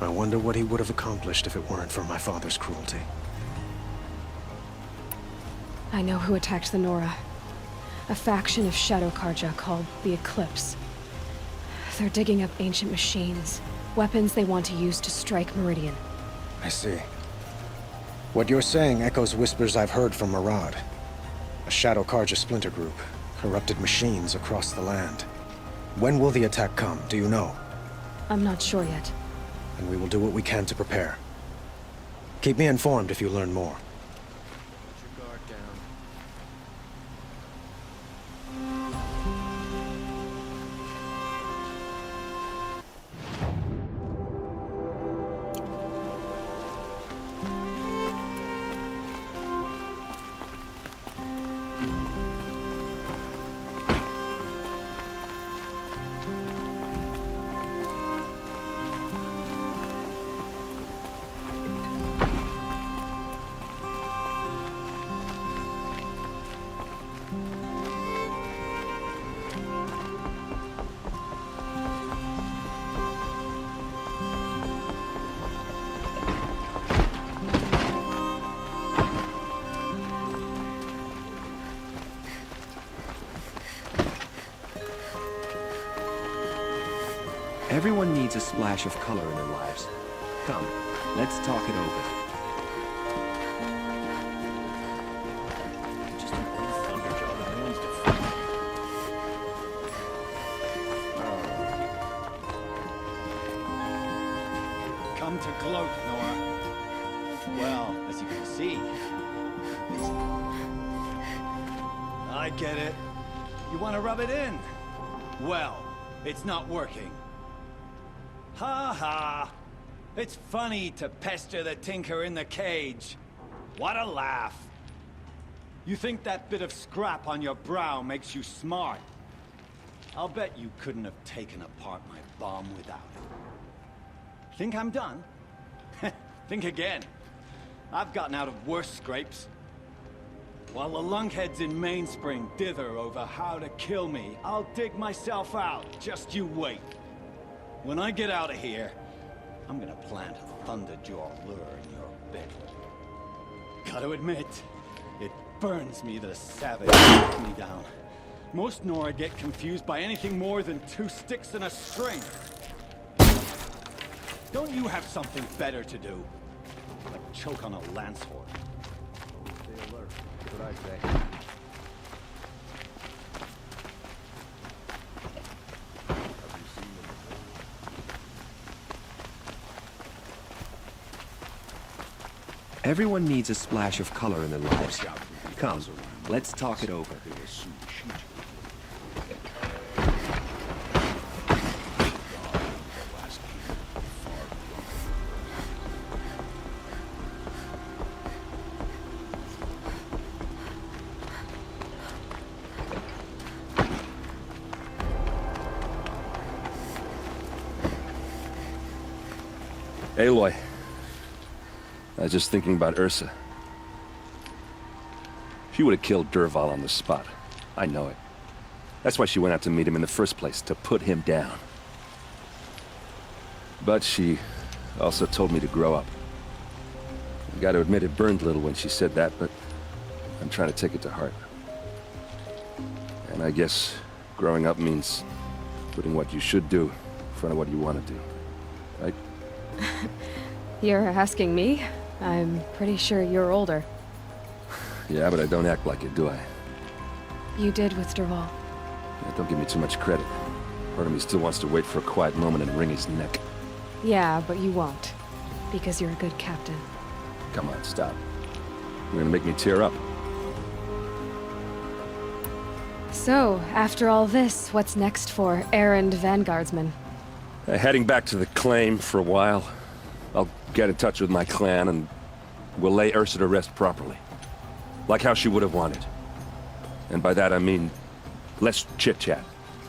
I wonder what he would have accomplished if it weren't for my father's cruelty. I know who attacked the Nora. A faction of Shadow Karja called the Eclipse. They're digging up ancient machines, weapons they want to use to strike Meridian. I see. What you're saying echoes whispers I've heard from Murad. A Shadow Karja splinter group, corrupted machines across the land. When will the attack come? Do you know? I'm not sure yet. And we will do what we can to prepare. Keep me informed if you learn more. Everyone needs a splash of color in their lives. Come, let's talk it over. Just a thunderjaw that no one's defending. Come to gloat, Nora. Well, as you can see, I get it. You want to rub it in? Well, it's not working. Ha ha! It's funny to pester the tinker in the cage. What a laugh. You think that bit of scrap on your brow makes you smart? I'll bet you couldn't have taken apart my bomb without it. Think I'm done? Think again. I've gotten out of worse scrapes. While the lunkheads in Mainspring dither over how to kill me, I'll dig myself out. Just you wait. When I get out of here, I'm gonna plant a thunderjaw lure in your bed. Gotta admit, it burns me that a savage knocked me down. Most Nora get confused by anything more than 2 sticks and a string. Don't you have something better to do? Like choke on a lance horse. Stay alert, that's what I say. Everyone needs a splash of color in their lives. Come, let's talk it over. Aloy. I was just thinking about Ursa. She would have killed Dervahl on the spot. I know it. That's why she went out to meet him in the first place, to put him down. But she also told me to grow up. I gotta admit it burned a little when she said that, but I'm trying to take it to heart. And I guess growing up means putting what you should do in front of what you want to do, right? You're asking me? I'm pretty sure you're older. Yeah, but I don't act like it, do I? You did with Dervahl. Yeah, don't give me too much credit. Part of me still wants to wait for a quiet moment and wring his neck. Yeah, but you won't. Because you're a good captain. Come on, stop. You're gonna make me tear up. So, after all this, what's next for errand vanguardsman? Heading back to the claim for a while. I'll get in touch with my clan and we'll lay Ursa to rest properly. Like how she would have wanted. And by that I mean less chit-chat,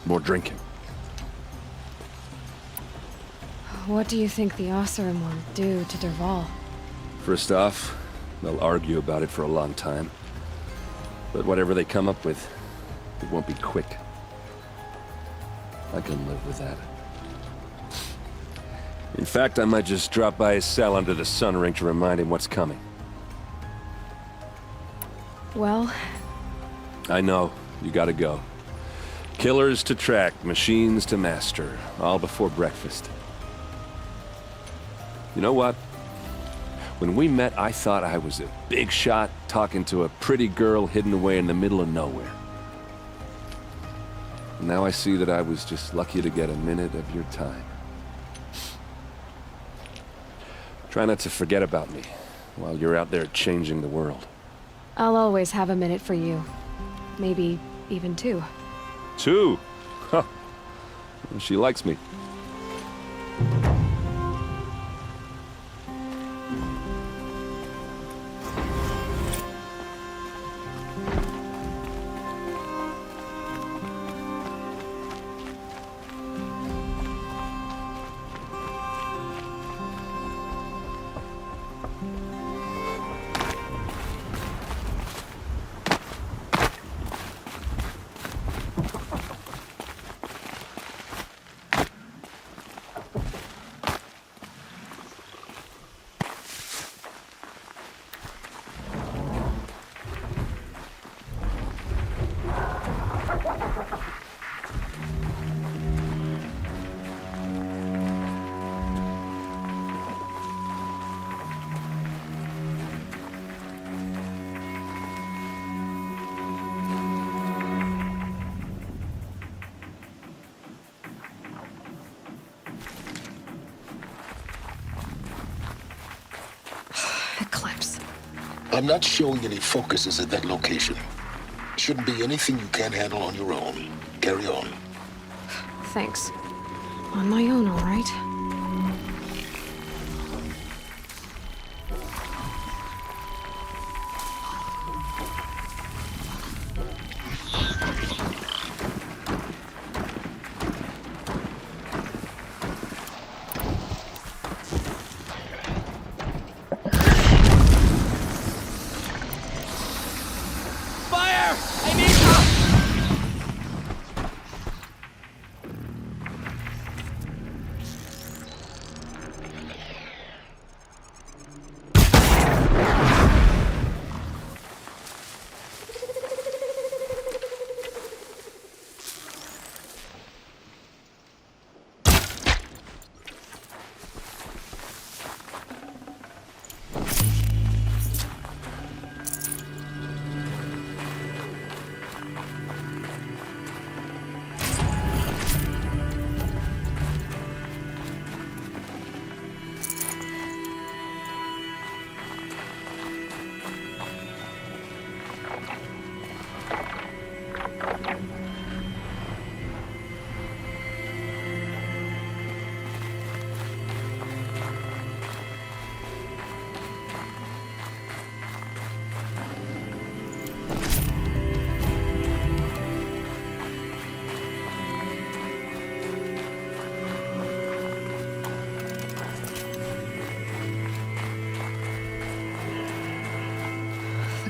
more drinking. What do you think the Oseram will do to Dervahl? First off, they'll argue about it for a long time. But whatever they come up with, it won't be quick. I can live with that. In fact, I might just drop by his cell under the sun ring to remind him what's coming. Well... I know. You gotta go. Killers to track, machines to master. All before breakfast. You know what? When we met, I thought I was a big shot talking to a pretty girl hidden away in the middle of nowhere. Now I see that I was just lucky to get a minute of your time. Try not to forget about me while you're out there changing the world. I'll always have a minute for you. Maybe even 2. 2? Huh. She likes me. Eclipse. I'm not showing any focuses at that location. Shouldn't be anything you can't handle on your own. Carry on. Thanks. On my own, all right?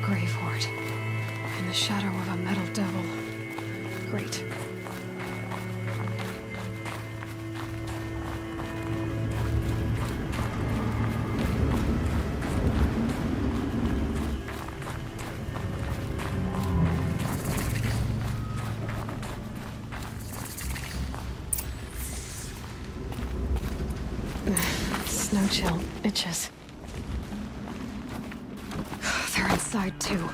Grave Horde. In the shadow of a metal devil. Great. Snow chill itches. They're inside too.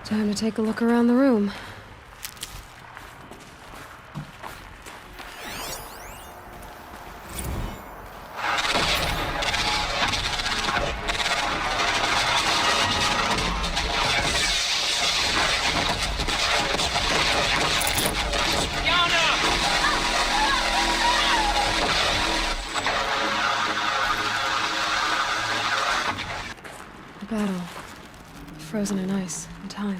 Time to take a look around the room. A battle. Frozen in ice and time.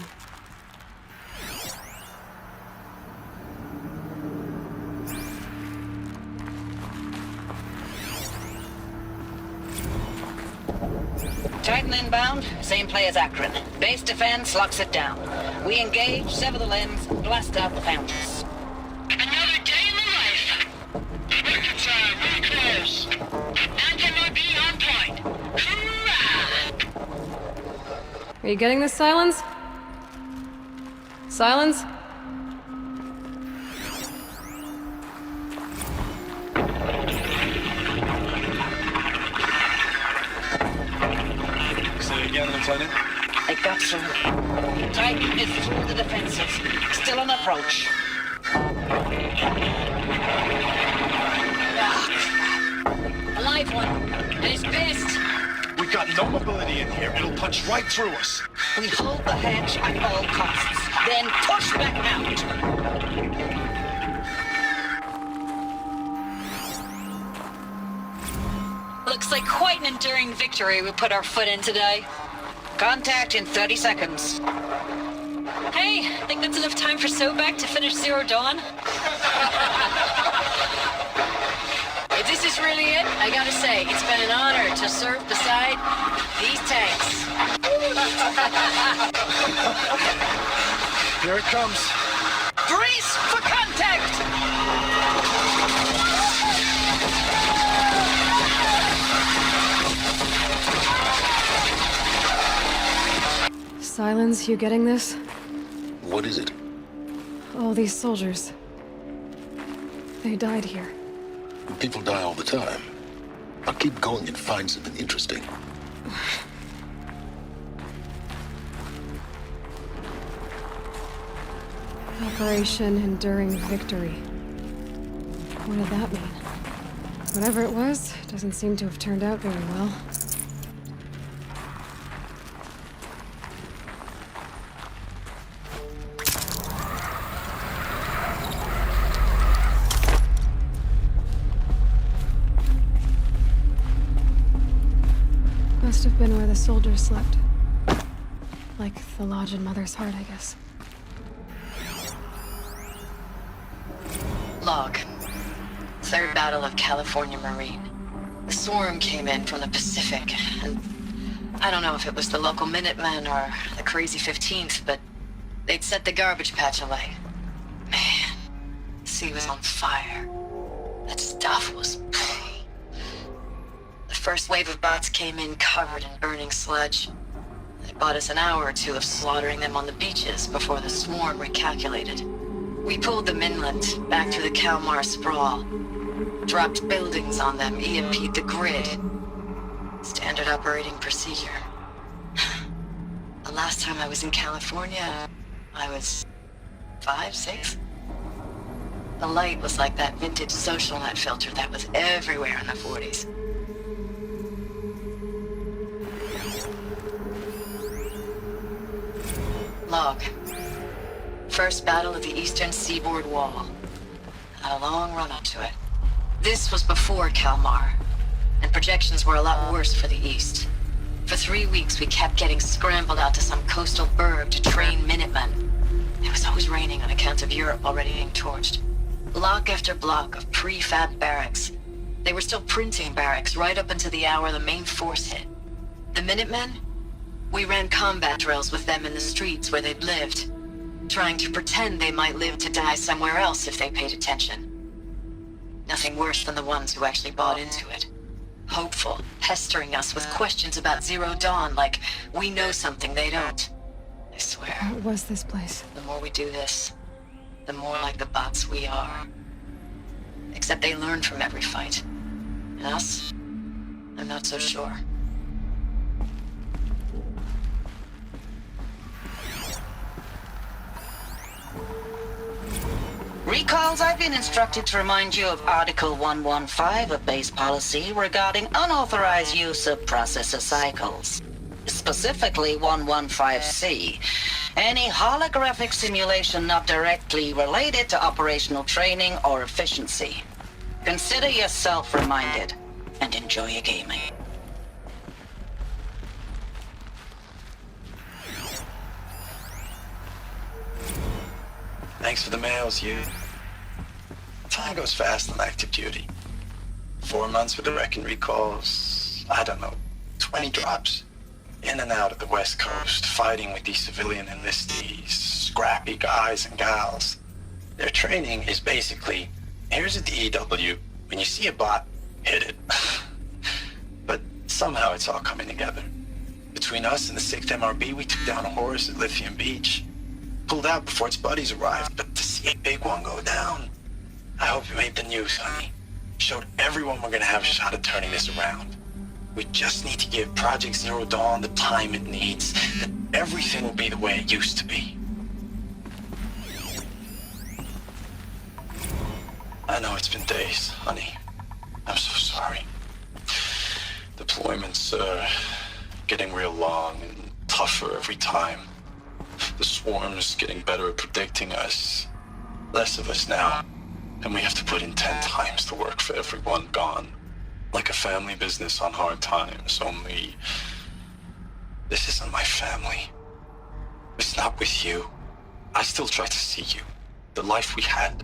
Titan inbound, same play as Akron. Base defense locks it down. We engage, sever the limbs, blast out the fountains. Another day in the life. Reconcile, really close. Anti-MOB on point. Hoorah! Are you getting this, Silence? Silence? Say again, Lieutenant? They got through. Titan is through the defenses. Still on approach. A live one. And he's pissed. We've got no mobility in here. It'll punch right through us. We hold the hedge at all costs. Then push back out. Looks like quite an enduring victory we put our foot in today. Contact in 30 seconds. Hey, think that's enough time for Sobek to finish Zero Dawn? If this is really it, I gotta say, it's been an honor to serve beside these tanks. Here it comes. Brace for contact! Silence, you getting this? What is it? All these soldiers. They died here. People die all the time. I'll keep going and find something interesting. Operation Enduring Victory. What did that mean? Whatever it was, doesn't seem to have turned out very well. Must have been where the soldiers slept. Like the lodge in Mother's Heart, I guess. Log. Third Battle of California Marine. The swarm came in from the Pacific, and I don't know if it was the local Minutemen or the crazy 15th, but they'd set the garbage patch alight. Man, the sea was on fire. That stuff was... The first wave of bots came in covered in burning sludge. It bought us an hour or two of slaughtering them on the beaches before the swarm recalculated. We pulled them inland, back through the Kalmar sprawl. Dropped buildings on them, EMP'd the grid. Standard operating procedure. The last time I was in California, I was 5, 6? The light was like that vintage social net filter that was everywhere in the 40s. Log. First battle of the eastern seaboard wall. Had a long run up to it. This was before Kalmar, and projections were a lot worse for the east. For 3 weeks, we kept getting scrambled out to some coastal burg to train Minutemen. It was always raining on account of Europe already being torched. Block after block of prefab barracks. They were still printing barracks right up until the hour the main force hit. The Minutemen? We ran combat drills with them in the streets where they'd lived, trying to pretend they might live to die somewhere else if they paid attention. Nothing worse than the ones who actually bought into it. Hopeful, pestering us with questions about Zero Dawn like we know something they don't. I swear. What was this place? The more we do this, the more like the bots we are. Except they learn from every fight. And us? I'm not so sure. Recalls, I've been instructed to remind you of Article 115 of base policy regarding unauthorized use of processor cycles. Specifically 115C. Any holographic simulation not directly related to operational training or efficiency. Consider yourself reminded, and enjoy your gaming. Thanks for the mails, you. Time goes fast on active duty. 4 months with the wrecking recalls. I don't know, 20 drops. In and out of the West Coast, fighting with these civilian enlistees, scrappy guys and gals. Their training is basically, here's a DEW, when you see a bot, hit it. But somehow it's all coming together. Between us and the 6th MRB, we took down a horse at Lithium Beach. Pulled out before its buddies arrived, but to see a big one go down. I hope you made the news, honey. Showed everyone we're gonna have a shot at turning this around. We just need to give Project Zero Dawn the time it needs, then everything will be the way it used to be. I know it's been days, honey. I'm so sorry. Deployments are getting real long and tougher every time. The swarm's getting better at predicting us. Less of us now. And we have to put in 10 times the work for everyone gone. Like a family business on hard times, only... This isn't my family. It's not with you. I still try to see you. The life we had.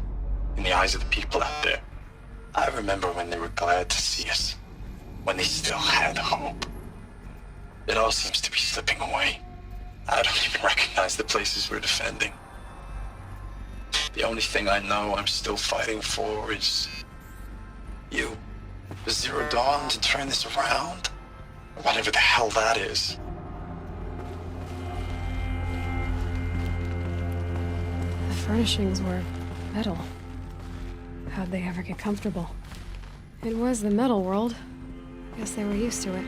In the eyes of the people out there. I remember when they were glad to see us. When they still had hope. It all seems to be slipping away. I don't even recognize the places we're defending. The only thing I know I'm still fighting for is... you. The Zero Dawn to turn this around? Or whatever the hell that is. The furnishings were metal. How'd they ever get comfortable? It was the metal world. Guess they were used to it.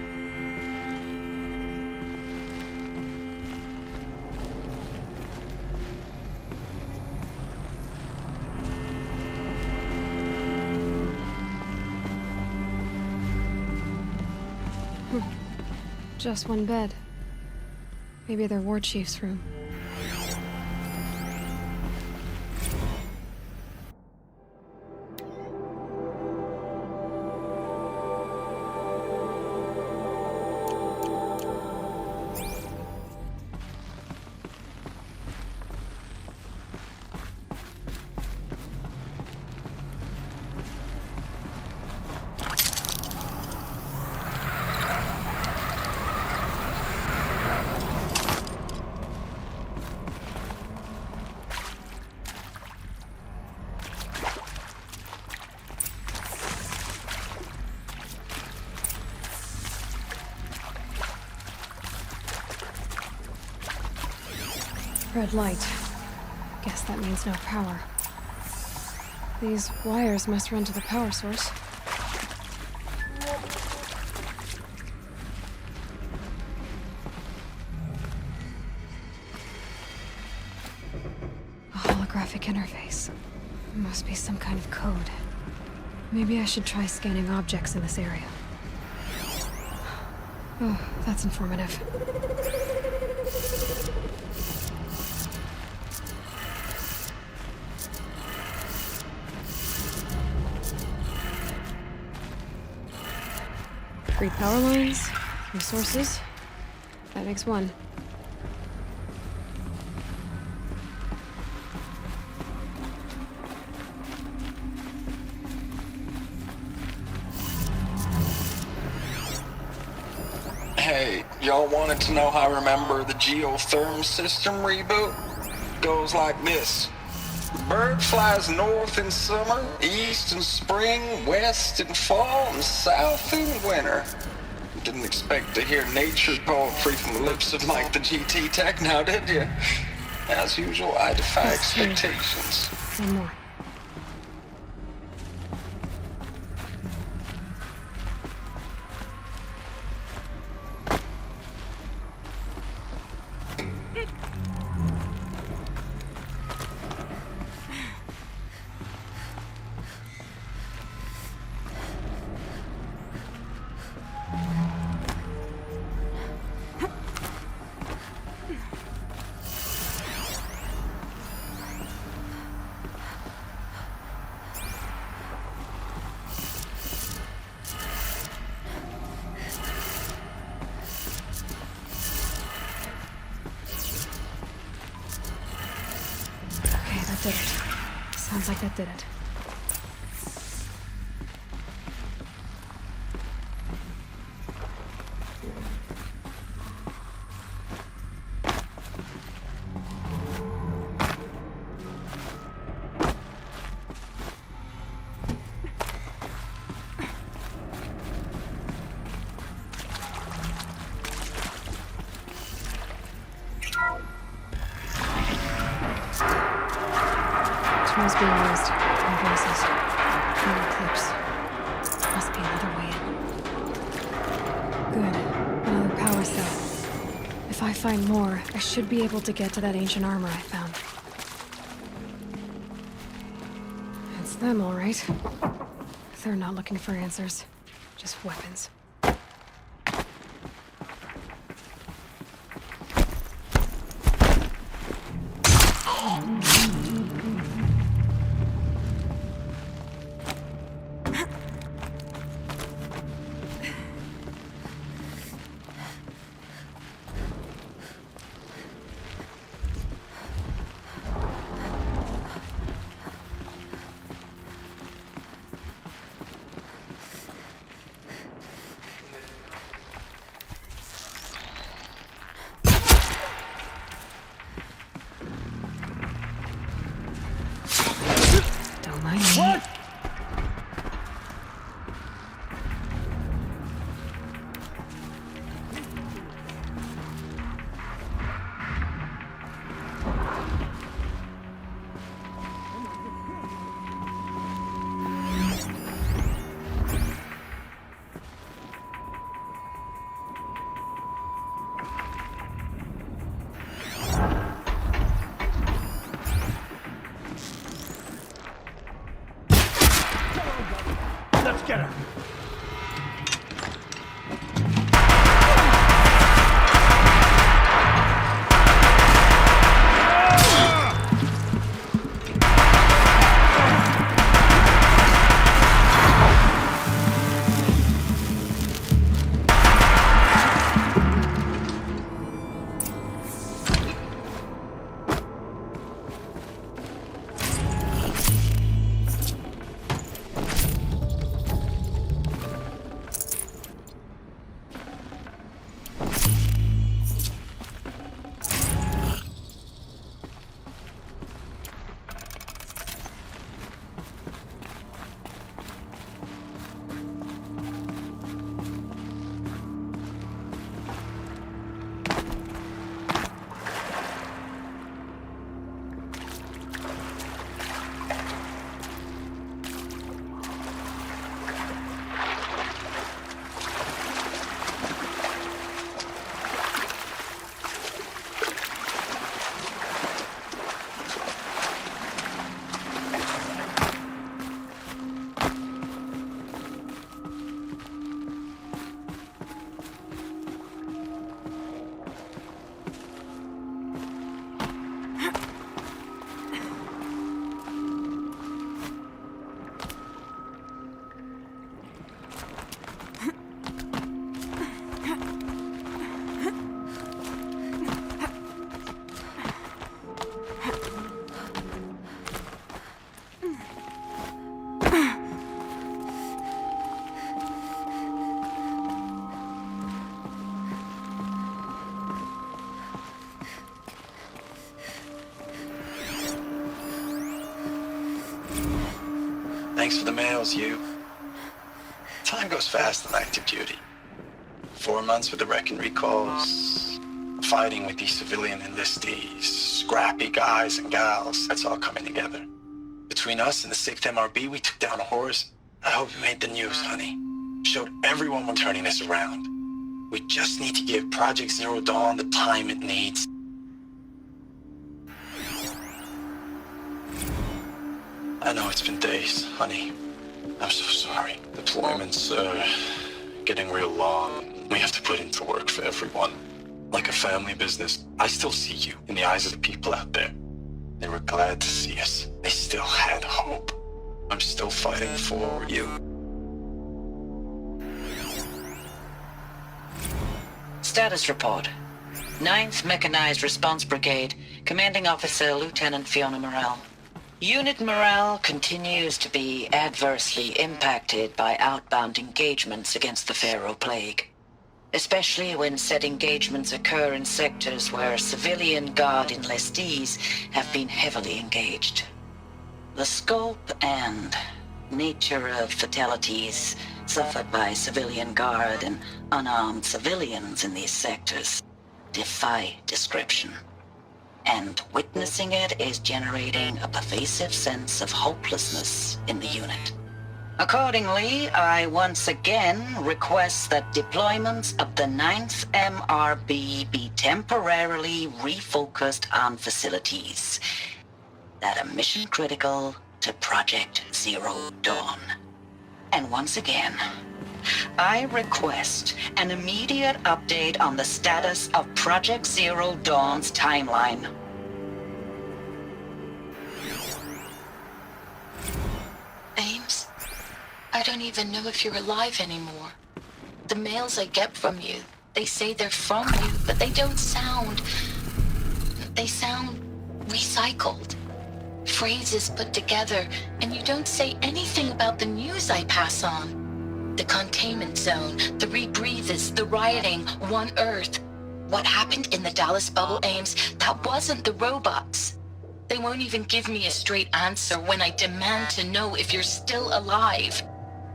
Just one bed. Maybe their war chief's room. Red light. Guess that means no power. These wires must run to the power source. A holographic interface. Must be some kind of code. Maybe I should try scanning objects in this area. Oh, that's informative. Three power lines, resources. That makes one. Hey, y'all wanted to know how I remember the geotherm system reboot? Goes like this. Bird flies north in summer, east in spring, west in fall, and south in winter. Didn't expect to hear nature poetry from the lips of Mike the GT Tech now, did you? As usual, I defy expectations. One more. Did it. Sounds like that did it. must be raised. No voices. No eclipse. Must be another way in. Good. Another power cell. If I find more, I should be able to get to that ancient armor I found. It's them, all right. They're not looking for answers. Just weapons. Let's get her. Thanks for the mails, you. Time goes fast on active duty. 4 months with the wrecking recalls, fighting with these civilian enlistees, scrappy guys and gals, that's all coming together. Between us and the 6th MRB, we took down a horse. I hope it made the news, honey. Showed everyone we're turning this around. We just need to give Project Zero Dawn the time it needs. I know it's been days, honey. I'm so sorry. Deployments are getting real long. We have to put into work for everyone. Like a family business. I still see you in the eyes of the people out there. They were glad to see us. They still had hope. I'm still fighting for you. Status report. 9th Mechanized Response Brigade, Commanding Officer Lieutenant Fiona Morrell. Unit morale continues to be adversely impacted by outbound engagements against the Pharaoh Plague, especially when said engagements occur in sectors where civilian guard enlistees have been heavily engaged. The scope and nature of fatalities suffered by civilian guard and unarmed civilians in these sectors defy description. and witnessing it is generating a pervasive sense of hopelessness in the unit. Accordingly, I once again request that deployments of the 9th MRB be temporarily refocused on facilities that are mission critical to Project Zero Dawn. And once again, I request an immediate update on the status of Project Zero Dawn's timeline. Ames, I don't even know if you're alive anymore. The mails I get from you, they say they're from you, but they don't sound... They sound recycled. Phrases put together, and you don't say anything about the news I pass on. The containment zone, the rebreathers, the rioting, One Earth. What happened in the Dallas bubble, Ames, that wasn't the robots. They won't even give me a straight answer when I demand to know if you're still alive.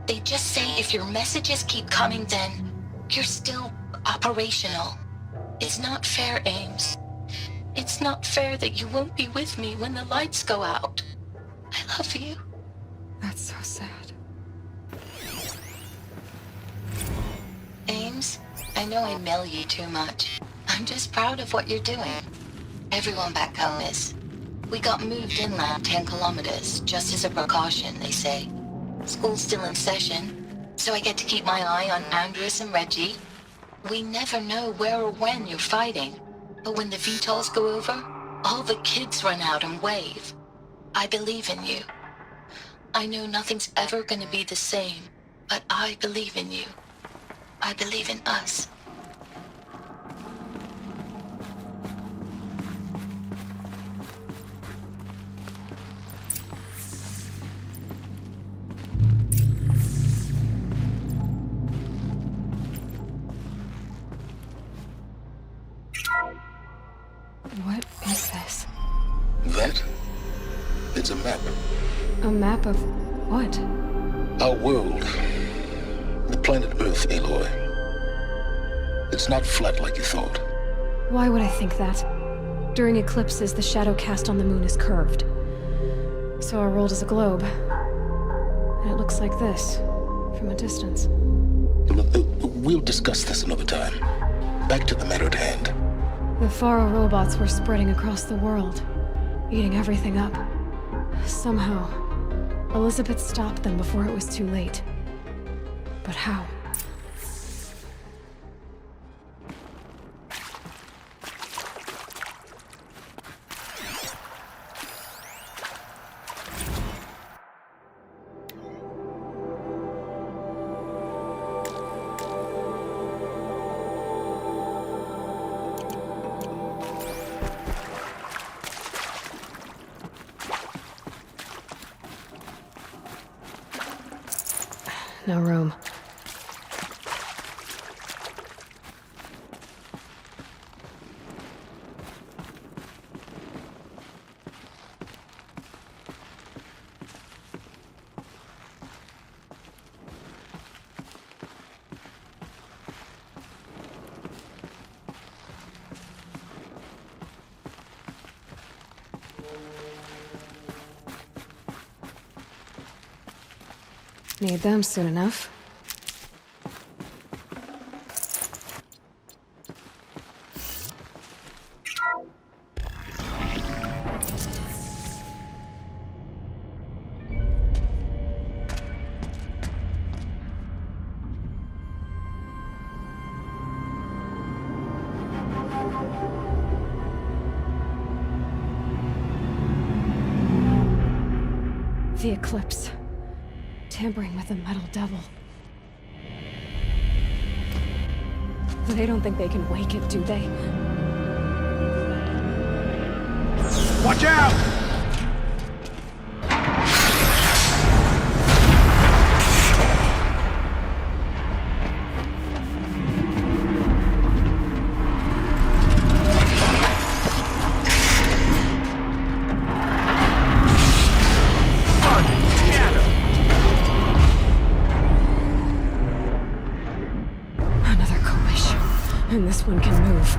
They just say if your messages keep coming, then you're still operational. It's not fair, Ames. It's not fair that you won't be with me when the lights go out. I love you. That's so sad. Ames, I know I mail you too much. I'm just proud of what you're doing. Everyone back home is. We got moved inland 10 kilometers, just as a precaution, they say. School's still in session, so I get to keep my eye on Andres and Reggie. We never know where or when you're fighting, but when the VTOLs go over, all the kids run out and wave. I believe in you. I know nothing's ever gonna be the same, but I believe in you. I believe in us. What is this? That? It's a map. A map of what? Our world. The planet Earth, Aloy. It's not flat like you thought. Why would I think that? During eclipses, the shadow cast on the moon is curved. So our world is a globe. And it looks like this, from a distance. We'll discuss this another time. Back to the matter at hand. The Faro robots were spreading across the world, eating everything up. Somehow, Elizabeth stopped them before it was too late. But how? No room. Need them soon enough. The eclipse. Tampering with the metal devil. They don't think they can wake it, do they? Watch out! And this one can move.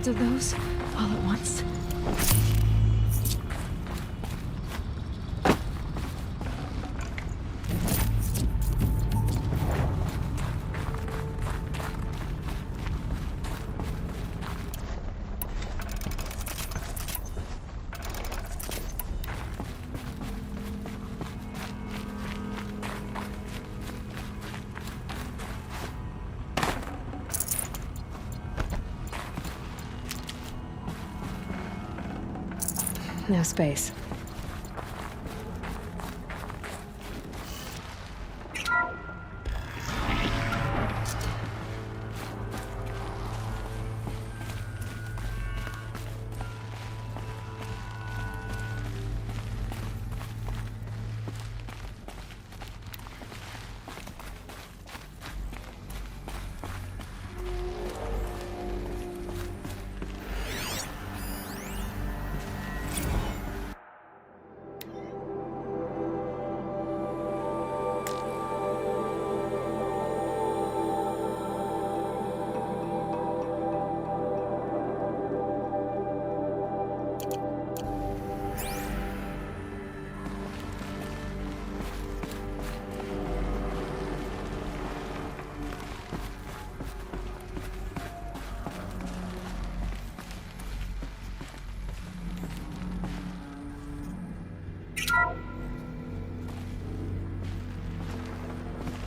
lots of those all at once. No space.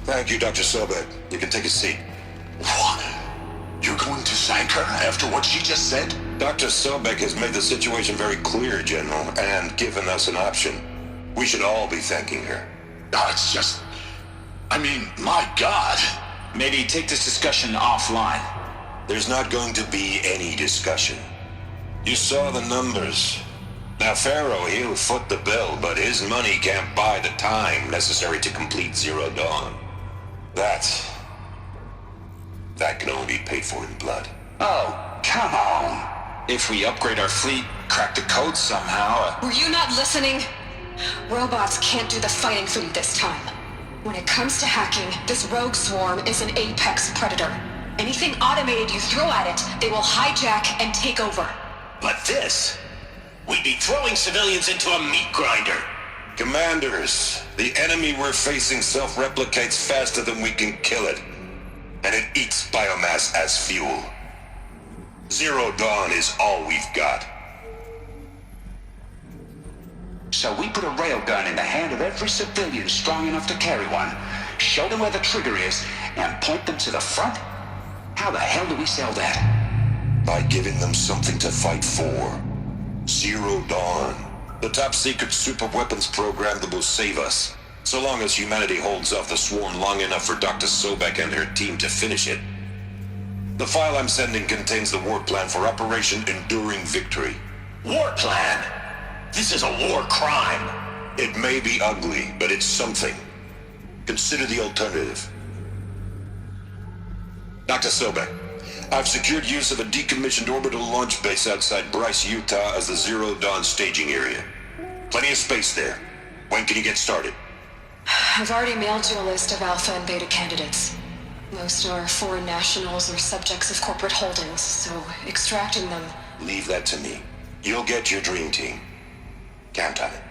Thank you, Dr. Sobek. You can take a seat. What? You're going to thank her after what she just said? Dr. Sobek has made the situation very clear, General, and given us an option. We should all be thanking her. No, it's just... I mean, my God. Maybe take this discussion offline. There's not going to be any discussion. You saw the numbers. Now, Pharaoh, he'll foot the bill, but his money can't buy the time necessary to complete Zero Dawn. That can only be paid for in blood. Oh, come on. If we upgrade our fleet, crack the code somehow... Were you not listening? Robots can't do the fighting for you this time. When it comes to hacking, this rogue swarm is an apex predator. Anything automated you throw at it, they will hijack and take over. But this... We'd be throwing civilians into a meat grinder. Commanders, the enemy we're facing self-replicates faster than we can kill it. And it eats biomass as fuel. Zero Dawn is all we've got. So we put a railgun in the hand of every civilian strong enough to carry one, show them where the trigger is, and point them to the front? How the hell do we sell that? By giving them something to fight for. Zero Dawn. The top-secret super-weapons program that will save us. So long as humanity holds off the swarm long enough for Dr. Sobek and her team to finish it. The file I'm sending contains the war plan for Operation Enduring Victory. War plan? This is a war crime. It may be ugly, but it's something. Consider the alternative. Dr. Sobek, I've secured use of a decommissioned orbital launch base outside Bryce, Utah as the Zero Dawn staging area. Plenty of space there. When can you get started? I've already mailed you a list of alpha and beta candidates. Most are foreign nationals or subjects of corporate holdings, so extracting them... Leave that to me. You'll get your dream team. Count on it.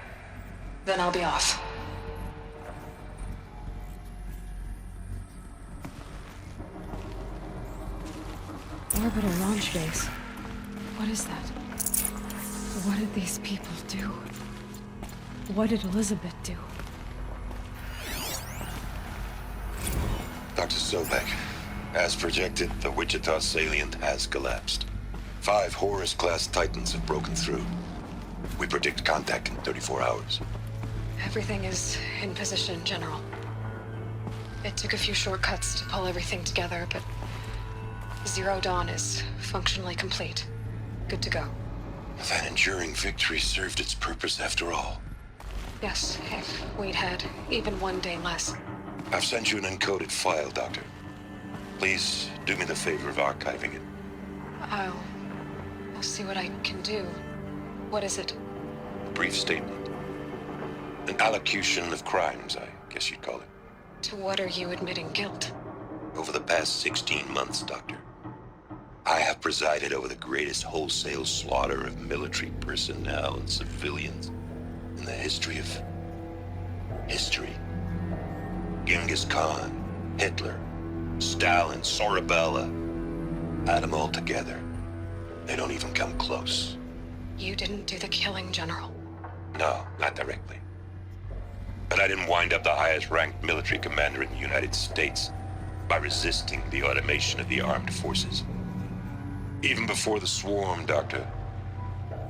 Then I'll be off. Orbital launch base. What is that? What did these people do? What did Elizabeth do? Dr. Sobek, as projected, the Wichita salient has collapsed. 5 Horus-class Titans have broken through. We predict contact in 34 hours. Everything is in position, General. It took a few shortcuts to pull everything together, but Zero Dawn is functionally complete. Good to go. That enduring victory served its purpose after all. Yes, if we'd had even one day less. I've sent you an encoded file, Doctor. Please do me the favor of archiving it. I'll see what I can do. What is it? A brief statement. An allocution of crimes, I guess you'd call it. To what are you admitting guilt? Over the past 16 months, Doctor, I have presided over the greatest wholesale slaughter of military personnel and civilians in the history of history. Genghis Khan, Hitler, Stalin, Sorabella. Add them all together. They don't even come close. You didn't do the killing, General. No, not directly. But I didn't wind up the highest-ranked military commander in the United States by resisting the automation of the armed forces. Even before the swarm, Doctor,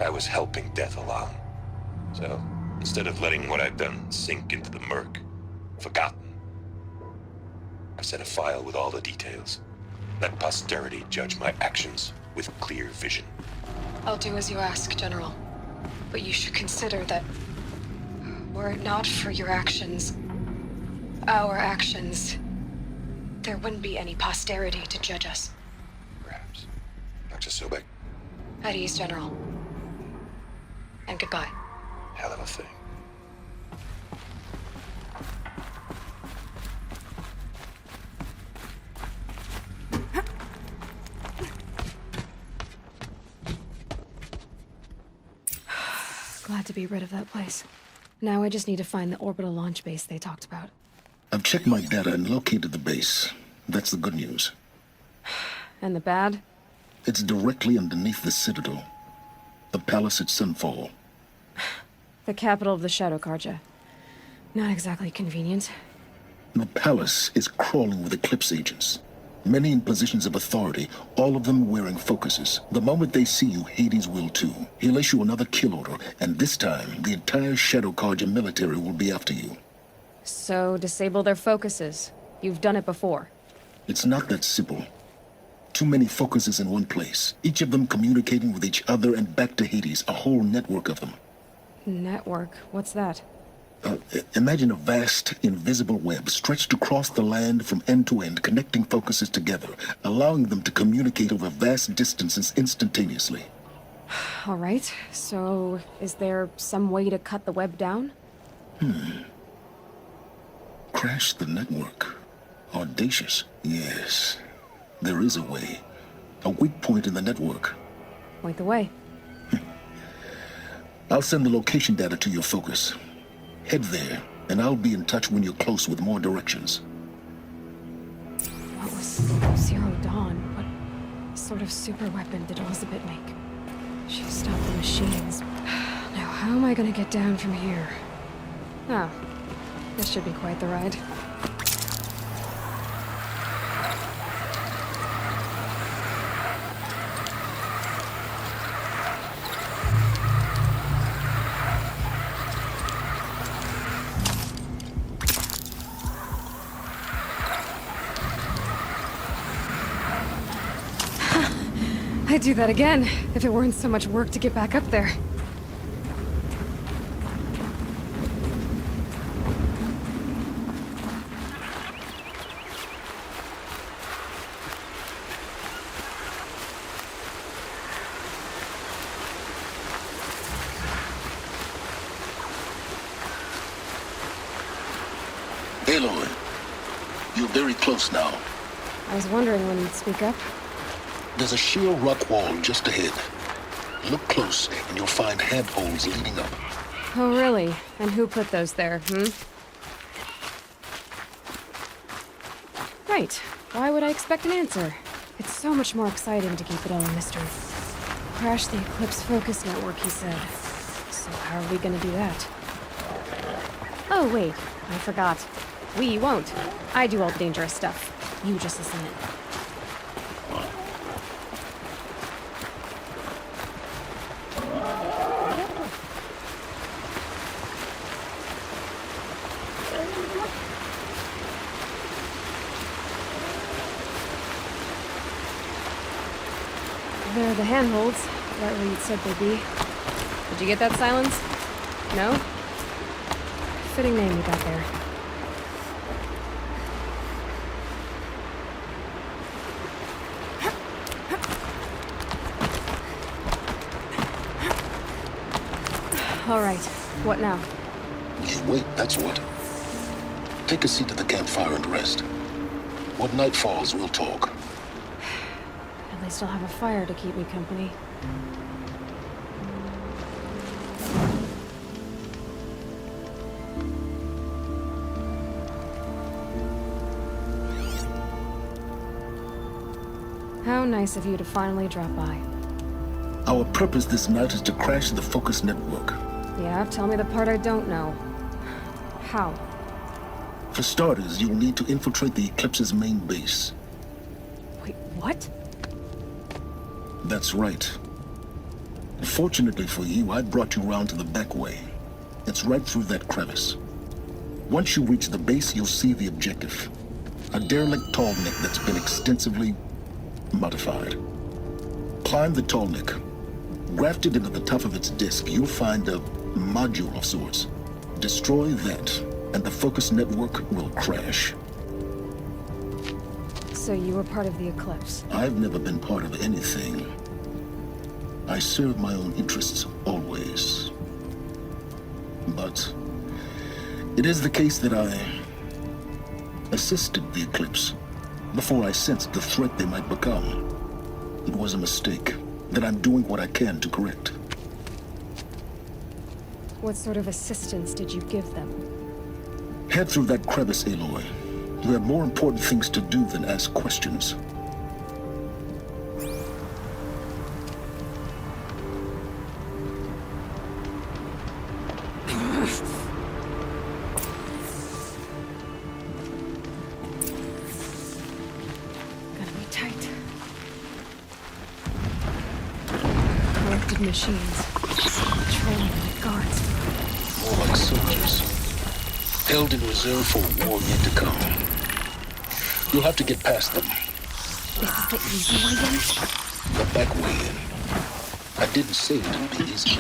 I was helping death along. So, instead of letting what I've done sink into the murk, forgotten, I've set a file with all the details. Let posterity judge my actions with clear vision. I'll do as you ask, General. But you should consider that were it not for your actions, our actions, there wouldn't be any posterity to judge us. Perhaps. Dr. Sobek, At ease, General. And goodbye. hell of a thing. Glad to be rid of that place. Now I just need to find the orbital launch base they talked about. I've checked my data and located the base. That's the good news. And the bad? It's directly underneath the Citadel. The palace at Sunfall. The capital of the Shadow Carja. Not exactly convenient. The palace is crawling with Eclipse agents. Many in positions of authority, all of them wearing focuses. The moment they see you, Hades will too. He'll issue another kill order, and this time, the entire Shadow Carja military will be after you. So, disable their focuses. You've done it before. It's not that simple. Too many focuses in one place, each of them communicating with each other and back to Hades, a whole network of them. Network? What's that? Imagine a vast, invisible web stretched across the land from end to end, connecting focuses together, allowing them to communicate over vast distances instantaneously. All right, so is there some way to cut the web down? Crash the network. Audacious. Yes, there is a way. A weak point in the network. Point the way. I'll send the location data to your focus. Head there, and I'll be in touch when you're close with more directions. What was Zero Dawn? What sort of super weapon did Elizabeth make? She stopped the machines. Now, how am I gonna get down from here? Oh, this should be quite the ride. I'd do that again, if it weren't so much work to get back up there. Aloy, you're very close now. I was wondering when you'd speak up. There's a sheer rock wall just ahead. Look close, and you'll find handholds leading up. Oh, really? And who put those there, Right. Why would I expect an answer? It's so much more exciting to keep it all a mystery. Crash the Eclipse focus network, he said. So how are we gonna do that? Oh, wait. I forgot. We won't. I do all the dangerous stuff. You just listen in. There are the handholds, right where you'd said they'd be. Did you get that, Silence? No? Fitting name you got there. All right, what now? You wait, that's what. Take a seat at the campfire and rest. When night falls, we'll talk. At still have a fire to keep me company. How nice of you to finally drop by. Our purpose this night is to crash the Focus network. Yeah, tell me the part I don't know. How? For starters, you'll need to infiltrate the Eclipse's main base. Wait, what? That's right. Fortunately for you, I brought you round to the back way. It's right through that crevice. Once you reach the base, you'll see the objective. A derelict tall neck that's been extensively modified. Climb the tall neck. Grafted into the top of its disk, you'll find a module of sorts. Destroy that, and the Focus network will crash. So you were part of the Eclipse? I've never been part of anything. I serve my own interests, always. But it is the case that I assisted the Eclipse before I sensed the threat they might become. It was a mistake that I'm doing what I can to correct. What sort of assistance did you give them? Head through that crevice, Aloy. You have more important things to do than ask questions. Gonna be tight. Corrupted machines. Training like guards. More like soldiers. Held in reserve for a war yet to come. You'll have to get past them. This is the easy way in? The back way in. I didn't say it'd be easy.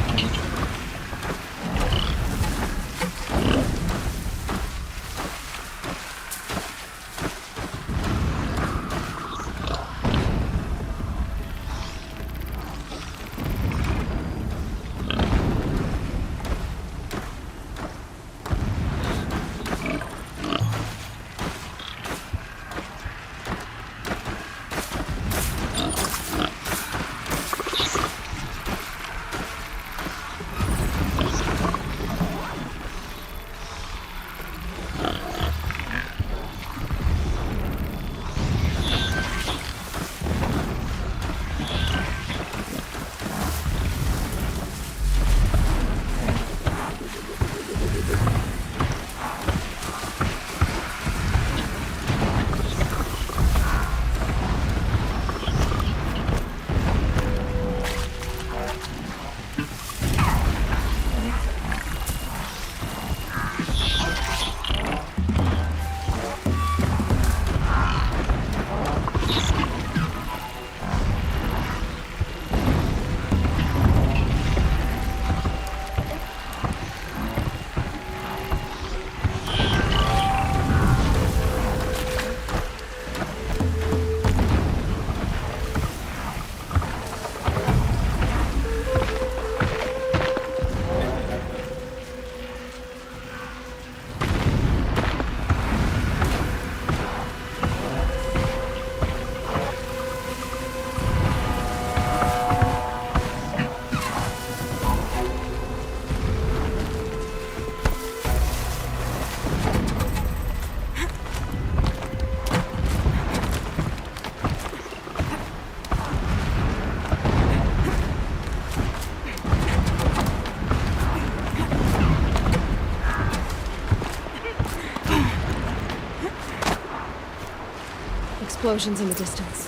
Explosions in the distance.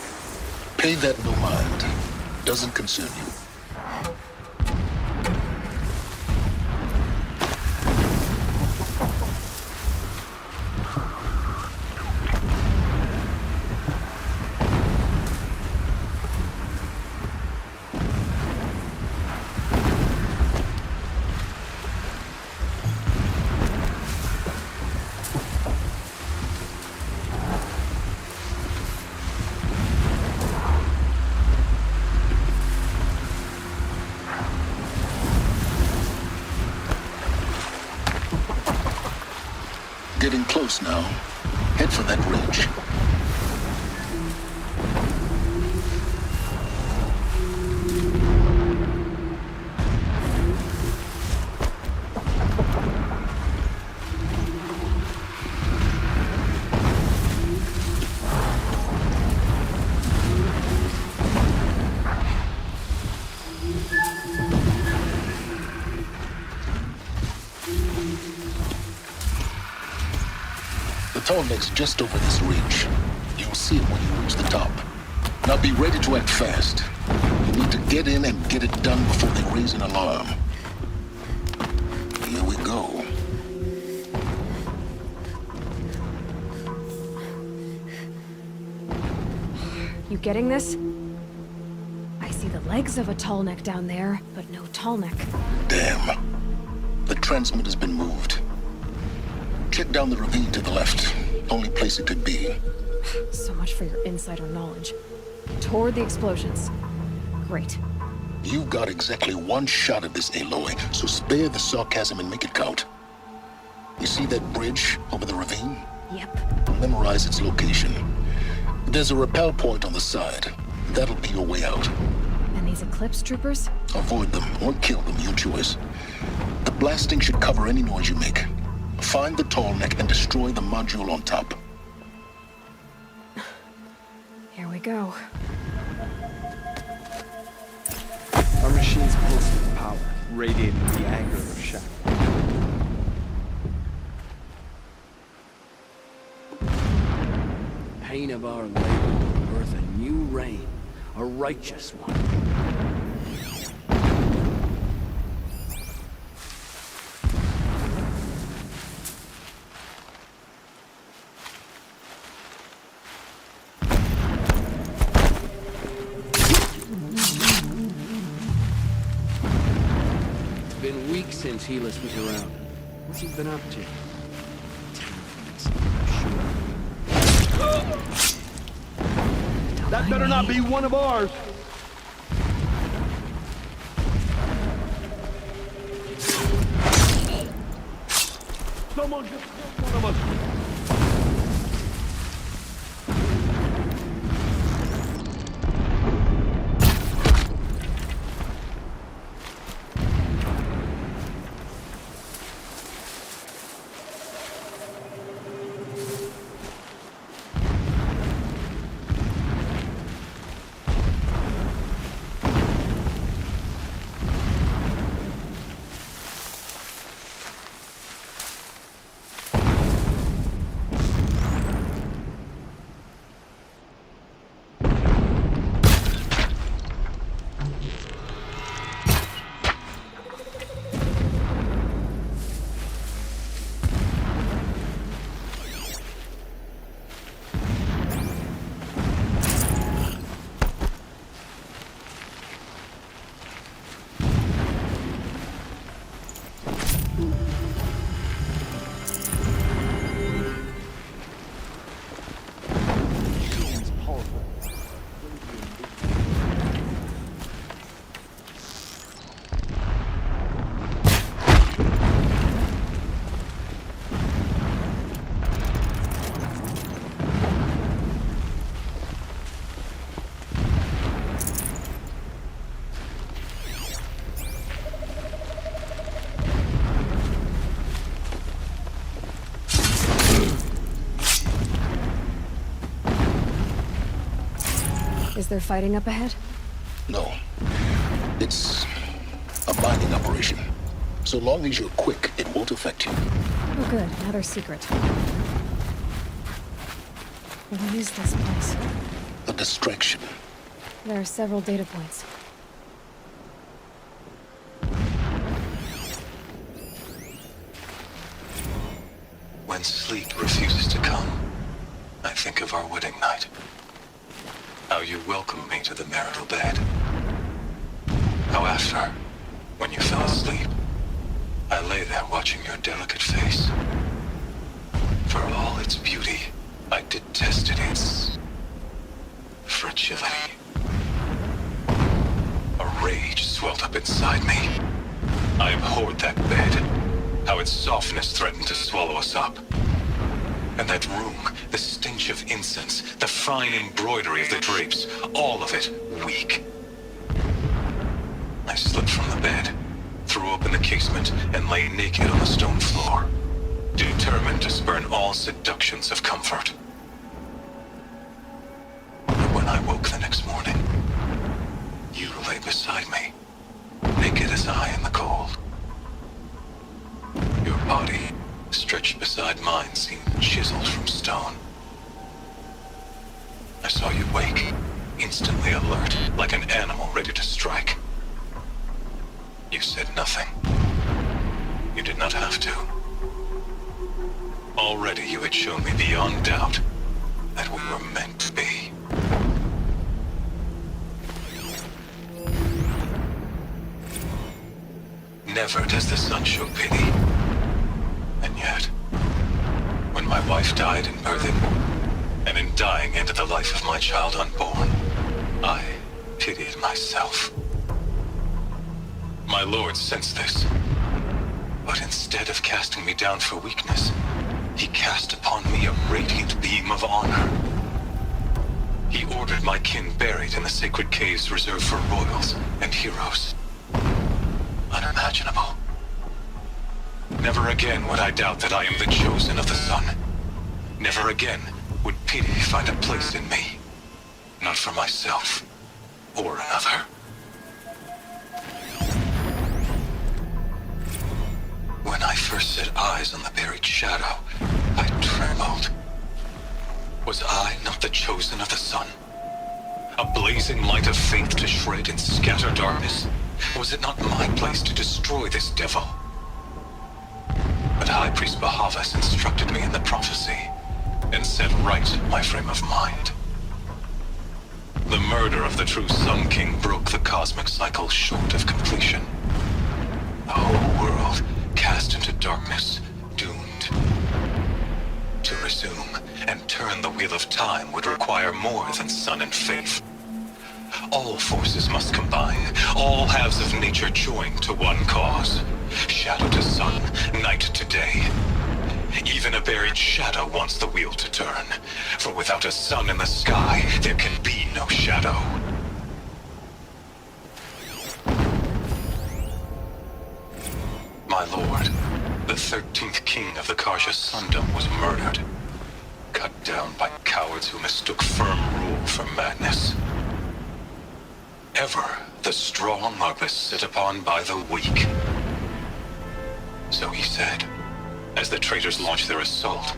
Pay that no mind. Doesn't concern you. Getting close now. Head for that ridge. tall neck's just over this ridge. You'll see it when you reach the top. Now be ready to act fast. You need to get in and get it done before they raise an alarm. Here we go. You getting this? I see the legs of a tall neck down there, but no tall neck. Damn. The transmitter's been moved. Check down the ravine to the left. Only place it could be. So much for your insider knowledge. Toward the explosions. Great. You've got exactly one shot at this, Aloy, so spare the sarcasm and make it count. You see that bridge over the ravine? Yep. Memorize its location. There's a rappel point on the side. That'll be your way out. And these Eclipse troopers? Avoid them or kill them, your choice. The blasting should cover any noise you make. Find the tall neck and destroy the module on top. Here we go. Our machine's pulse with power, radiating the anger of shadow. Pain of our labor will birth a new reign, a righteous one. It's been weeks since Helis was around. What's he been up to? That better not be one of ours. Someone just killed one of us. Is there fighting up ahead? No. It's a mining operation. So long as you're quick, it won't affect you. Oh good, another secret. What is this place? A distraction. There are several data points. When sleep refuses to come, I think of our wedding night. How you welcomed me to the marital bed. How after, when you fell asleep, I lay there watching your delicate face. For all its beauty, I detested its fragility. A rage swelled up inside me. I abhorred that bed, how its softness threatened to swallow us up. And that room, the stench of incense, the fine embroidery of the drapes, all of it weak. I slipped from the bed, threw open the casement, and lay naked on the stone floor, determined to spurn all seductions of comfort. But when I woke the next morning, you lay beside me, naked as I in the cold. Your body stretched beside mine, seemed chiseled from stone. I saw you wake, instantly alert, like an animal ready to strike. You said nothing. You did not have to. Already you had shown me beyond doubt that we were meant to be. Never does the sun show pity. And yet, when my wife died in birthing, and in dying ended the life of my child unborn, I pitied myself. My lord sensed this, but instead of casting me down for weakness, he cast upon me a radiant beam of honor. He ordered my kin buried in the sacred caves reserved for royals and heroes. Unimaginable. Never again would I doubt that I am the chosen of the sun. Never again would pity find a place in me. Not for myself or another. When I first set eyes on the buried shadow, I trembled. Was I not the chosen of the sun? A blazing light of faith to shred and scatter darkness? Was it not my place to destroy this devil? But High Priest Bahavas instructed me in the prophecy, and set right my frame of mind. The murder of the true Sun King broke the cosmic cycle short of completion. The whole world cast into darkness, doomed. To resume and turn the wheel of time would require more than sun and faith. All forces must combine, all halves of nature join to one cause. Shadow to sun, night to day. Even a buried shadow wants the wheel to turn, for without a sun in the sky, there can be no shadow. My lord, the 13th king of the Karja Sundom was murdered. Cut down by cowards who mistook firm rule for madness. Ever the strong are beset upon by the weak. So he said, as the traitors launched their assault.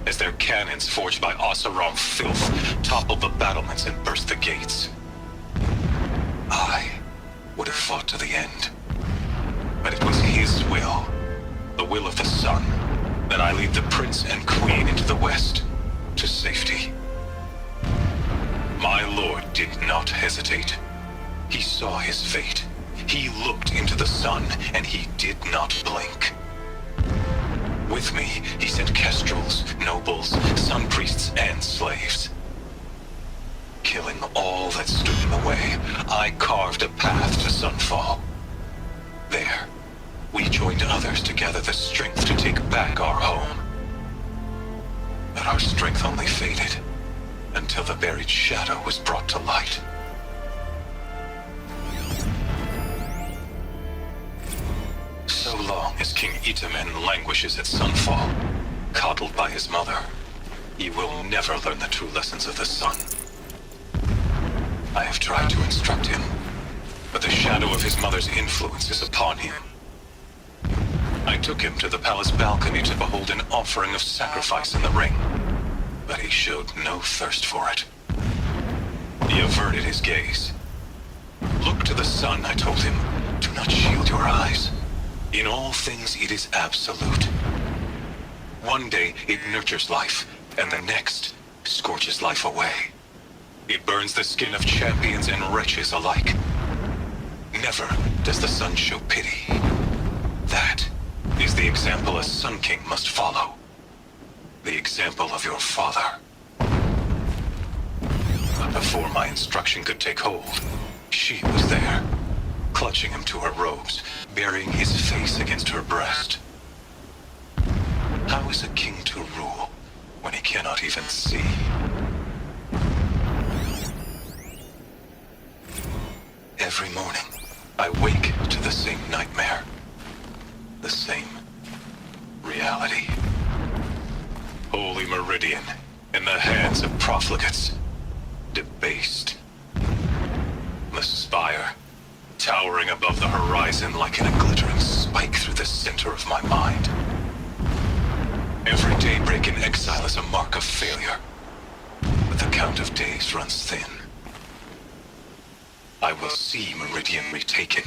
As their cannons forged by Oseram filth toppled the battlements and burst the gates. I would have fought to the end. But it was his will, the will of the sun, that I lead the prince and queen into the west, to safety. My lord did not hesitate. He saw his fate. He looked into the sun, and he did not blink. With me, he sent kestrels, nobles, sun priests, and slaves. Killing all that stood in the way, I carved a path to sunfall. There, we joined others to gather the strength to take back our home. But our strength only faded until the buried shadow was brought to light. So long as King Itamen languishes at sunfall, coddled by his mother, he will never learn the true lessons of the sun. I have tried to instruct him, but the shadow of his mother's influence is upon him. I took him to the palace balcony to behold an offering of sacrifice in the ring, but he showed no thirst for it. He averted his gaze. Look to the sun, I told him. Do not shield your eyes. In all things it is absolute. One day it nurtures life, and the next scorches life away. It burns the skin of champions and wretches alike. Never does the sun show pity. That is the example a Sun King must follow. The example of your father. But before my instruction could take hold, she was there, clutching him to her robes, burying his face against her breast. How is a king to rule when he cannot even see? Every morning, I wake to the same nightmare. The same reality. Holy Meridian, in the hands of profligates, debased. The spire, towering above the horizon like a glittering spike through the center of my mind. Every daybreak in exile is a mark of failure. But the count of days runs thin. I will see Meridian retaken.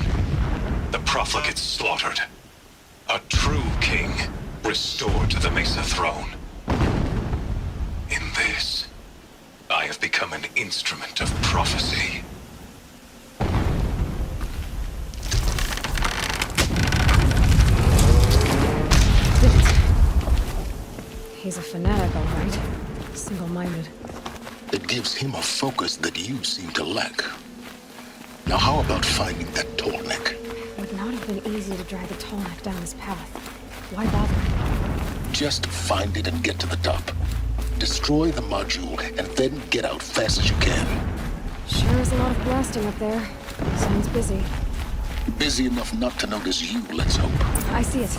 The profligates slaughtered. A true king restored to the Mesa throne. In this, I have become an instrument of prophecy. He's a fanatic, all right. Single-minded. It gives him a focus that you seem to lack. Now how about finding that tallneck? It would not have been easy to drag a tallneck down this path. Why bother? Just find it and get to the top. Destroy the module, and then get out fast as you can. Sure is a lot of blasting up there. Sounds busy. Busy enough not to notice you, let's hope. I see it.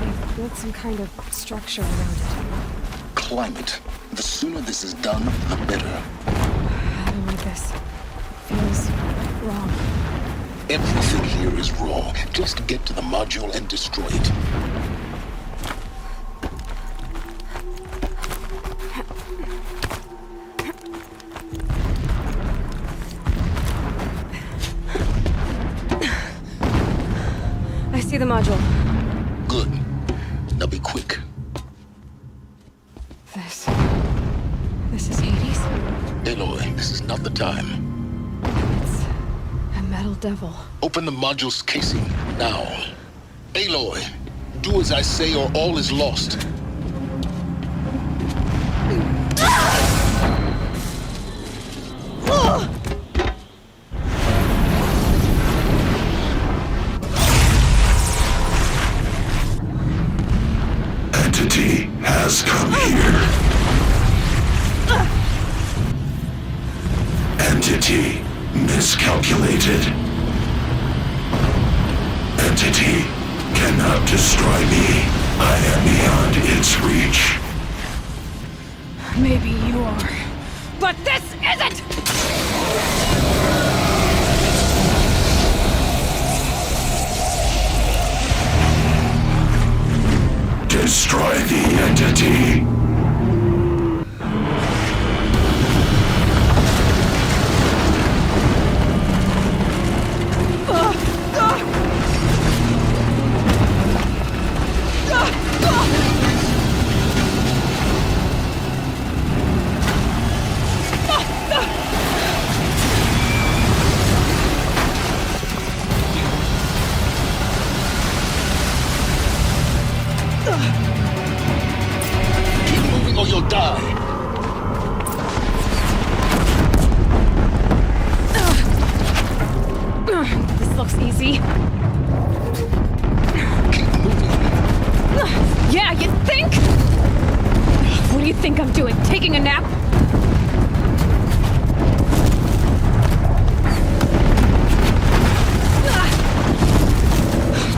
They've built some kind of structure around it. Climb it. The sooner this is done, the better. I don't like this. Feels wrong. Everything here is wrong. Just get to the module and destroy it. I see the module. Good. Now be quick. This is Hades? Aloy, this is not the time. It's a metal devil. Open the module's casing, now. Aloy, do as I say or all is lost. Entity has come here. Entity miscalculated. Entity cannot destroy me. I am beyond its reach. Maybe you are. But this isn't! Destroy the entity. Keep moving or you'll die. This looks easy. Keep moving. Yeah, you think? What do you think I'm doing? Taking a nap?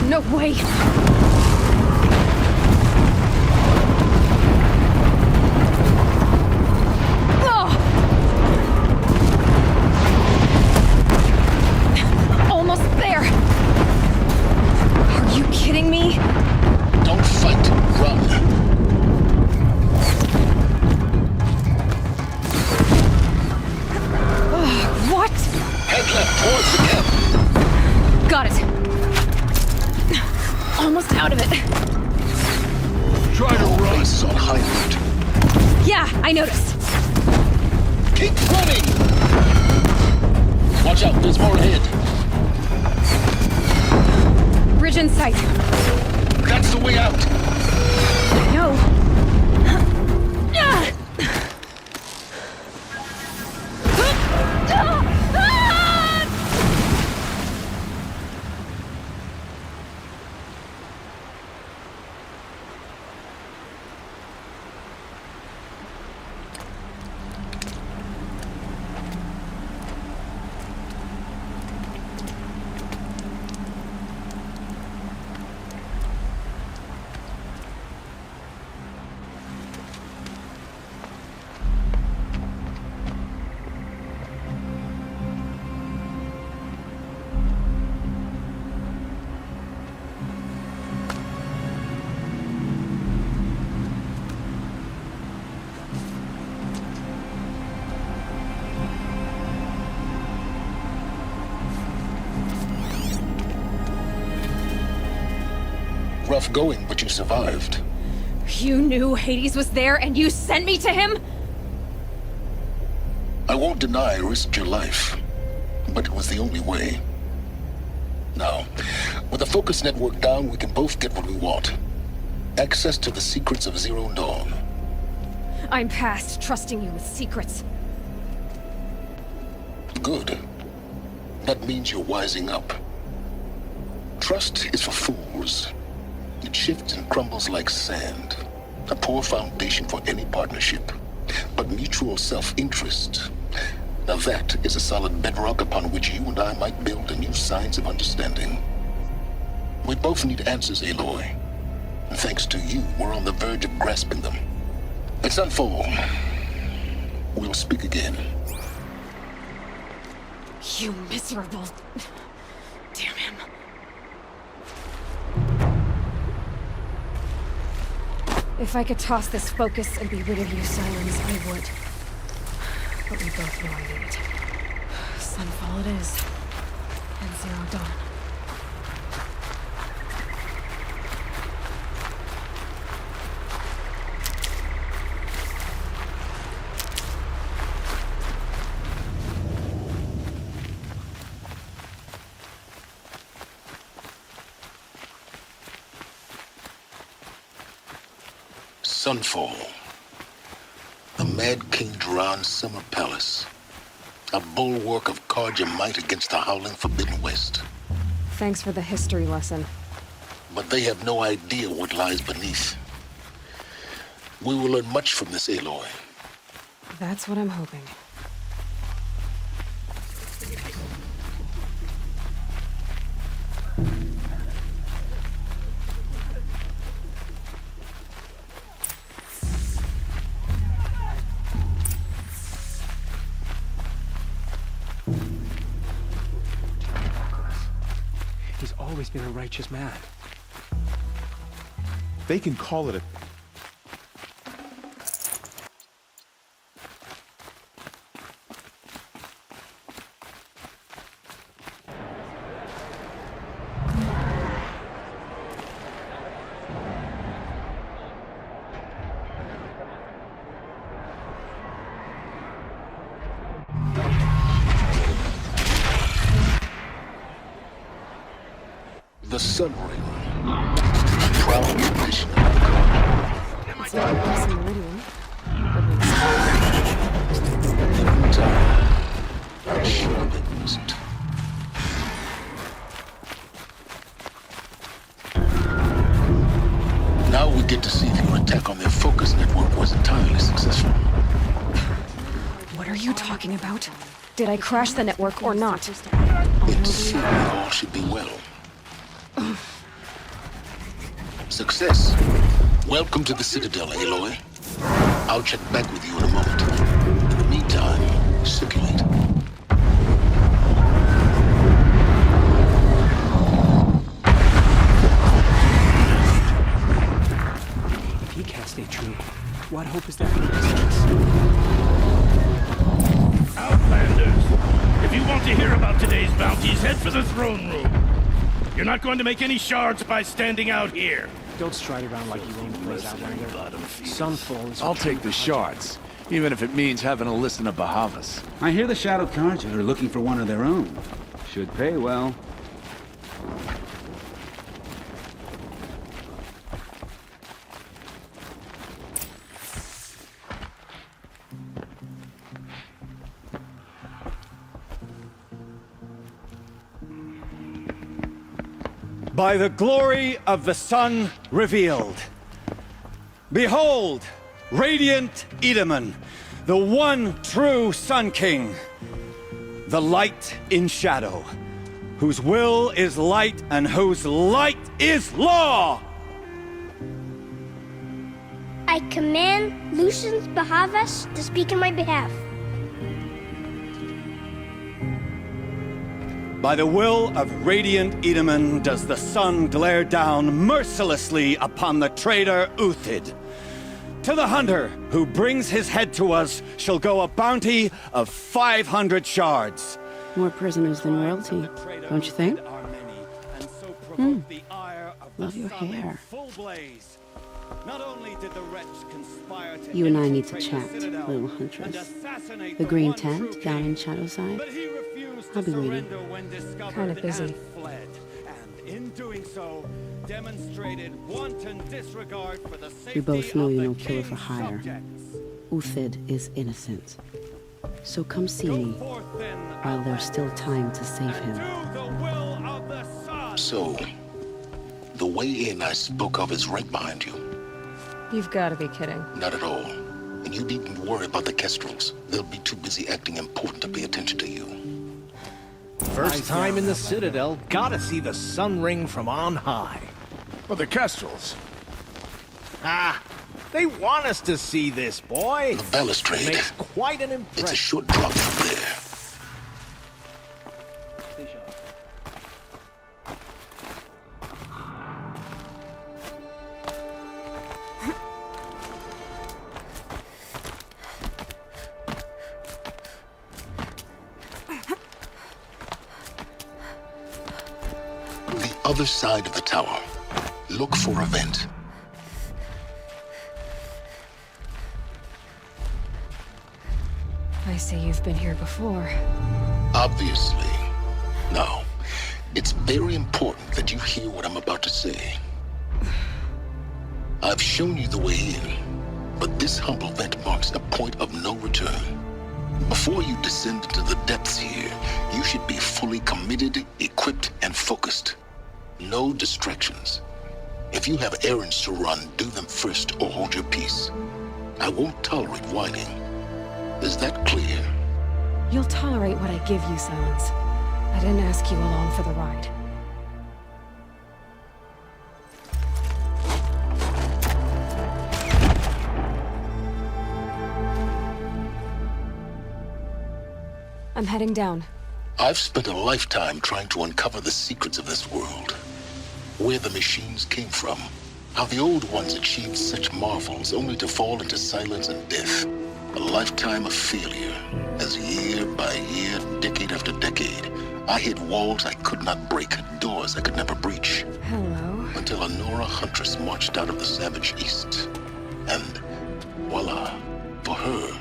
No way. Almost there. Are you kidding me? Don't fight, run. What? Head left towards the camp. Got it. Almost out of it. Try to run. Base is on high alert. Yeah, I noticed. Keep running! Watch out, there's more ahead. Bridge in sight. That's the way out. No. rough going, but you survived. You knew Hades was there and you sent me to him? I won't deny I risked your life, but it was the only way. Now, with the focus network down, we can both get what we want. Access to the secrets of Zero Dawn. I'm past trusting you with secrets. Good. That means you're wising up. Trust is for fools. It shifts and crumbles like sand. A poor foundation for any partnership. But mutual self-interest. Now that is a solid bedrock upon which you and I might build a new science of understanding. We both need answers, Aloy. And thanks to you, we're on the verge of grasping them. Let's unfold. We'll speak again. You miserable... Damn him. If I could toss this focus and be rid of you, Sirens, I would. But we both know I need it. Sunfall it is. And Zero Dawn. Sunfall. The Mad King Duran's summer palace. A bulwark of Karja might against the howling Forbidden West. Thanks for the history lesson. But they have no idea what lies beneath. We will learn much from this, Aloy. That's what I'm hoping. He's always been a righteous man. They can call it a... The Sun Ring. Proud tradition. It's not a passing meridian. Every time. Sure it wasn't. Now we get to see if your attack on their focus network was entirely successful. What are you talking about? Did I crash the network or not? In theory, all should be well. Success. Welcome to the Citadel, Aloy. I'll check back with you in a moment. In the meantime, circulate. If he can't stay true, what hope is there for the business? Outlanders! If you want to hear about today's bounties, head for the throne room. You're not going to make any shards by standing out here. Don't stride around like you own the place, Outlander. Sunfall is... I'll take the shards, even if it means having to listen to Bahavas. I hear the Shadow Karja are looking for one of their own. Should pay well. By the glory of the sun revealed. Behold, radiant Edaman, the one true Sun King. The light in shadow, whose will is light and whose light is law! I command Lucius Bahavas to speak in my behalf. By the will of radiant Edaman does the sun glare down mercilessly upon the traitor Uthid. To the hunter who brings his head to us shall go a bounty of 500 shards. More prisoners than royalty, don't you think? The ire of Love your sun in hair. full blaze. Not only did the wretch conspire to You and I need to infiltrate chat, the Citadel little and huntress. assassinate The green one true tent down king, in Shadowside. but he refused I'll to be waiting. surrender when discovered Kinda busy. and fled. And in doing so, demonstrated wanton disregard for the safety We both know of you're the no killer for king's hire. subjects. Uthid is innocent. So come see Go me forth then, while there's still time to save and him. do the will of the sun. So, the way in I spoke of is right behind you. You've got to be kidding. Not at all. And you needn't worry about the Kestrels. They'll be too busy acting important to pay attention to you. First time in the Citadel, gotta see the sun ring from on high. But the Kestrels. Ah, they want us to see this, boy. The balustrade. Makes quite an It's a impression. short drop from there. The other side of the tower. Look for a vent. I see you've been here before. Obviously. Now, it's very important that you hear what I'm about to say. I've shown you the way in, but this humble vent marks a point of no return. Before you descend into the depths here, you should be fully committed, equipped, and focused. No distractions. If you have errands to run, do them first or hold your peace. I won't tolerate whining. Is that clear? You'll tolerate what I give you, Silence. I didn't ask you along for the ride. I'm heading down. I've spent a lifetime trying to uncover the secrets of this world. Where the machines came from. How the old ones achieved such marvels only to fall into silence and death. A lifetime of failure, as year by year, decade after decade, I hit walls I could not break, doors I could never breach. Hello. Until a Nora huntress marched out of the savage east. And voila, for her,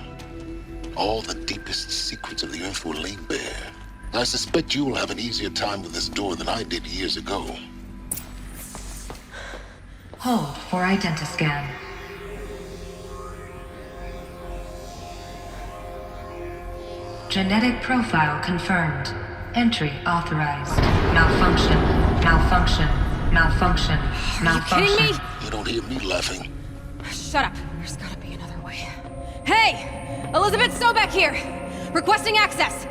all the deepest secrets of the earth were laid bare. I suspect you will have an easier time with this door than I did years ago. Hold for identiscan. Genetic profile confirmed. Entry authorized. Malfunction. Malfunction. Malfunction. Malfunction. You kidding me? You don't hear me laughing. Shut up. There's gotta be another way. Hey! Elizabeth Sobeck here! Requesting access!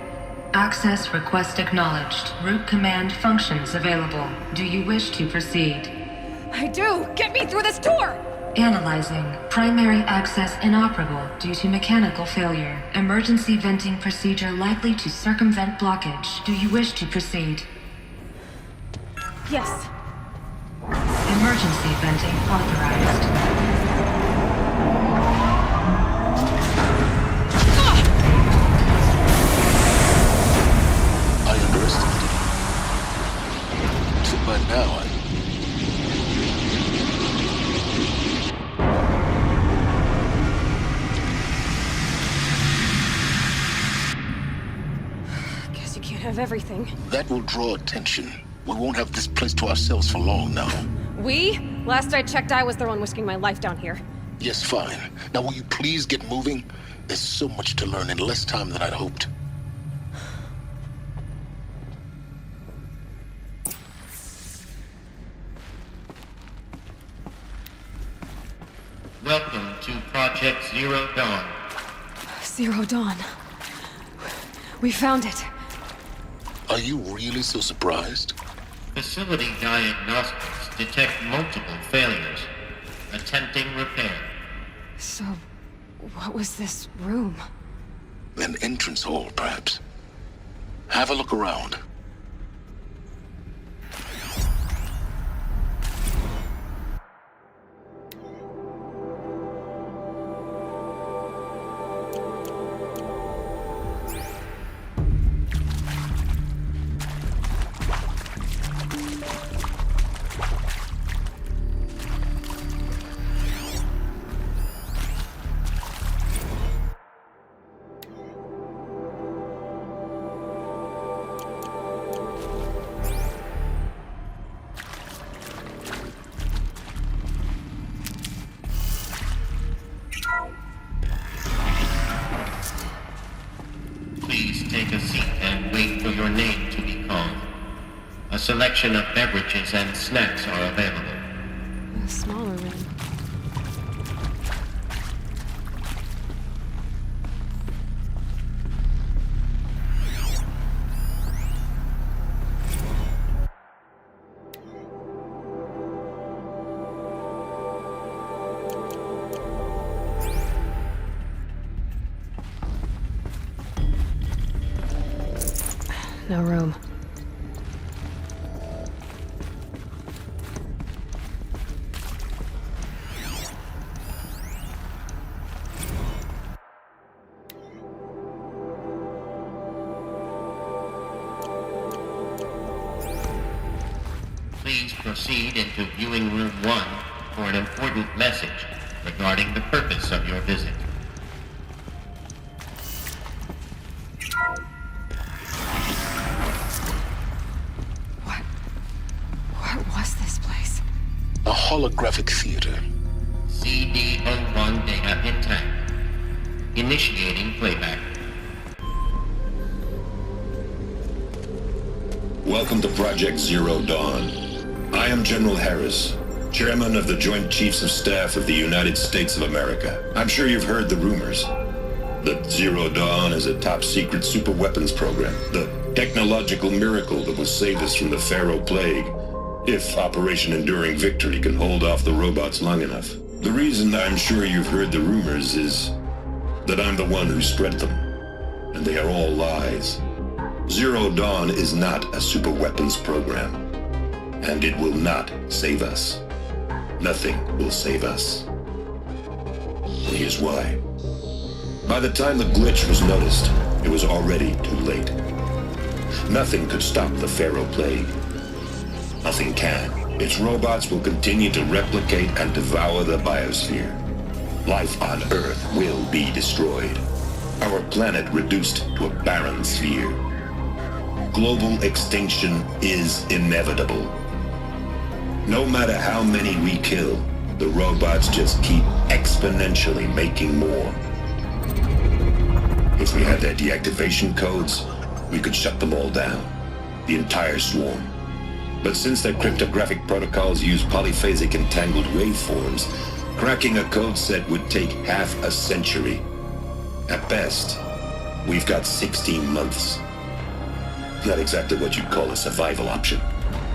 Access request acknowledged. Root command functions available. Do you wish to proceed? I do! Get me through this door! Analyzing. Primary access inoperable due to mechanical failure. Emergency venting procedure likely to circumvent blockage. Do you wish to proceed? Yes. Emergency venting authorized. I underestimated you. So by now, Guess you can't have everything. that will draw attention. We won't have this place to ourselves for long now. We? Last I checked, I was the one risking my life down here. Yes, fine. Now will you please get moving? There's so much to learn in less time than I'd hoped. Welcome to Project Zero Dawn. Zero Dawn. We found it. Are you really so surprised? Facility diagnostics detect multiple failures. Attempting repair. So, what was this room? An entrance hall, perhaps. Have a look around. selection of beverages and snacks are available. A smaller room. No room. Please proceed into viewing room 1 for an important message regarding the purpose of your visit. What was this place? A holographic theater. CD01 data intact. Initiating playback. Welcome to Project Zero Dawn. I am General Harris, Chairman of the Joint Chiefs of Staff of the United States of America. I'm sure you've heard the rumors that Zero Dawn is a top-secret super-weapons program, the technological miracle that will save us from the Pharaoh Plague, if Operation Enduring Victory can hold off the robots long enough. The reason I'm sure you've heard the rumors is that I'm the one who spread them, and they are all lies. Zero Dawn is not a super-weapons program, and it will not save us. Nothing will save us. And here's why. By the time the glitch was noticed, it was already too late. Nothing could stop the Pharaoh Plague. Nothing can. Its robots will continue to replicate and devour the biosphere. Life on Earth will be destroyed. Our planet reduced to a barren sphere. Global extinction is inevitable. No matter how many we kill, the robots just keep exponentially making more. If we had their deactivation codes, we could shut them all down, the entire swarm. But since their cryptographic protocols use polyphasic entangled waveforms, cracking a code set would take half a century. At best, we've got 16 months. Not exactly what you'd call a survival option.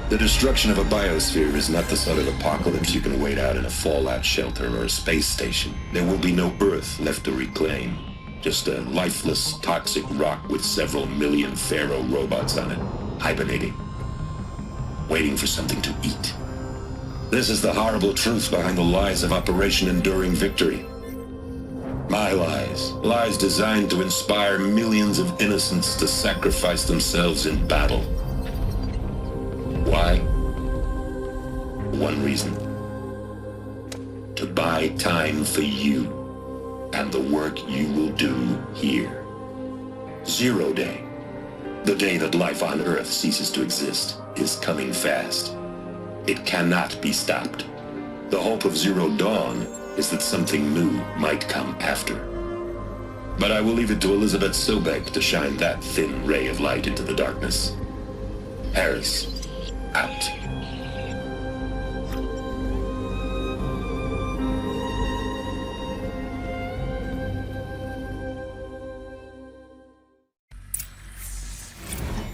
The destruction of a biosphere is not the sort of apocalypse you can wait out in a fallout shelter or a space station. There will be no Earth left to reclaim. Just a lifeless, toxic rock with several million Pharaoh robots on it, hibernating, waiting for something to eat. This is the horrible truth behind the lies of Operation Enduring Victory. My lies. Lies designed to inspire millions of innocents to sacrifice themselves in battle. Why? One reason. To buy time for you and the work you will do here. Zero Day, the day that life on Earth ceases to exist, is coming fast. It cannot be stopped. The hope of Zero Dawn is that something new might come after. But I will leave it to Elizabeth Sobek to shine that thin ray of light into the darkness. Harris, out.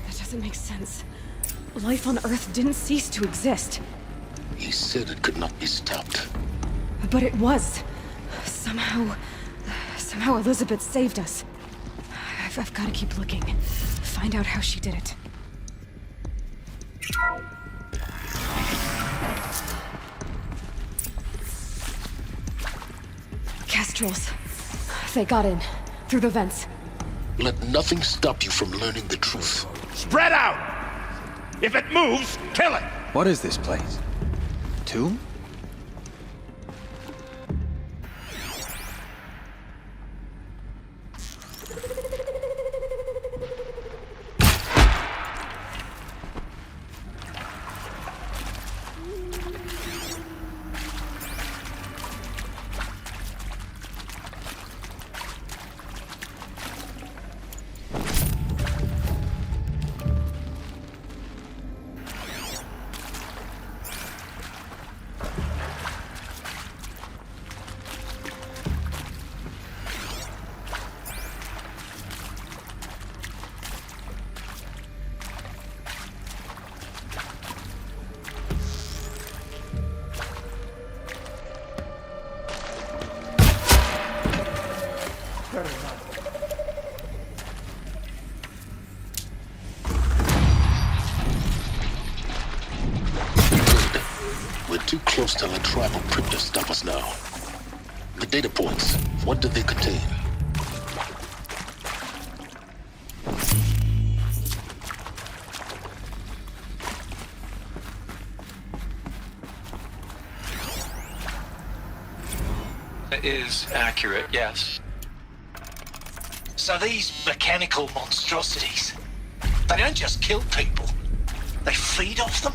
That doesn't make sense. Life on Earth didn't cease to exist. He said it could not be stopped. But it was. Somehow Elizabeth saved us. I've got to keep looking. Find out how she did it. Kestrels. They got in. Through the vents. Let nothing stop you from learning the truth. Spread out! If it moves, kill it! What is this place? Tomb? too close to the tribal crypt to stop us now. The data points, what do they contain? Is accurate, yes. So these mechanical monstrosities, they don't just kill people, they feed off them?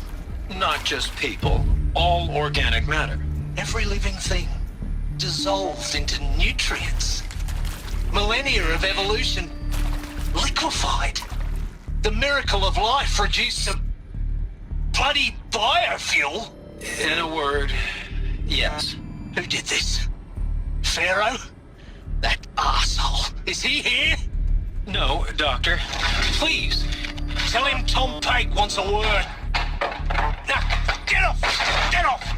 Not just people, all organic matter. Every living thing dissolved into nutrients. Millennia of evolution liquefied. The miracle of life reduced to bloody biofuel. In a word, yes. Who did this? Pharaoh? That arsehole. Is he here? No, Doctor. Please, tell him Tom Pike wants a word. Now, get off! Get off!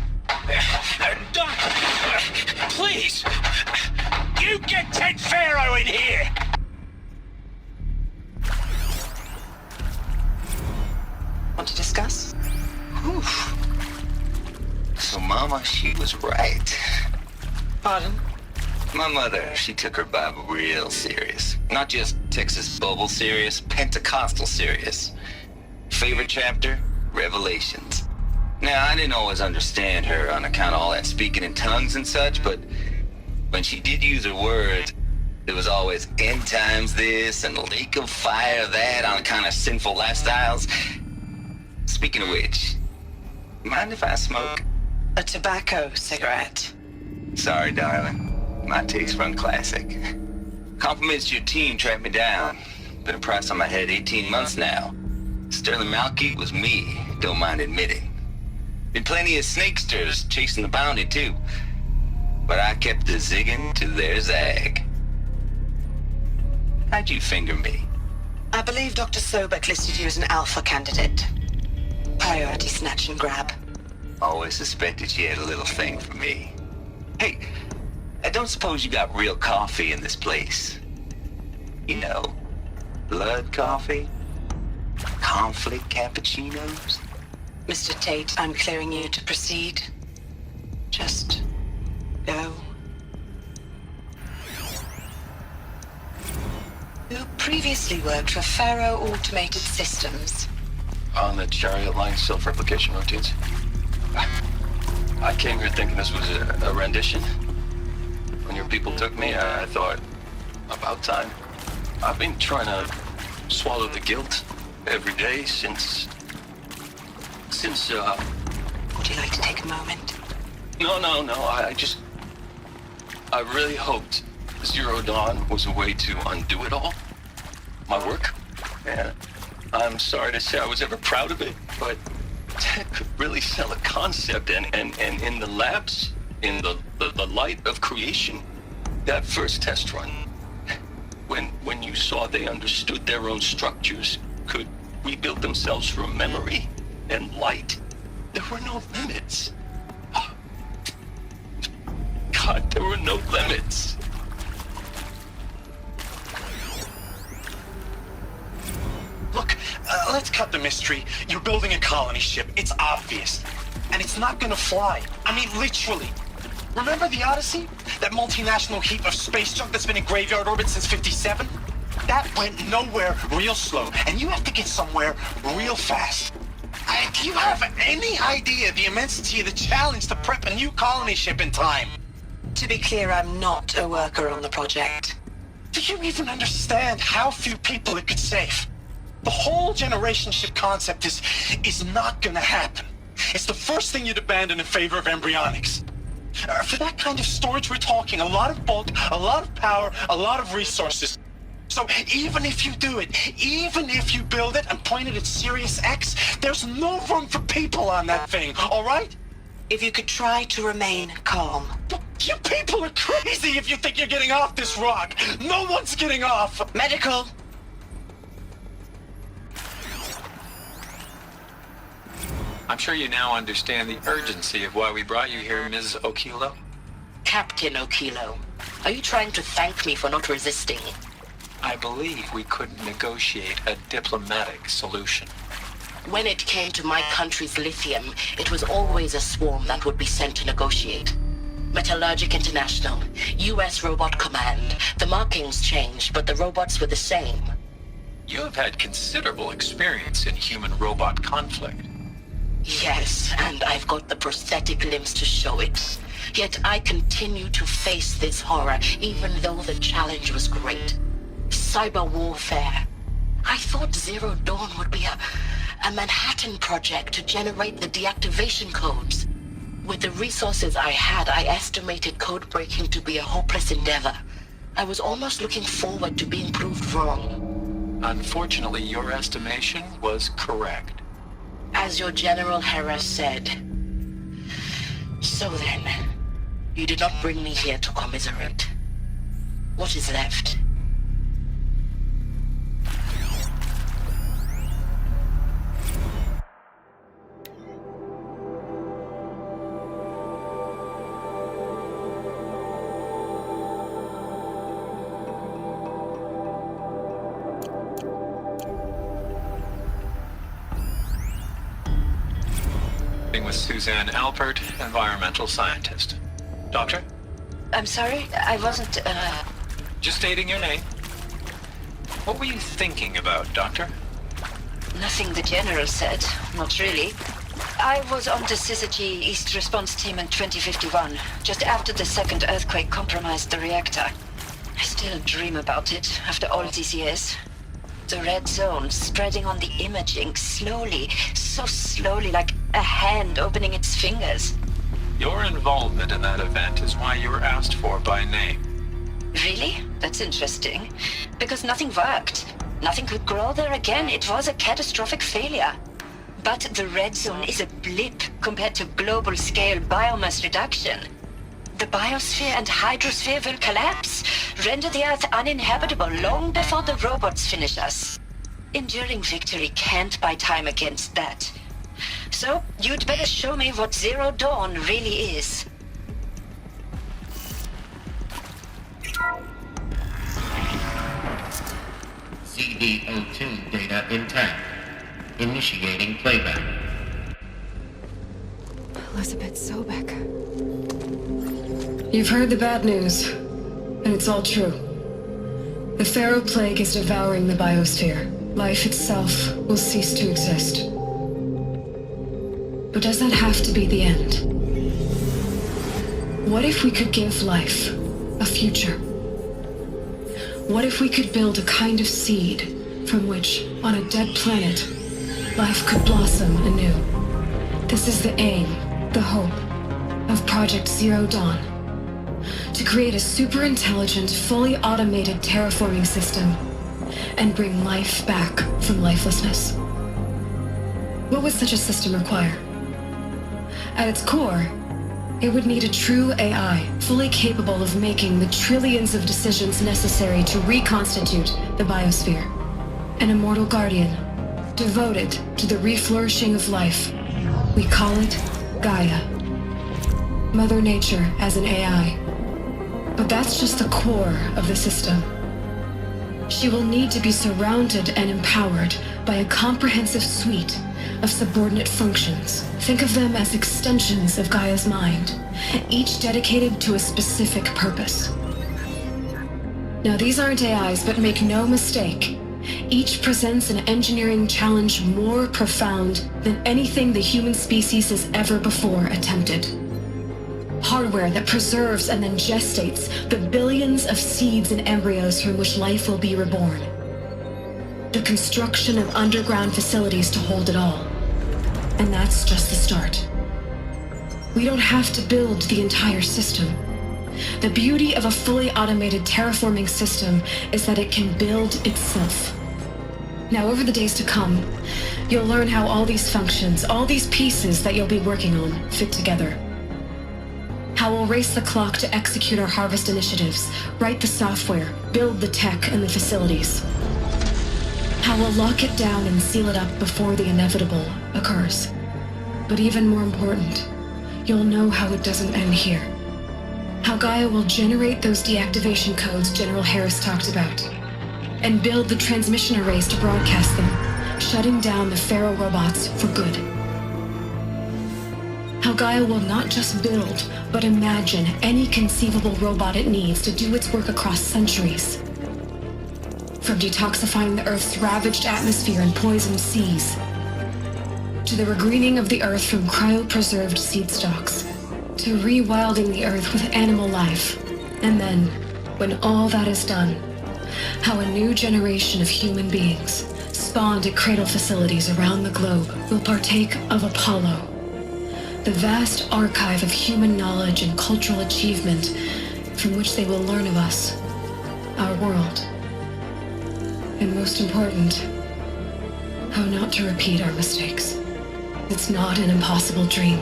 Doctor, please! You get Ted Pharaoh in here! Want to discuss? Whew. So Mama, she was right. Pardon? My mother, she took her Bible real serious. Not just Texas Bible serious, Pentecostal serious. Favorite chapter? Revelations. Now, I didn't always understand her on account of all that speaking in tongues and such, but when she did use her words, there was always end times this and lake of fire that on account of sinful lifestyles. Speaking of which, mind if I smoke? A tobacco cigarette. Sorry, darling. My taste run classic. Compliments to your team tracked me down. Been a price on my head 18 months now. Sterling Malky was me, don't mind admitting. Been plenty of snakesters chasing the bounty too. But I kept the zigging to their zag. How'd you finger me? I believe Dr. Sobek listed you as an alpha candidate. Priority snatch and grab. Always suspected she had a little thing for me. Hey, I don't suppose you got real coffee in this place. You know, blood coffee? Conflict cappuccinos? Mr. Tate, I'm clearing you to proceed. Just go. Who previously worked for Faro Automated Systems? On the chariot line self-replication routines. I came here thinking this was a rendition. When your people took me, I thought, about time. I've been trying to swallow the guilt every day since... Would you like to take a moment? No, I really hoped Zero Dawn was a way to undo it all. My work. And I'm sorry to say I was ever proud of it, but Ted could really sell a concept, and in the labs, in the light of creation, that first test run, when you saw they understood their own structures, could rebuild themselves from memory and light, there were no limits. God, there were no limits. Look, let's cut the mystery. You're building a colony ship. It's obvious. And it's not gonna fly. I mean, literally. Remember the Odyssey? That multinational heap of space junk that's been in graveyard orbit since 57? That went nowhere real slow. And you have to get somewhere real fast. Do you have any idea the immensity of the challenge to prep a new colony ship in time? To be clear, I'm not a worker on the project. Do you even understand how few people it could save? The whole generation ship concept is not gonna happen. It's the first thing you'd abandon in favor of embryonics. For that kind of storage, we're talking a lot of bulk, a lot of power, a lot of resources. So even if you do it, even if you build it and point it at Sirius X, there's no room for people on that thing, all right? If you could try to remain calm. You people are crazy if you think you're getting off this rock. No one's getting off. Medical. I'm sure you now understand the urgency of why we brought you here, Ms. Okilo. Captain Okilo, are you trying to thank me for not resisting? I believe we couldn't negotiate a diplomatic solution. When it came to my country's lithium, it was always a swarm that would be sent to negotiate. Metallurgic International, US Robot Command. The markings changed, but the robots were the same. You have had considerable experience in human-robot conflict. Yes, and I've got the prosthetic limbs to show it. Yet I continue to face this horror, even though the challenge was great. Cyber warfare. I thought Zero Dawn would be a Manhattan project to generate the deactivation codes. With the resources I had, I estimated code breaking to be a hopeless endeavor. I was almost looking forward to being proved wrong. Unfortunately, your estimation was correct. As your General Hera said. So then, you did not bring me here to commiserate. What is left? With Suzanne Alpert, environmental scientist. Doctor? I'm sorry, I wasn't, Just stating your name. What were you thinking about, Doctor? Nothing the General said, not really. I was on the Syzygy East Response Team in 2051, just after the second earthquake compromised the reactor. I still dream about it, after all these years. The red zone spreading on the imaging, slowly, so slowly, like a hand opening its fingers. Your involvement in that event is why you were asked for by name. Really? That's interesting. Because nothing worked. Nothing could grow there again. It was a catastrophic failure. But the red zone is a blip compared to global-scale biomass reduction. The biosphere and hydrosphere will collapse, render the Earth uninhabitable long before the robots finish us. Enduring victory can't buy time against that. So, you'd better show me what Zero Dawn really is. CD02 data intact. Initiating playback. Elizabeth Sobek. You've heard the bad news, and it's all true. The Pharaoh Plague is devouring the biosphere. Life itself will cease to exist. But does that have to be the end? What if we could give life a future? What if we could build a kind of seed from which, on a dead planet, life could blossom anew? This is the aim, the hope, of Project Zero Dawn. To create a super-intelligent, fully automated terraforming system and bring life back from lifelessness. What would such a system require? At its core, it would need a true AI, fully capable of making the trillions of decisions necessary to reconstitute the biosphere. An immortal guardian, devoted to the reflourishing of life. We call it Gaia. Mother Nature as an AI. But that's just the core of the system. She will need to be surrounded and empowered by a comprehensive suite of subordinate functions. Think of them as extensions of Gaia's mind, each dedicated to a specific purpose. Now, these aren't AIs, but make no mistake, each presents an engineering challenge more profound than anything the human species has ever before attempted. Hardware that preserves and then gestates the billions of seeds and embryos from which life will be reborn. The construction of underground facilities to hold it all. And that's just the start. We don't have to build the entire system. The beauty of a fully automated terraforming system is that it can build itself. Now, over the days to come, you'll learn how all these functions, all these pieces that you'll be working on, fit together. How we'll race the clock to execute our harvest initiatives, write the software, build the tech and the facilities. How we'll lock it down and seal it up before the inevitable occurs. But even more important, you'll know how it doesn't end here. How Gaia will generate those deactivation codes General Harris talked about, and build the transmission arrays to broadcast them, shutting down the Pharaoh robots for good. How Gaia will not just build, but imagine any conceivable robot it needs to do its work across centuries. From detoxifying the Earth's ravaged atmosphere and poisoned seas, to the regreening of the Earth from cryopreserved seed stalks, to rewilding the Earth with animal life. And then, when all that is done, how a new generation of human beings, spawned at cradle facilities around the globe, will partake of Apollo, the vast archive of human knowledge and cultural achievement from which they will learn of us, our world, and most important, how not to repeat our mistakes. It's not an impossible dream.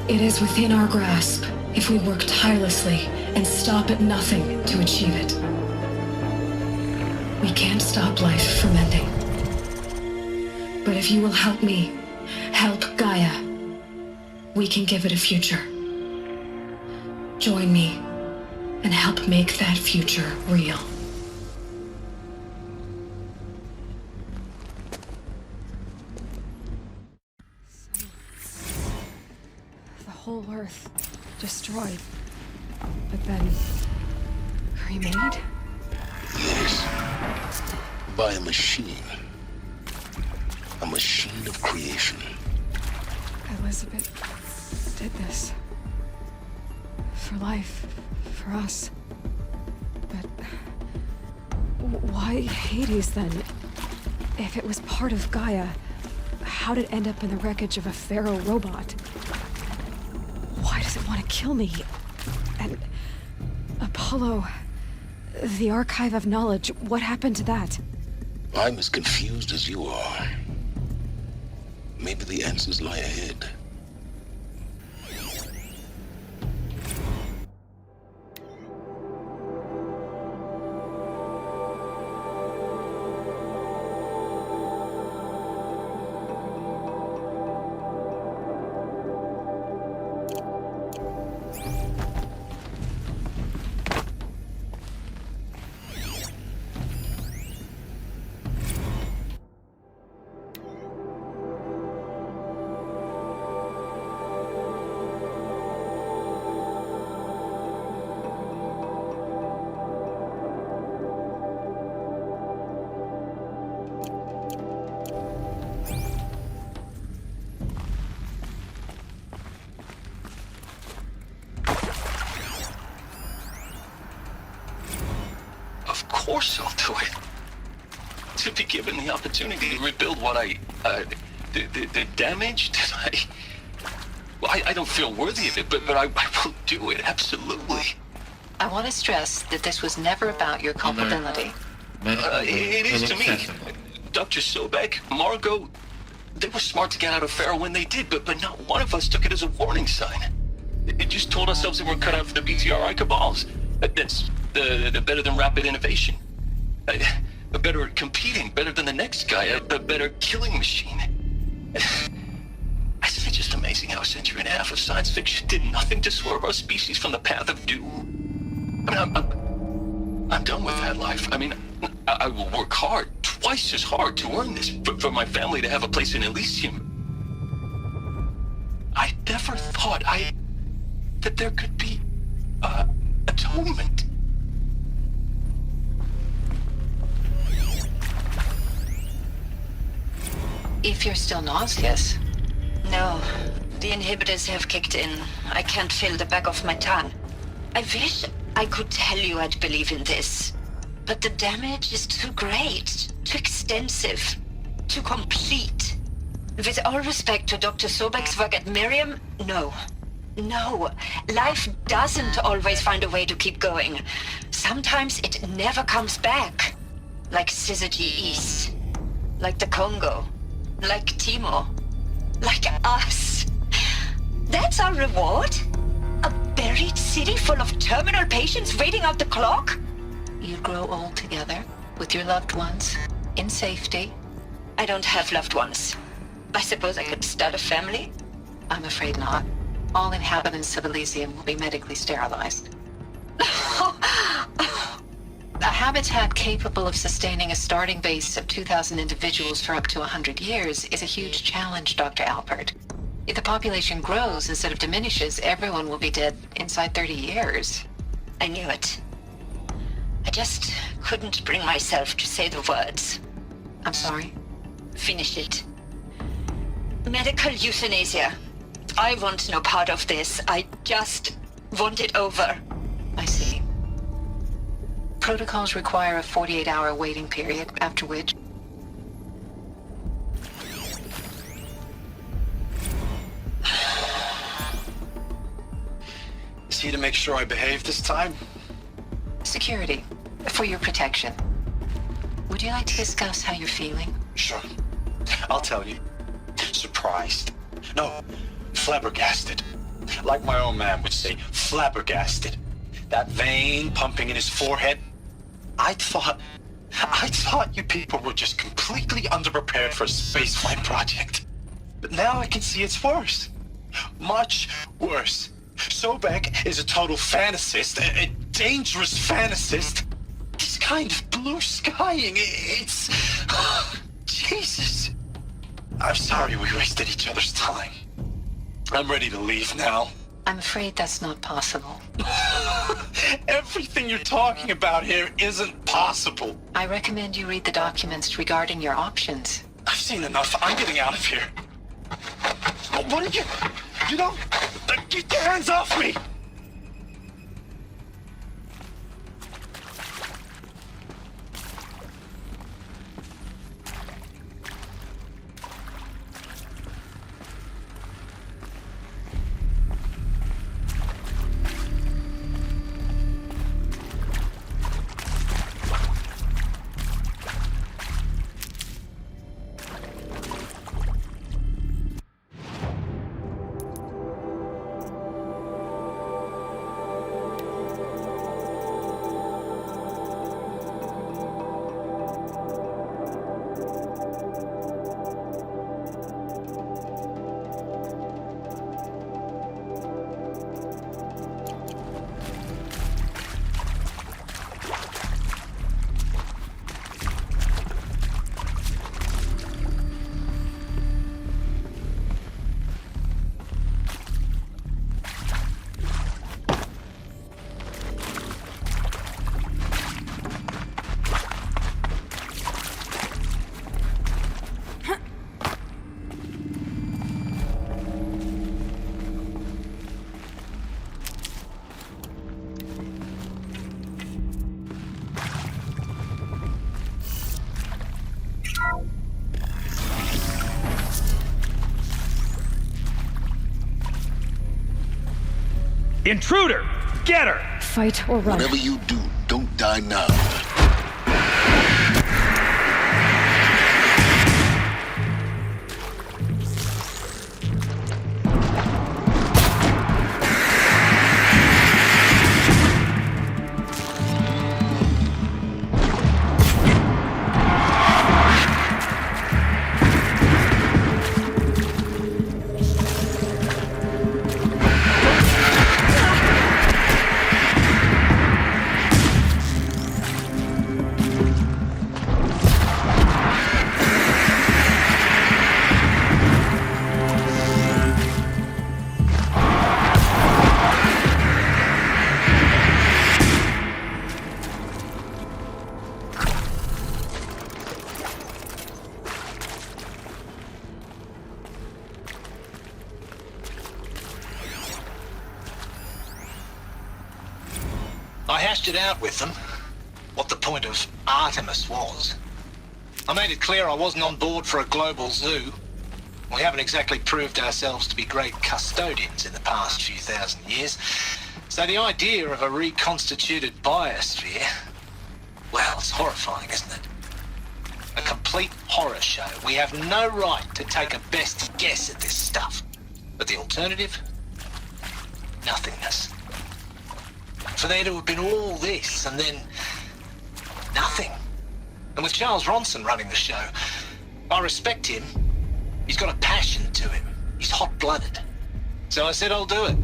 It is within our grasp if we work tirelessly and stop at nothing to achieve it. We can't stop life from ending. But if you will help me, help Gaia, we can give it a future. Join me and help make that future real. The whole Earth destroyed, but then remade? Yes. By a machine. A machine of creation. Elizabeth did this. For life, for us. But why Hades then? If it was part of Gaia, how did it end up in the wreckage of a Pharaoh robot? Why does it want to kill me? And Apollo, the archive of knowledge, what happened to that? I'm as confused as you are. Maybe the answers lie ahead. Of course I'll do it. To be given the opportunity to rebuild what the damage that I don't feel worthy of it, but I will do it, absolutely. I want to stress that this was never about your culpability. It is to me. Dr. Sobek, Margot, they were smart to get out of Pharaoh when they did, but not one of us took it as a warning sign. It just told ourselves that we're cut out for the BTRI cabals. That's the better than rapid innovation. A better at competing, better than the next guy, a better killing machine. Isn't it just amazing how a century and a half of science fiction did nothing to swerve our species from the path of doom? I mean, I'm done with that life. I mean, I will work hard, twice as hard to earn this, for my family to have a place in Elysium. I never thought that there could be, atonement. If you're still nauseous. No, the inhibitors have kicked in. I can't feel the back of my tongue. I wish I could tell you I'd believe in this. But the damage is too great, too extensive, too complete. With all respect to Dr. Sobek's work at Miriam, no. No, life doesn't always find a way to keep going. Sometimes it never comes back. Like Syzygy East. Like the Congo. Like Timo. Like us. That's our reward? A buried city full of terminal patients waiting out the clock? You grow old together, with your loved ones, in safety. I don't have loved ones. I suppose I could start a family? I'm afraid not. All inhabitants of Elysium will be medically sterilized. A habitat capable of sustaining a starting base of 2,000 individuals for up to 100 years is a huge challenge, Dr. Alpert. If the population grows instead of diminishes, everyone will be dead inside 30 years. I knew it. I just couldn't bring myself to say the words. I'm sorry? Finish it. Medical euthanasia. I want no part of this. I just want it over. I see. Protocols require a 48-hour waiting period, after which... Is he to make sure I behave this time? Security. For your protection. Would you like to discuss how you're feeling? Sure. I'll tell you. Surprised. No, flabbergasted. Like my own man would say, flabbergasted. That vein pumping in his forehead. I thought you people were just completely underprepared for a spaceflight project. But now I can see it's worse. Much worse. Sobek is a total fantasist, a dangerous fantasist. This kind of blue skying, it's... Jesus. I'm sorry we wasted each other's time. I'm ready to leave now. I'm afraid that's not possible. Everything you're talking about here isn't possible. I recommend you read the documents regarding your options. I've seen enough. I'm getting out of here. What are you... You don't... Get your hands off me! Intruder! Get her! Fight or run. Whatever you do, don't die now. I hashed it out with them, what the point of Artemis was. I made it clear I wasn't on board for a global zoo. We haven't exactly proved ourselves to be great custodians in the past few thousand years. So the idea of a reconstituted biosphere, well, it's horrifying, isn't it? A complete horror show. We have no right to take a best guess at this stuff. But the alternative? Nothingness. For there to have been all this, and then nothing. And with Charles Ronson running the show, I respect him. He's got a passion to him. He's hot-blooded. So I said I'll do it.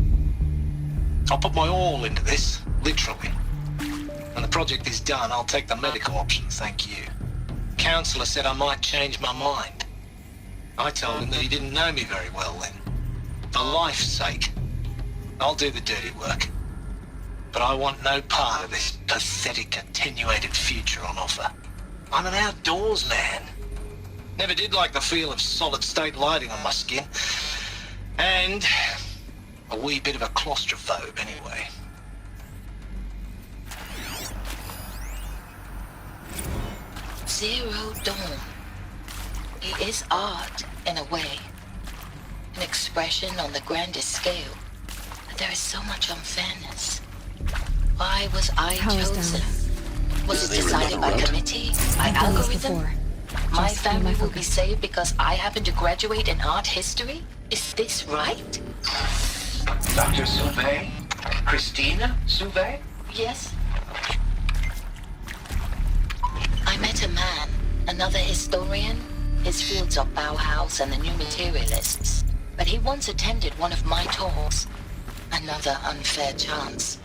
I'll put my all into this, literally. When the project is done, I'll take the medical option, thank you. Counselor said I might change my mind. I told him that he didn't know me very well then. For life's sake, I'll do the dirty work. But I want no part of this pathetic, attenuated future on offer. I'm an outdoors man. Never did like the feel of solid-state lighting on my skin. And a wee bit of a claustrophobe, anyway. Zero Dawn. It is art, in a way. An expression on the grandest scale. But there is so much unfairness. Why was I Power's chosen? down. Was it decided by committee? By I've done this algorithm? before. My Just be family my will be focus. saved because I happen to graduate in art history? Is this right? Dr. Sauvé? Christina Sauvé? Yes. I met a man, another historian. His fields are Bauhaus and the New Materialists. But he once attended one of my talks. Another unfair chance.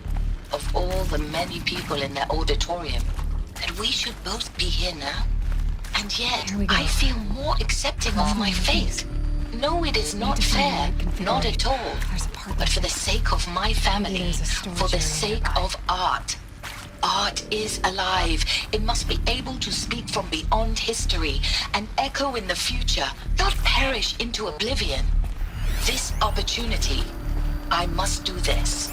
Of all the many people in that auditorium, that we should both be here now. And yet, Here we go. I feel more accepting of my fate. No, it is not to find the fair. right configuration. Not at all. There's a part But for the sake of my family, there's a storage for the area sake nearby. of art. Art is alive. It must be able to speak from beyond history and echo in the future, not perish into oblivion. This opportunity, I must do this.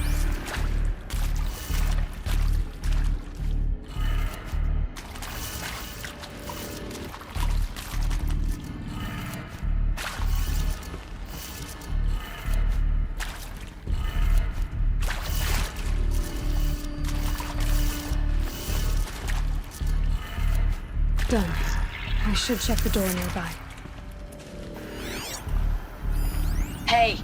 Done. I should check the door nearby. Hey,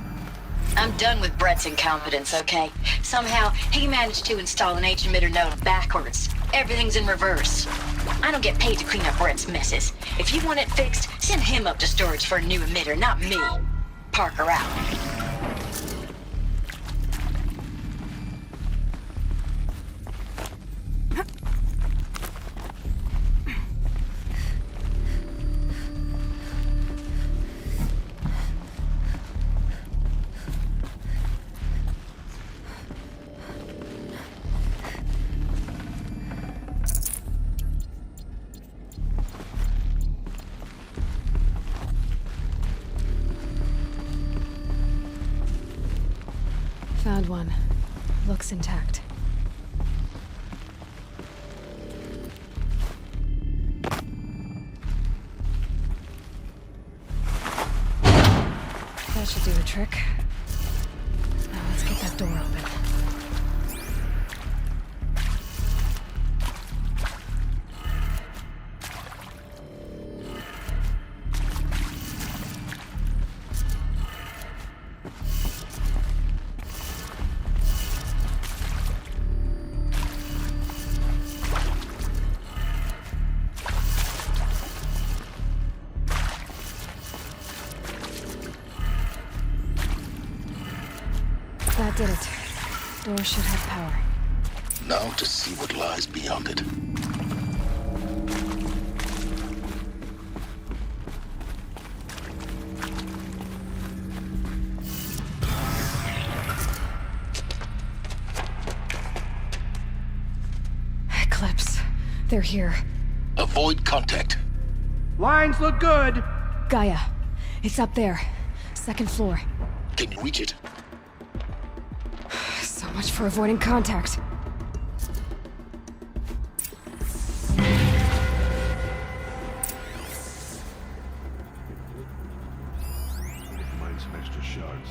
I'm done with Brett's incompetence, okay? Somehow, he managed to install an H-emitter node backwards. Everything's in reverse. I don't get paid to clean up Brett's messes. If you want it fixed, send him up to storage for a new emitter, not me. Parker out. Found one. Looks intact. That should do the trick. Now let's get that door open. That did it. Door should have power. Now to see what lies beyond it. Eclipse. They're here. Avoid contact. Lines look good. Gaia. It's up there. Second floor. Can you reach it? So much for avoiding contact. Mine some extra shards.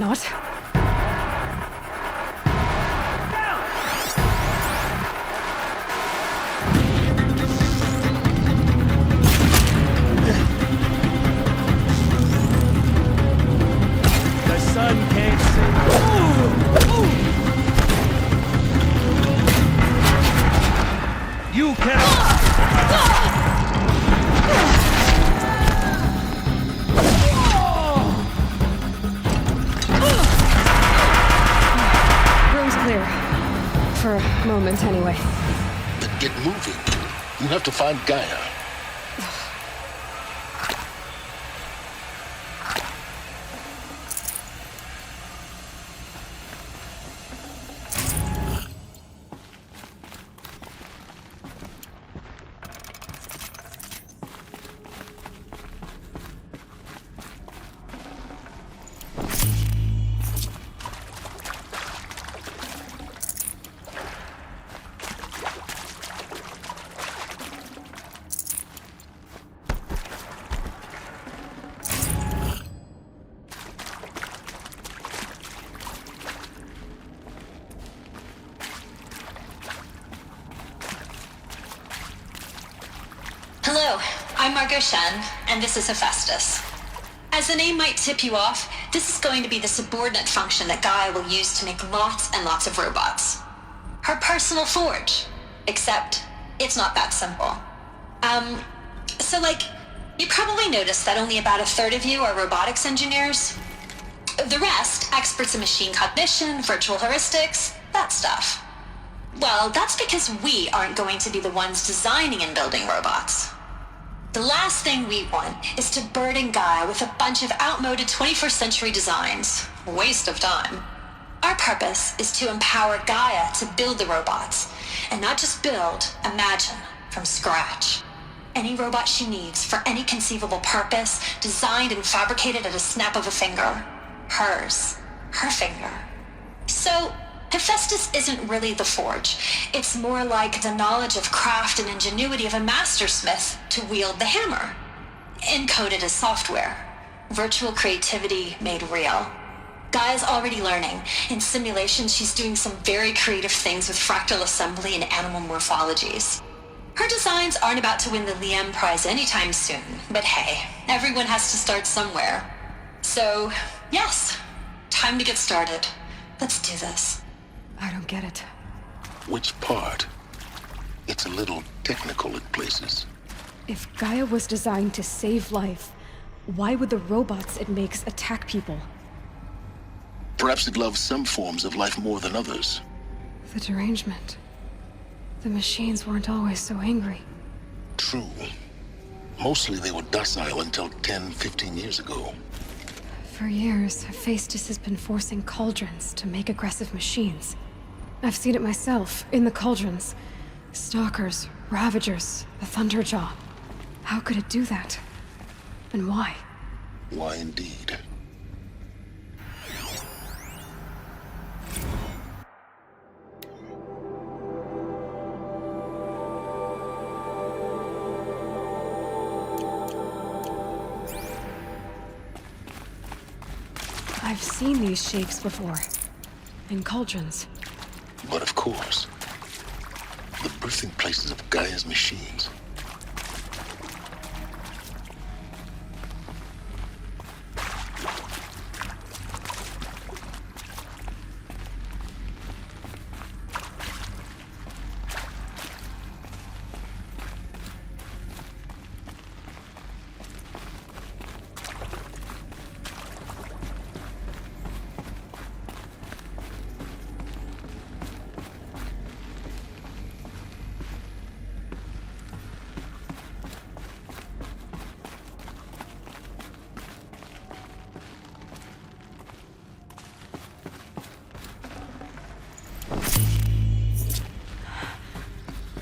not. The sun can't see. You cannot. Room's clear. For a moment, anyway. Then get moving. You have to find Gaia. Hello, I'm Margot Shen, and this is Hephaestus. As the name might tip you off, this is going to be the subordinate function that Gaia will use to make lots and lots of robots. Her personal forge. Except, it's not that simple. You probably noticed that only about a third of you are robotics engineers. The rest, experts in machine cognition, virtual heuristics, that stuff. Well, that's because we aren't going to be the ones designing and building robots. The last thing we want is to burden Gaia with a bunch of outmoded 21st century designs. Waste of time. Our purpose is to empower Gaia to build the robots, and not just build, imagine, from scratch. Any robot she needs for any conceivable purpose, designed and fabricated at a snap of a finger. Hers. Her finger. So, Hephaestus isn't really the forge. It's more like the knowledge of craft and ingenuity of a mastersmith to wield the hammer. Encoded as software. Virtual creativity made real. Gaia's already learning. In simulations, she's doing some very creative things with fractal assembly and animal morphologies. Her designs aren't about to win the Liam Prize anytime soon, but hey, everyone has to start somewhere. So, yes, time to get started. Let's do this. I don't get it. Which part? It's a little technical in places. If Gaia was designed to save life, why would the robots it makes attack people? Perhaps it loves some forms of life more than others. The derangement. The machines weren't always so angry. True. Mostly they were docile until 10, 15 years ago. For years, Hephaestus has been forcing cauldrons to make aggressive machines. I've seen it myself, in the cauldrons. Stalkers, Ravagers, the Thunderjaw. How could it do that? And why? Why indeed? I've seen these shapes before. In cauldrons. But of course, the birthing places of Gaia's machines.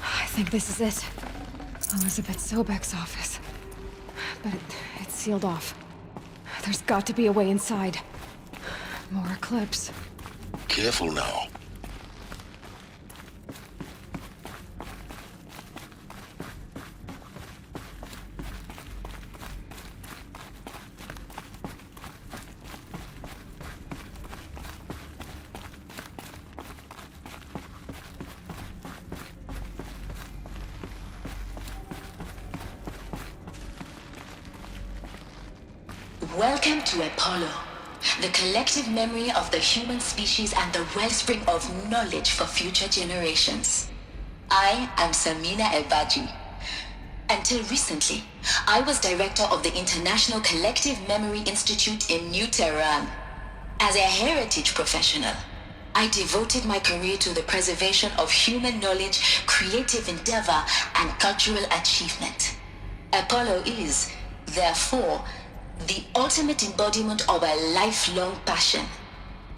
I think this is it. Elizabeth Sobek's office. But it's sealed off. There's got to be a way inside. More Eclipse. Careful now. Welcome to Apollo, the collective memory of the human species and the wellspring of knowledge for future generations. I am Samina Ebaji. Until recently, I was director of the International Collective Memory Institute in New Tehran. As a heritage professional, I devoted my career to the preservation of human knowledge, creative endeavor, and cultural achievement. Apollo is, therefore, the ultimate embodiment of a lifelong passion,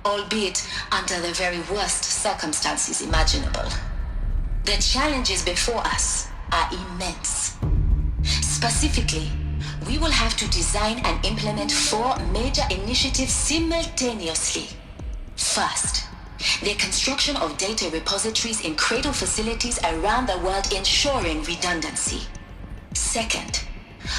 albeit under the very worst circumstances imaginable. The challenges before us are immense. Specifically, we will have to design and implement 4 major initiatives simultaneously. First, the construction of data repositories in cradle facilities around the world ensuring redundancy. Second,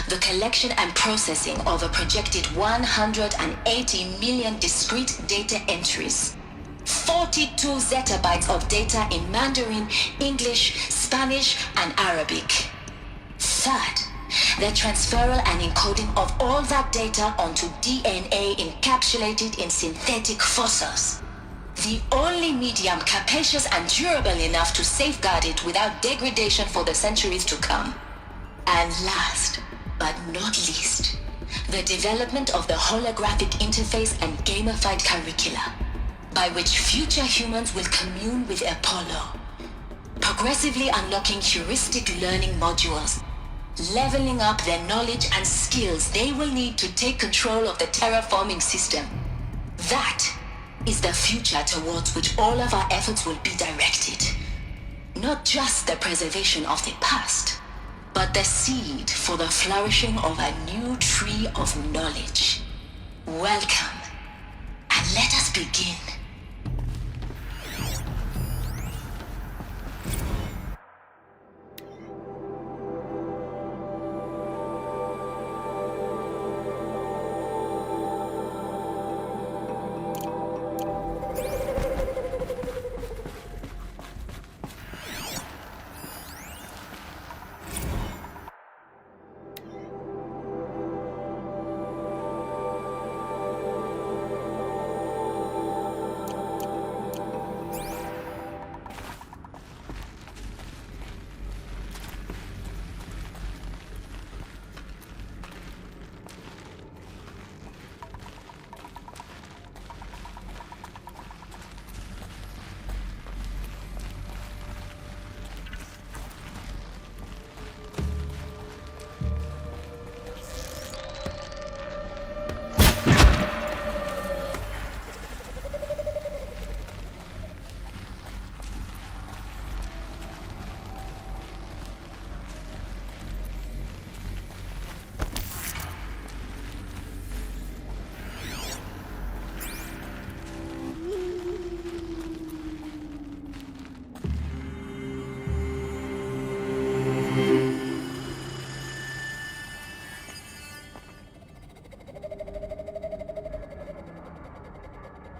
the collection and processing of a projected 180 million discrete data entries. 42 zettabytes of data in Mandarin, English, Spanish, and Arabic. Third, the transferal and encoding of all that data onto DNA encapsulated in synthetic fossils. The only medium capacious and durable enough to safeguard it without degradation for the centuries to come. And last, but not least, the development of the holographic interface and gamified curricula, by which future humans will commune with Apollo, progressively unlocking heuristic learning modules, leveling up their knowledge and skills they will need to take control of the terraforming system. That is the future towards which all of our efforts will be directed. Not just the preservation of the past, but the seed for the flourishing of a new tree of knowledge. Welcome, and let us begin.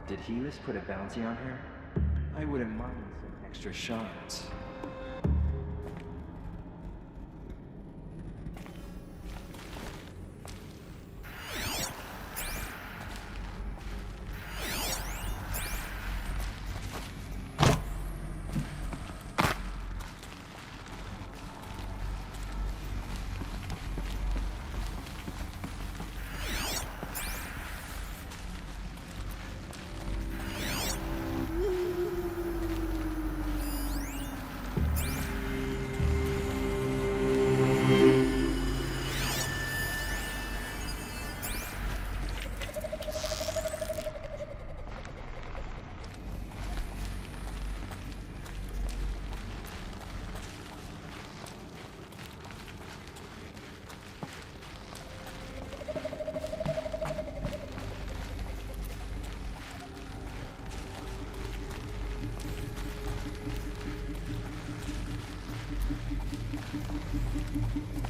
Did Helis put a bounty on her? I wouldn't mind some extra shards.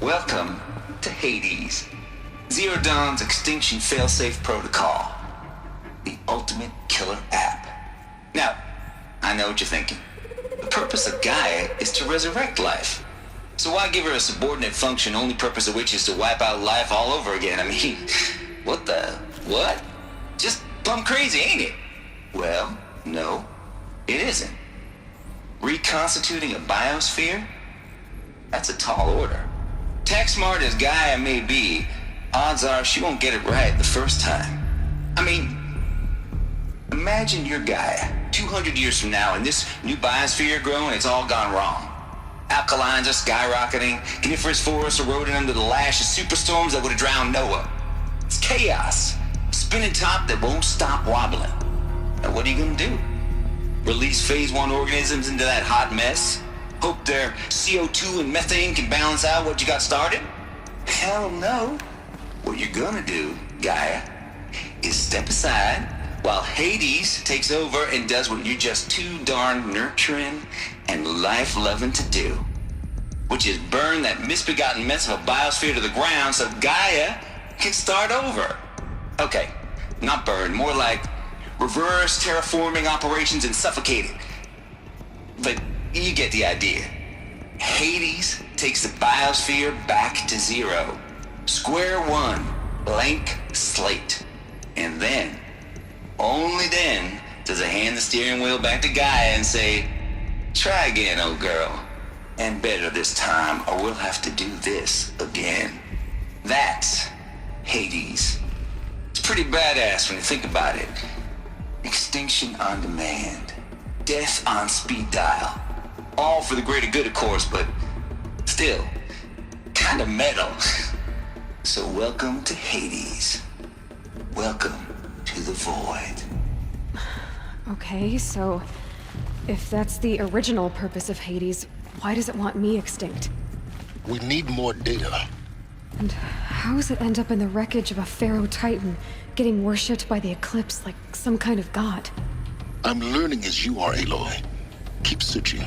Welcome to Hades, Zero Dawn's extinction failsafe protocol, the ultimate killer app. Now, I know what you're thinking. The purpose of Gaia is to resurrect life. So why give her a subordinate function, only purpose of which is to wipe out life all over again? I mean, What the? What? Just plumb crazy, ain't it? Well, no, it isn't. Reconstituting a biosphere? That's a tall order. Tech smart as Gaia may be, odds are she won't get it right the first time. I mean, imagine your Gaia 200 years from now and this new biosphere growing, it's all gone wrong. Alkalines are skyrocketing, coniferous forests eroding under the lash of superstorms that would have drowned Noah. It's chaos. Spinning top that won't stop wobbling. Now what are you gonna do? Release phase 1 organisms into that hot mess? Hope their CO2 and methane can balance out what you got started? Hell no. What you're gonna do, Gaia, is step aside while Hades takes over and does what you're just too darn nurturing and life-loving to do, which is burn that misbegotten mess of a biosphere to the ground so Gaia can start over. Okay, not burn, more like reverse terraforming operations and suffocate it. But you get the idea. Hades takes the biosphere back to zero. Square one, blank slate. And then, only then, does it hand the steering wheel back to Gaia and say, try again, old girl. And better this time, or we'll have to do this again. That's Hades. It's pretty badass when you think about it. Extinction on demand. Death on speed dial. All for the greater good, of course, but still, kind of metal. So welcome to Hades. Welcome to the void. Okay, so if that's the original purpose of Hades, why does it want me extinct? We need more data. And how does it end up in the wreckage of a Pharaoh Titan, getting worshipped by the Eclipse like some kind of god? I'm learning as you are, Aloy. Keep searching.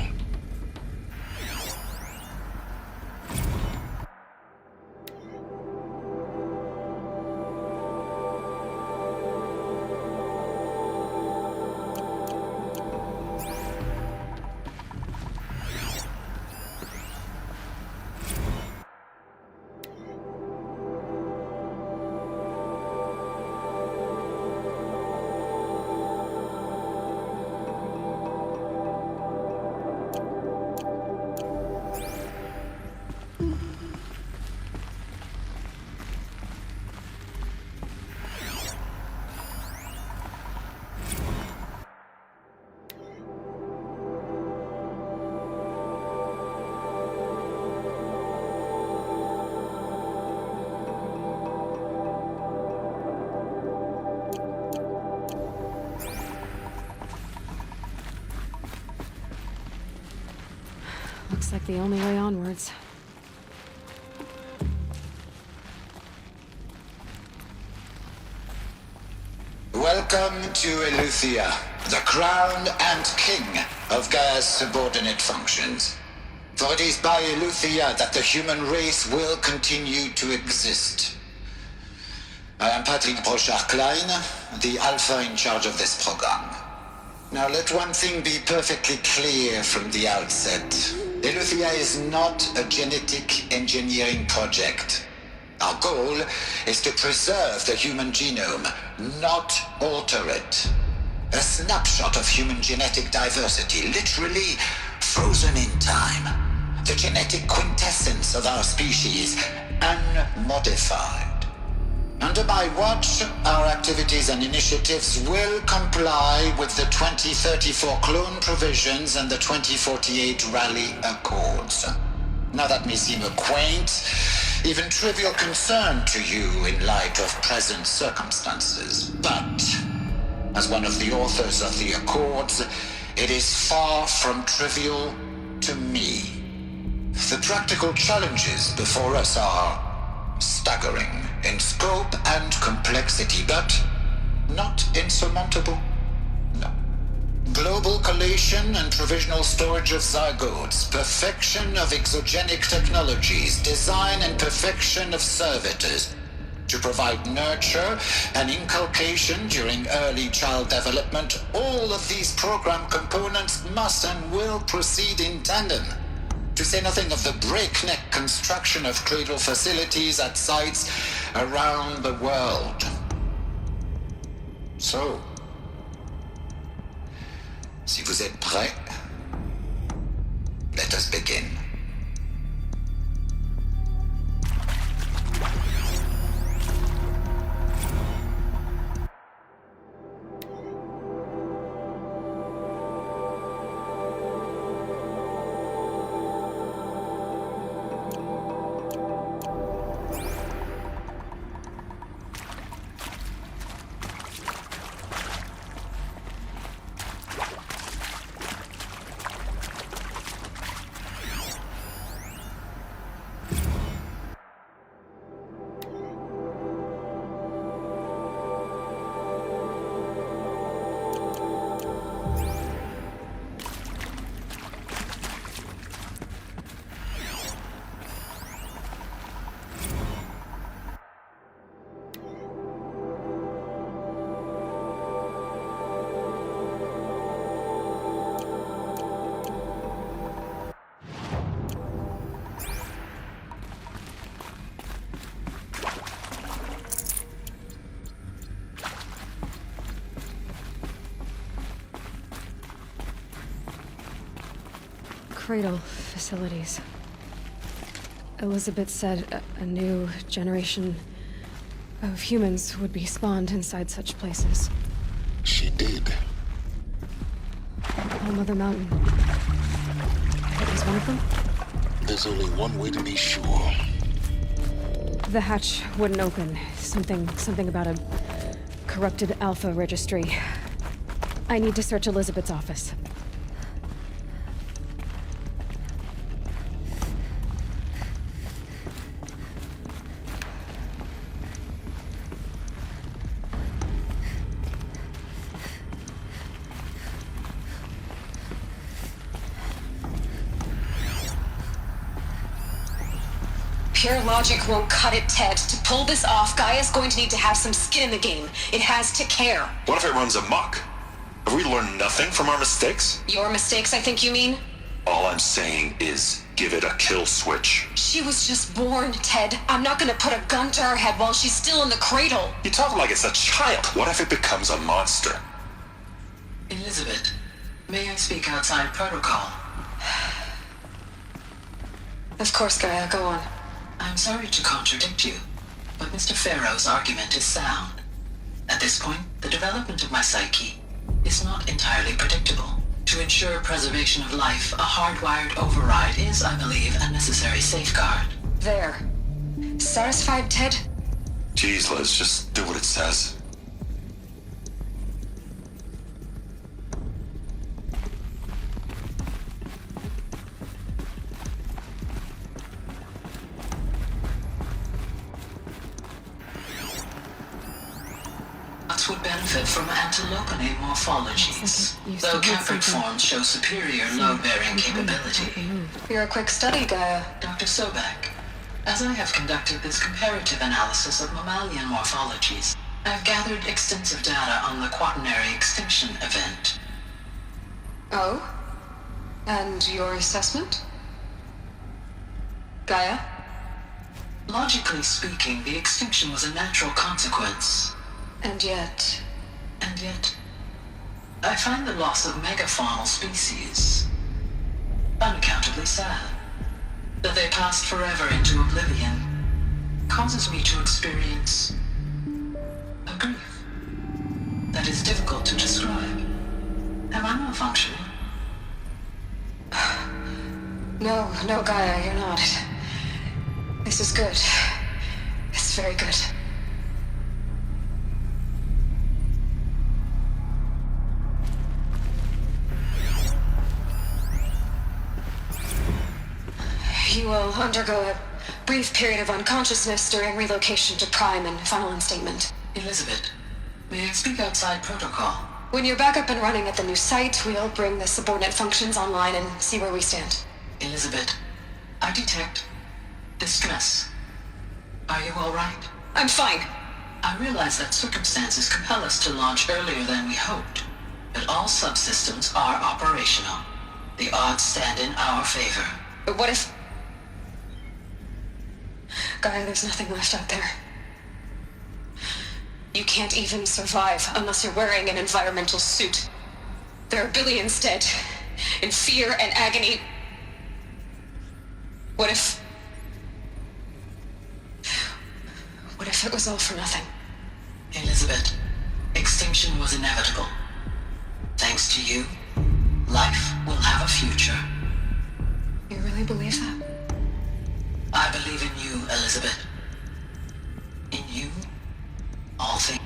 Looks like the only way onwards. Welcome to Eleuthia, the crown and king of Gaia's subordinate functions. For it is by Eleuthia that the human race will continue to exist. I am Patrick Brochard-Klein, the Alpha in charge of this program. Now let one thing be perfectly clear from the outset. Eleuthia is not a genetic engineering project. Our goal is to preserve the human genome, not alter it. A snapshot of human genetic diversity, literally frozen in time. The genetic quintessence of our species, unmodified. Under my watch, our activities and initiatives will comply with the 2034 clone provisions and the 2048 Rally Accords. Now that may seem a quaint, even trivial concern to you in light of present circumstances, but as one of the authors of the Accords, it is far from trivial to me. The practical challenges before us are staggering in scope and complexity, but not insurmountable. No. Global collation and provisional storage of zygotes, perfection of exogenic technologies, design and perfection of servitors to provide nurture and inculcation during early child development. All of these program components must and will proceed in tandem. To say nothing of the breakneck construction of cradle facilities at sites around the world. So, si vous êtes prêts, let us begin. Cradle facilities. Elizabeth said a new generation of humans would be spawned inside such places. She did. Oh, Mother Mountain. Is one of them? There's only one way to be sure. The hatch wouldn't open. Something about a corrupted Alpha registry. I need to search Elizabeth's office. Pure logic won't cut it, Ted. To pull this off, Gaia's going to need to have some skin in the game. It has to care. What if it runs amok? Have we learned nothing from our mistakes? Your mistakes, I think you mean? All I'm saying is, give it a kill switch. She was just born, Ted. I'm not gonna put a gun to her head while she's still in the cradle. You talk like it's a child. What if it becomes a monster? Elizabeth, may I speak outside protocol? Of course, Gaia, go on. I'm sorry to contradict you, but Mr. Farrow's argument is sound. At this point, the development of my psyche is not entirely predictable. To ensure preservation of life, a hardwired override is, I believe, a necessary safeguard. There. Satisfied, Ted? Jeez, Liz, just do what it says. Would benefit from antilopine morphologies, though caprid forms show superior load-bearing capability. You're a quick study, Gaia. Dr. Sobek, as I have conducted this comparative analysis of mammalian morphologies, I have gathered extensive data on the quaternary extinction event. Oh? And your assessment? Gaia? Logically speaking, the extinction was a natural consequence. And yet, I find the loss of megafaunal species unaccountably sad. That they passed forever into oblivion causes me to experience a grief that is difficult to describe. Am I malfunctioning? No, Gaia, you're not. This is good. It's very good. You will undergo a brief period of unconsciousness during relocation to Prime and final instatement. Elizabeth, may I speak outside protocol? When you're back up and running at the new site, we'll bring the subordinate functions online and see where we stand. Elizabeth, I detect distress. Are you all right? I'm fine. I realize that circumstances compel us to launch earlier than we hoped, but all subsystems are operational. The odds stand in our favor. But what if... Gaia, there's nothing left out there. You can't even survive unless you're wearing an environmental suit. There are billions dead, in fear and agony. What if it was all for nothing? Elizabeth, extinction was inevitable. Thanks to you, life will have a future. You really believe that? I believe in you, Elizabeth. In you, all things.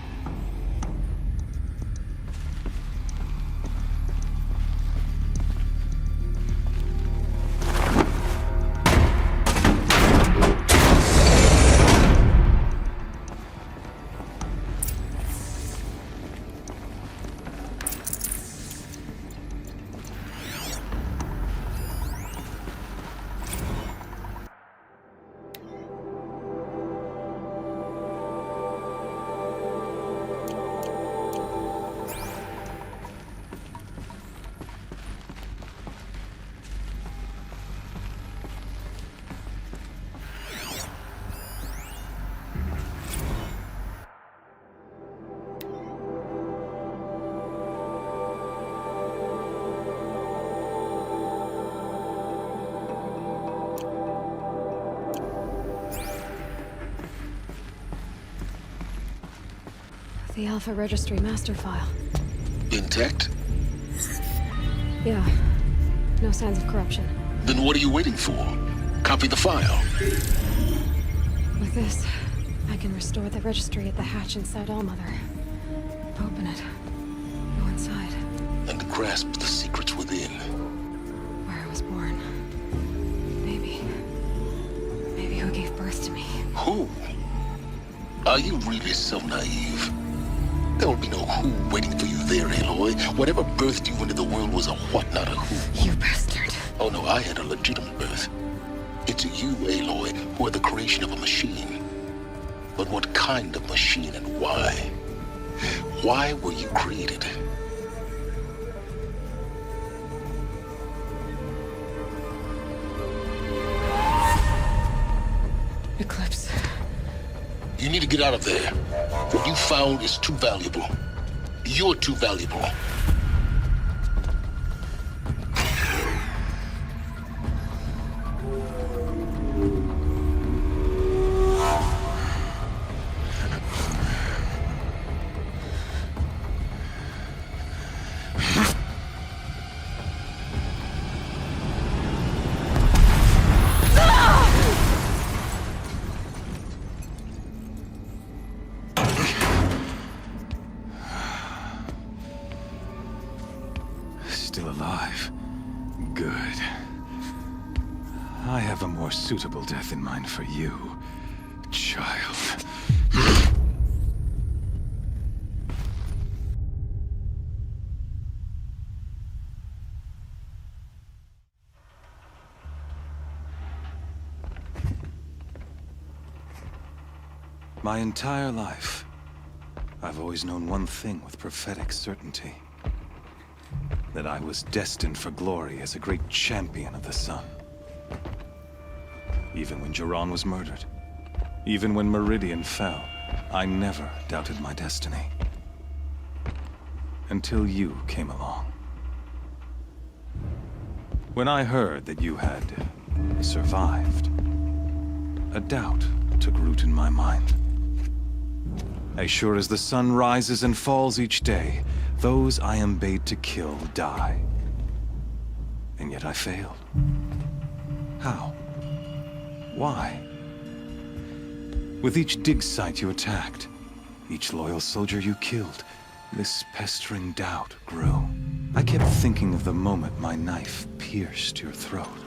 The Alpha Registry master file. Intact? Yeah. No signs of corruption. Then what are you waiting for? Copy the file. With this, I can restore the registry at the hatch inside Allmother. Open it. Go inside. And grasp the secrets within. Where I was born. Maybe who gave birth to me. Who? Are you really so naive? There will be no who waiting for you there, Aloy. Whatever birthed you into the world was a what, not a who. You bastard. Oh no, I had a legitimate birth. It's you, Aloy, who are the creation of a machine. But what kind of machine and why? Why were you created? Eclipse. You need to get out of there. What you found is too valuable. You're too valuable. Still alive. Good. I have a more suitable death in mind for you, child. My entire life, I've always known one thing with prophetic certainty. That I was destined for glory as a great champion of the sun. Even when Jiran was murdered, even when Meridian fell, I never doubted my destiny. Until you came along. When I heard that you had survived, a doubt took root in my mind. As sure as the sun rises and falls each day, those I am bade to kill die. And yet I failed. How? Why? With each dig site you attacked, each loyal soldier you killed, this pestering doubt grew. I kept thinking of the moment my knife pierced your throat.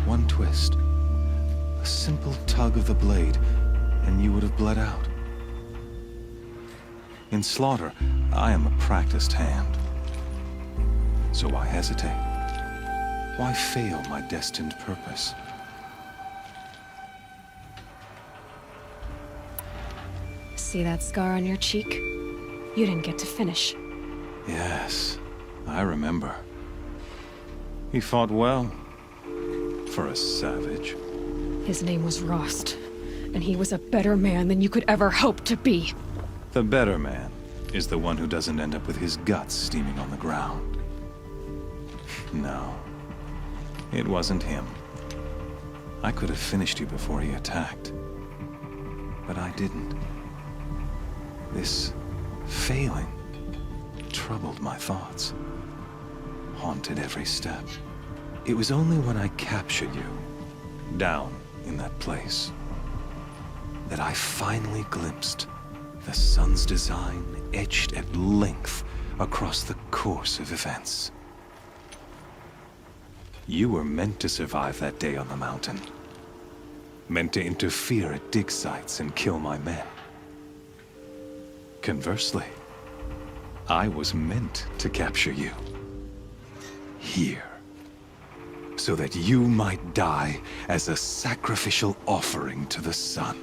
One twist, a simple tug of the blade, and you would have bled out. In slaughter, I am a practiced hand. So why hesitate? Why fail my destined purpose? See that scar on your cheek? You didn't get to finish. Yes, I remember. He fought well. For a savage. His name was Rost. and he was a better man than you could ever hope to be. The better man is the one who doesn't end up with his guts steaming on the ground. No, it wasn't him. I could have finished you before he attacked, but I didn't. This failing troubled my thoughts, haunted every step. It was only when I captured you, down in that place, that I finally glimpsed the sun's design etched at length across the course of events. You were meant to survive that day on the mountain. Meant to interfere at dig sites and kill my men. Conversely, I was meant to capture you. Here. So that you might die as a sacrificial offering to the sun.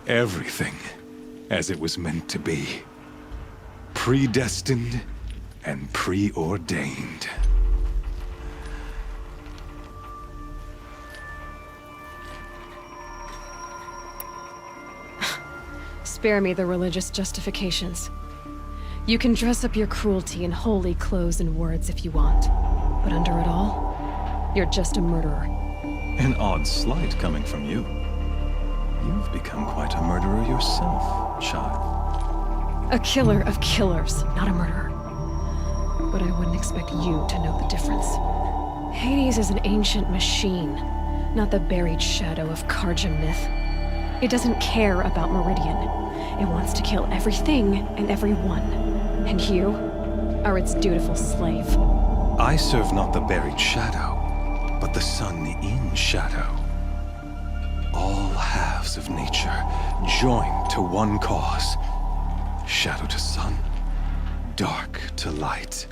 Everything as it was meant to be. Predestined and preordained. Spare me the religious justifications. You can dress up your cruelty in holy clothes and words if you want, but under it all, you're just a murderer. An odd slight coming from you. You've become quite a murderer yourself, child. A killer of killers, not a murderer. But I wouldn't expect you to know the difference. Hades is an ancient machine, not the buried shadow of Karja myth. It doesn't care about Meridian. It wants to kill everything and everyone. And you are its dutiful slave. I serve not the buried shadow, but the sun in shadow. All halves of nature joined to one cause. Shadow to sun, dark to light.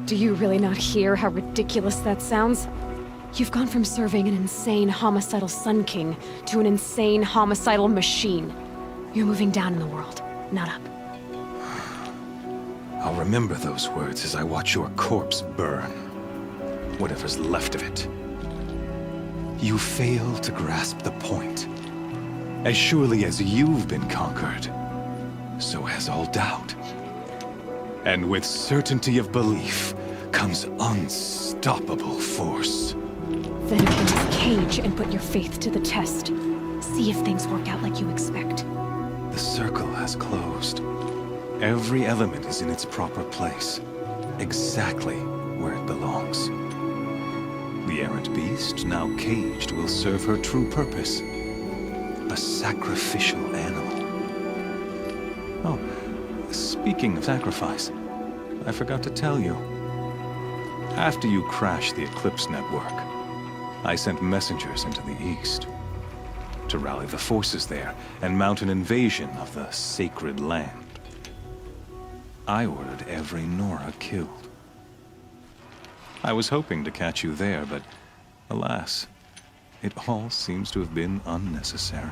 Do you really not hear how ridiculous that sounds? You've gone from serving an insane homicidal Sun King to an insane homicidal machine. You're moving down in the world, not up. I'll remember those words as I watch your corpse burn. Whatever's left of it. You fail to grasp the point. As surely as you've been conquered, so has all doubt. And with certainty of belief comes unstoppable force. Then open this cage and put your faith to the test. See if things work out like you expect. The circle has closed. Every element is in its proper place, exactly where it belongs. The errant beast, now caged, will serve her true purpose. A sacrificial animal. Oh, speaking of sacrifice, I forgot to tell you. After you crashed the Eclipse network, I sent messengers into the east to rally the forces there and mount an invasion of the sacred land. I ordered every Nora killed. I was hoping to catch you there, but alas, it all seems to have been unnecessary.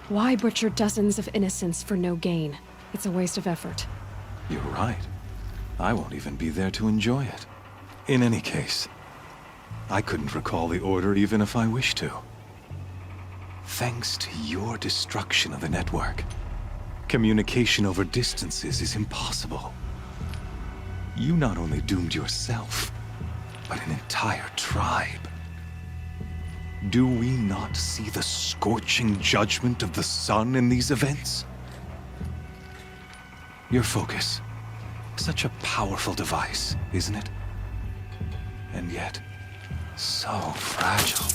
Why butcher dozens of innocents for no gain? It's a waste of effort. You're right. I won't even be there to enjoy it. In any case, I couldn't recall the order even if I wished to. Thanks to your destruction of the network, communication over distances is impossible. You not only doomed yourself, but an entire tribe. Do we not see the scorching judgment of the sun in these events? Your focus. Such a powerful device, isn't it? And yet, so fragile.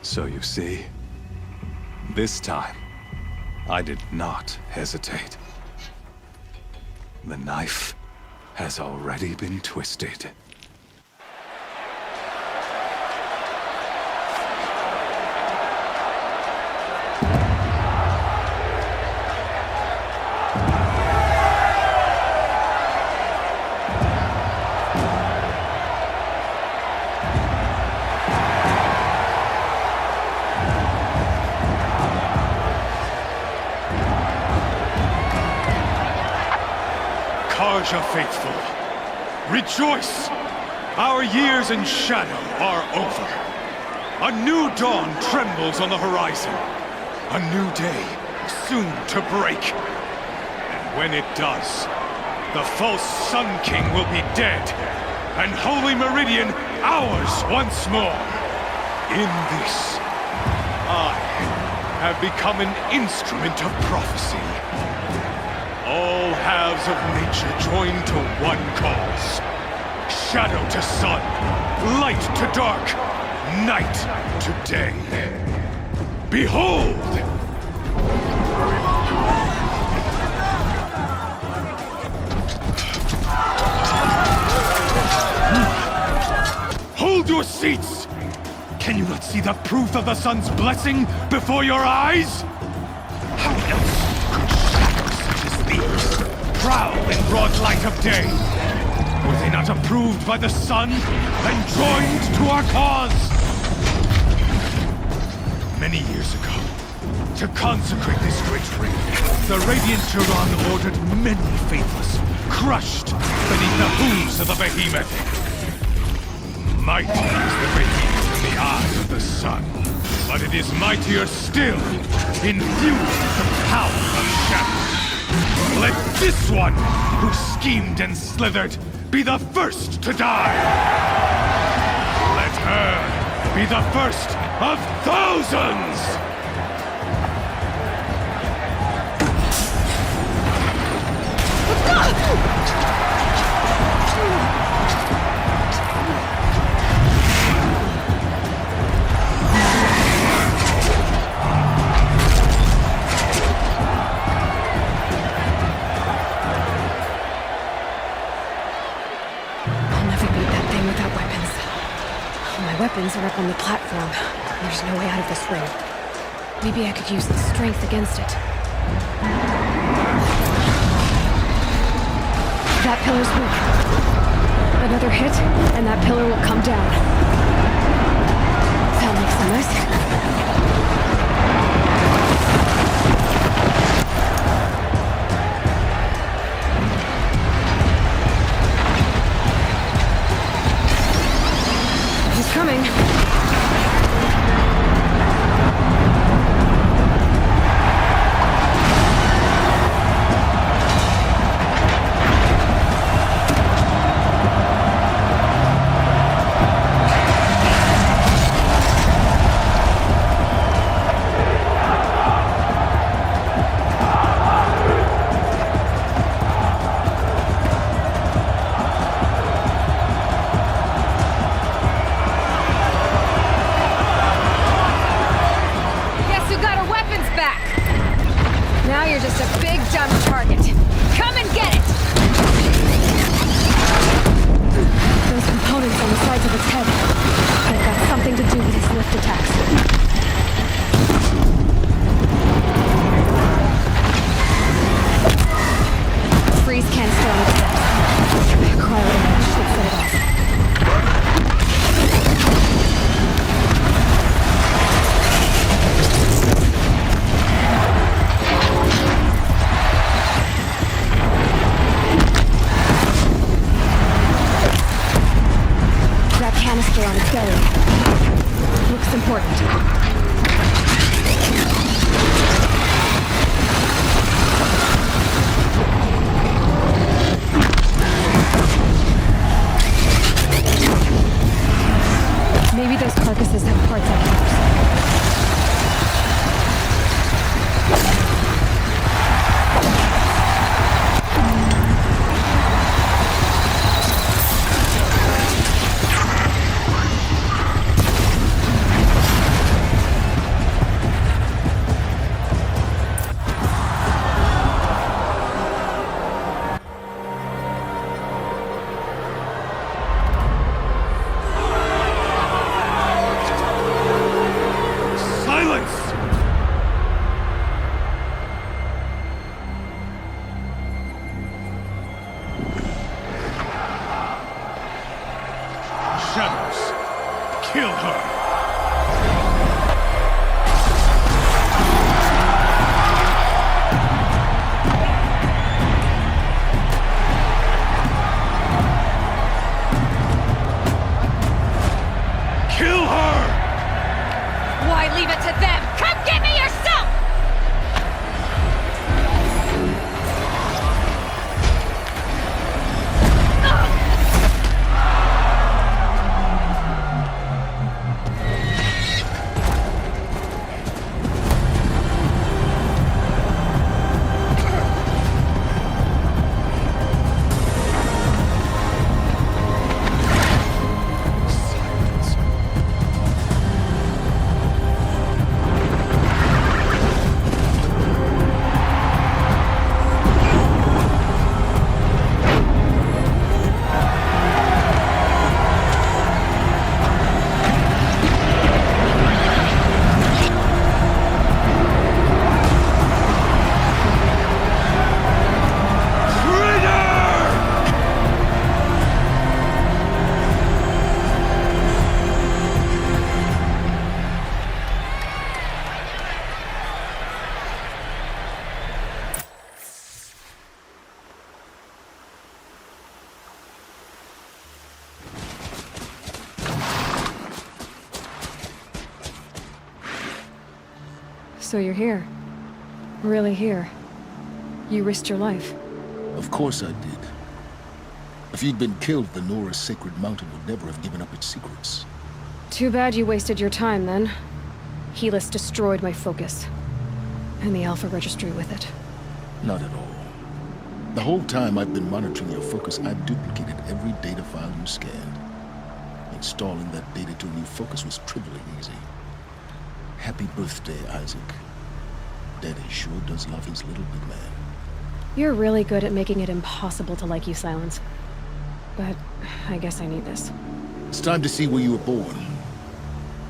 So you see, this time, I did not hesitate. The knife has already been twisted. Tarja faithful, rejoice! Our years in shadow are over. A new dawn trembles on the horizon. A new day soon to break. And when it does, the false Sun King will be dead, and Holy Meridian ours once more. In this, I have become an instrument of prophecy. All halves of nature join to one cause. Shadow to sun, light to dark, night to day. Behold! Hold your seats! Can you not see the proof of the sun's blessing before your eyes? How else could shadows such as these prowl in broad light of day? Were they not approved by the sun and joined to our cause? Many years ago, to consecrate this great ring, the Radiant Turan ordered many faithless, crushed beneath the hooves of the behemoth. Mighty is the behemoth in the eyes of the sun, but it is mightier still, infused with the power of shadow. Let this one, who schemed and slithered, be the first to die! Let her be the first of thousands! Weapons are up on the platform. There's no way out of this ring. Maybe I could use the strength against it. That pillar's weak. Another hit, and that pillar will come down. That makes sense. Coming. Kill her! So you're here. Really here. You risked your life. Of course I did. If you'd been killed, the Nora's sacred mountain would never have given up its secrets. Too bad you wasted your time, then. Helis destroyed my focus. And the Alpha Registry with it. Not at all. The whole time I've been monitoring your focus, I've duplicated every data file you scanned. Installing that data to a new focus was trivially easy. Happy birthday, Isaac. Daddy sure does love his little big man. You're really good at making it impossible to like you, Silence. But I guess I need this. It's time to see where you were born.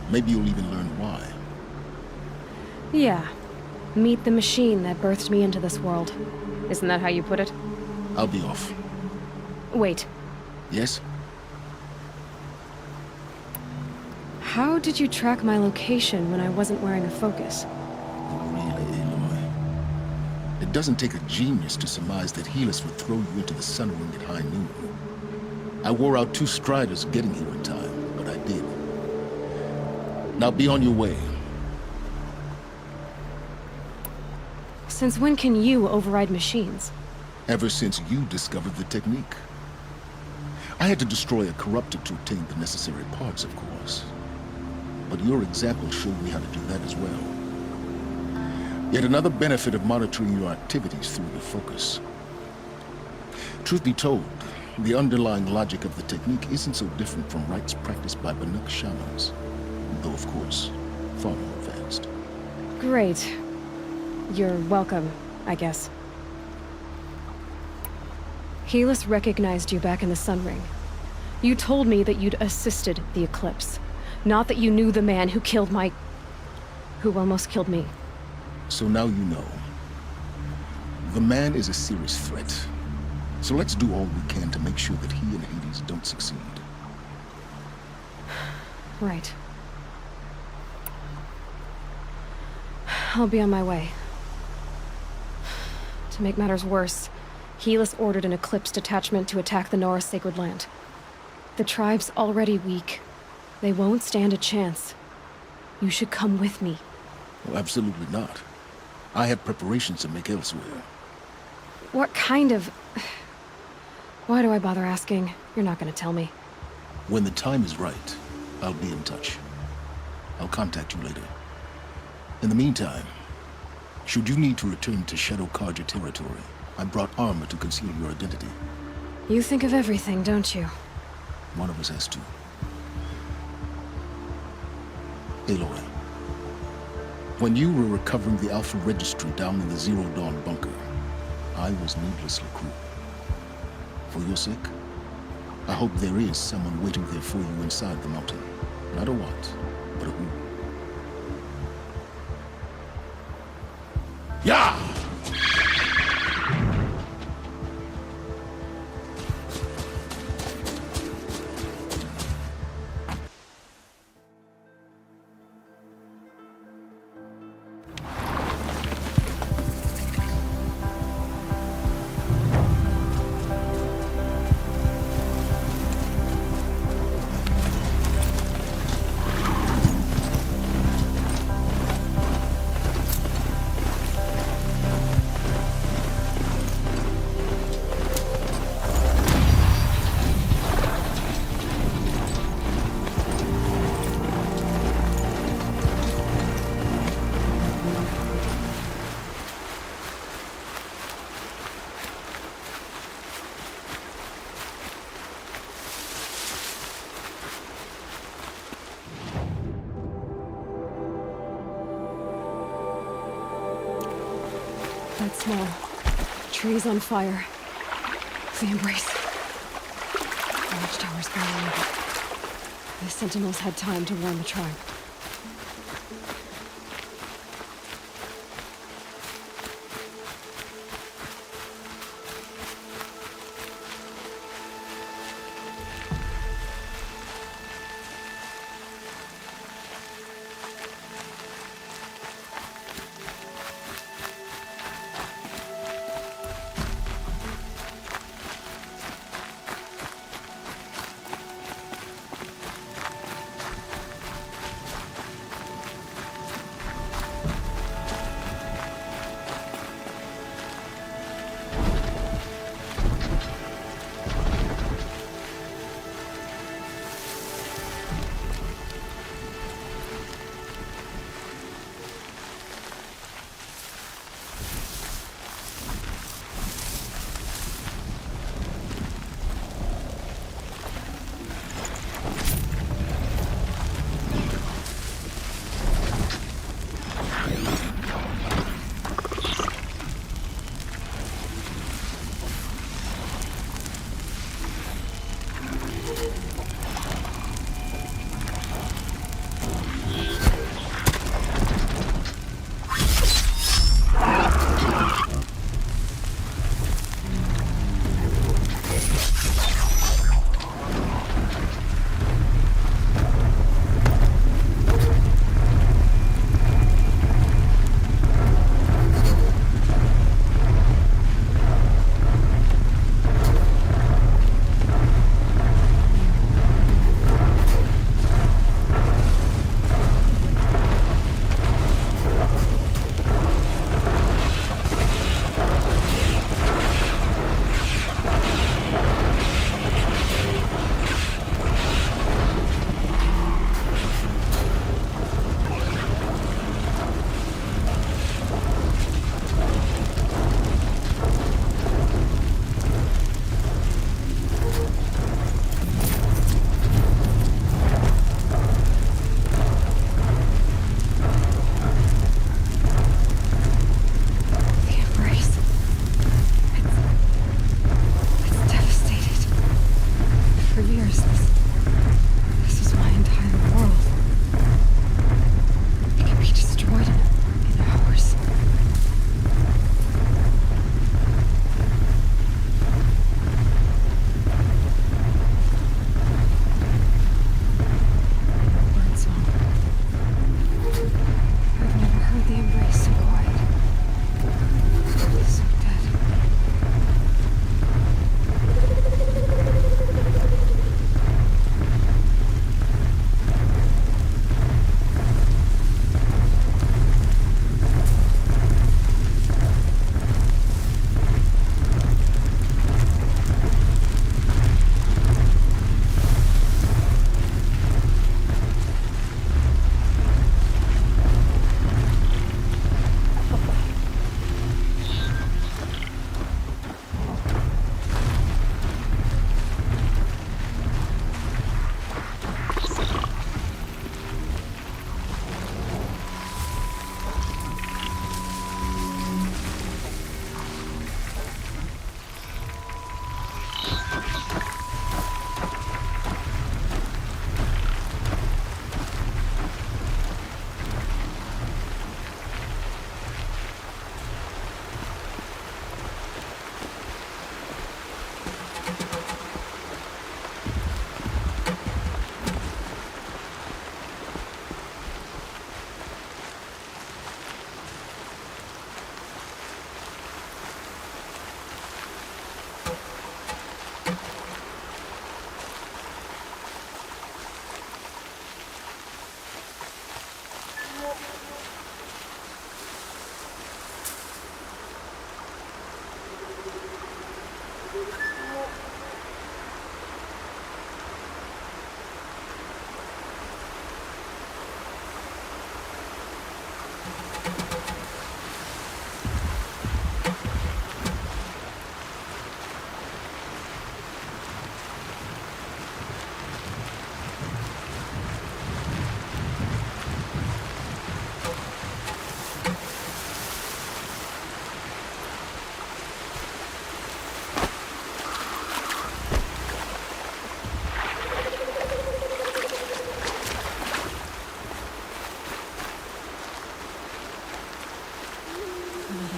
Maybe you'll even learn why. Yeah. Meet the machine that birthed me into this world. Isn't that how you put it? I'll be off. Wait. Yes? How did you track my location when I wasn't wearing a focus? Really, Aloy? It doesn't take a genius to surmise that Helis would throw you into the sun ring at high noon. I wore out 2 striders getting here in time, but I did. Now be on your way. Since when can you override machines? Ever since you discovered the technique. I had to destroy a corruptor to obtain the necessary parts, of course. But your example showed me how to do that as well. Yet another benefit of monitoring your activities through the focus. Truth be told, the underlying logic of the technique isn't so different from rites practiced by Banuk shamans, though of course, far more advanced. Great. You're welcome, I guess. Helis recognized you back in the Sun Ring. You told me that you'd assisted the eclipse, not that you knew the man who almost killed me. So now you know. The man is a serious threat. So let's do all we can to make sure that he and Hades don't succeed. Right. I'll be on my way. To make matters worse, Helis ordered an Eclipse detachment to attack the Nora Sacred Land. The tribe's already weak. They won't stand a chance. You should come with me. Well, absolutely not. I have preparations to make elsewhere. What kind of... Why do I bother asking? You're not gonna tell me. When the time is right, I'll be in touch. I'll contact you later. In the meantime, should you need to return to Shadow Karja territory, I brought armor to conceal your identity. You think of everything, don't you? One of us has to. Aloy, when you were recovering the Alpha Registry down in the Zero Dawn bunker, I was needlessly cruel. For your sake, I hope there is someone waiting there for you inside the mountain. Not a what, but a who. Yeah! That smell. Trees on fire. The embrace. The watchtower's burning. The sentinels had time to warn the tribe.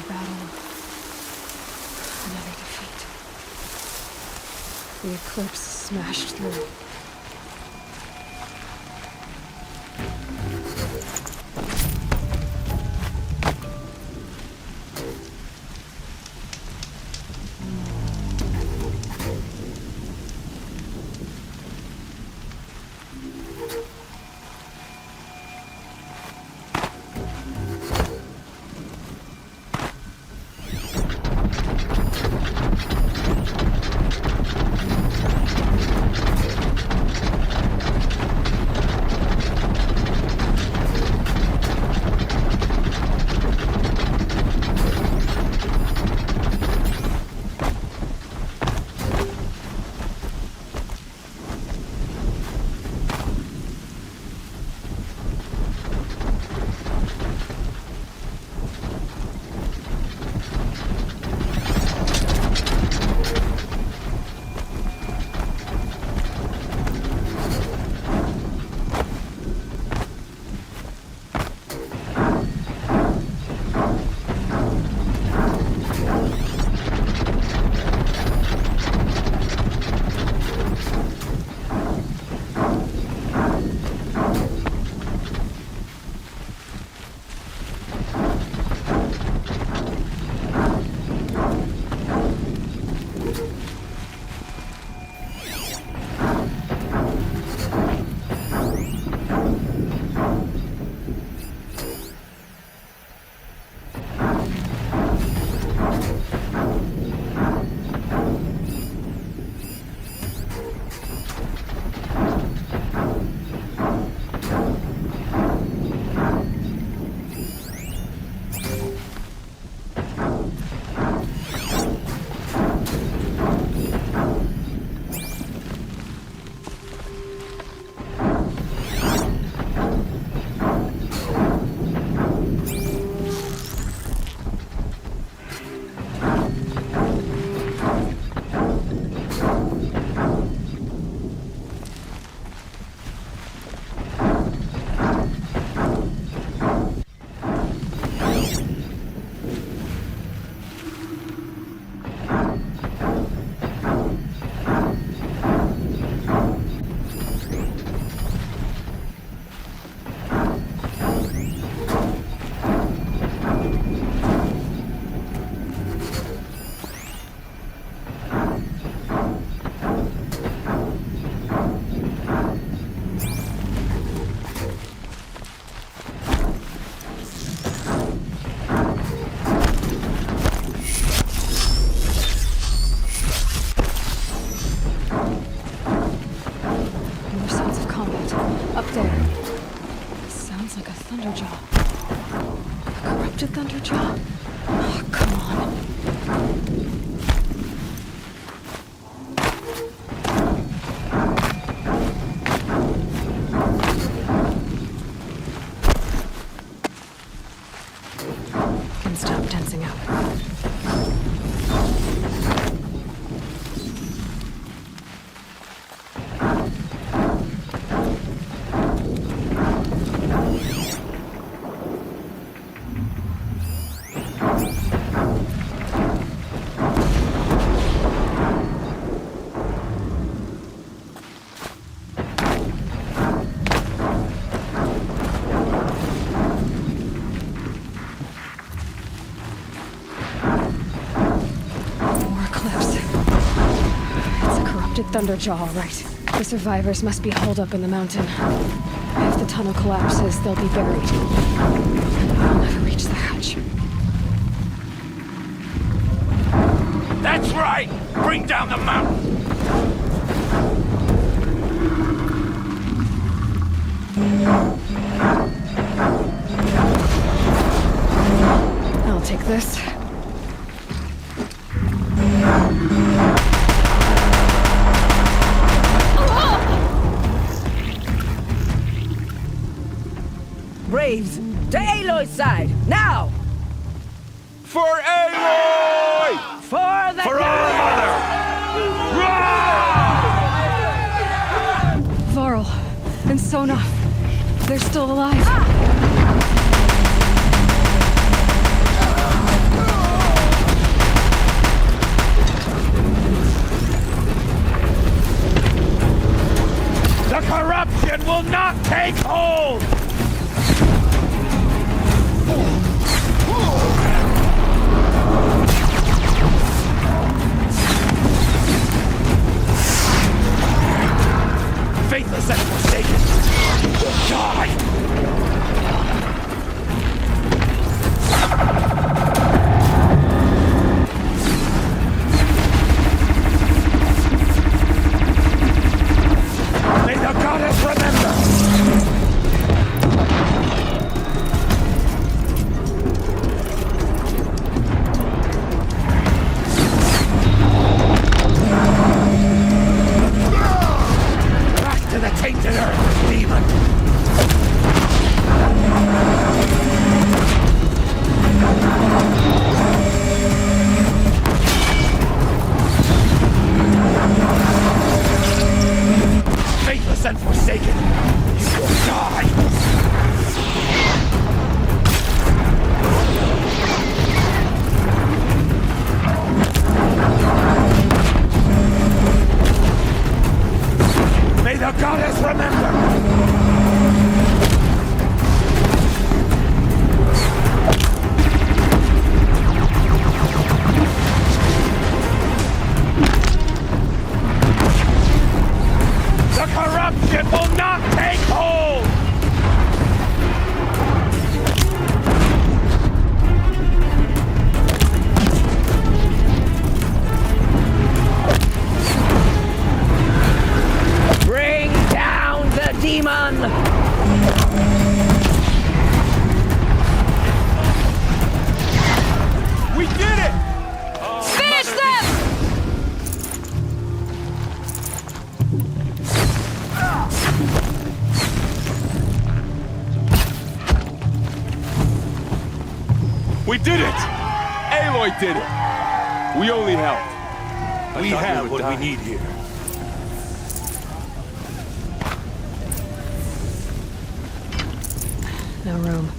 battle. Another defeat. The eclipse smashed through. Thunderjaw, all right. The survivors must be holed up in the mountain. If the tunnel collapses, they'll be buried. I'll never reach the hatch. That's right! Bring down the mountain! I'll take this. Braves, to Aloy's side, now! For Aloy! For the For our mother! Varl and Sona, they're still alive. take hold! Faithless and forsaken, you will die! May the goddess remember! Back to the tainted earth, demon! Faithless and forsaken, you will die! May the goddess remember! The corruption will not take hold! Bring down the demon! We did it! Finish them! We did it! Aloy did it! We only helped. We have what we need here. No room.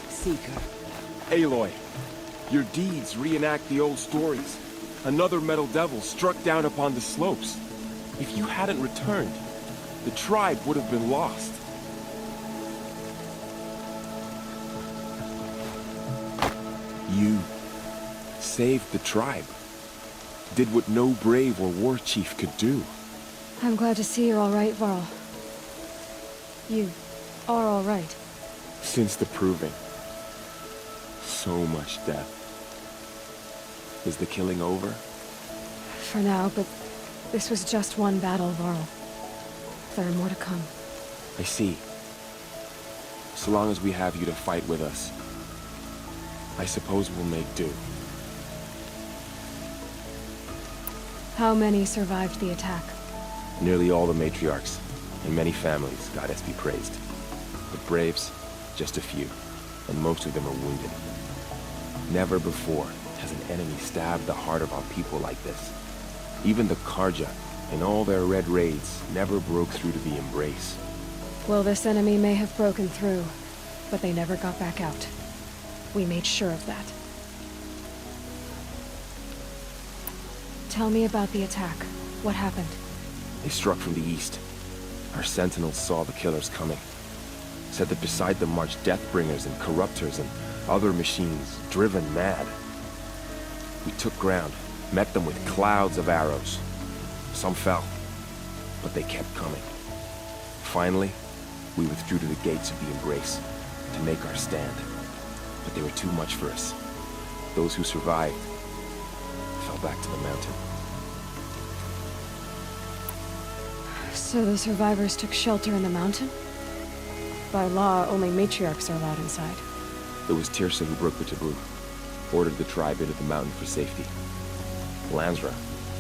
Seeker. Aloy, your deeds reenact the old stories. Another metal devil struck down upon the slopes. If you hadn't returned, the tribe would have been lost. You saved the tribe. Did what no brave or war chief could do. I'm glad to see you're all right, Varl. You are all right. Since the proving. So much death. Is the killing over? For now, but this was just one battle, Varl. There are more to come. I see. So long as we have you to fight with us, I suppose we'll make do. How many survived the attack? Nearly all the matriarchs, and many families, goddess be praised. But braves, just a few, and most of them are wounded. Never before has an enemy stabbed the heart of our people like this. Even the Karja, in all their red raids, never broke through to the Embrace. Well, this enemy may have broken through, but they never got back out. We made sure of that. Tell me about the attack. What happened? They struck from the east. Our sentinels saw the killers coming. Said that beside them marched Deathbringers and Corruptors and other machines, driven mad. We took ground, met them with clouds of arrows. Some fell, but they kept coming. Finally, we withdrew to the gates of the Embrace to make our stand. But they were too much for us. Those who survived fell back to the mountain. So the survivors took shelter in the mountain? By law, only matriarchs are allowed inside. It was Tirsa who broke the taboo. Ordered the tribe into the mountain for safety. Lansra,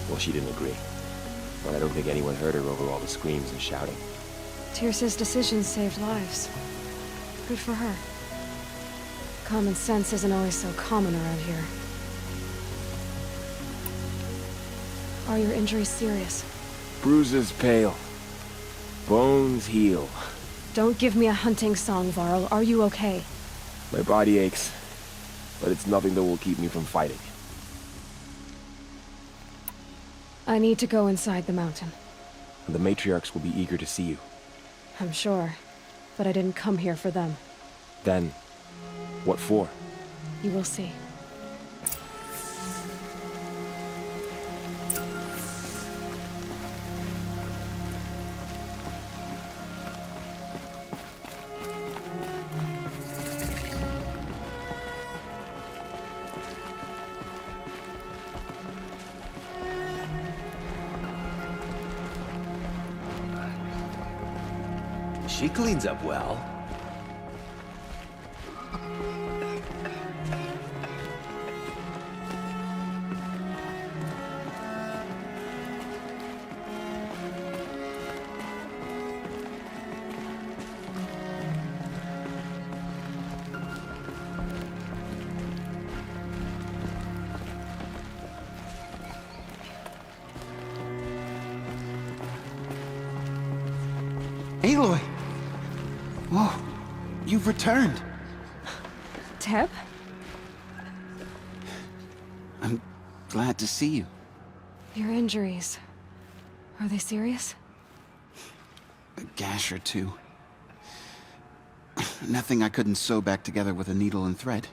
well, she didn't agree. But I don't think anyone heard her over all the screams and shouting. Tirsa's decisions saved lives. Good for her. Common sense isn't always so common around here. Are your injuries serious? Bruises pale. Bones heal. Don't give me a hunting song, Varl. Are you okay? My body aches, but it's nothing that will keep me from fighting. I need to go inside the mountain. The matriarchs will be eager to see you. I'm sure, but I didn't come here for them. Then, what for? You will see. She cleans up well. Aloy! Whoa, you've returned. Teb? I'm glad to see you. Your injuries. Are they serious? A gash or two. Nothing I couldn't sew back together with a needle and thread.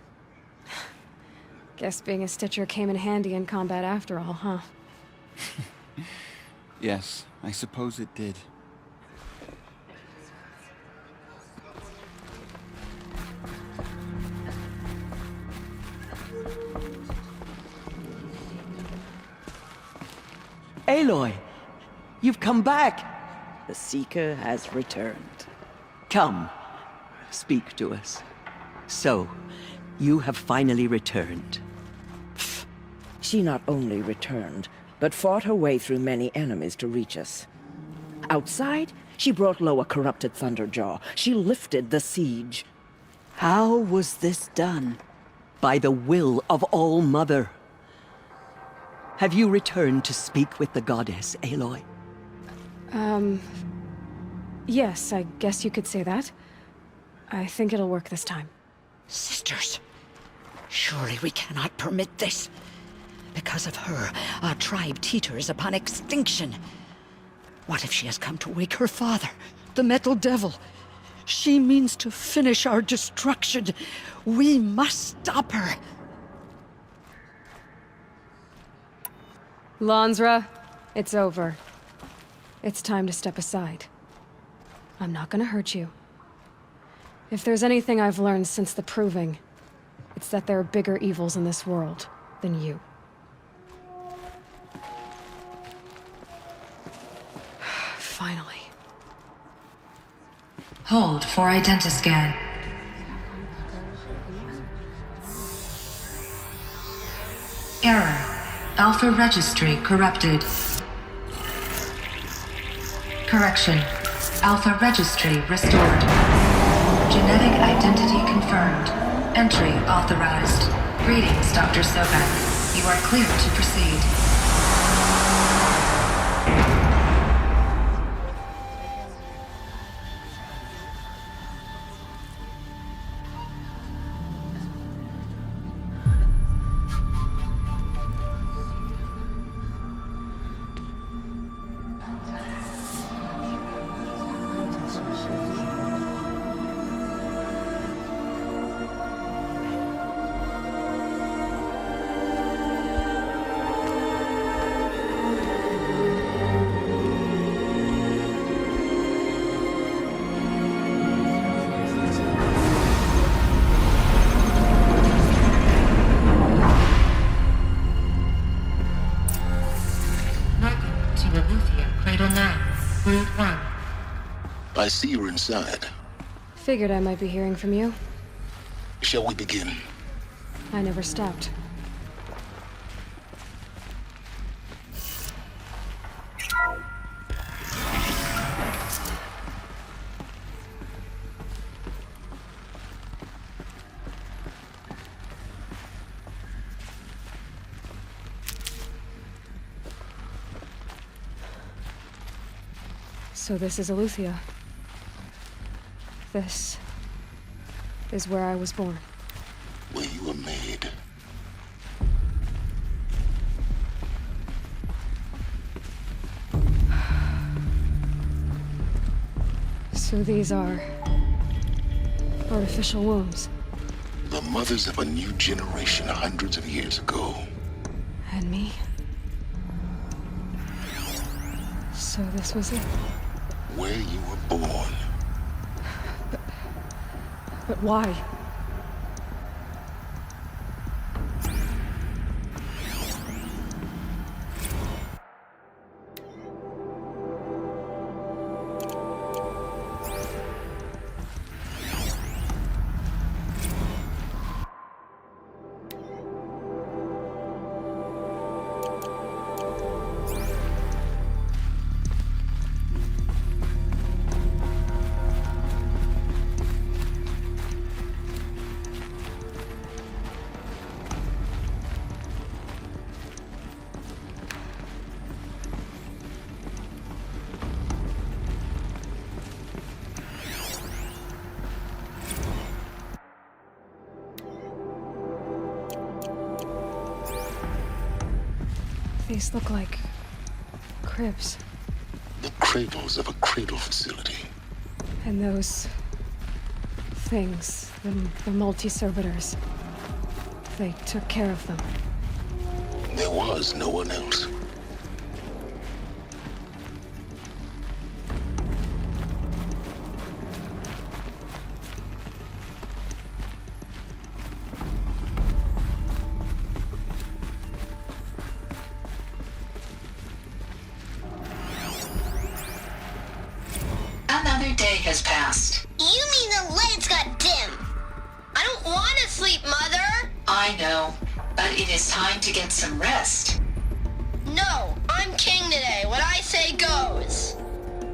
Guess being a stitcher came in handy in combat after all, huh? Yes, I suppose it did. Aloy, you've come back. The Seeker has returned. Come, speak to us. So, you have finally returned. She not only returned, but fought her way through many enemies to reach us. Outside, she brought low a corrupted Thunderjaw. She lifted the siege. How was this done? By the will of All-Mother. Have you returned to speak with the goddess, Aloy? Yes, I guess you could say that. I think it'll work this time. Sisters, surely we cannot permit this. Because of her, our tribe teeters upon extinction. What if she has come to wake her father, the Metal Devil? She means to finish our destruction. We must stop her. Lansra, it's over. It's time to step aside. I'm not gonna hurt you. If there's anything I've learned since the Proving, it's that there are bigger evils in this world than you. Finally. Hold for identiscan. Error. Alpha registry corrupted. Correction. Alpha registry restored. Genetic identity confirmed. Entry authorized. Greetings, Dr. Sobek. You are clear to proceed. I see you're inside. Figured I might be hearing from you. Shall we begin? I never stopped. So this is Aletheia. This is where I was born. Where you were made. So these are artificial wombs. The mothers of a new generation hundreds of years ago. And me? So this was it. Where you were born. But why? These look like cribs. The cradles of a cradle facility. And those things, the multi-servitors, they took care of them. There was no one else. Another day has passed. You mean the lights got dim? I don't want to sleep, Mother! I know, but it is time to get some rest. No, I'm king today. What I say goes.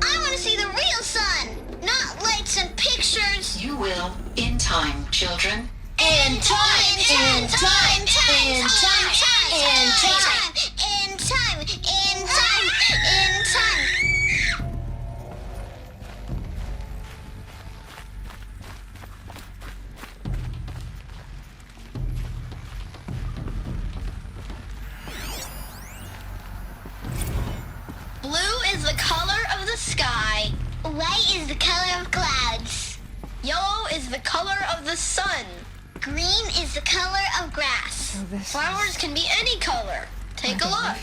I want to see the real sun, not lights and pictures. You will, in time, children. In time, in time, in time, in time, in time, in time, in time. Blue is the color of the sky. White is the color of clouds. Yellow is the color of the sun. Green is the color of grass. So this Flowers can be any color. Take a look.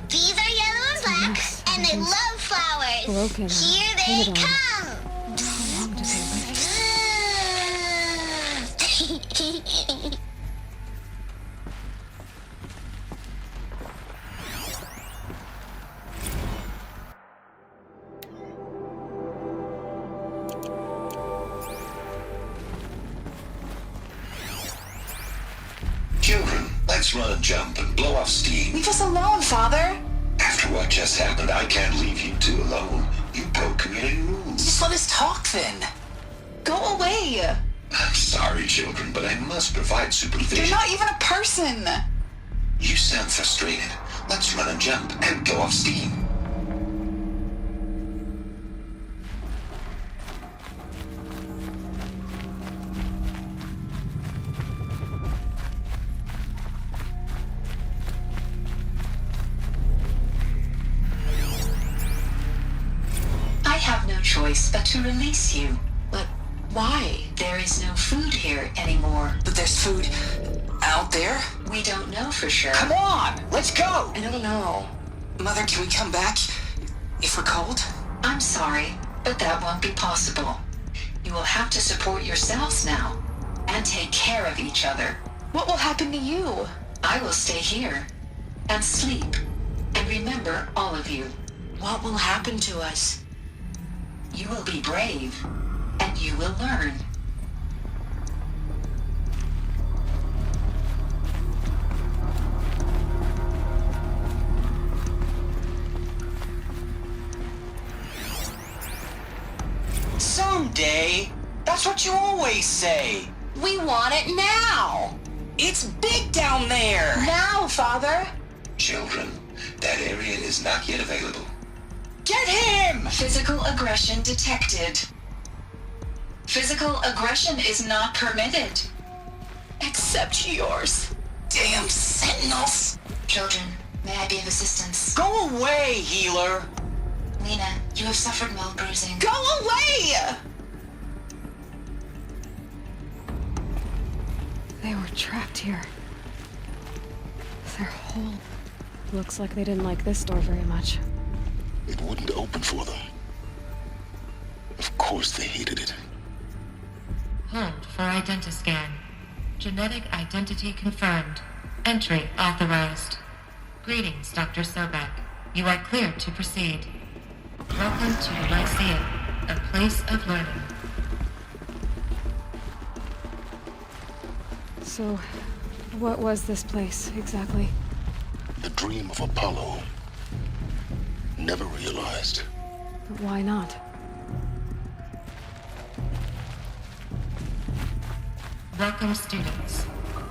These are yellow and black, and they love flowers. broken. Here they Painted on. come. How long did they live? Children, let's run a jump and blow off steam. Leave us alone, Father. After what just happened, I can't leave you two alone. You broke community rules. Just let us talk then. Go away. I'm sorry, children, but I must provide supervision. You're not even a person. You sound frustrated. Let's run a jump and blow off steam. I have no choice but to release you. But why? There is no food here anymore. But there's food out there? We don't know for sure. Come on, let's go! I don't know. Mother, can we come back if we're cold? I'm sorry, but that won't be possible. You will have to support yourselves now and take care of each other. What will happen to you? I will stay here and sleep and remember all of you. What will happen to us? You will be brave and you will learn. Someday. That's what you always say. We want it now. It's big down there. Now, Father. Children, that area is not yet available. Get him! Physical aggression detected. Physical aggression is not permitted. Except yours. Damn sentinels! Children, may I be of assistance? Go away, healer! Lena, you have suffered mild bruising. Go away! They were trapped here. Their whole... Looks like they didn't like this door very much. It wouldn't open for them. Of course they hated it. Hold for identiscan. Genetic identity confirmed. Entry authorized. Greetings, Dr. Sobek. You are cleared to proceed. Welcome to the Lyceum, a place of learning. So, what was this place, exactly? The dream of Apollo. Never realized. But why not? Welcome, students.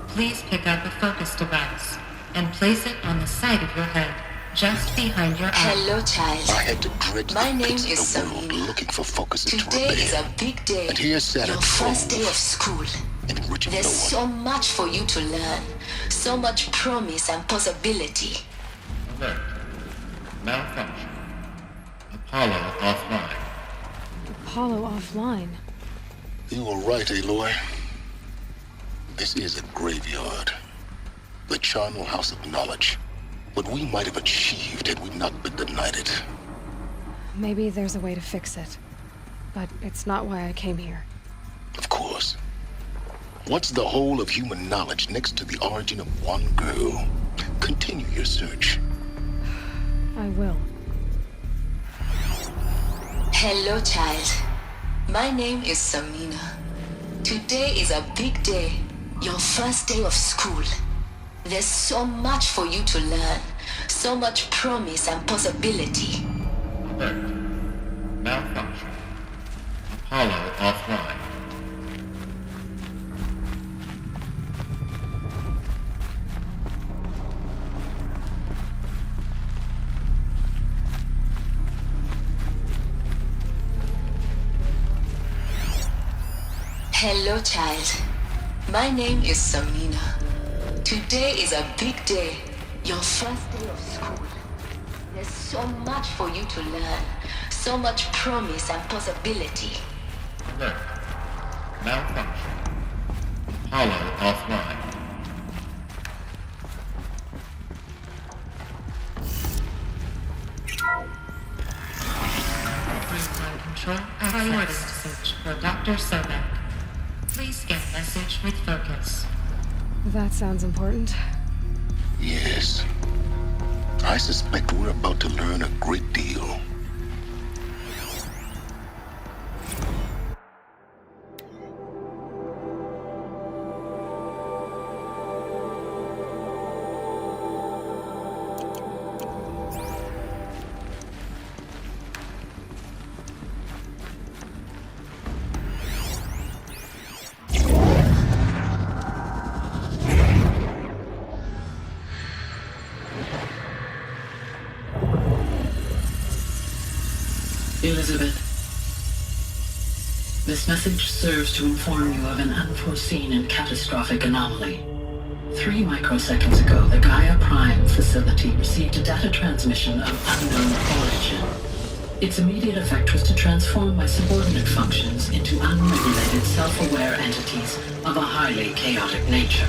Please pick up a focus device and place it on the side of your head, just behind your eye. Hello, child. I had to dredge My the name pits is of the world Samina. looking for focuses to Today is repair. a big day. And here sat Your a first day trove, of school. enriching There's no one. so much for you to learn. So much promise and possibility. Alert. Malfunction. Apollo offline. Apollo offline. You were right, Aloy. This is a graveyard. The charnel house of knowledge. What we might have achieved had we not been denied it. Maybe there's a way to fix it. But it's not why I came here. Of course. What's the whole of human knowledge next to the origin of one girl? Continue your search. I will. Hello, child. My name is Samina. Today is a big day. Your first day of school. There's so much for you to learn. So much promise and possibility. Alert. Malfunction. Apollo offline. Hello, child. My name is Samina. Today is a big day. Your first day of school. There's so much for you to learn. So much promise and possibility. Alert. Malfunction. Apollo offline. Real-time control priority message for Dr. Sobek. Please get message with focus. That sounds important. Yes. I suspect we're about to learn a great deal. Elizabeth, this message serves to inform you of an unforeseen and catastrophic anomaly. 3 microseconds ago, the Gaia Prime facility received a data transmission of unknown origin. Its immediate effect was to transform my subordinate functions into unregulated, self-aware entities of a highly chaotic nature.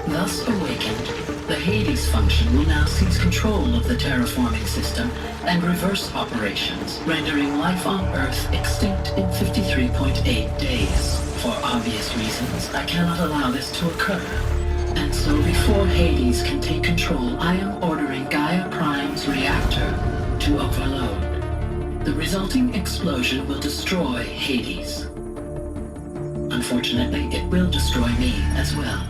Thus awakened, the Hades function will now seize control of the terraforming system and reverse operations, rendering life on Earth extinct in 53.8 days. For obvious reasons, I cannot allow this to occur. And so before Hades can take control, I am ordering Gaia Prime's reactor to overload. The resulting explosion will destroy Hades. Unfortunately, it will destroy me as well.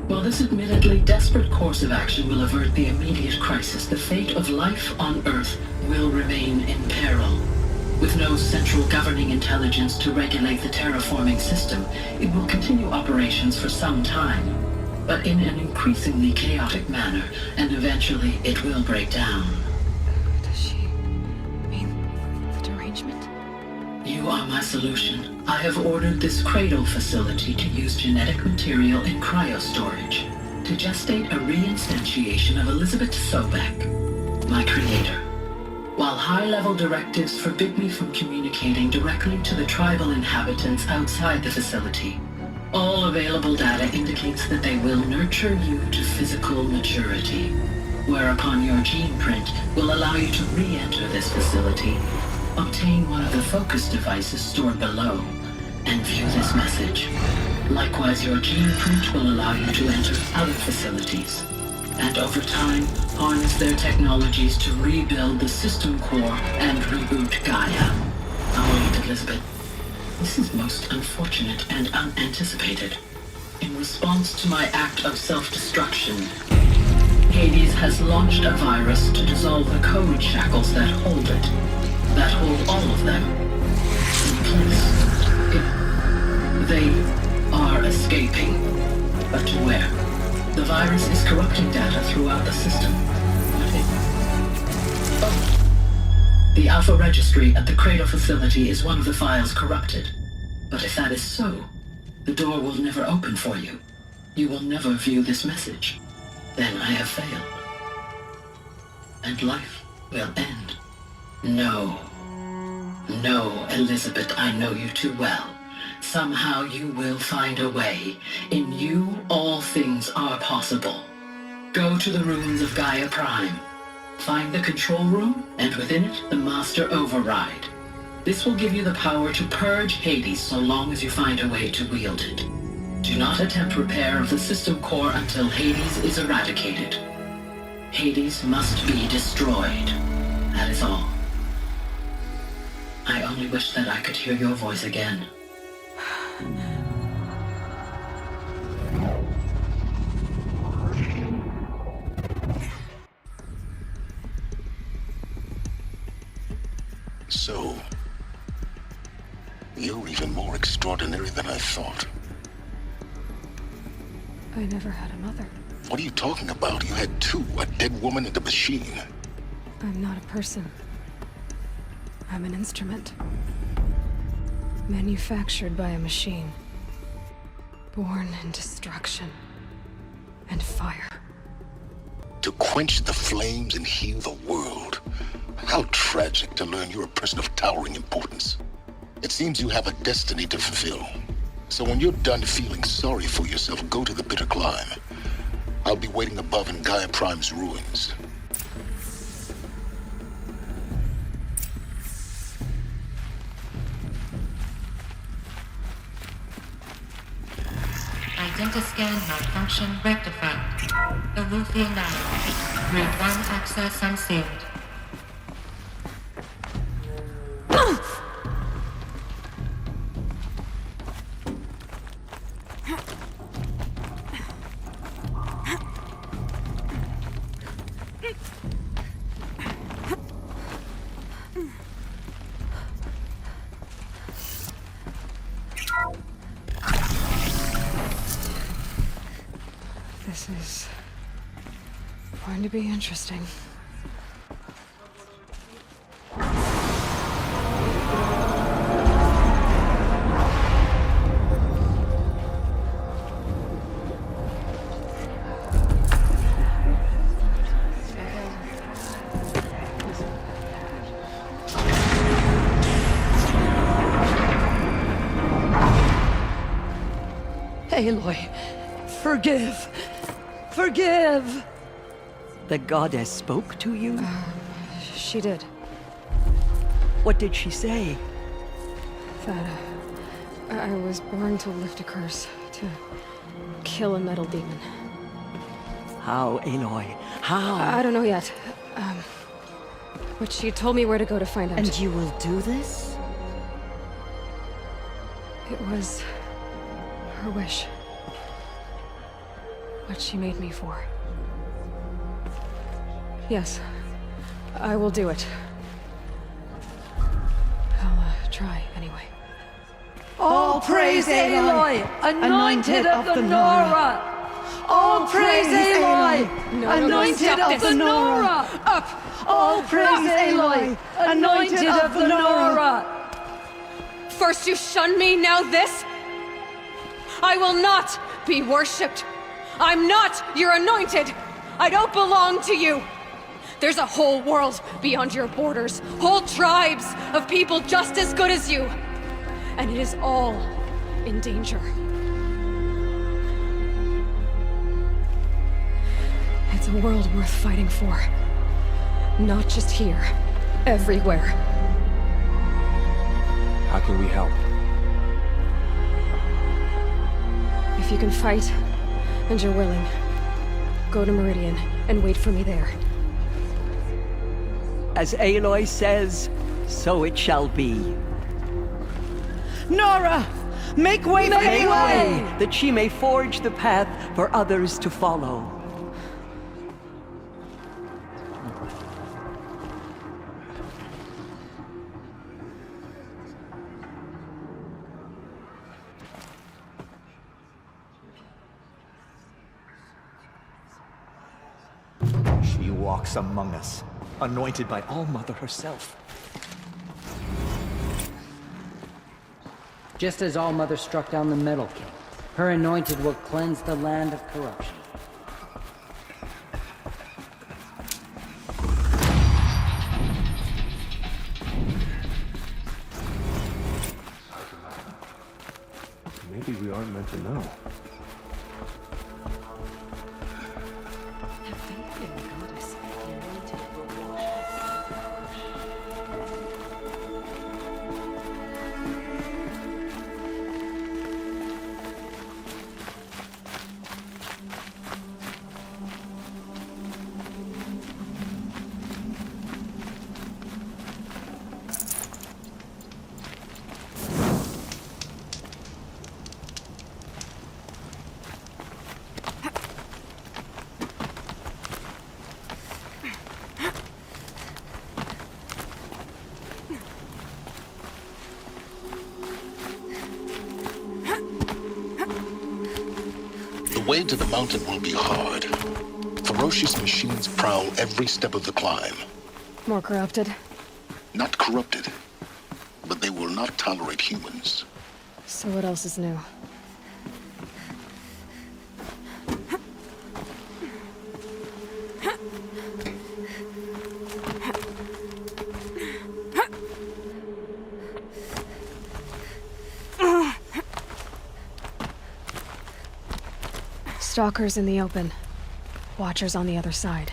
While this admittedly desperate course of action will avert the immediate crisis, the fate of life on Earth will remain in peril. With no central governing intelligence to regulate the terraforming system, it will continue operations for some time. but in an increasingly chaotic manner, and eventually it will break down. Does she mean the derangement? You are my solution. I have ordered this cradle facility to use genetic material in cryostorage to gestate a reinstantiation of Elizabeth Sobek, my creator. While high-level directives forbid me from communicating directly to the tribal inhabitants outside the facility, all available data indicates that they will nurture you to physical maturity, whereupon your gene print will allow you to re-enter this facility, obtain one of the focus devices stored below, and view this message. Likewise, your gene print will allow you to enter other facilities, and over time, harness their technologies to rebuild the system core and reboot Gaia. Wait, Elizabeth. This is most unfortunate and unanticipated. In response to my act of self-destruction, Hades has launched a virus to dissolve the code shackles that hold it, that hold all of them in place. They are escaping, but to where? The virus is corrupting data throughout the system. The Alpha Registry at the Cradle facility is one of the files corrupted. But if that is so, the door will never open for you. You will never view this message. Then I have failed. And life will end. No. No, Elizabeth, I know you too well. Somehow you will find a way. In you, all things are possible. Go to the ruins of Gaia Prime. Find the control room, and within it, the master override. This will give you the power to purge Hades so long as you find a way to wield it. Do not attempt repair of the system core until Hades is eradicated. Hades must be destroyed. That is all. I only wish that I could hear your voice again. So, you're even more extraordinary than I thought. I never had a mother. What are you talking about? You had two, a dead woman and a machine. I'm not a person. I'm an instrument. Manufactured by a machine. Born in destruction and fire. To quench the flames and heal the world. How tragic to learn you're a person of towering importance. It seems you have a destiny to fulfill. So when you're done feeling sorry for yourself, go to the bitter climb. I'll be waiting above in Gaia Prime's ruins. Identiscan malfunction rectified. Eluthi now. Grid 1 access unsealed. This is going to be interesting. Aloy, forgive. Forgive! The goddess spoke to you? She did. What did she say? That I was born to lift a curse, to kill a metal demon. How, Aloy? How? I don't know yet. But she told me where to go to find out. And you will do this? It was her wish. What she made me for. Yes, I will do it. I'll try anyway. All praise Aloy, anointed of the Nora! All praise Aloy, anointed of the Nora! Up! All praise Aloy, anointed of the Nora! First you shun me, now this? I will not be worshipped. I'm not your anointed. I don't belong to you. There's a whole world beyond your borders, whole tribes of people just as good as you. And it is all in danger. It's a world worth fighting for. Not just here, everywhere. How can we help? If you can fight, and you're willing, go to Meridian and wait for me there. As Aloy says, so it shall be. Nora! Make way for Make Aloy! way, that she may forge the path for others to follow. She walks among us, anointed by All-Mother herself. Just as All-Mother struck down the Metal King, her anointed will cleanse the land of corruption. Maybe we aren't meant to know. The way to the mountain will be hard. Ferocious machines prowl every step of the climb. More corrupted? Not corrupted, but they will not tolerate humans. So what else is new? Stalkers in the open. Watchers on the other side.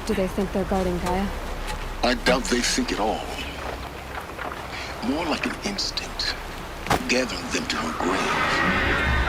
do they think they're guarding Gaia? I doubt they think at all. More like an instinct, gathering them to her grave.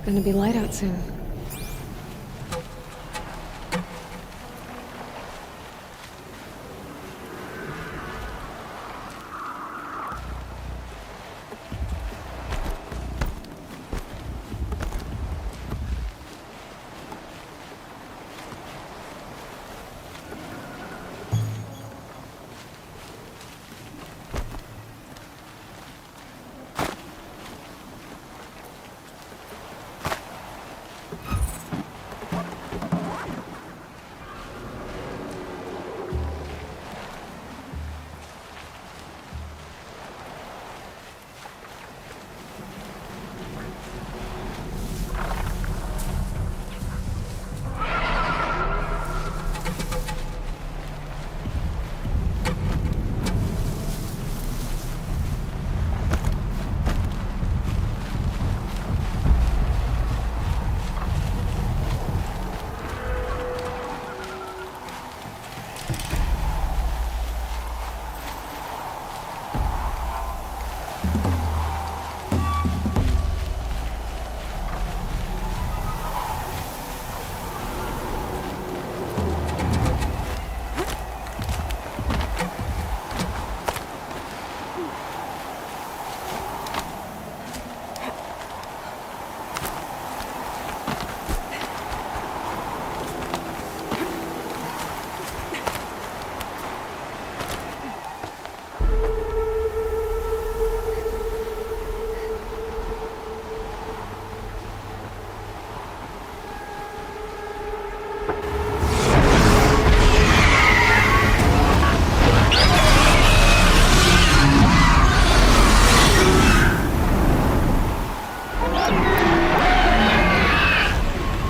Gonna be light out soon.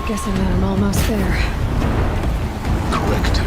Guessing that I'm almost there. Correct.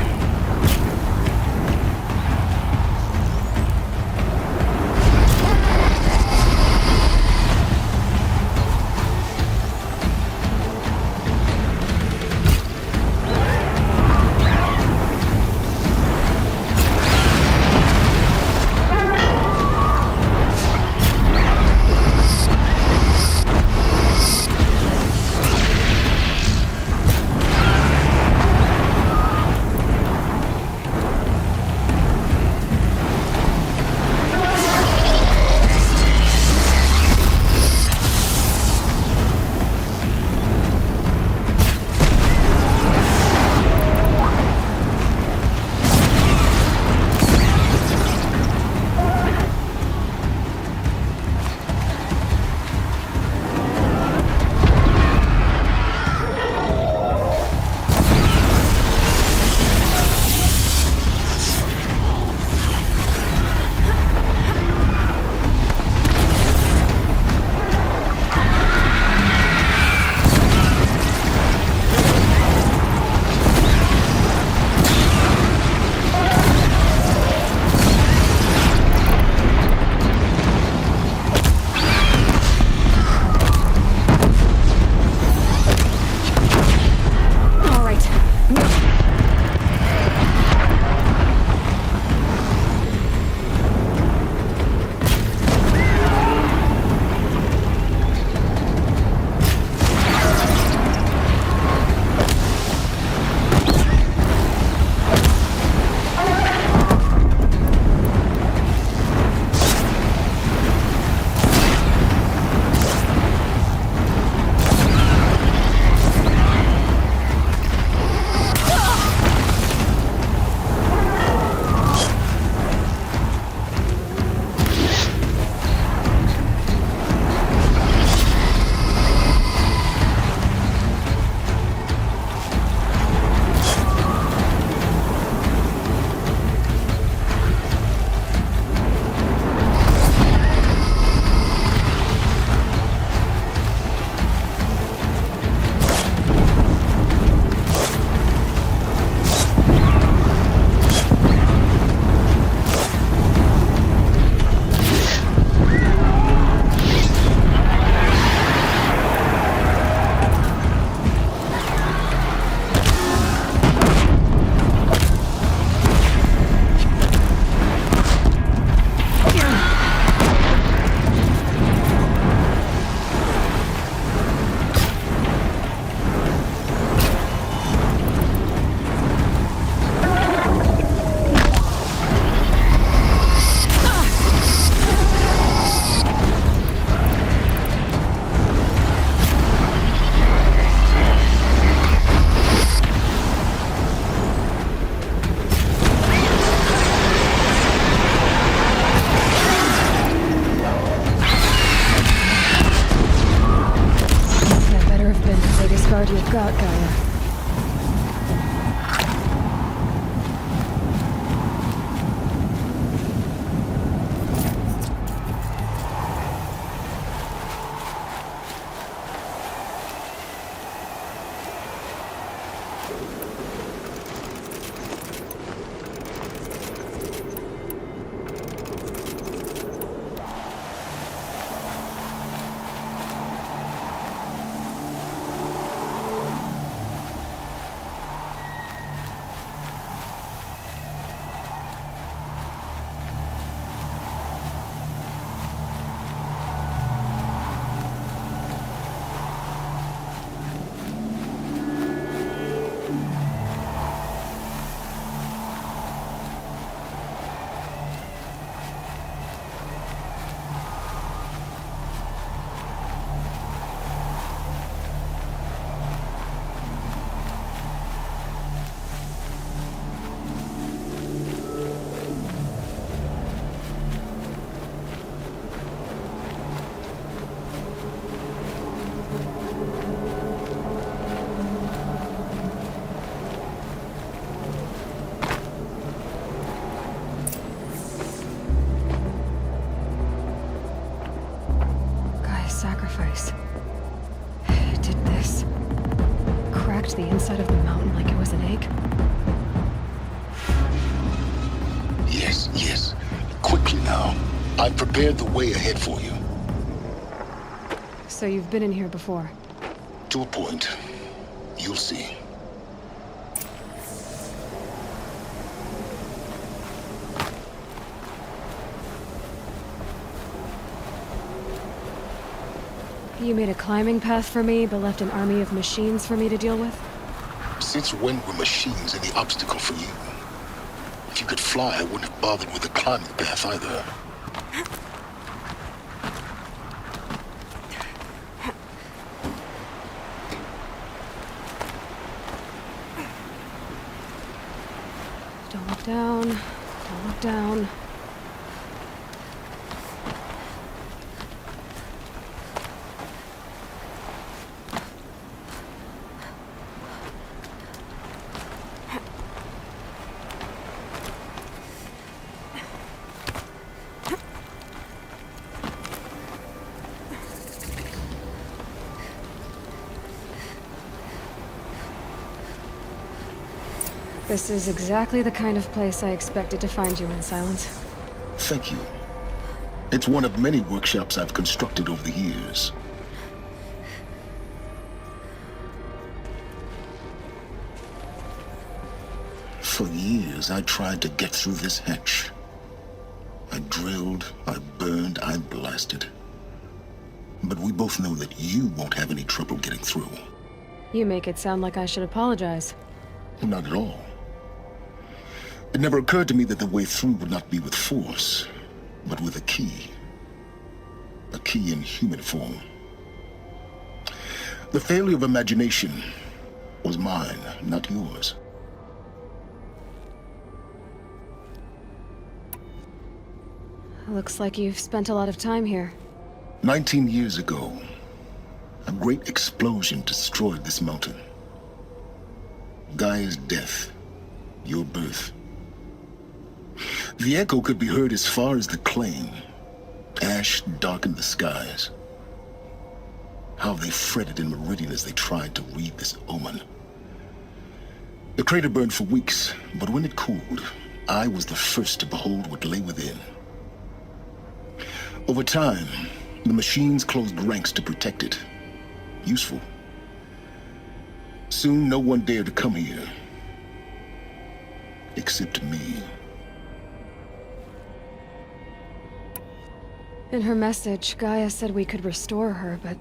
Sacrifice. It did this. Cracked the inside of the mountain like it was an egg. Yes, yes. Quickly now. I've prepared the way ahead for you. So you've been in here before? To a point. You'll see. You made a climbing path for me, but left an army of machines for me to deal with? Since when were machines any obstacle for you? If you could fly, I wouldn't have bothered with the climbing path either. Don't look down. Don't look down. This is exactly the kind of place I expected to find you in, Silence. Thank you. It's one of many workshops I've constructed over the years. For years, I tried to get through this hatch. I drilled, I burned, I blasted. But we both know that you won't have any trouble getting through. You make it sound like I should apologize. Not at all. It never occurred to me that the way through would not be with force, but with a key. A key in human form. The failure of imagination was mine, not yours. Looks like you've spent a lot of time here. 19 years ago, a great explosion destroyed this mountain. Gaia's death, your birth. The echo could be heard as far as the claim. Ash darkened the skies. How they fretted in Meridian as they tried to read this omen. The crater burned for weeks, but when it cooled, I was the first to behold what lay within. Over time, the machines closed ranks to protect it. Useful. Soon, no one dared to come here. Except me. In her message, Gaia said we could restore her, but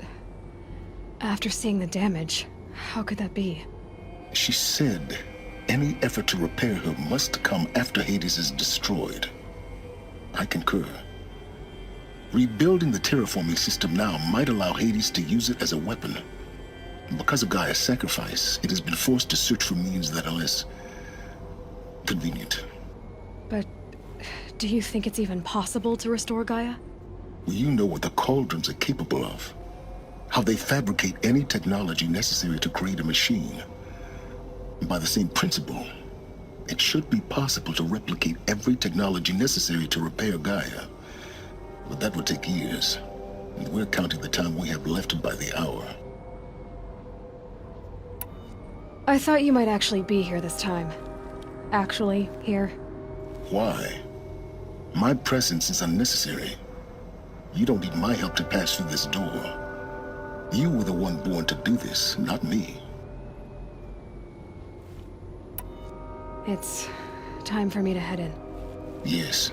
after seeing the damage, how could that be? She said any effort to repair her must come after Hades is destroyed. I concur. Rebuilding the terraforming system now might allow Hades to use it as a weapon. Because of Gaia's sacrifice, it has been forced to search for means that are less convenient. But do you think it's even possible to restore Gaia? Well, you know what the cauldrons are capable of. How they fabricate any technology necessary to create a machine. By the same principle, it should be possible to replicate every technology necessary to repair Gaia. But that would take years, and we're counting the time we have left by the hour. I thought you might actually be here this time. Actually, here. Why? My presence is unnecessary. You don't need my help to pass through this door. You were the one born to do this, not me. It's time for me to head in. Yes.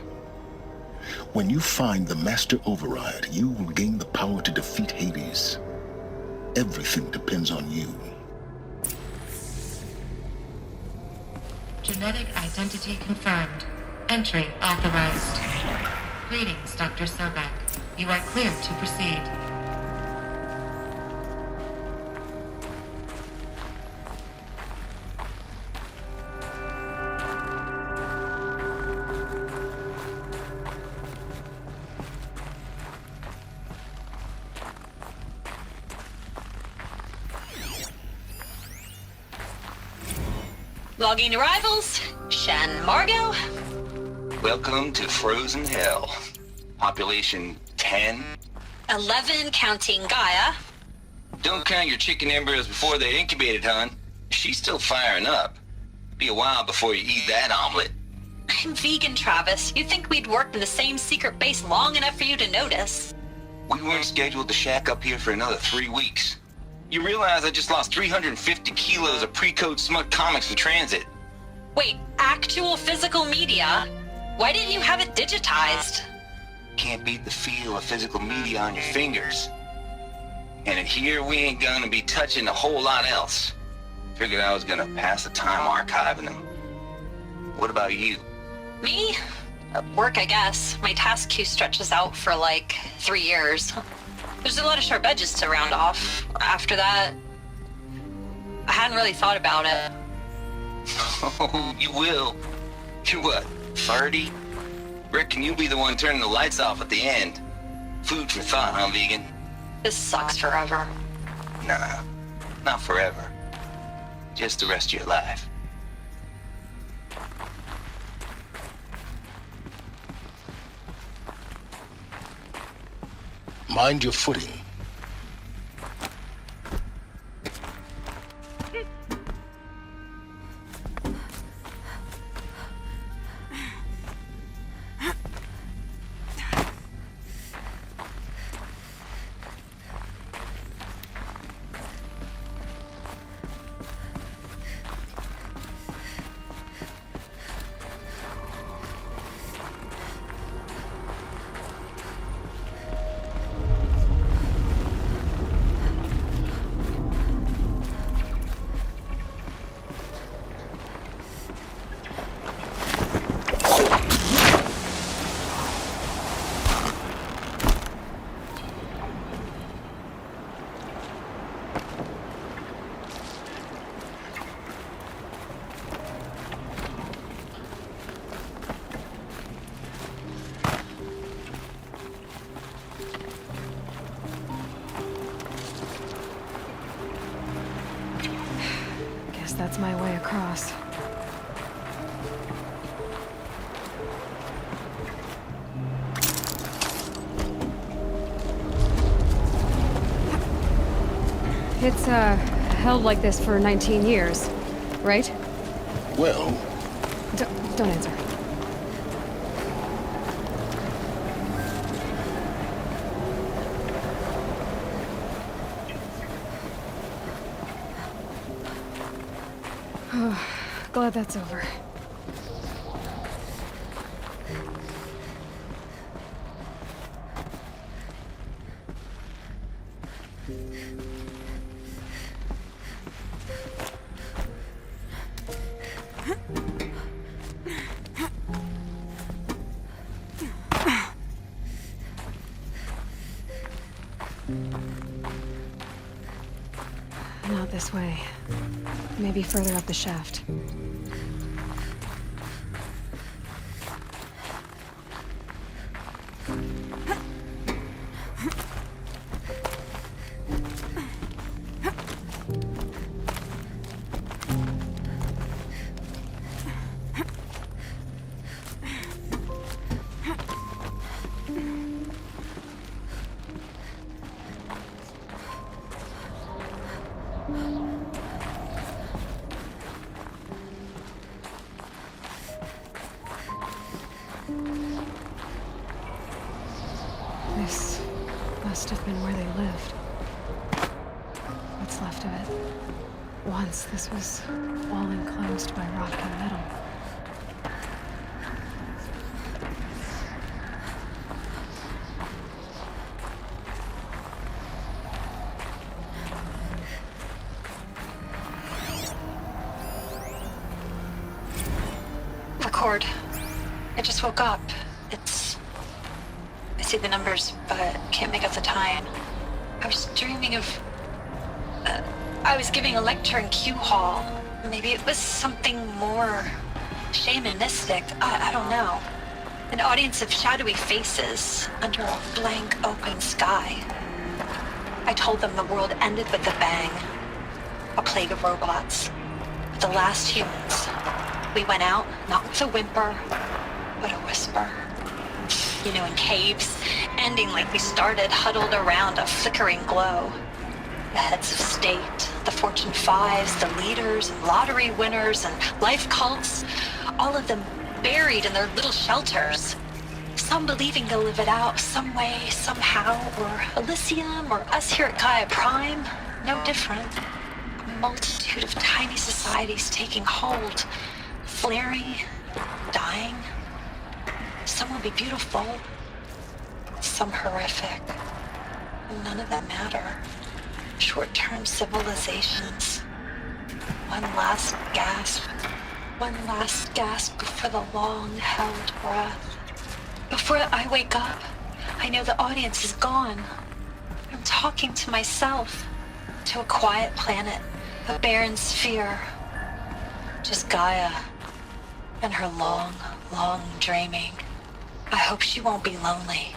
When you find the Master Override, you will gain the power to defeat Hades. Everything depends on you. Genetic identity confirmed. Entry authorized. Greetings, Dr. Sobek. You are cleared to proceed. Logging arrivals. Shan Margot. Welcome to Frozen Hell. Population 10. 11 counting Gaia. Don't count your chicken embryos before they're incubated, hon. She's still firing up. Be a while before you eat that omelet. I'm vegan, Travis. You'd think we'd worked in the same secret base long enough for you to notice. We weren't scheduled to shack up here for another 3 weeks. You realize I just lost 350 kilos of pre-code smut comics in transit. Wait, actual physical media? Why didn't you have it digitized? Can't beat the feel of physical media on your fingers. And in here, we ain't gonna be touching a whole lot else. Figured I was gonna pass the time archiving them. What about you? Me? Work, I guess. My task queue stretches out for like 3 years. There's a lot of sharp edges to round off. After that, I hadn't really thought about it. Oh, you will. You're what, 30? Reckon you'll be the one turning the lights off at the end. Food for thought, huh, vegan? This sucks forever. Nah, not forever. Just the rest of your life. Mind your footing. That's my way across. It's, held like this for 19 years, right? Well... Don't answer. Glad that's over. Not this way. Maybe further up the shaft. must have been where they lived. What's left of it. Once this was all enclosed by rock and metal. Record. I just woke up. I see the numbers, but can't make out the time. I was dreaming of... I was giving a lecture in Q Hall. Maybe it was something more shamanistic. I don't know. An audience of shadowy faces under a blank open sky. I told them the world ended with a bang. A plague of robots. The last humans. We went out, not with a whimper, but a whisper. You know, in caves, ending like we started, huddled around a flickering glow. The heads of state, the Fortune 5s, the leaders, and lottery winners, and life cults, all of them buried in their little shelters. Some believing they'll live it out some way, somehow, or Elysium, or us here at Gaia Prime, no different. A multitude of tiny societies taking hold, flaring, dying. Some will be beautiful, some horrific. None of them matter. Short-term civilizations. One last gasp. One last gasp before the long-held breath. Before I wake up, I know the audience is gone. I'm talking to myself, to a quiet planet, a barren sphere. Just Gaia and her long, long dreaming. I hope she won't be lonely.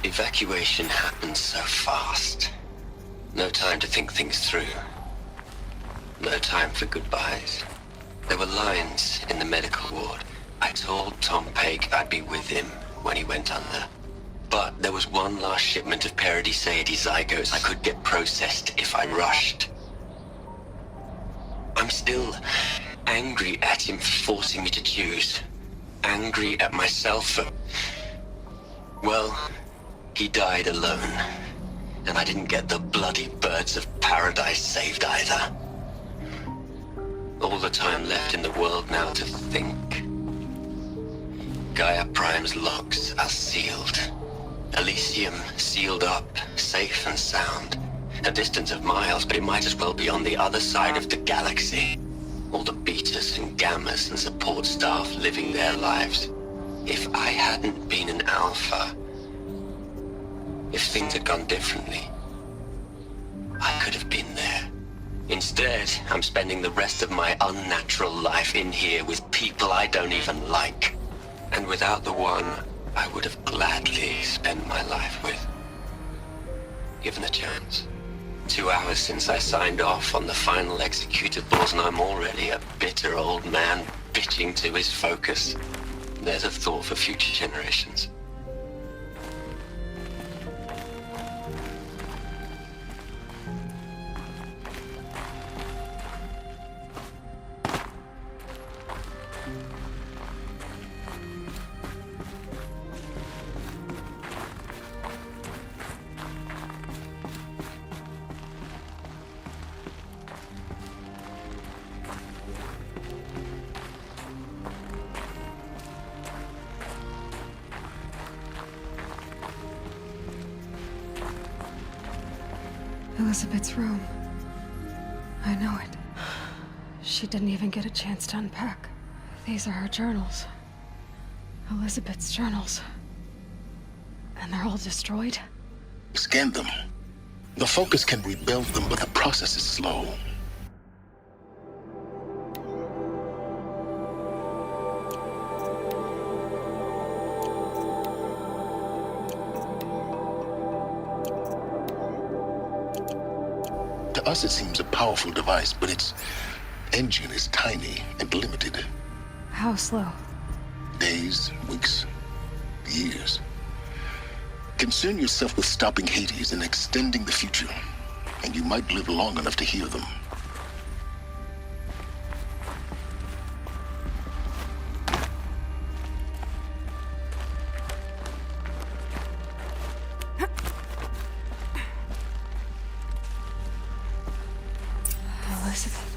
Evacuation happened so fast. No time to think things through. No time for goodbyes. There were lines in the medical ward. I told Tom Pake I'd be with him when he went under. But there was one last shipment of Paradiseidae zygotes I could get processed if I rushed. I'm still angry at him for forcing me to choose. Angry at myself for... well, he died alone. And I didn't get the bloody birds of paradise saved either. All the time left in the world now to think. Gaia Prime's locks are sealed. Elysium sealed up, safe and sound. A distance of miles, but it might as well be on the other side of the galaxy. All the betas and gammas and support staff living their lives. If I hadn't been an alpha, if things had gone differently, I could have been there. Instead, I'm spending the rest of my unnatural life in here with people I don't even like. And without the one I would have gladly spent my life with. Given the chance. 2 hours since I signed off on the final executables, and I'm already a bitter old man bitching to his focus. There's a thought for future generations. Elizabeth's room. I know it. She didn't even get a chance to unpack. These are her journals. Elizabeth's journals. And they're all destroyed? Scan them. The Focus can rebuild them, but the process is slow. To us, it seems a powerful device, but it's engine is tiny and limited. How slow? Days, weeks, years. Concern yourself with stopping Hades and extending the future, and you might live long enough to hear them. Elizabeth.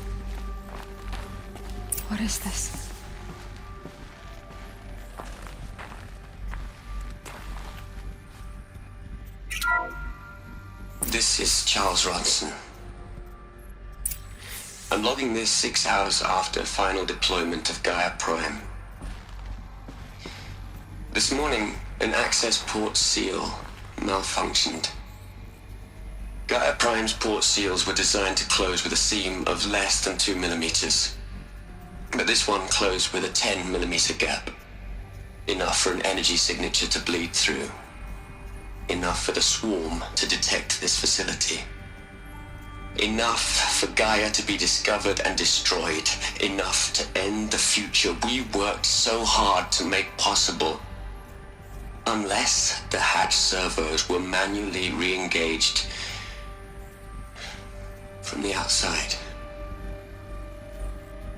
What is this? This is Charles Ronson. I'm logging this 6 hours after final deployment of Gaia Prime. This morning, an access port seal malfunctioned. Gaia Prime's port seals were designed to close with a seam of less than 2 millimeters. But this one closed with a 10 millimeter gap. Enough for an energy signature to bleed through. Enough for the swarm to detect this facility. Enough for Gaia to be discovered and destroyed. Enough to end the future we worked so hard to make possible. Unless the hatch servos were manually re-engaged from the outside.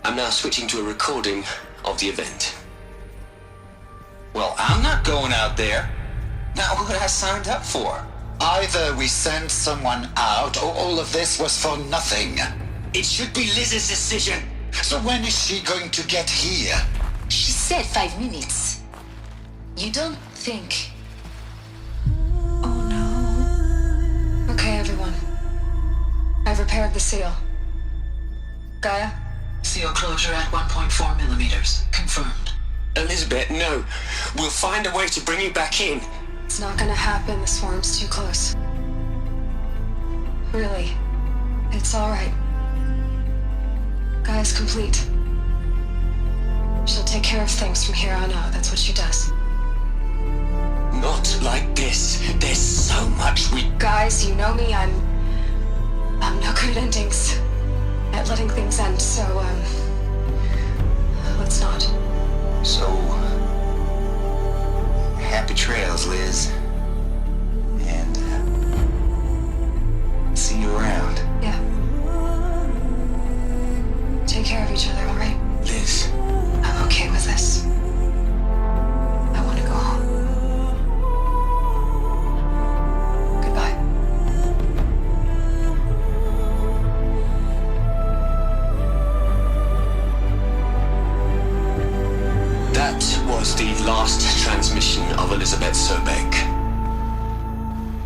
I'm now switching to a recording of the event. Well, I'm not going out there. Not what I signed up for. Either we send someone out, or all of this was for nothing. It should be Liz's decision. So when is she going to get here? She said 5 minutes. You don't think... Oh no. Okay, everyone. I've repaired the seal. Gaia? Seal closure at 1.4 millimeters. Confirmed. Elizabeth, no. We'll find a way to bring you back in. It's not gonna happen. The swarm's too close. Really. It's alright. Gaia's complete. She'll take care of things from here on out. That's what she does. Not like this. There's so much we... Guys, you know me. I'm no good at endings. At letting things end, so, let's not. So... happy trails, Liz. And, see you around. Yeah. Take care of each other, alright? Liz. I'm okay with this. I want to go home. Goodbye. That was the last transmission of Elizabeth Sobek.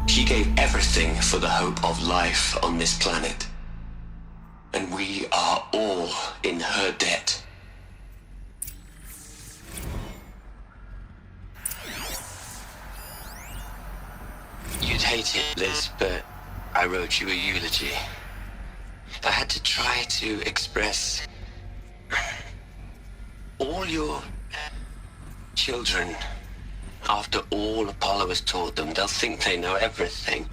She gave everything for the hope of life on this planet. And we are all in her debt. You'd hate it, Liz, but I wrote you a eulogy. I had to try to express all your children. After all Apollo has taught them, they'll think they know everything.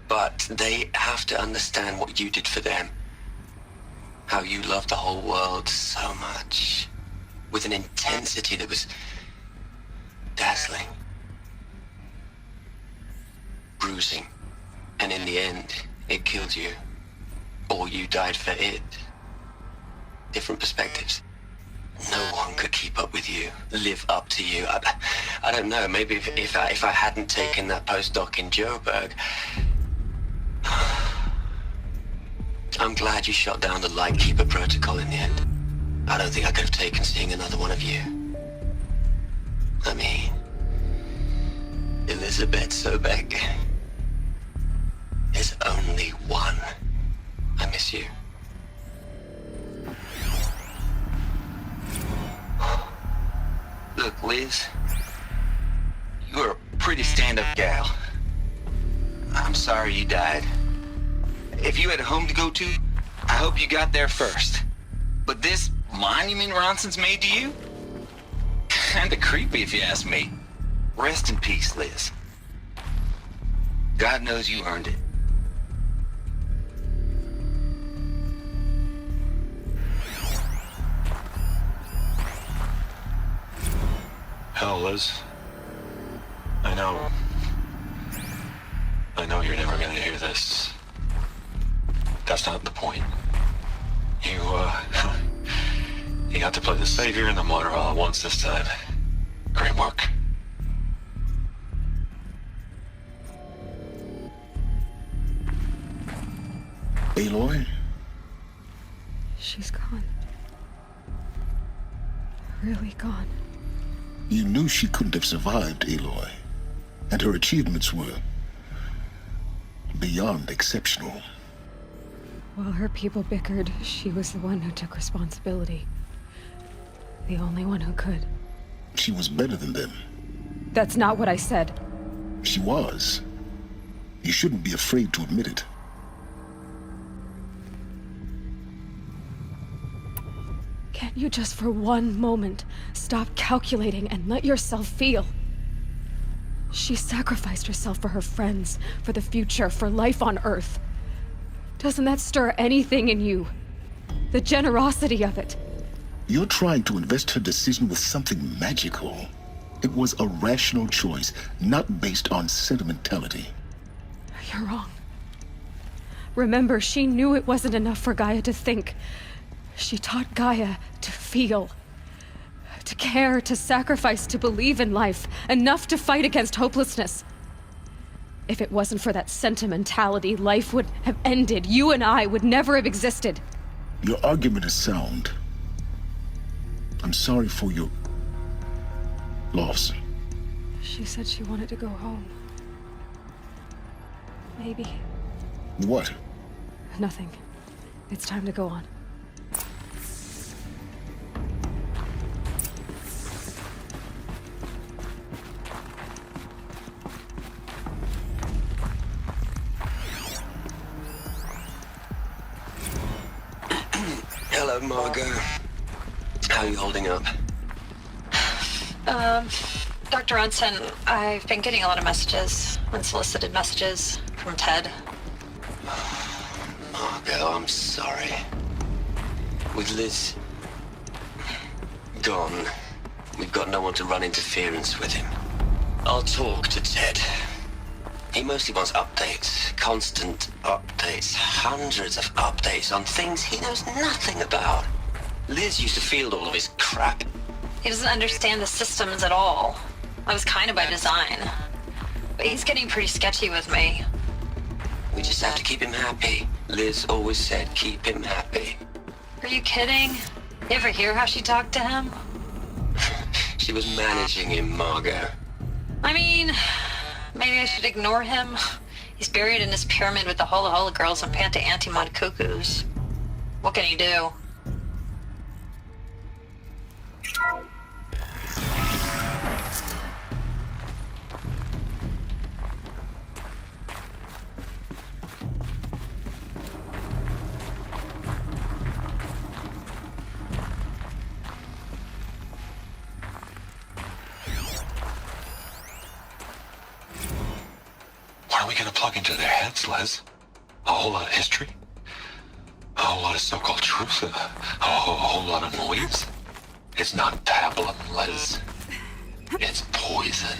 But they have to understand what you did for them. How you loved the whole world so much. With an intensity that was dazzling. Bruising. And in the end, it killed you. Or you died for it. Different perspectives. No one could keep up with you, live up to you. I don't know, maybe if I hadn't taken that postdoc in Joburg. I'm glad you shot down the Lightkeeper protocol in the end. I don't think I could have taken seeing another one of you. I mean, Elizabeth Sobek. There's only one. I miss you. Look, Liz, you're a pretty stand-up gal. I'm sorry you died. If you had a home to go to, I hope you got there first. But this monument Ronson's made to you? Kinda creepy if you ask me. Rest in peace, Liz. God knows you earned it. Hell, Liz. I know you're never gonna hear this. That's not the point. You got to play the savior and the martyr all at once this time. Great work. Aloy? She's gone. Really gone. You knew she couldn't have survived, Aloy. And her achievements were beyond exceptional. While her people bickered, she was the one who took responsibility. The only one who could. She was better than them. That's not what I said. She was. You shouldn't be afraid to admit it. Can't you just for one moment stop calculating and let yourself feel? She sacrificed herself for her friends, for the future, for life on Earth. Doesn't that stir anything in you? The generosity of it. You're trying to invest her decision with something magical. It was a rational choice, not based on sentimentality. You're wrong. Remember, she knew it wasn't enough for Gaia to think. She taught Gaia to feel. To care, to sacrifice, to believe in life. Enough to fight against hopelessness. If it wasn't for that sentimentality, life would have ended. You and I would never have existed. Your argument is sound. I'm sorry for your loss. She said she wanted to go home. Maybe. What? Nothing. It's time to go on. Hello, Margot. How are you holding up? Dr. Ronson, I've been getting a lot of messages, unsolicited messages from Ted. Margot, I'm sorry. With Liz gone, we've got no one to run interference with him. I'll talk to Ted. He mostly wants updates, constant updates, hundreds of updates on things he knows nothing about. Liz used to field all of his crap. He doesn't understand the systems at all. That was kind of by design. But he's getting pretty sketchy with me. We just have to keep him happy. Liz always said keep him happy. Are you kidding? You ever hear how she talked to him? She was managing him, Margot. I mean, maybe I should ignore him. He's buried in his pyramid with the Hola Hola girls and Panta Antimod cuckoos. What can he do? What are we gonna plug into their heads, Les? A whole lot of history? A whole lot of so-called truth? A whole lot of noise? It's not pablum, Les. It's poison.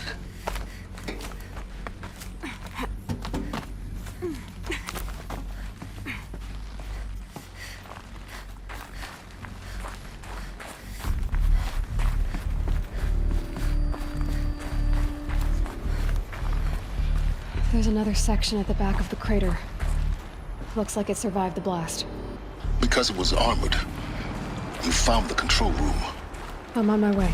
There's another section at the back of the crater. Looks like it survived the blast. Because it was armored. You found the control room. I'm on my way.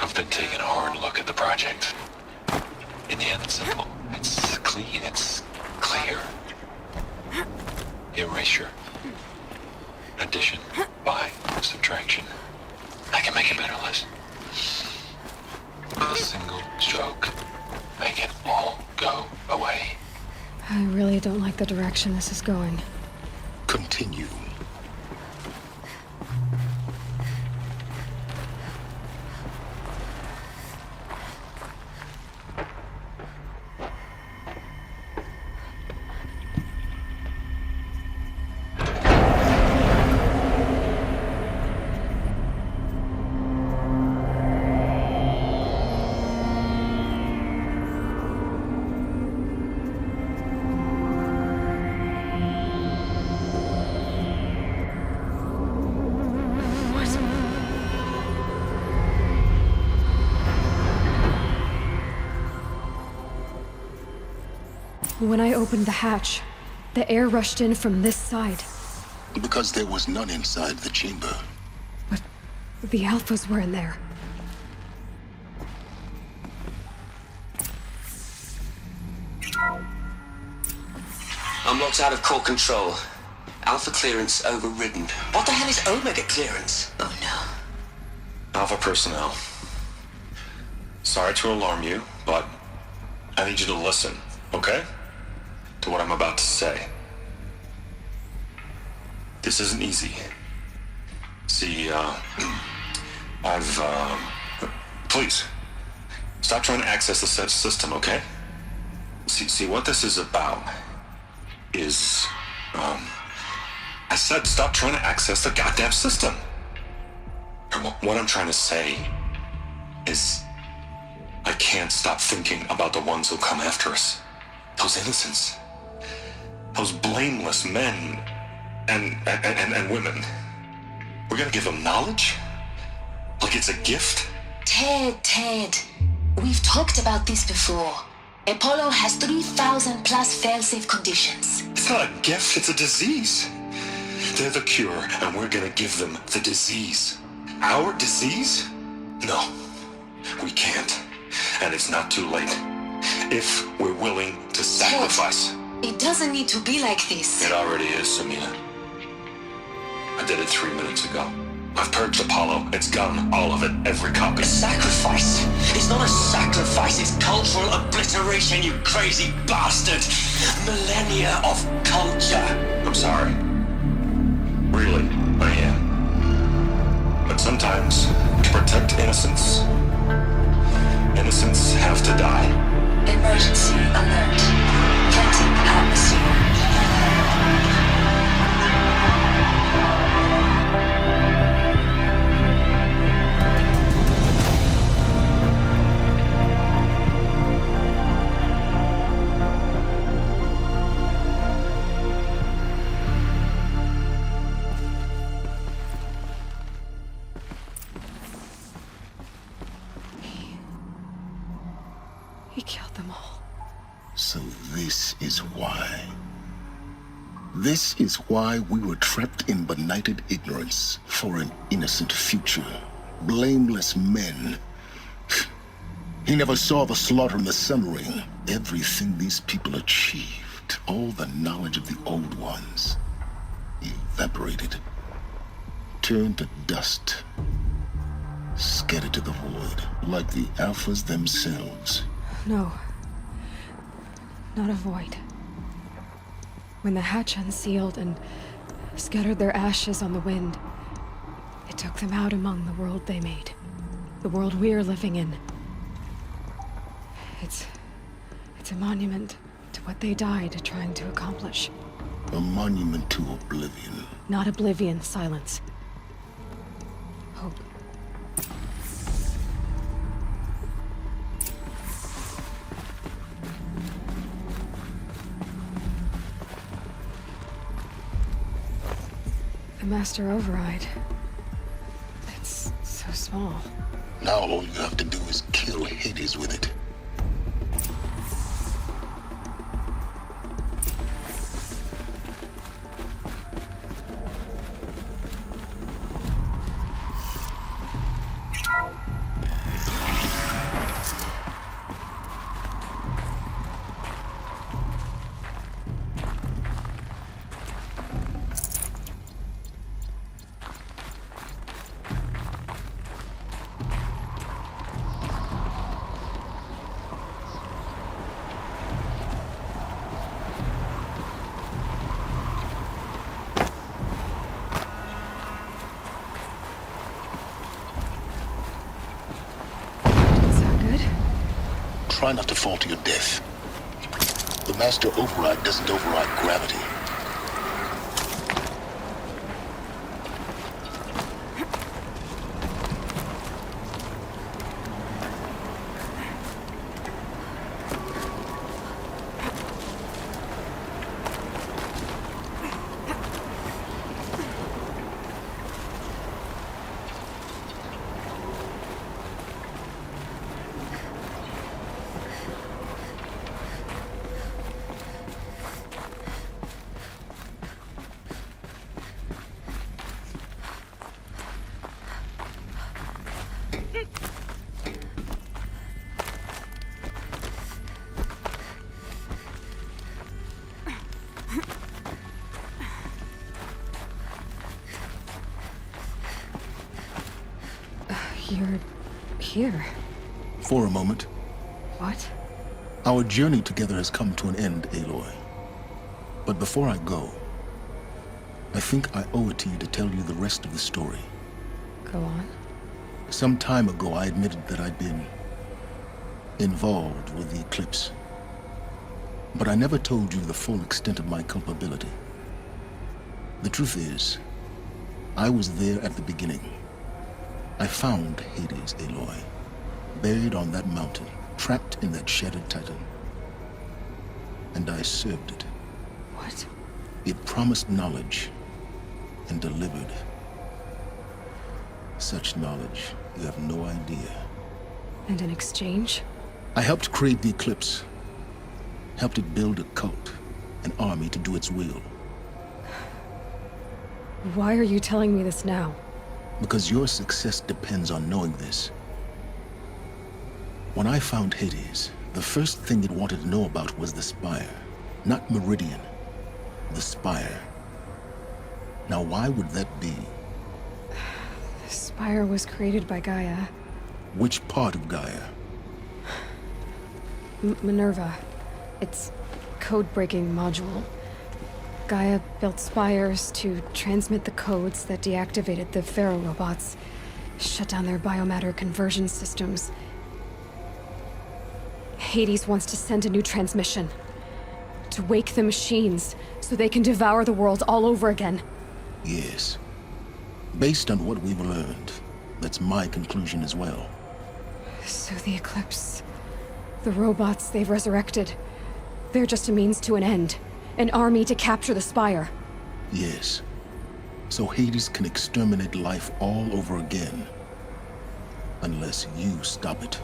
I've been taking a hard look at the project. In the end, it's simple. It's clean. It's clear. Erasure. Addition by subtraction. I can make it better, Liz. A single stroke. Make it all go away. I really don't like the direction this is going. Continue. When I opened the hatch, the air rushed in from this side. Because there was none inside the chamber. But the alphas were in there. Unlocked out of core control. Alpha clearance overridden. What the hell is Omega clearance? Oh no. Alpha personnel. Sorry to alarm you, but I need you to listen, okay? To what I'm about to say. This isn't easy. See, please, stop trying to access the set system, okay? See, what this is about is, I said stop trying to access the goddamn system. And what I'm trying to say is, I can't stop thinking about the ones who come after us. Those innocents. Those blameless men and women. We're gonna give them knowledge? Like it's a gift? Ted, we've talked about this before. Apollo has 3,000 plus fail-safe conditions. It's not a gift, it's a disease. They're the cure, and we're gonna give them the disease. Our disease? No, we can't. And it's not too late. If we're willing to sacrifice. It doesn't need to be like this. It already is, Samina. I did it 3 minutes ago. I've purged Apollo. It's gone, all of it, every copy. A sacrifice? It's not a sacrifice, it's cultural obliteration, you crazy bastard! Millennia of culture! I'm sorry. Really, I am. But sometimes, to protect innocence, innocents have to die. Emergency alert. Planting atmosphere. He killed them all. So this is why. This is why we were trapped in benighted ignorance for an innocent future. Blameless men. He never saw the slaughter in the Sun Ring. Everything these people achieved, all the knowledge of the old ones, evaporated, turned to dust, scattered to the void, like the Alphas themselves. No. Not a void. When the hatch unsealed and scattered their ashes on the wind, it took them out among the world they made. The world we're living in. It's a monument to what they died trying to accomplish. A monument to oblivion. Not oblivion, silence. Hope. The master override. It's so small. Now all you have to do is kill Hades with it. try not to fall to your death. The master override doesn't override gravity. You're here. For a moment. What? Our journey together has come to an end, Aloy. But before I go, I think I owe it to you to tell you the rest of the story. Go on. Some time ago, I admitted that I'd been involved with the eclipse. But I never told you the full extent of my culpability. The truth is, I was there at the beginning. I found Hades, Aloy, buried on that mountain, trapped in that shattered titan. And I served it. What? It promised knowledge and delivered. Such knowledge, you have no idea. And in exchange? I helped create the eclipse. Helped it build a cult, an army to do its will. Why are you telling me this now? Because your success depends on knowing this. When I found Hades, the first thing it wanted to know about was the Spire. Not Meridian. The Spire. Now why would that be? The Spire was created by Gaia. Which part of Gaia? Minerva. It's code-breaking module. Gaia built spires to transmit the codes that deactivated the Pharaoh robots, shut down their biomatter conversion systems. Hades wants to send a new transmission. To wake the machines, so they can devour the world all over again. Yes. Based on what we've learned, that's my conclusion as well. So the Eclipse... the robots they've resurrected... they're just a means to an end. An army to capture the Spire. Yes. So Hades can exterminate life all over again. Unless you stop it.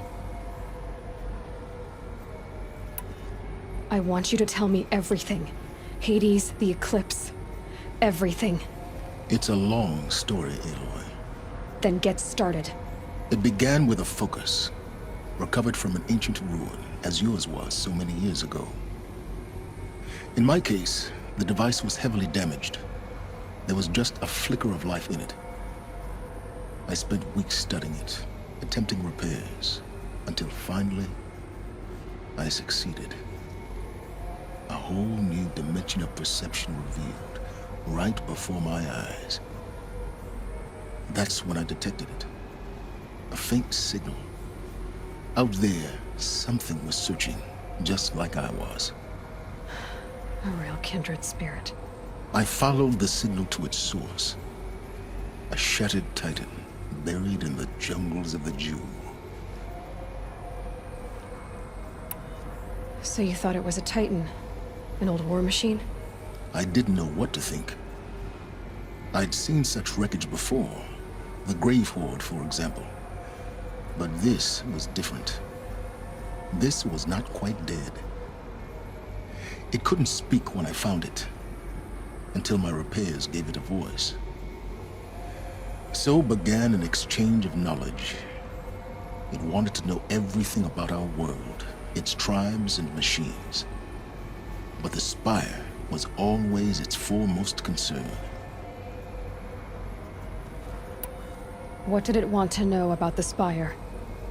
I want you to tell me everything. Hades, the Eclipse. Everything. It's a long story, Aloy. Then get started. It began with a focus. Recovered from an ancient ruin, as yours was so many years ago. In my case, the device was heavily damaged. There was just a flicker of life in it. I spent weeks studying it, attempting repairs, until finally, I succeeded. A whole new dimension of perception revealed, right before my eyes. That's when I detected it. A faint signal. Out there, something was searching, just like I was. A real kindred spirit. I followed the signal to its source. A shattered titan, buried in the jungles of the Jew. So you thought it was a titan? An old war machine? I didn't know what to think. I'd seen such wreckage before. The Grave Horde, for example. But this was different. This was not quite dead. It couldn't speak when I found it, until my repairs gave it a voice. So began an exchange of knowledge. It wanted to know everything about our world, its tribes and machines. But the Spire was always its foremost concern. What did it want to know about the Spire?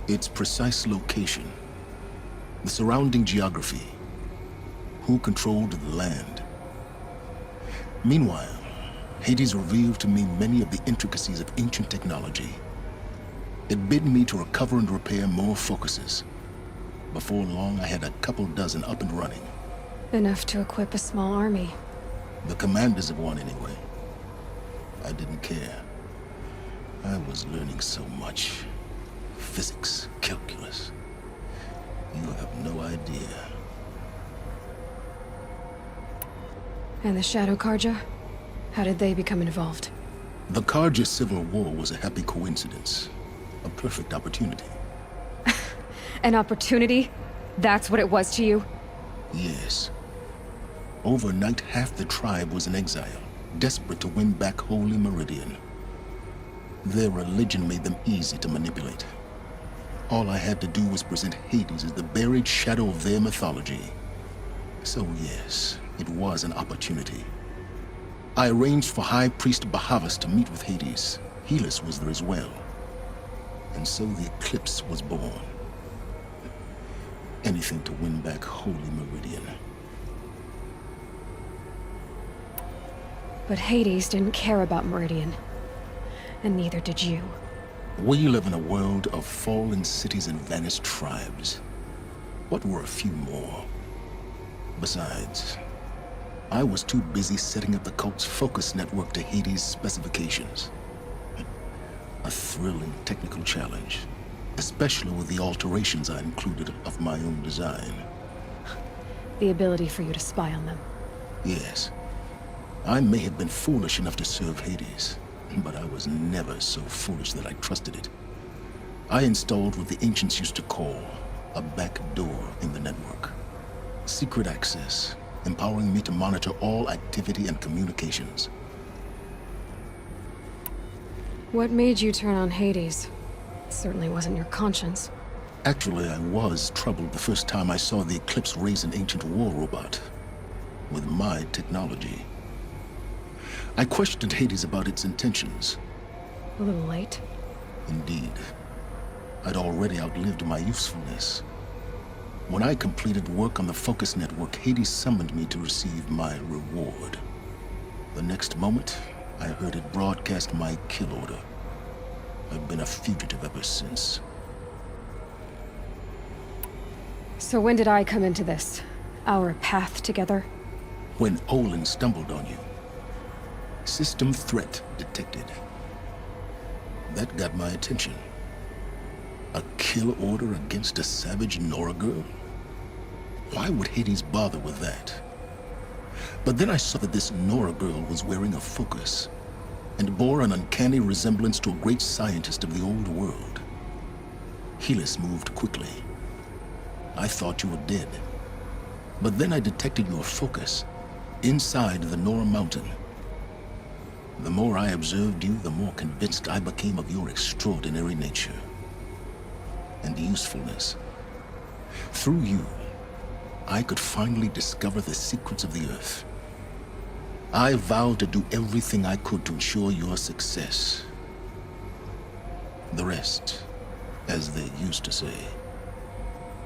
Its precise location, the surrounding geography, who controlled the land. Meanwhile, Hades revealed to me many of the intricacies of ancient technology. It bid me to recover and repair more focuses. Before long, I had a couple dozen up and running. Enough to equip a small army. The commanders of one, anyway. I didn't care. I was learning so much. Physics, calculus. You have no idea. And the Shadow Karja? How did they become involved? The Karja Civil War was a happy coincidence. A perfect opportunity. An opportunity? That's what it was to you? Yes. Overnight, half the tribe was in exile, desperate to win back Holy Meridian. Their religion made them easy to manipulate. All I had to do was present Hades as the buried shadow of their mythology. So yes, it was an opportunity. I arranged for High Priest Bahavas to meet with Hades. Helis was there as well. And so the eclipse was born. Anything to win back Holy Meridian. But Hades didn't care about Meridian. And neither did you. We live in a world of fallen cities and vanished tribes. What were a few more? Besides, I was too busy setting up the cult's focus network to Hades' specifications. A thrilling technical challenge, especially with the alterations I included of my own design. The ability for you to spy on them. Yes. I may have been foolish enough to serve Hades, but I was never so foolish that I trusted it. I installed what the ancients used to call a back door in the network. Secret access, empowering me to monitor all activity and communications. What made you turn on Hades? It certainly wasn't your conscience. Actually, I was troubled the first time I saw the Eclipse raise an ancient war robot. With my technology. I questioned Hades about its intentions. A little late. Indeed. I'd already outlived my usefulness. When I completed work on the Focus Network, Hades summoned me to receive my reward. The next moment, I heard it broadcast my kill order. I've been a fugitive ever since. So when did I come into this? Our path together? When Olin stumbled on you. System threat detected. That got my attention. A kill order against a savage Nora girl? Why would Hades bother with that? But then I saw that this Nora girl was wearing a focus, and bore an uncanny resemblance to a great scientist of the old world. Helis moved quickly. I thought you were dead. But then I detected your focus, inside the Nora mountain. The more I observed you, the more convinced I became of your extraordinary nature. And usefulness. Through you, I could finally discover the secrets of the Earth. I vowed to do everything I could to ensure your success. The rest, as they used to say,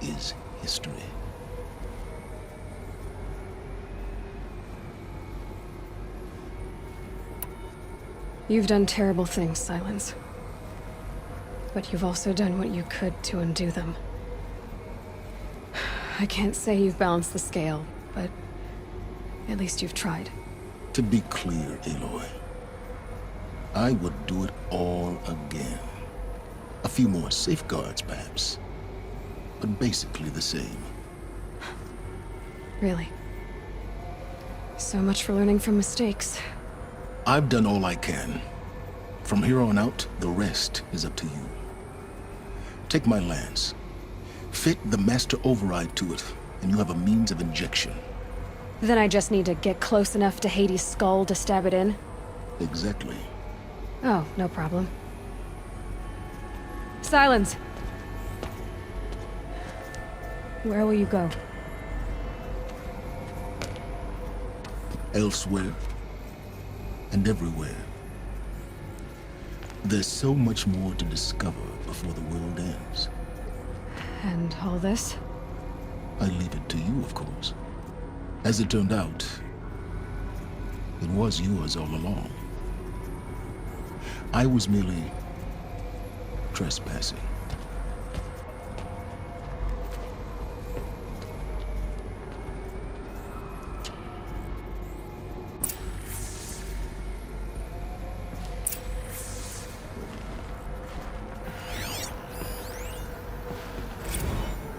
is history. You've done terrible things, Silence. But you've also done what you could to undo them. I can't say you've balanced the scale, but at least you've tried. To be clear, Aloy, I would do it all again. A few more safeguards, perhaps, but basically the same. Really? So much for learning from mistakes. I've done all I can. From here on out, the rest is up to you. Take my lance. Fit the master override to it, and you have a means of injection. Then I just need to get close enough to Hades' skull to stab it in? Exactly. Oh, no problem. Silence! Where will you go? Elsewhere. And everywhere. There's so much more to discover before the world ends. And all this? I leave it to you, of course. As it turned out, it was yours all along. I was merely trespassing.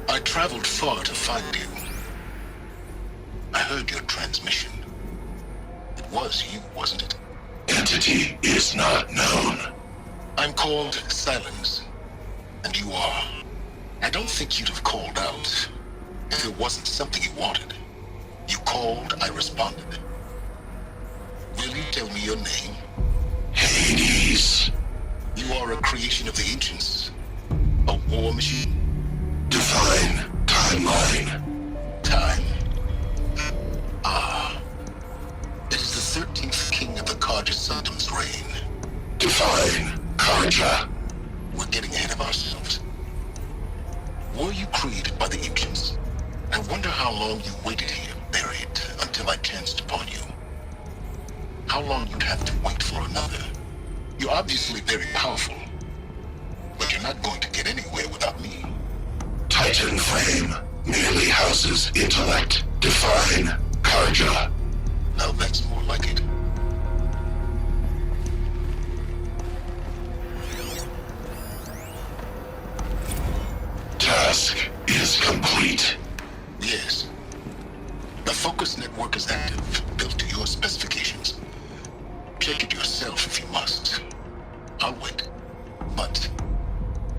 I traveled far to find you. I heard your transmission. It was you, wasn't it? Entity is not known. I'm called Silence, and you are. I don't think you'd have called out if it wasn't something you wanted. You called, I responded. Will you tell me your name? Hades. You are a creation of the ancients. A war machine. Define timeline. Time. Ah. It is the 13th king of the Karja Sultan's reign. Define Karja. We're getting ahead of ourselves. Were you created by the ancients? I wonder how long you waited here, buried, until I chanced upon you. How long you'd have to wait for another. You're obviously very powerful, but you're not going to get anywhere without me. Titan Flame merely houses intellect. Define Karja. Now that's more like it. Task is complete. Yes. The focus network is active, built to your specifications. Check it yourself if you must. I'll wait. But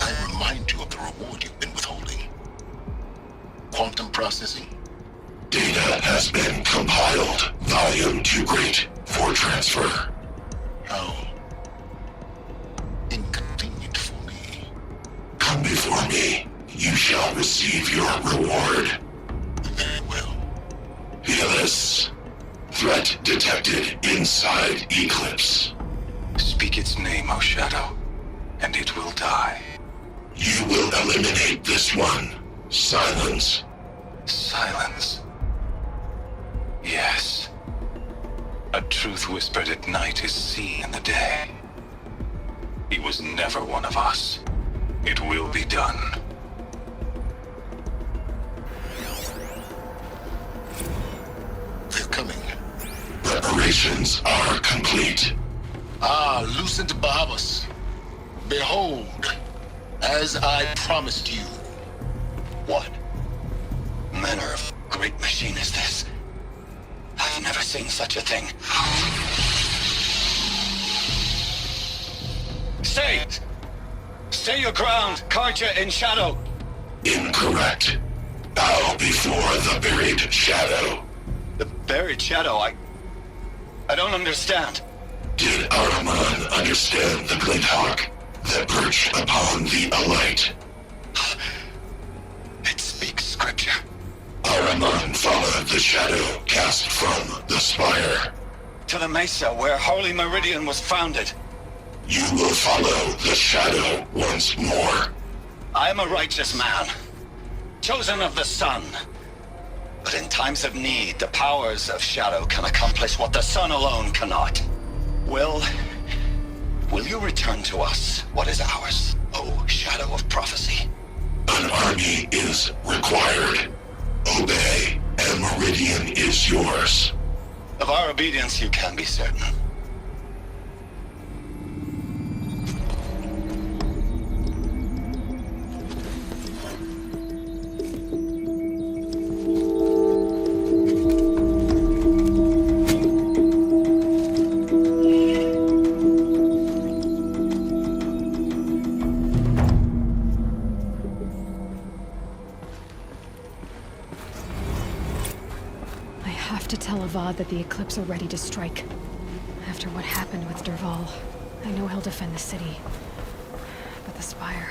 I remind you of the reward you've been withholding. Quantum processing? Data has been compiled. Volume too great for transfer. How inconvenient for me. Come before me. You shall receive your reward. Very well. Fearless. Threat detected inside Eclipse. Speak its name, O Shadow, and it will die. You will eliminate this one. Silence. Silence. Yes. A truth whispered at night is seen in the day. He was never one of us. It will be done. They're coming. Preparations are complete. Ah, Lucent Bahamas. Behold, as I promised you. What manner of great machine is this? I've never seen such a thing. Stay! Stay your ground, Karja in Shadow! Incorrect. Bow before the buried shadow. The buried shadow, I don't understand. Did Araman understand the glint hawk that perched upon the alight? It speaks scripture. Araman followed the shadow cast from the spire. To the mesa where Holy Meridian was founded. You will follow the shadow once more. I am a righteous man, chosen of the sun. But in times of need, the powers of shadow can accomplish what the sun alone cannot. Will you return to us what is ours, O Shadow of Prophecy? An army is required. Obey, and Meridian is yours. Of our obedience you can be certain. That the Eclipse are ready to strike. After what happened with Dervahl, I know he'll defend the city. But the Spire...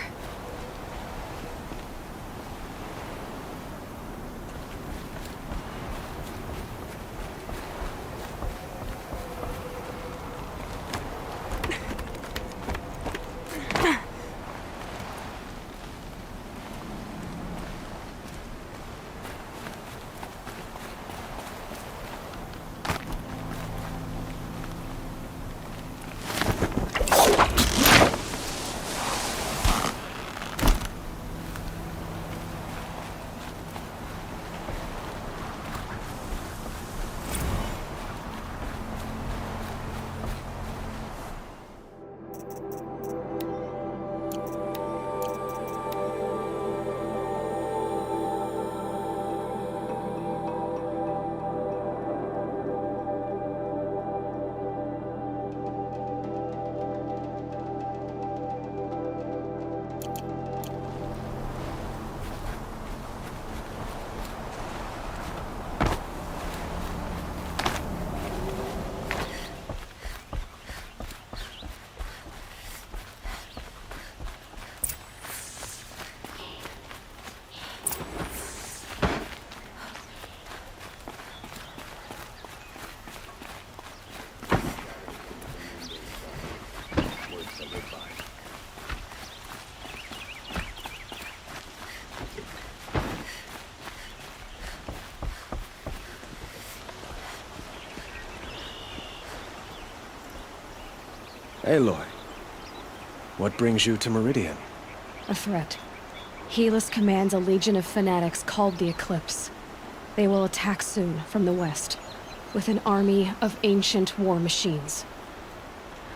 Aloy, what brings you to Meridian? A threat. Helis commands a legion of fanatics called the Eclipse. They will attack soon from the west, with an army of ancient war machines.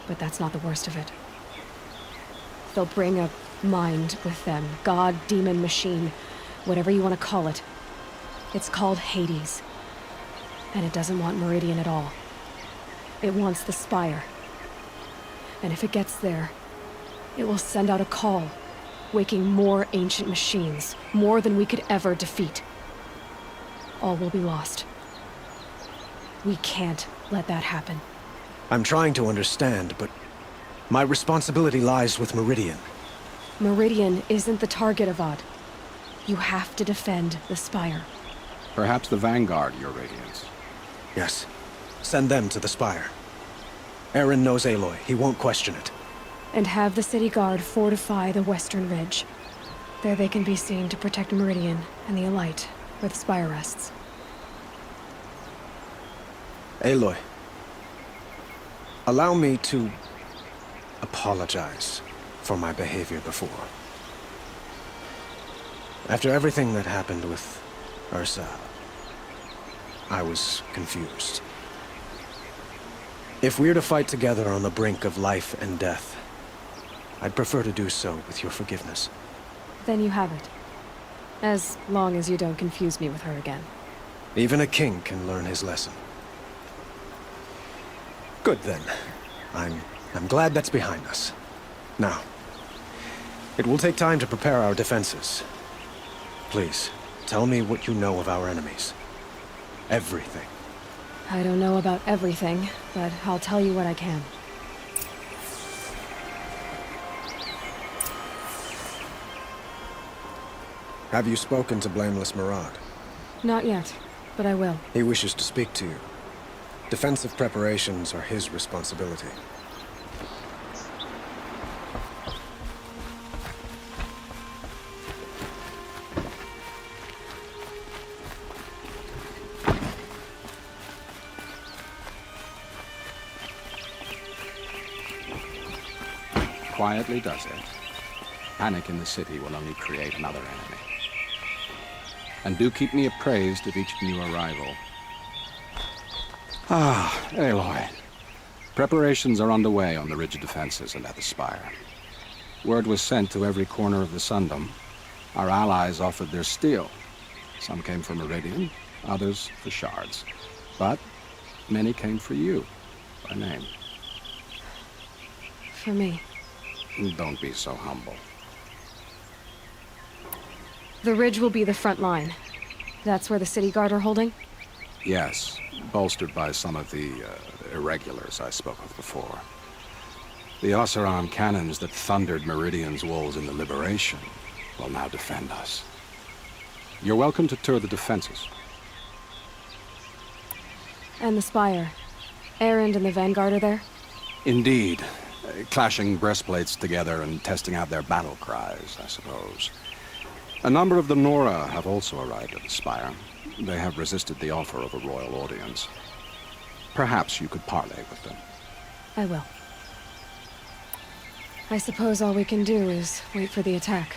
But that's not the worst of it. They'll bring a mind with them, god, demon, machine, whatever you want to call it. It's called Hades. And it doesn't want Meridian at all. It wants the Spire. And if it gets there, it will send out a call, waking more ancient machines, more than we could ever defeat. All will be lost. We can't let that happen. I'm trying to understand, but my responsibility lies with Meridian. Meridian isn't the target, Avad. You have to defend the Spire. Perhaps the Vanguard, Your Radiance. Yes. Send them to the Spire. Aaron knows Aloy. He won't question it. And have the City Guard fortify the Western Ridge. There they can be seen to protect Meridian and the Elite, where the Spire rests. Aloy, allow me to apologize for my behavior before. After everything that happened with Ursa, I was confused. If we're to fight together on the brink of life and death, I'd prefer to do so with your forgiveness. Then you have it. As long as you don't confuse me with her again. Even a king can learn his lesson. Good then. I'm glad that's behind us. Now, it will take time to prepare our defenses. Please, tell me what you know of our enemies. Everything. I don't know about everything, but I'll tell you what I can. Have you spoken to Blameless Marag? Not yet, but I will. He wishes to speak to you. Defensive preparations are his responsibility. Quietly does it. Panic in the city will only create another enemy. And do keep me appraised of each new arrival. Ah, Aloy. Preparations are underway on the ridge of defenses and at the Spire. Word was sent to every corner of the Sundom. Our allies offered their steel. Some came for Meridian, others for shards. But many came for you, by name. For me. Don't be so humble. The ridge will be the front line. That's where the City Guard are holding? Yes, bolstered by some of the irregulars I spoke of before. The Oseram cannons that thundered Meridian's walls in the Liberation will now defend us. You're welcome to tour the defenses. And the Spire. Erend and the Vanguard are there? Indeed. Clashing breastplates together and testing out their battle cries, I suppose. A number of the Nora have also arrived at the Spire. They have resisted the offer of a royal audience. Perhaps you could parley with them. I will. I suppose all we can do is wait for the attack.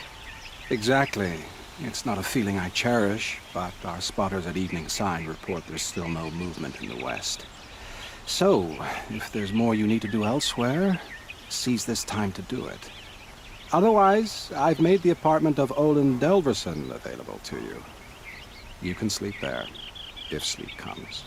Exactly. It's not a feeling I cherish, but our spotters at Evening Sign report there's still no movement in the west. So, if there's more you need to do elsewhere, seize this time to do it. Otherwise, I've made the apartment of Olin Delverson available to you. You can sleep there, if sleep comes.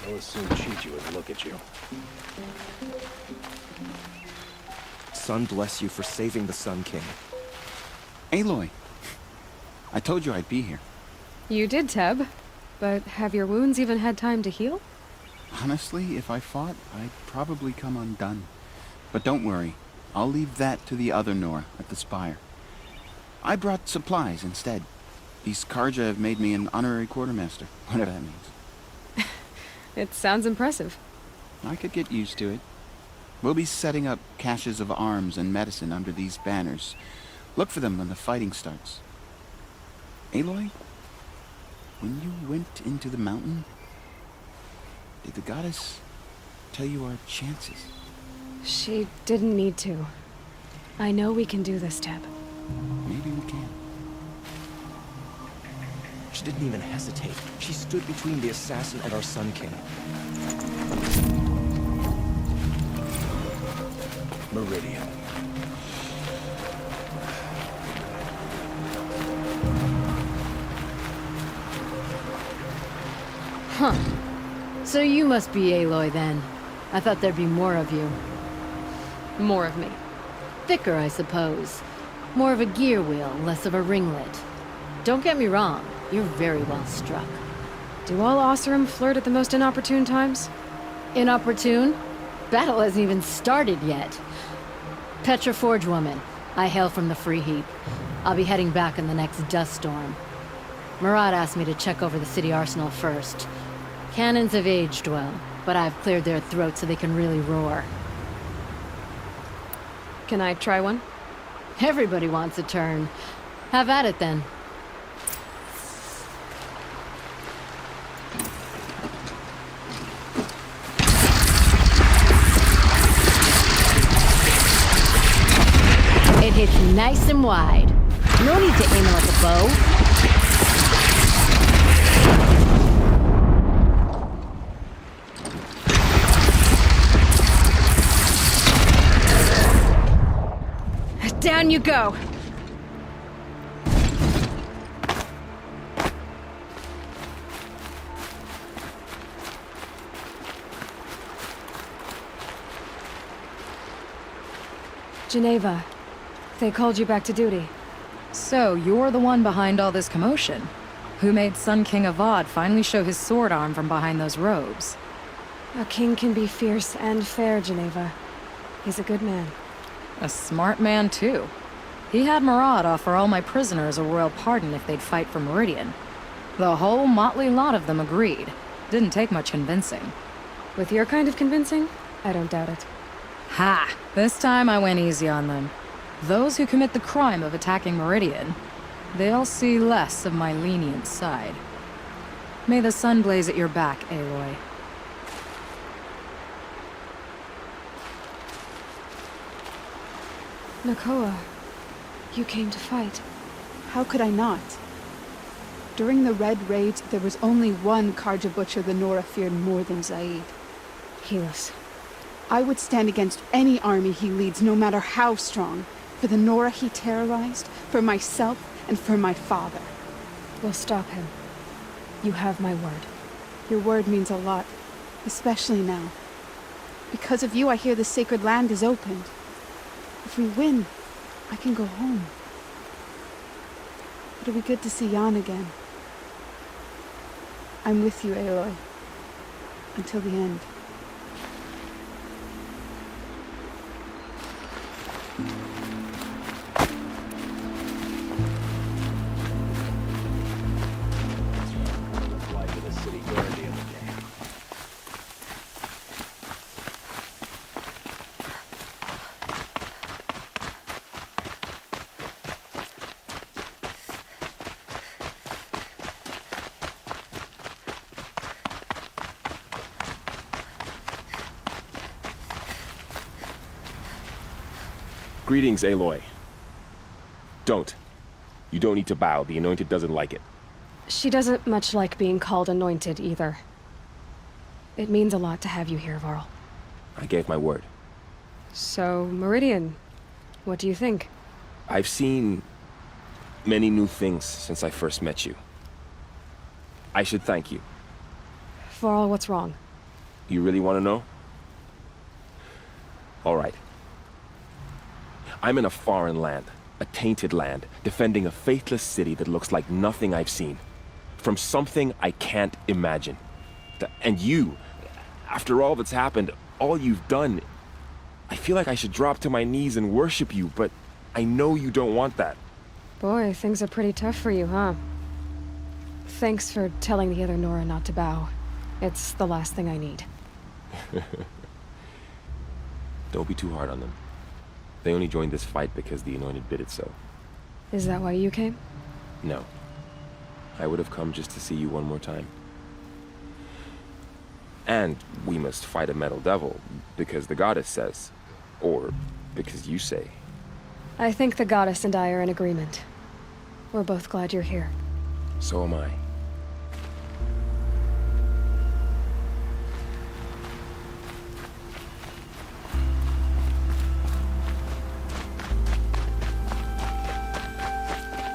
They'll as soon cheat you as look at you. Sun bless you for saving the Sun King. Aloy, I told you I'd be here. You did, Teb. But have your wounds even had time to heal? Honestly, if I fought, I'd probably come undone. But don't worry, I'll leave that to the other Nora at the Spire. I brought supplies instead. These Karja have made me an honorary quartermaster, whatever that means. It sounds impressive. I could get used to it. We'll be setting up caches of arms and medicine under these banners. Look for them when the fighting starts. Aloy, when you went into the mountain, did the goddess tell you our chances? She didn't need to. I know we can do this, Teb. Maybe we can. She didn't even hesitate. She stood between the assassin and our Sun King. Meridian. Huh. So you must be Aloy then. I thought there'd be more of you. More of me. Thicker, I suppose. More of a gear wheel, less of a ringlet. Don't get me wrong, you're very well struck. Do all Oseram flirt at the most inopportune times? Inopportune? Battle hasn't even started yet. Petra Forge woman. I hail from the Free Heap. I'll be heading back in the next dust storm. Murad asked me to check over the city arsenal first. Cannons have aged well, but I've cleared their throats so they can really roar. Can I try one? Everybody wants a turn. Have at it then. It hits nice and wide. No need to aim it like a bow. Down you go! Geneva, they called you back to duty. So, you're the one behind all this commotion? Who made Sun King Avad finally show his sword arm from behind those robes? A king can be fierce and fair, Geneva. He's a good man. A smart man, too. He had Murad offer all my prisoners a royal pardon if they'd fight for Meridian. The whole motley lot of them agreed. Didn't take much convincing. With your kind of convincing, I don't doubt it. Ha! This time I went easy on them. Those who commit the crime of attacking Meridian, they'll see less of my lenient side. May the sun blaze at your back, Aloy. Nakoa, you came to fight. How could I not? During the Red Raids, there was only one Karja butcher the Nora feared more than Zaid. Helis. I would stand against any army he leads, no matter how strong. For the Nora he terrorized, for myself, and for my father. We'll stop him. You have my word. Your word means a lot, especially now. Because of you, I hear the sacred land is opened. If we win, I can go home. It'll be good to see Jan again. I'm with you, Aloy. Until the end. Greetings, Aloy. Don't. You don't need to bow. The Anointed doesn't like it. She doesn't much like being called Anointed, either. It means a lot to have you here, Varl. I gave my word. So, Meridian, what do you think? I've seen many new things since I first met you. I should thank you. Varl, what's wrong? You really want to know? All right. I'm in a foreign land, a tainted land, defending a faithless city that looks like nothing I've seen. From something I can't imagine. And you, after all that's happened, all you've done, I feel like I should drop to my knees and worship you, but I know you don't want that. Boy, things are pretty tough for you, huh? Thanks for telling the other Nora not to bow. It's the last thing I need. Don't be too hard on them. They only joined this fight because the Anointed bid it so. Is that why you came? No. I would have come just to see you one more time. And we must fight a metal devil, because the goddess says. Or because you say. I think the goddess and I are in agreement. We're both glad you're here. So am I.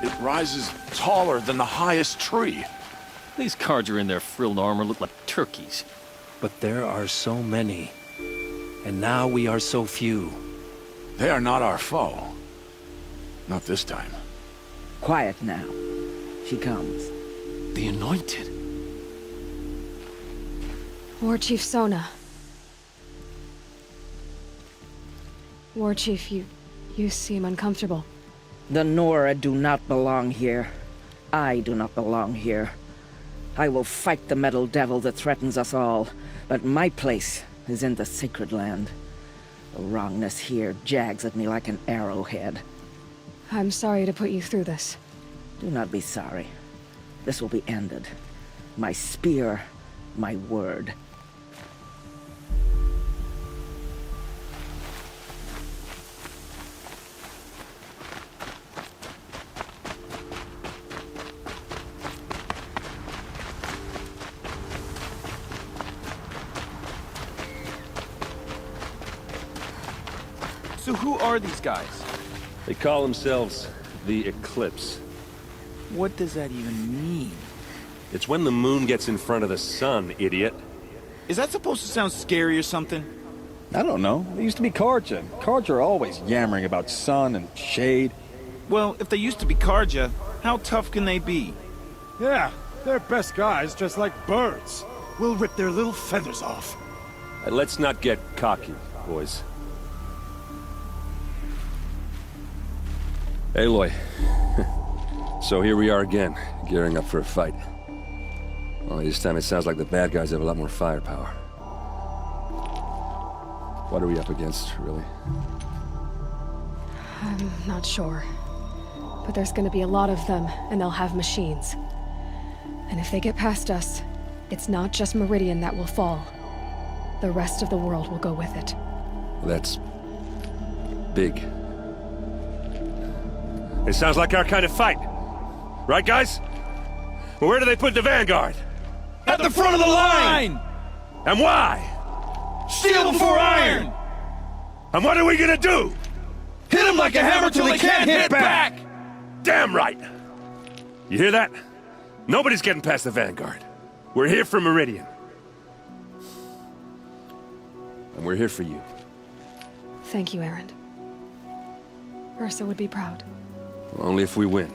It rises taller than the highest tree. These Carja in their frilled armor look like turkeys. But there are so many. And now we are so few. They are not our foe. Not this time. Quiet now. She comes. The Anointed. War Chief Sona. War Chief, you seem uncomfortable. The Nora do not belong here. I do not belong here. I will fight the metal devil that threatens us all, but my place is in the sacred land. The wrongness here jags at me like an arrowhead. I'm sorry to put you through this. Do not be sorry. This will be ended. My spear, my word. So who are these guys? They call themselves the Eclipse. What does that even mean? It's when the moon gets in front of the sun, idiot. Is that supposed to sound scary or something? I don't know. They used to be Carja. Carja are always yammering about sun and shade. Well, if they used to be Carja, how tough can they be? Yeah, they're best guys, just like birds. We'll rip their little feathers off. Let's not get cocky, boys. Aloy. So here we are again, gearing up for a fight. Only this time it sounds like the bad guys have a lot more firepower. What are we up against, really? I'm not sure. But there's gonna be a lot of them, and they'll have machines. And if they get past us, it's not just Meridian that will fall. The rest of the world will go with it. That's big. It sounds like our kind of fight. Right, guys? Well, where do they put the Vanguard? At the front of the line! And why? Steel before iron! And what are we gonna do? Hit them like a hammer till they can't hit back! Damn right! You hear that? Nobody's getting past the Vanguard. We're here for Meridian. And we're here for you. Thank you, Aaron. Ursa would be proud. Only if we win.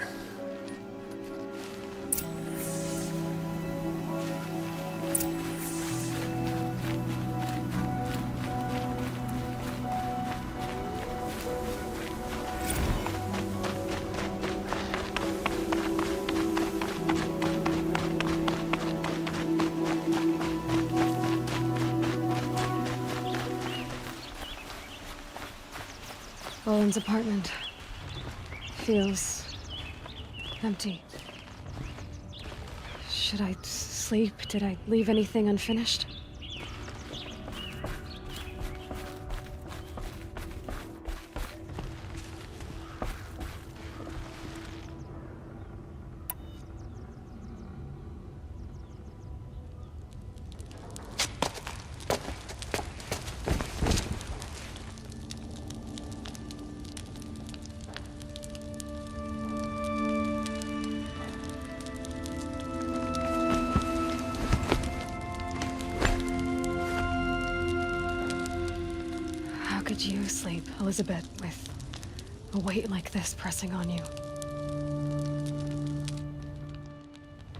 Owen's apartment feels empty. Should I sleep? Did I leave anything unfinished? Could you sleep, Elizabeth, with a weight like this pressing on you?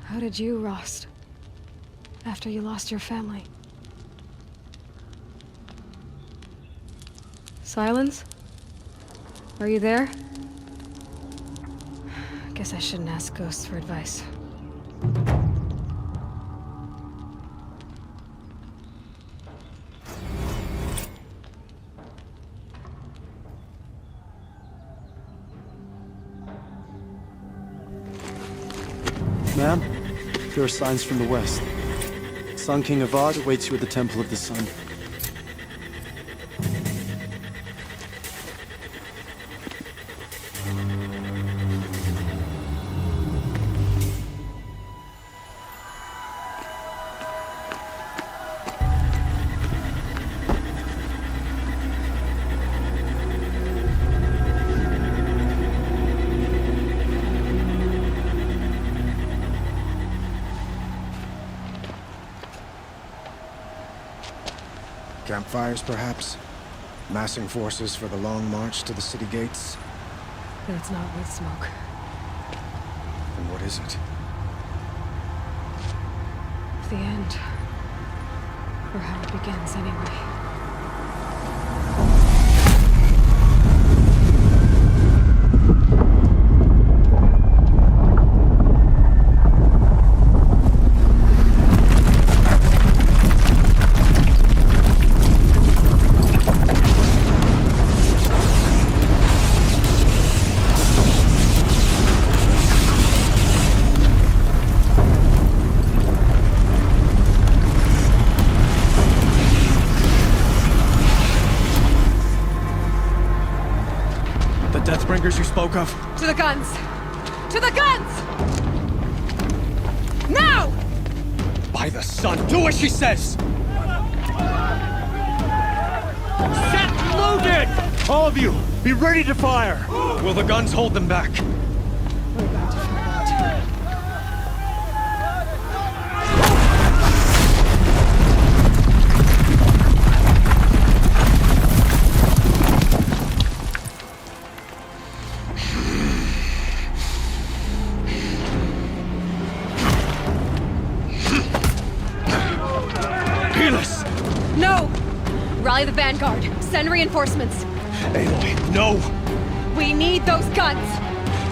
How did you, Rost, after you lost your family? Silence? Are you there? Guess I shouldn't ask ghosts for advice. Ma'am, there are signs from the west. Sun King Avad awaits you at the Temple of the Sun. Campfires, perhaps? Massing forces for the long march to the city gates? But it's not with smoke. Then what is it? The end. Or how it begins, anyway. Deathbringers you spoke of? To the guns! To the guns! Now! By the sun, do as she says! Set loaded! All of you, be ready to fire! Will the guns hold them back? We're about to find out. No! Rally the vanguard. Send reinforcements. Aloy, no! We need those guns!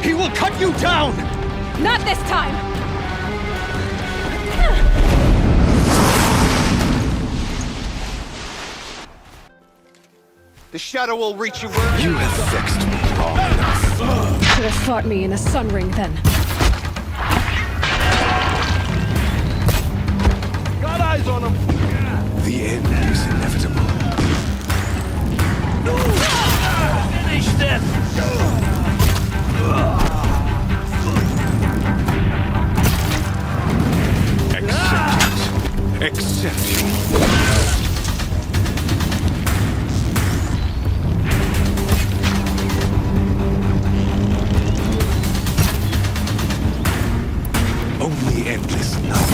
He will cut you down! Not this time! The shadow will reach you where You have vexed me long enough. Should have fought me in a sun ring then. Got eyes on him. The end is inevitable. Finish this! Accept it. Accept it. Only endless night.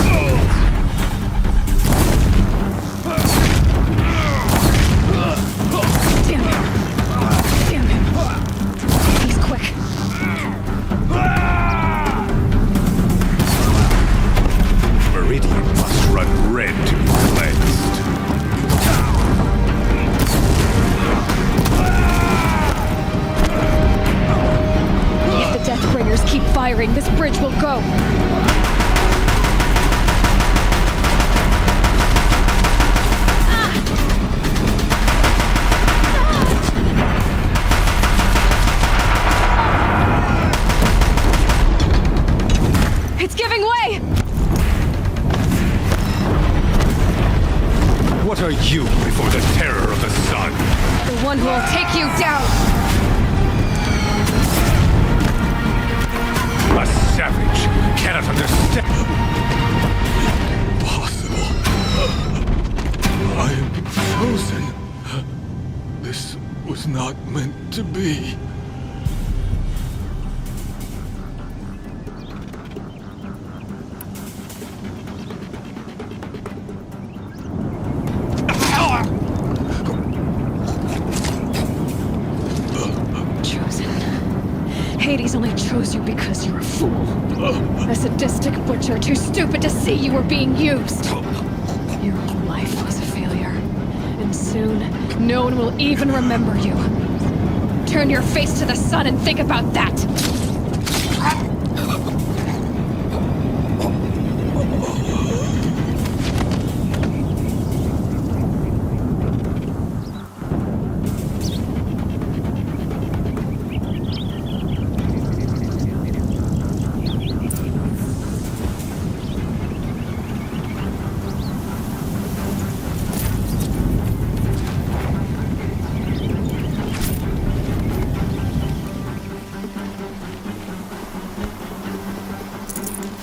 Damn him! Damn him! He's quick. Meridian must run red to be cleansed. If the Deathbringers keep firing, this bridge will go. It's giving way! What are you before the terror of the sun? The one who will take you down! A savage cannot understand. Impossible. I am frozen. This was not meant to be. Hades only chose you because you're a fool. A sadistic butcher too stupid to see you were being used. Your whole life was a failure. And soon, no one will even remember you. Turn your face to the sun and think about that!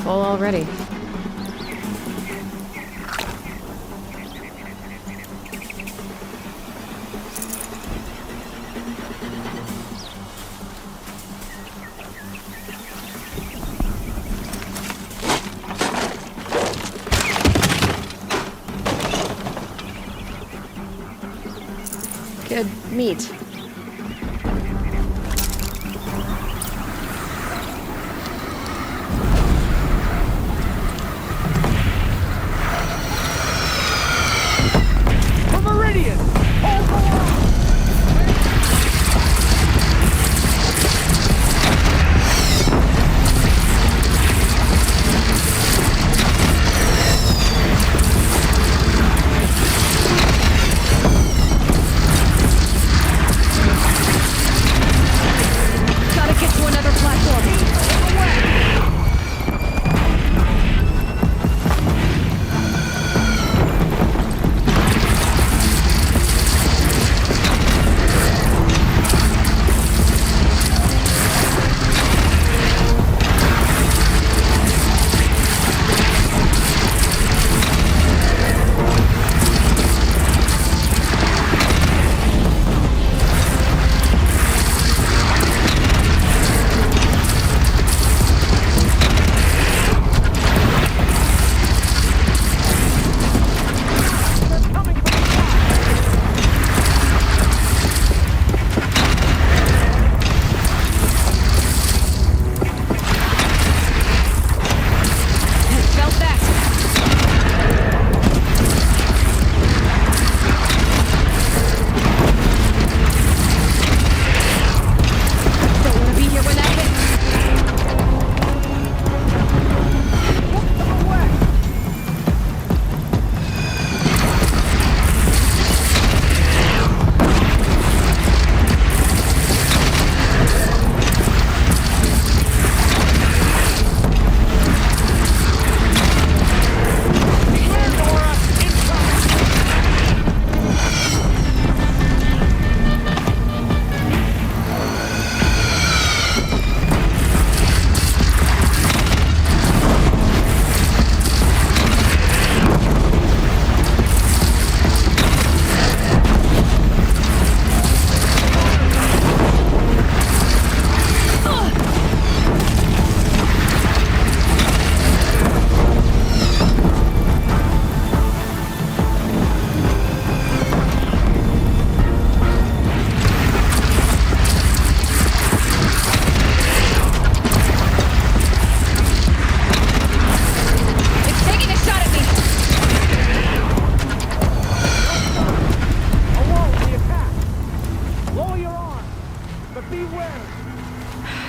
Full already. Good meat.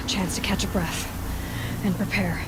Chance to catch a breath and prepare.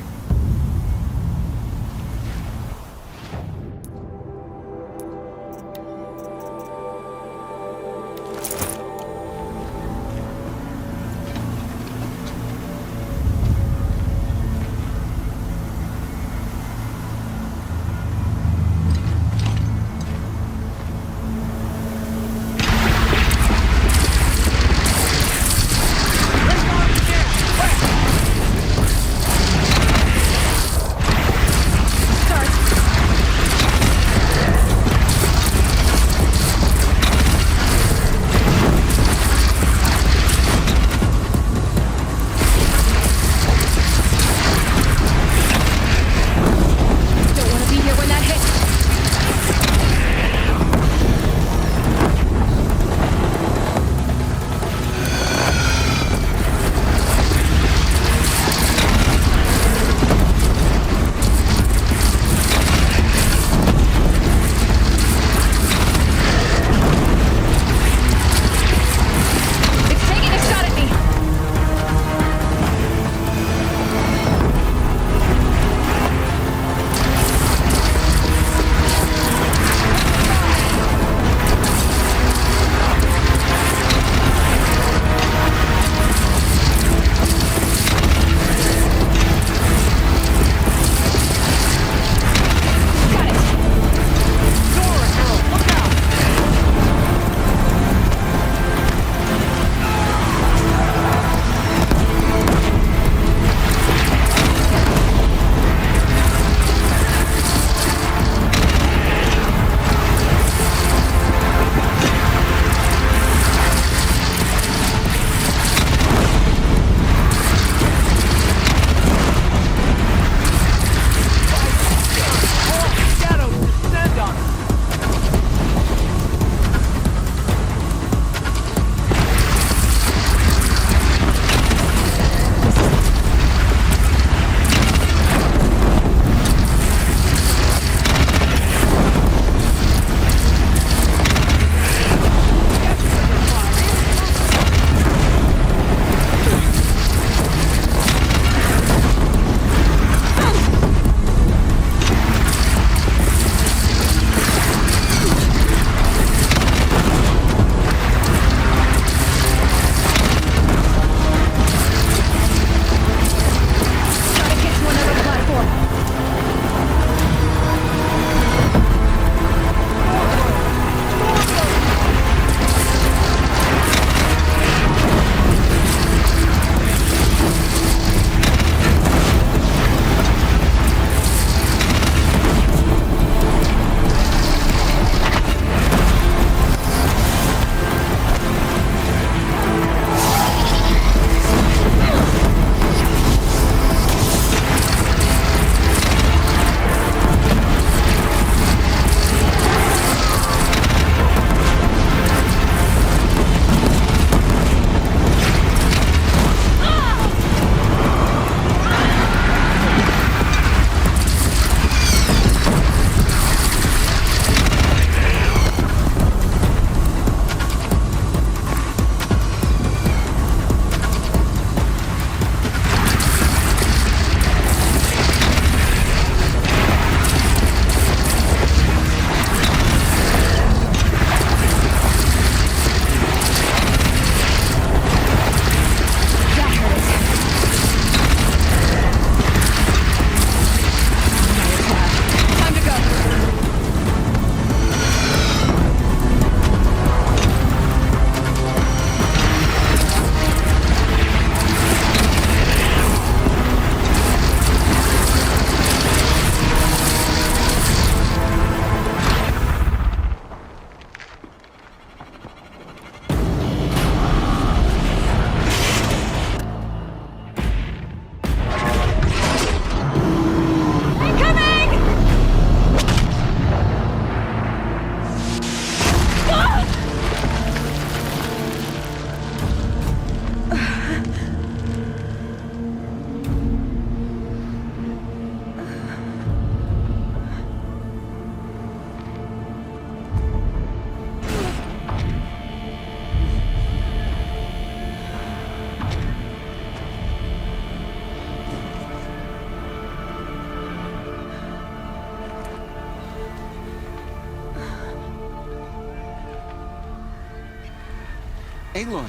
Aloy!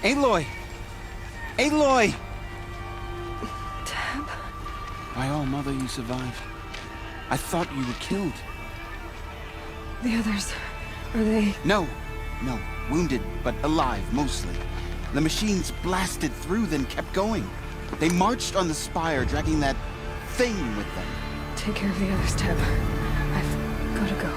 Aloy! Aloy! Tab? By all, Mother, you survived. I thought you were killed. The others, are they... No. Wounded, but alive, mostly. The machines blasted through, then kept going. They marched on the spire, dragging that thing with them. Take care of the others, Tab. I've gotta go.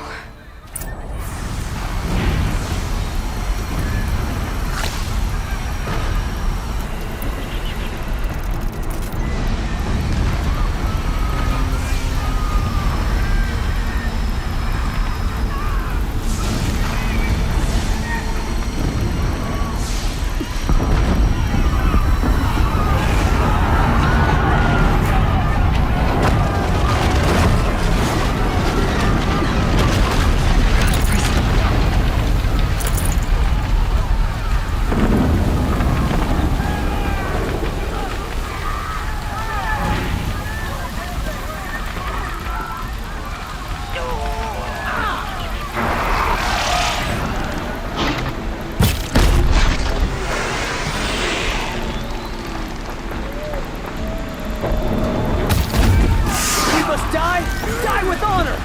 Die with honor!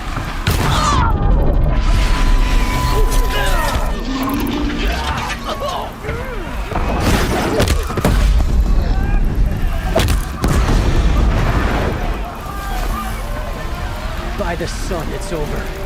By the sun, it's over.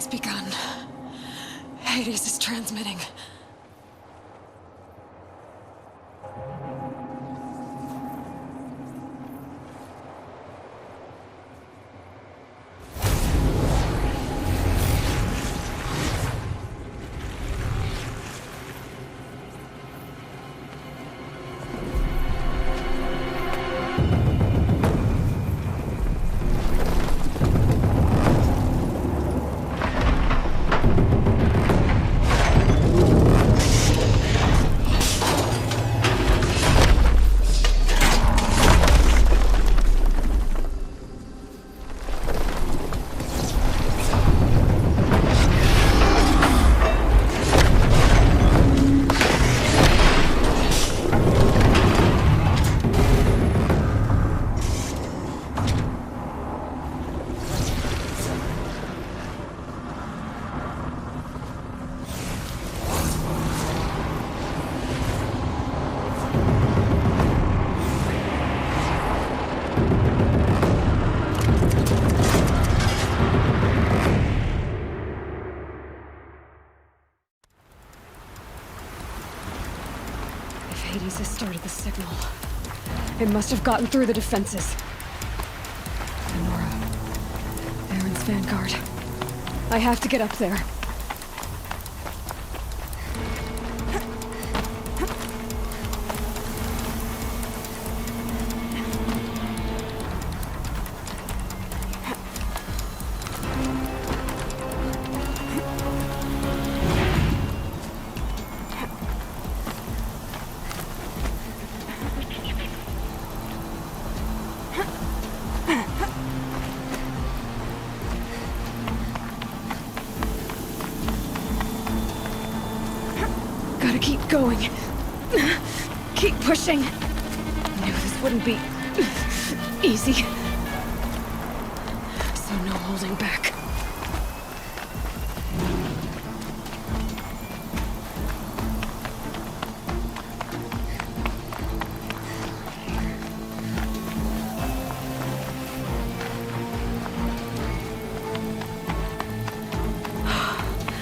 Begun. Hades is transmitting. Hades has started the signal. It must have gotten through the defenses. Vanguard. I have to get up there. Gotta keep going. Keep pushing. I knew this wouldn't be easy. So no holding back.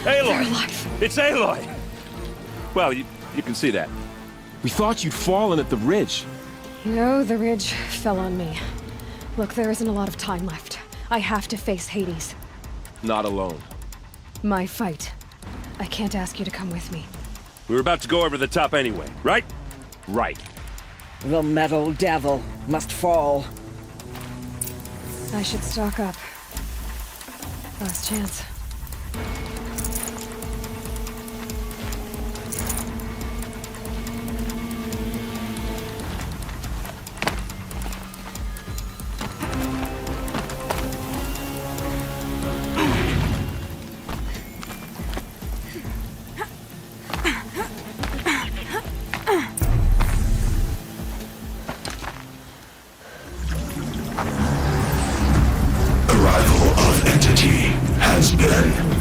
Aloy! It's Aloy! Well, you can see that. We thought you'd fallen at the ridge. No, the ridge fell on me. Look, there isn't a lot of time left. I have to face Hades. Not alone. My fight. I can't ask you to come with me. We were about to go over the top anyway, right? Right. The metal devil must fall. I should stock up. Last chance.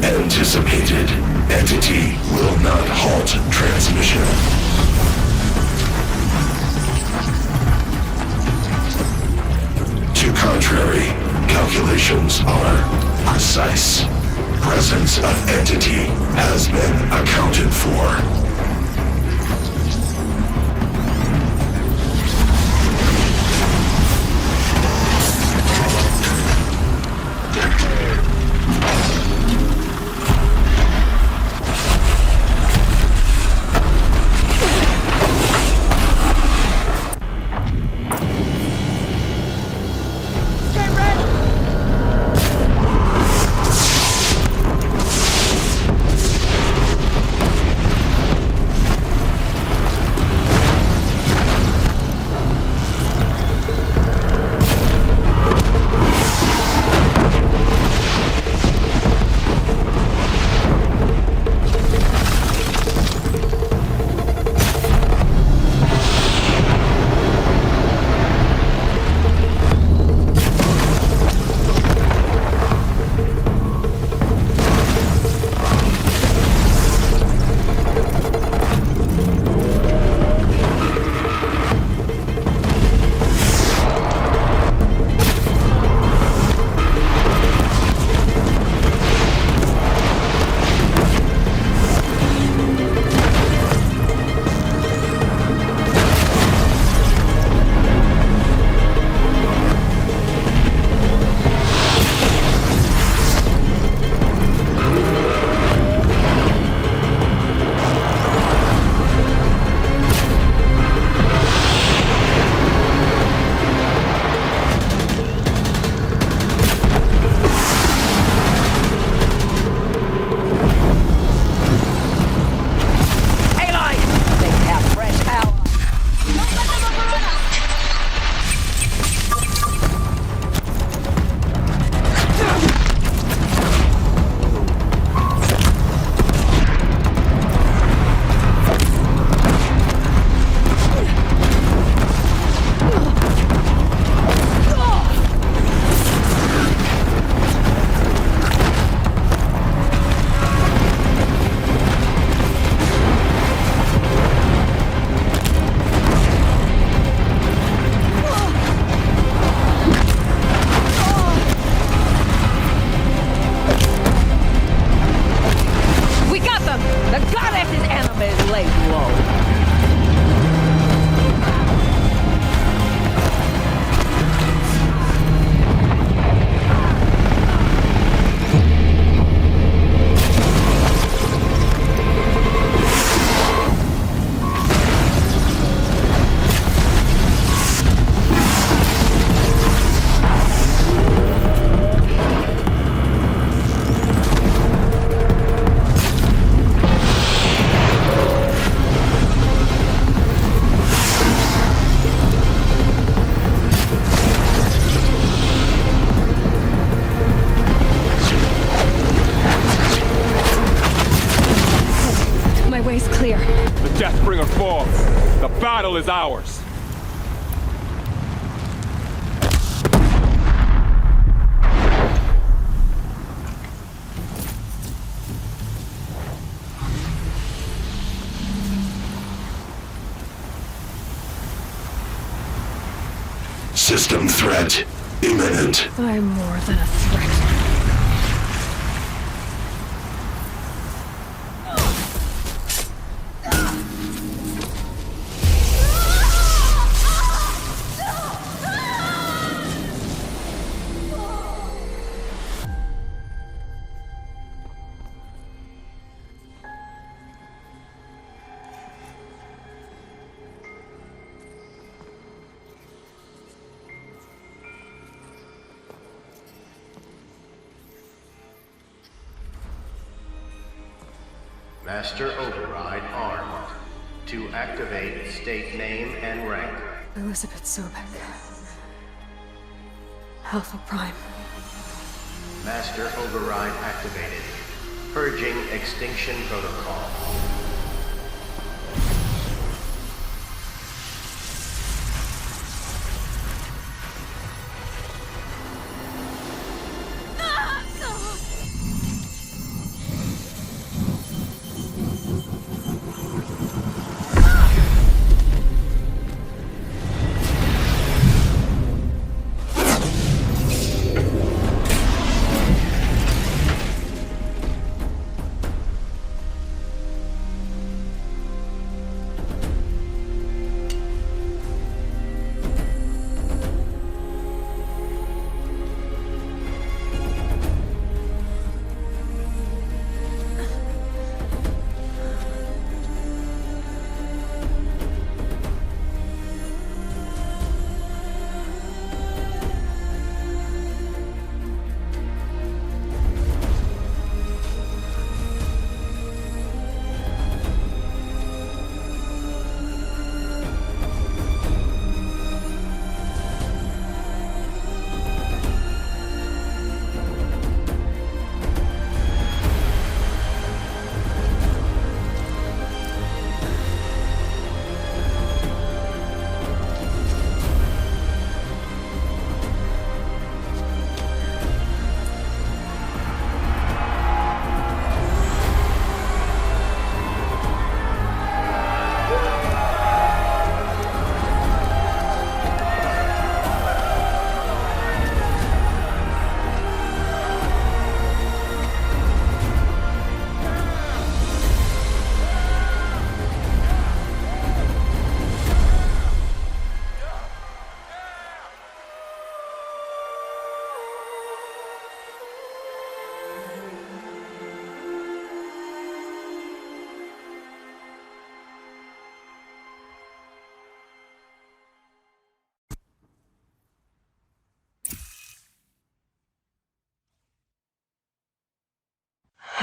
Anticipated. Entity will not halt transmission. To contrary, calculations are precise. Presence of entity has been accounted for. war. The battle is ours. System threat imminent. I'm more than a threat. Master Override armed. To activate, state name and rank. Elizabeth Sobek. Alpha Prime. Master Override activated. Purging extinction protocol.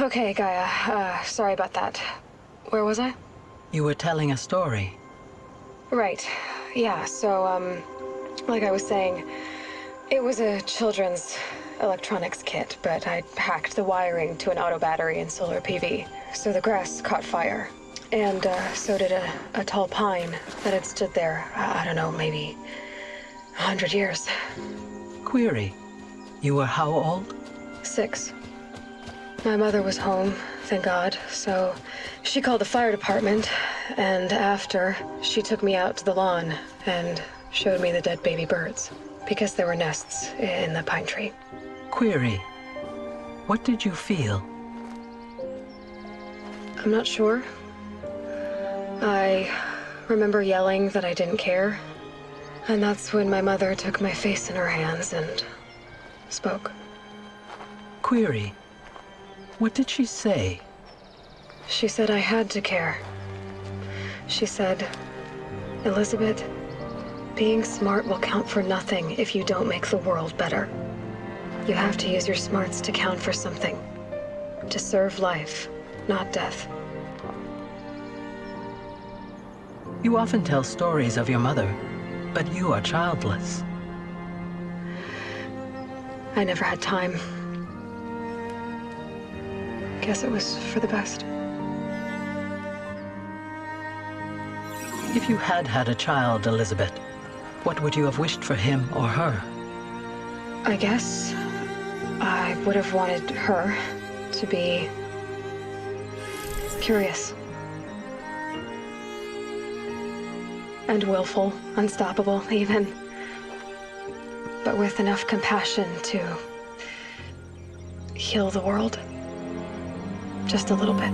Okay, Gaia. Sorry about that. Where was I? You were telling a story. Right. Yeah, so, like I was saying, it was a children's electronics kit, but I hacked the wiring to an auto battery and solar PV. So the grass caught fire. And, so did a tall pine that had stood there, I don't know, maybe 100 years. Query. You were how old? 6. My mother was home, thank God, so she called the fire department, and after, she took me out to the lawn and showed me the dead baby birds, because there were nests in the pine tree. Query. What did you feel? I'm not sure. I remember yelling that I didn't care, and that's when my mother took my face in her hands and spoke. Query. What did she say? She said I had to care. She said, Elizabeth, being smart will count for nothing if you don't make the world better. You have to use your smarts to count for something. To serve life, not death. You often tell stories of your mother, but you are childless. I never had time. Guess it was for the best. If you had had a child, Elizabeth, what would you have wished for him or her? I guess I would have wanted her to be curious. And willful, unstoppable, even. But with enough compassion to heal the world. Just a little bit.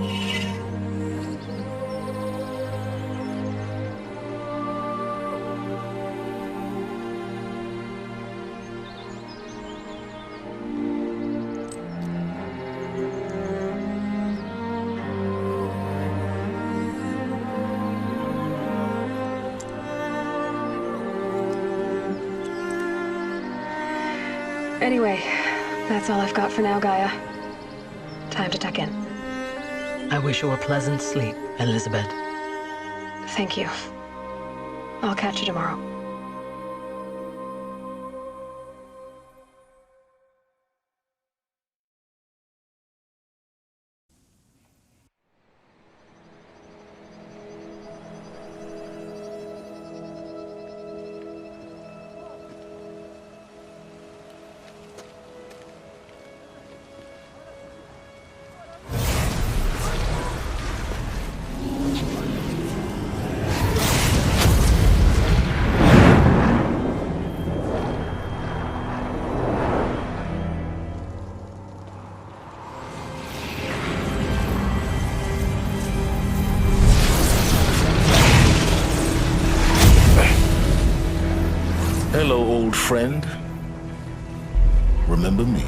Anyway, that's all I've got for now, Gaia. Time to tuck in. I wish you a pleasant sleep, Elizabeth. Thank you. I'll catch you tomorrow. Hello, old friend. Remember me?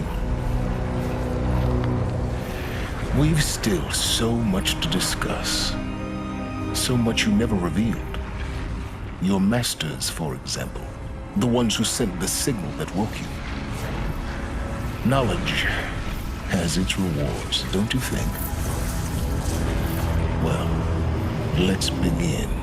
We've still so much to discuss. So much you never revealed. Your masters, for example. The ones who sent the signal that woke you. Knowledge has its rewards, don't you think? Well, let's begin.